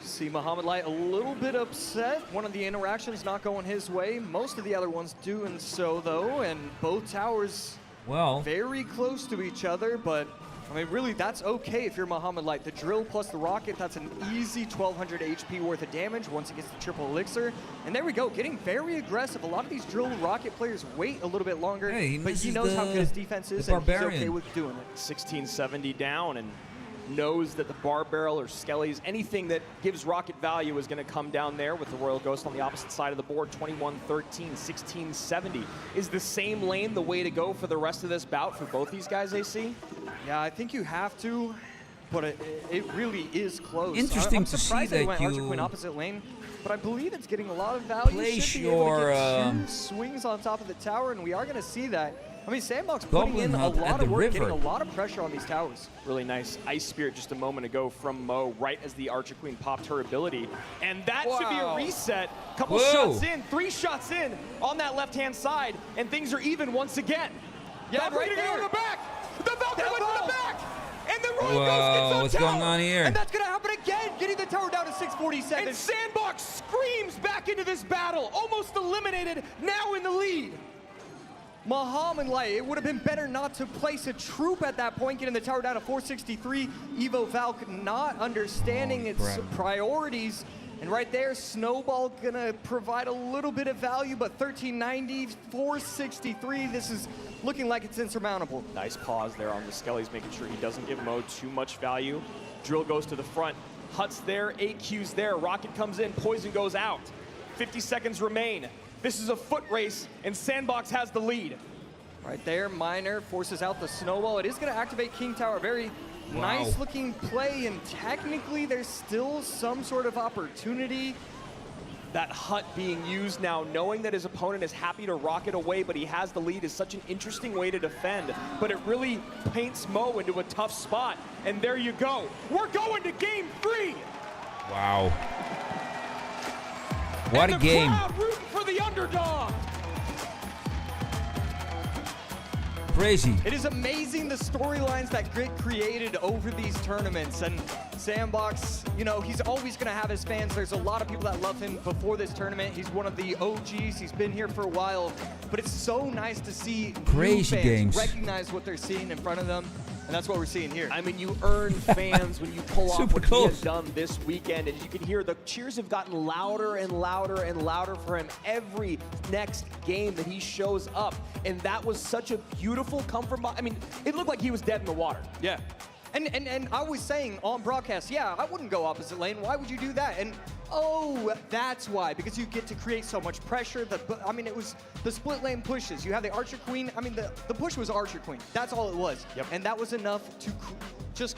See Muhammad Light a little bit upset. One of the interactions not going his way. Most of the other ones doing so, though, and both towers very close to each other, but I mean, really, that's okay if you're Muhammad Light. The drill plus the rocket, that's an easy 1,200 HP worth of damage once he gets the triple elixir. And there we go, getting very aggressive. A lot of these drill rocket players wait a little bit longer, but he knows how good his defense is, and he's okay with doing it. 1670 down, and knows that the bar barrel or Skellies, anything that gives rocket value is going to come down there with the Royal Ghost on the opposite side of the board. 21-13, 1670. Is the same lane the way to go for the rest of this bout for both these guys, AC? Yeah, I think you have to, but it really is close. Interesting I'm to see surprised they that went Archer you Queen opposite lane, but I believe it's getting a lot of value. place Should be able to your get 2 swings on top of the tower, and we are going to see that. I mean, Sandbox putting in a Goblin Hut lot at of the work, river. getting a lot of pressure on these towers. Really nice Ice Spirit just a moment ago from Mo, right as the Archer Queen popped her ability. And that should be a reset. Couple shots in, 3 shots in on that left-hand side, and things are even once again. Yeah, right there. To the back. The Valkyrie went to the back. And the Royal Ghost gets on what's tower. going on here? And that's going to happen again, getting the tower down to 647. And Sandbox screams back into this battle, almost eliminated, now in the lead. Muhammad Light, it would have been better not to place a troop at that point, getting the tower down to 463. Evo Valk not understanding its priorities. And right there, Snowball gonna provide a little bit of value, but 1390, 463, this is looking like it's insurmountable. Nice pause there on the Skellies, making sure he doesn't give Mo too much value. Drill goes to the front. Hut's there, AQ's there. Rocket comes in, Poison goes out. 50 seconds remain. This is a foot race, and Sandbox has the lead. Right there, Miner forces out the Snowball. It is going to activate King Tower. Very nice looking play, and technically there's still some sort of opportunity. That Hut being used now, knowing that his opponent is happy to rocket away, but he has the lead, is such an interesting way to defend. But it really paints Mo into a tough spot. And there you go. We're going to game 3. Wow. What a game. Crowd rooting for the underdog. Crazy. It is amazing the storylines that get created over these tournaments. And Sandbox, you know, he's always going to have his fans. There's a lot of people that love him before this tournament. He's one of the OGs. He's been here for a while. But it's so nice to see Crazy new fans games. recognize what they're seeing in front of them. And that's what we're seeing here. I mean, you earn fans when you pull off what he has done this weekend. And you can hear the cheers have gotten louder and louder and louder for him every next game that he shows up. And that was such a beautiful comfort. I mean, it looked like he was dead in the water. Yeah. And I was saying on broadcast, yeah, I wouldn't go opposite lane. Why would you do that? And oh, that's why, because you get to create so much pressure. I mean, it was the split lane pushes. You have the Archer Queen. I mean, the push was Archer Queen. That's all it was. Yep. And that was enough to just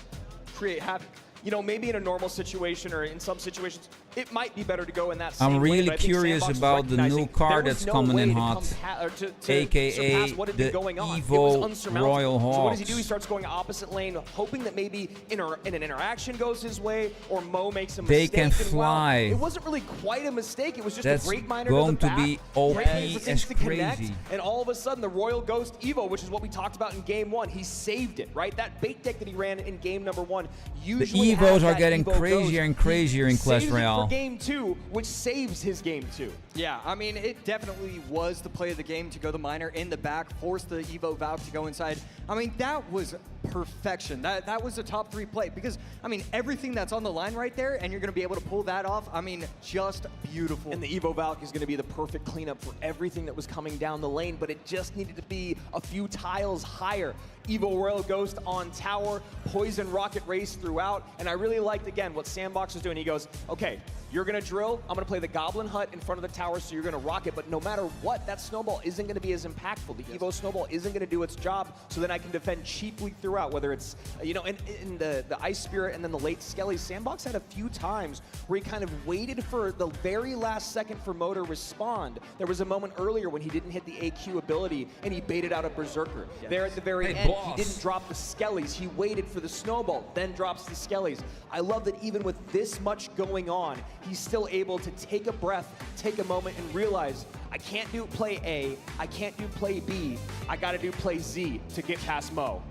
create havoc. You know, maybe in a normal situation or in some situations, it might be better to go in that same I'm lane, really but I think curious Sandbox is about the new recognizing card there was that's no coming way in to hot, to aka surpass what had been the going on. It was Evo unsurmountable. Royal So what does he Hawks. do? He starts going opposite lane, hoping that maybe an interaction goes his way, or Mo makes a They mistake. can And fly. it wasn't really quite a mistake. It was just That's a great miner going to the to back, be OP waiting for things as to connect, crazy. and all of a sudden the Royal Ghost Evo, which is what we talked about in game 1, he saved it, right? That bait deck that he ran in game number 1 The usually Evos has are that getting Evo crazier Ghost. and crazier in Clash Saves it Royale. for game 2, which saves his game 2. Yeah, I mean, it definitely was the play of the game to go the miner in the back, force the Evo Valve to go inside. I mean, that was perfection. That was a top 3 play because, I mean, everything that's on the line right there, and you're going to be able to pull that off, I mean, just beautiful. And the Evo Valk is going to be the perfect cleanup for everything that was coming down the lane, but it just needed to be a few tiles higher. Evo Royal Ghost on tower, Poison Rocket Race throughout, and I really liked, again, what Sandbox was doing. He goes, okay, you're going to drill, I'm going to play the Goblin Hut in front of the tower, so you're going to rocket, but no matter what, that snowball isn't going to be as impactful. The Evo snowball isn't going to do its job, so then I can defend cheaply throughout, whether it's, you know, in the Ice Spirit and then the late Skelly. Sandbox had a few times where he kind of waited for the very last second for Mo to respond. There was a moment earlier when he didn't hit the AQ ability and he baited out a Berserker. Yes. There at the very Hey, end, boss. he didn't drop the Skellies. He waited for the snowball, then drops the Skellies. I love that even with this much going on, he's still able to take a breath, take a moment, and realize, I can't do play A, I can't do play B, I gotta do play Z to get past Mo.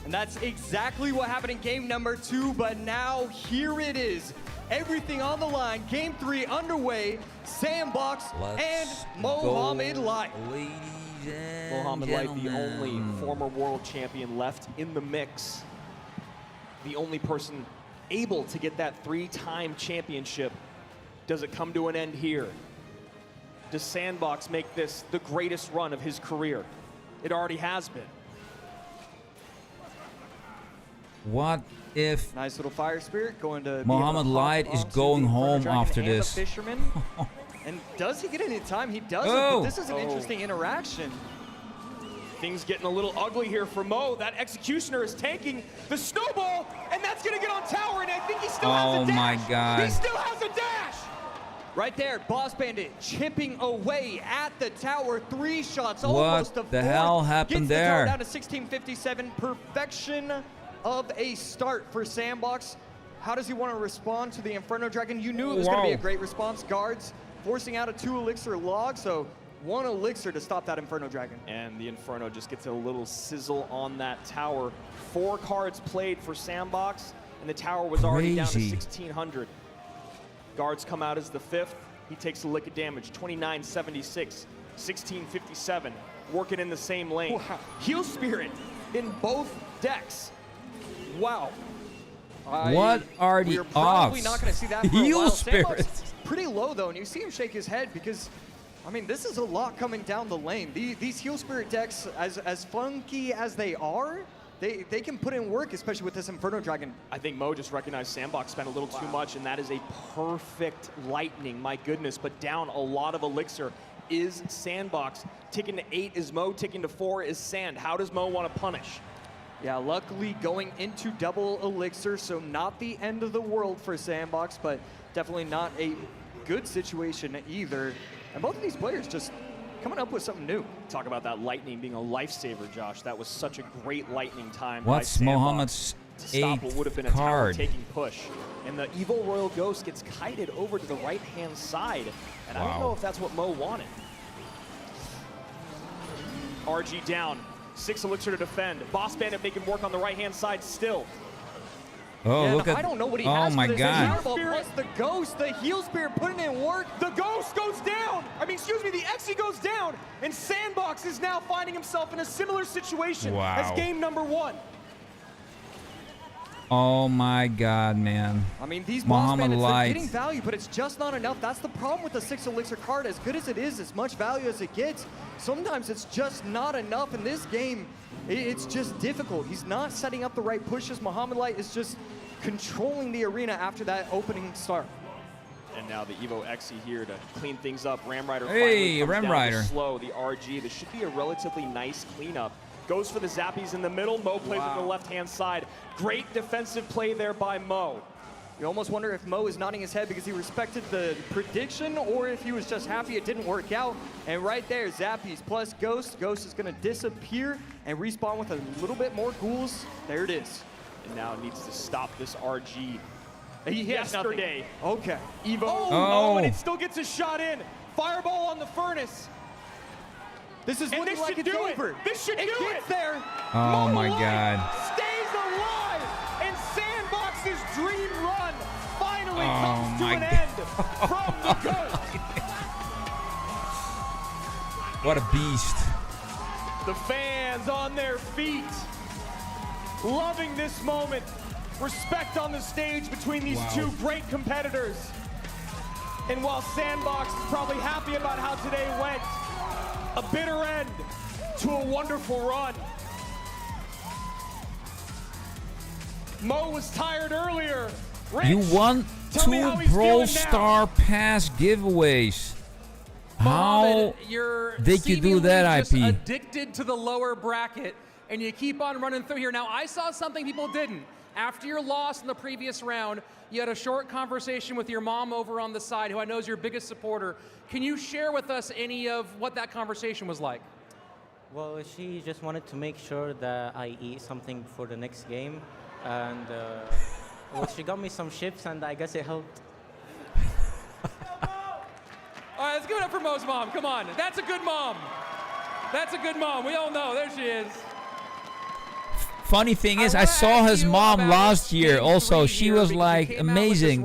And that's exactly what happened in game number 2, but now here it is. Everything on the line, game 3 underway, Sandbox and Mohamed Light. Ladies and Mohamed Light, the gentlemen. only former world champion left in the mix. The only person able to get that 3-time championship. Does it come to an end here? Does Sandbox make this the greatest run of his career? It already has been. What if Nice little fire spirit going to Mohamed Light is going home after this? Fisherman. And does he get any time? He doesn't, Oh. but this is an interesting interaction. Things getting a little ugly here for Mo. That Executioner is tanking the snowball, and that's gonna get on tower, and I think he still has Oh a dash. my God. He still has a dash! Right there, Boss Bandit chipping away at the tower. 3 shots, What almost a the 4th. hell happened Gets the tower there? down to 1657. Perfection of a start for Sandbox. How does he want to respond to the Inferno Dragon? You knew it was going to be a Wow. great response. Guards forcing out a 2 elixir log, so 1 elixir to stop that Inferno Dragon. And the Inferno just gets a little sizzle on that tower. 4 cards played for Sandbox, and the tower was already down to Crazy. 1600. Guards come out as the 5th. He takes a lick of damage, 2976, 1657, working in the same lane. Wow. Heal Spirit in both decks. Wow. What are the We're probably odds? not going to see that for a Heal while. Spirit. Sandbox pretty low, though, and you see him shake his head because, I mean, this is a lot coming down the lane. These Heal Spirit decks, as funky as they are, they can put in work, especially with this Inferno Dragon. I think Mo just recognized Sandbox spent a little too much, and that is a perfect lightning, my goodness, but down a lot of elixir is Sandbox. Ticking to 8 is Mo, ticking to 4 is Sand. How does Mo want to punish? Yeah, luckily going into double elixir, so not the end of the world for Sandbox, but definitely not a good situation either. And both of these players just coming up with something new. Talk about that lightning being a lifesaver, Josh. That was such a great lightning time. What's by Sandbox Mohamed's to stop what would have been a 8th tower card? taking push. And the Evil Royal Ghost gets kited over to the right-hand side. And I don't Wow. know if that's what Mo wanted. RG down. 6 elixir to defend. Boss Bandit making work on the right-hand side still. Oh, Yeah, look and at. I don't know what he oh has my for this. God. Plus the Ghost, the Heal Spirit putting in work. The Ghost goes down! I mean, excuse me, the Exy goes down! And Sandbox is now finding himself in a similar situation Wow. as game number 1. Oh my God, man. I mean, these boss Mohamed bandits, they're Light. getting value, but it's just not enough. That's the problem with the 6 elixir card. As good as it is, as much value as it gets, sometimes it's just not enough. In this game, it's just difficult. He's not setting up the right pushes. Mohamed Light is just controlling the arena after that opening start. And now the Evo Exy here to clean things up. Ram Rider Hey, finally comes Ram down Rider. to slow the RG. This should be a relatively nice cleanup. Goes for the Zappies in the middle. Mo plays with the left-hand side. Great defensive play there by Mo. You almost wonder if Mo is nodding his head because he respected the prediction or if he was just happy it didn't work out. And right there, Zappies plus Ghost. Ghost is going to disappear and respawn with a little bit more ghouls. There it is. And now needs to stop this RG. He has Yesterday. nothing. Okay. Evo. Oh. And it still gets a shot in. Fireball on the furnace. This is And looking this like should it's do over. it. This should do it. Gets there. Oh Mo my Light God. Stays alive. And Sandbox's dream run finally Oh comes to my an God. end from the Ghost. What a beast. The fans on their feet, loving this moment. Respect on the stage between these two great competitors. And while Sandbox is probably happy about how today went, a bitter end to a wonderful run. Mo was tired earlier. Rich, You won tell me how 2 he's Brawl feeling now. Star Pass giveaways. How Mohammed, you're did you do seemingly that, just IP? addicted to the lower bracket, and you keep on running through here. Now, I saw something people didn't. After your loss in the previous round, you had a short conversation with your mom over on the side, who I know is your biggest supporter. Can you share with us any of what that conversation was like? Well, she just wanted to make sure that I eat something for the next game, and well, she got me some chips, and I guess it helped. All right, let's give it up for Mo's mom. Come on. That's a good mom. That's a good mom. We all know. There she is. Funny thing is, I saw his mom last year also. She was like amazing.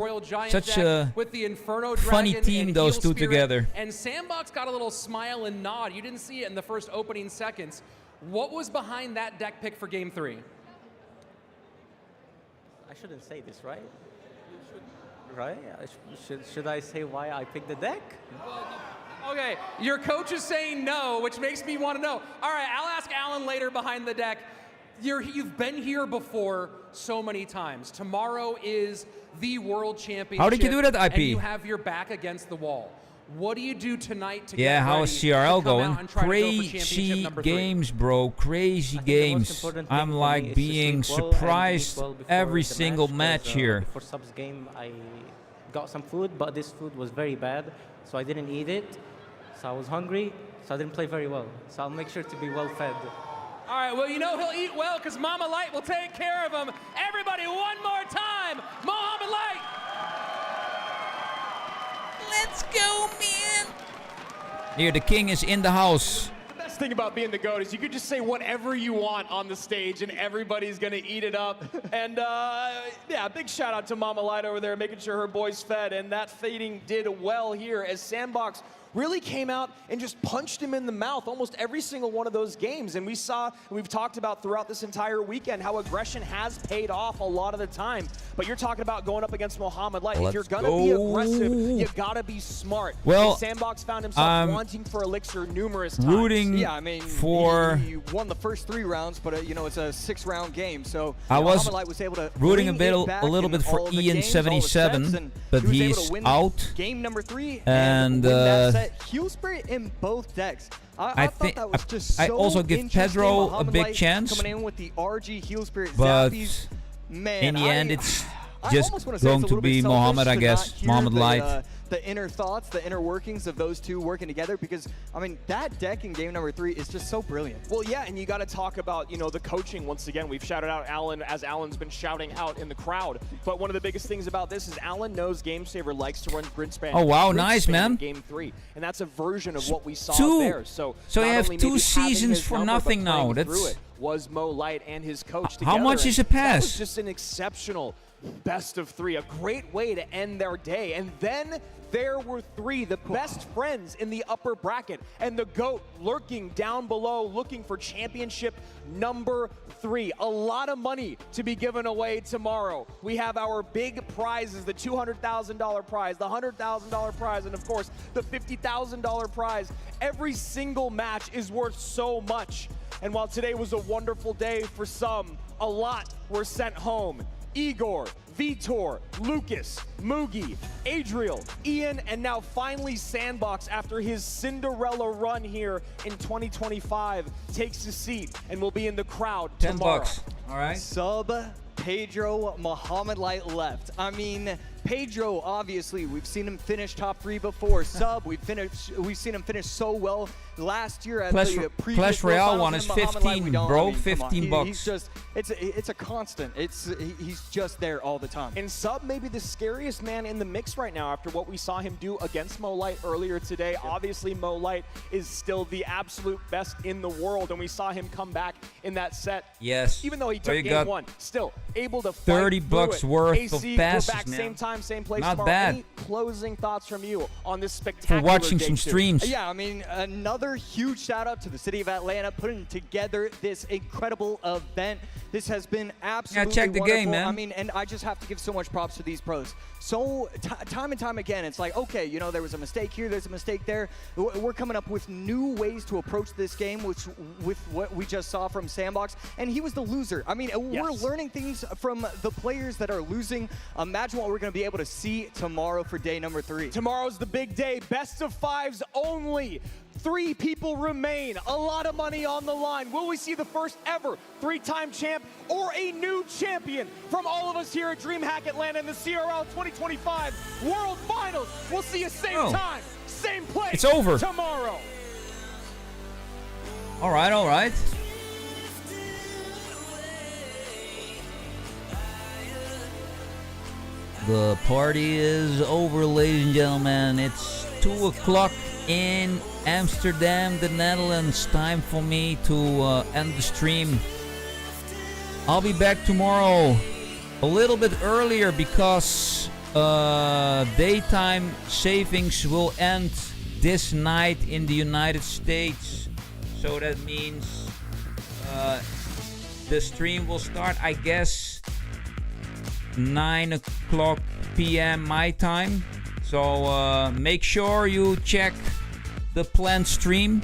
Such a with the Inferno funny Dragon team, and those Heel two Spirit. together. And Sandbox got a little smile and nod. You didn't see it in the first opening seconds. What was behind that deck pick for Game 3? I shouldn't say this, right? Right? Should I say why I picked the deck? Okay, your coach is saying no, which makes me want to know. All right, I'll ask Alan later behind the deck. You've been here before so many times. Tomorrow is the World Championship. How did you do that, IP? And you have your back against the wall. What do you do tonight to Yeah, get how ready is CRL to come going? out and try to go for Crazy championship number 3? games, bro. Crazy games. I'm like being surprised every single match here. Before subs game, I got some food, but this food was very bad, so I didn't eat it. So I was hungry, so I didn't play very well. So I'll make sure to be well fed. All right, well, you know he'll eat well because Mama Light will take care of him. Everybody, one more time, Mohammed Light. Let's go, man. Here, the king is in the house. The best thing about being the GOAT is you could just say whatever you want on the stage and everybody's gonna eat it up. And yeah, big shout out to Mama Light over there making sure her boy's fed, and that feeding did well here as Sandbox really came out and just punched him in the mouth almost every single one of those games. And we saw, we've talked about throughout this entire weekend how aggression has paid off a lot of the time. But you're talking about going up against Mohammed Light. If you're gonna be aggressive, you gotta be smart. Well, and Sandbox found himself wanting for Elixir numerous times. Rooting Yeah, I mean, for he won the first 3 rounds, but you know, it's a 6-round game, so I was Mohammed Light was able to rooting a bring it back little in bit for all of the Ian games, all the sets, 77, and but he was able he's to win out. Game number 3 And win that set. Heel Spirit in both decks. I thought think that was just so I also give interesting. Pedro a Mohammed big Light chance, coming in with the RG Heel Spirit but Zappies. Man, in the end, it's I just almost wanna say going it's a to little bit be selfish Mohammed, I to guess. not hear Mohammed Light. The inner thoughts, the inner workings of those two working together, because I mean that deck in game number 3 is just so brilliant. Well, yeah, and you got to talk about, you know, the coaching once again. We've shouted out Alan as Alan's been shouting out in the crowd. But one of the biggest things about this is Alan knows GameSaver likes to run grid span. Oh, wow, grid nice, span man. in Game 3, and that's a version of what we saw Two. there. So So you not have only 2 maybe having seasons his for number, nothing but now. playing through That's it was Mo Light and his coach How together. much is a and That pass? was just an exceptional best of 3, a great way to end their day. And then there were 3, the best friends in the upper bracket, and the GOAT lurking down below looking for championship number 3. A lot of money to be given away tomorrow. We have our big prizes, the $200,000 prize, the $100,000 prize, and of course, the $50,000 prize. Every single match is worth so much. And while today was a wonderful day for some, a lot were sent home. Igor, Vitor, Lucas, Mugi, Adriel, Ian, and now finally Sandbox, after his Cinderella run here in 2025, takes a seat and will be in the crowd tomorrow. $10. All right. Sub Pedro Muhammad Light left. I mean, Pedro, obviously, we've seen him finish top 3 before. Sub, we've seen him finish so well last year at the previous Clash Royale World one Finals, is and Muhammad Light, 15, we don't- bro. I mean, come on. 15 bucks. He's just, it's a constant. He's just there all the time. And Sub may be the scariest man in the mix right now after what we saw him do against Mo Light earlier today. Obviously, Mo Light is still the absolute best in the world, and we saw him come back in that set. Yes. Even though he So took you game got 1, still able to fight 30 through bucks it. worth AC, of we're passes, back man. same time, same place Not tomorrow. bad. Any closing thoughts from you on this spectacular For watching day some two? streams. Yeah, I mean, another huge shout out to the city of Atlanta putting together this incredible event. This has been absolutely check the wonderful. game, man. I mean, and I just have to give so much props to these pros. So time and time again, it's like, okay, you know, there was a mistake here, there's a mistake there. We're coming up with new ways to approach this game, which with what we just saw from Sandbox, and he was the loser. I mean, we're learning things from the players that are losing. Imagine what we're going to be able to see tomorrow for day number 3. Tomorrow's the big day. Best of 5s only. 3 people remain. A lot of money on the line. Will we see the first ever 3-time champ or a new champion from all of us here at DreamHack Atlanta in the CRL 2025 World Finals? We'll see you same time, same place. It's over. Tomorrow. All right, all right. The party is over, ladies and gentlemen. It's 2 o'clock in Amsterdam, the Netherlands. Time for me to end the stream. I'll be back tomorrow a little bit earlier because daytime savings will end this night in the United States. So that means the stream will start, I guess, 9 o'clock p.m. my time. So make sure you check the planned stream.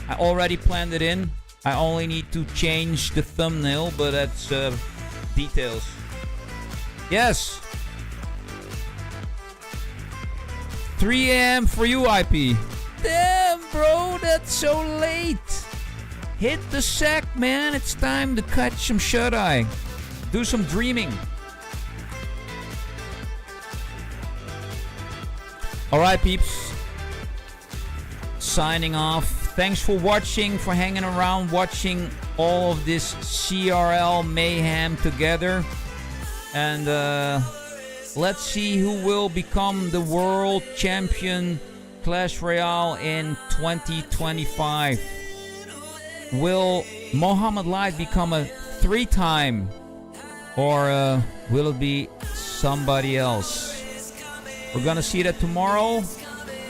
I already planned it in. I only need to change the thumbnail, but that's details. Yes. 3 a.m. for you, IP. Damn, bro, that's so late. Hit the sack, man. It's time to catch some shut-eye. Do some dreaming. Alright, peeps. Signing off. Thanks for watching, for hanging around, watching all of this CRL mayhem together. And let's see who will become the world champion Clash Royale in 2025. Will Muhammad Light become a 3-time? Or will it be somebody else? We're gonna see that tomorrow.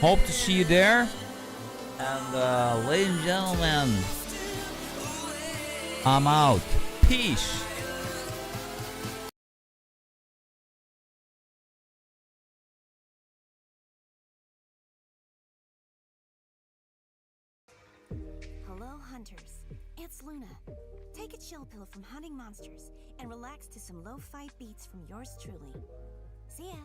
Hope to see you there. And ladies and gentlemen, I'm out. Peace. Hello, hunters. It's Luna. Take a chill pill from hunting monsters and relax to some lo-fi beats from yours truly. See ya.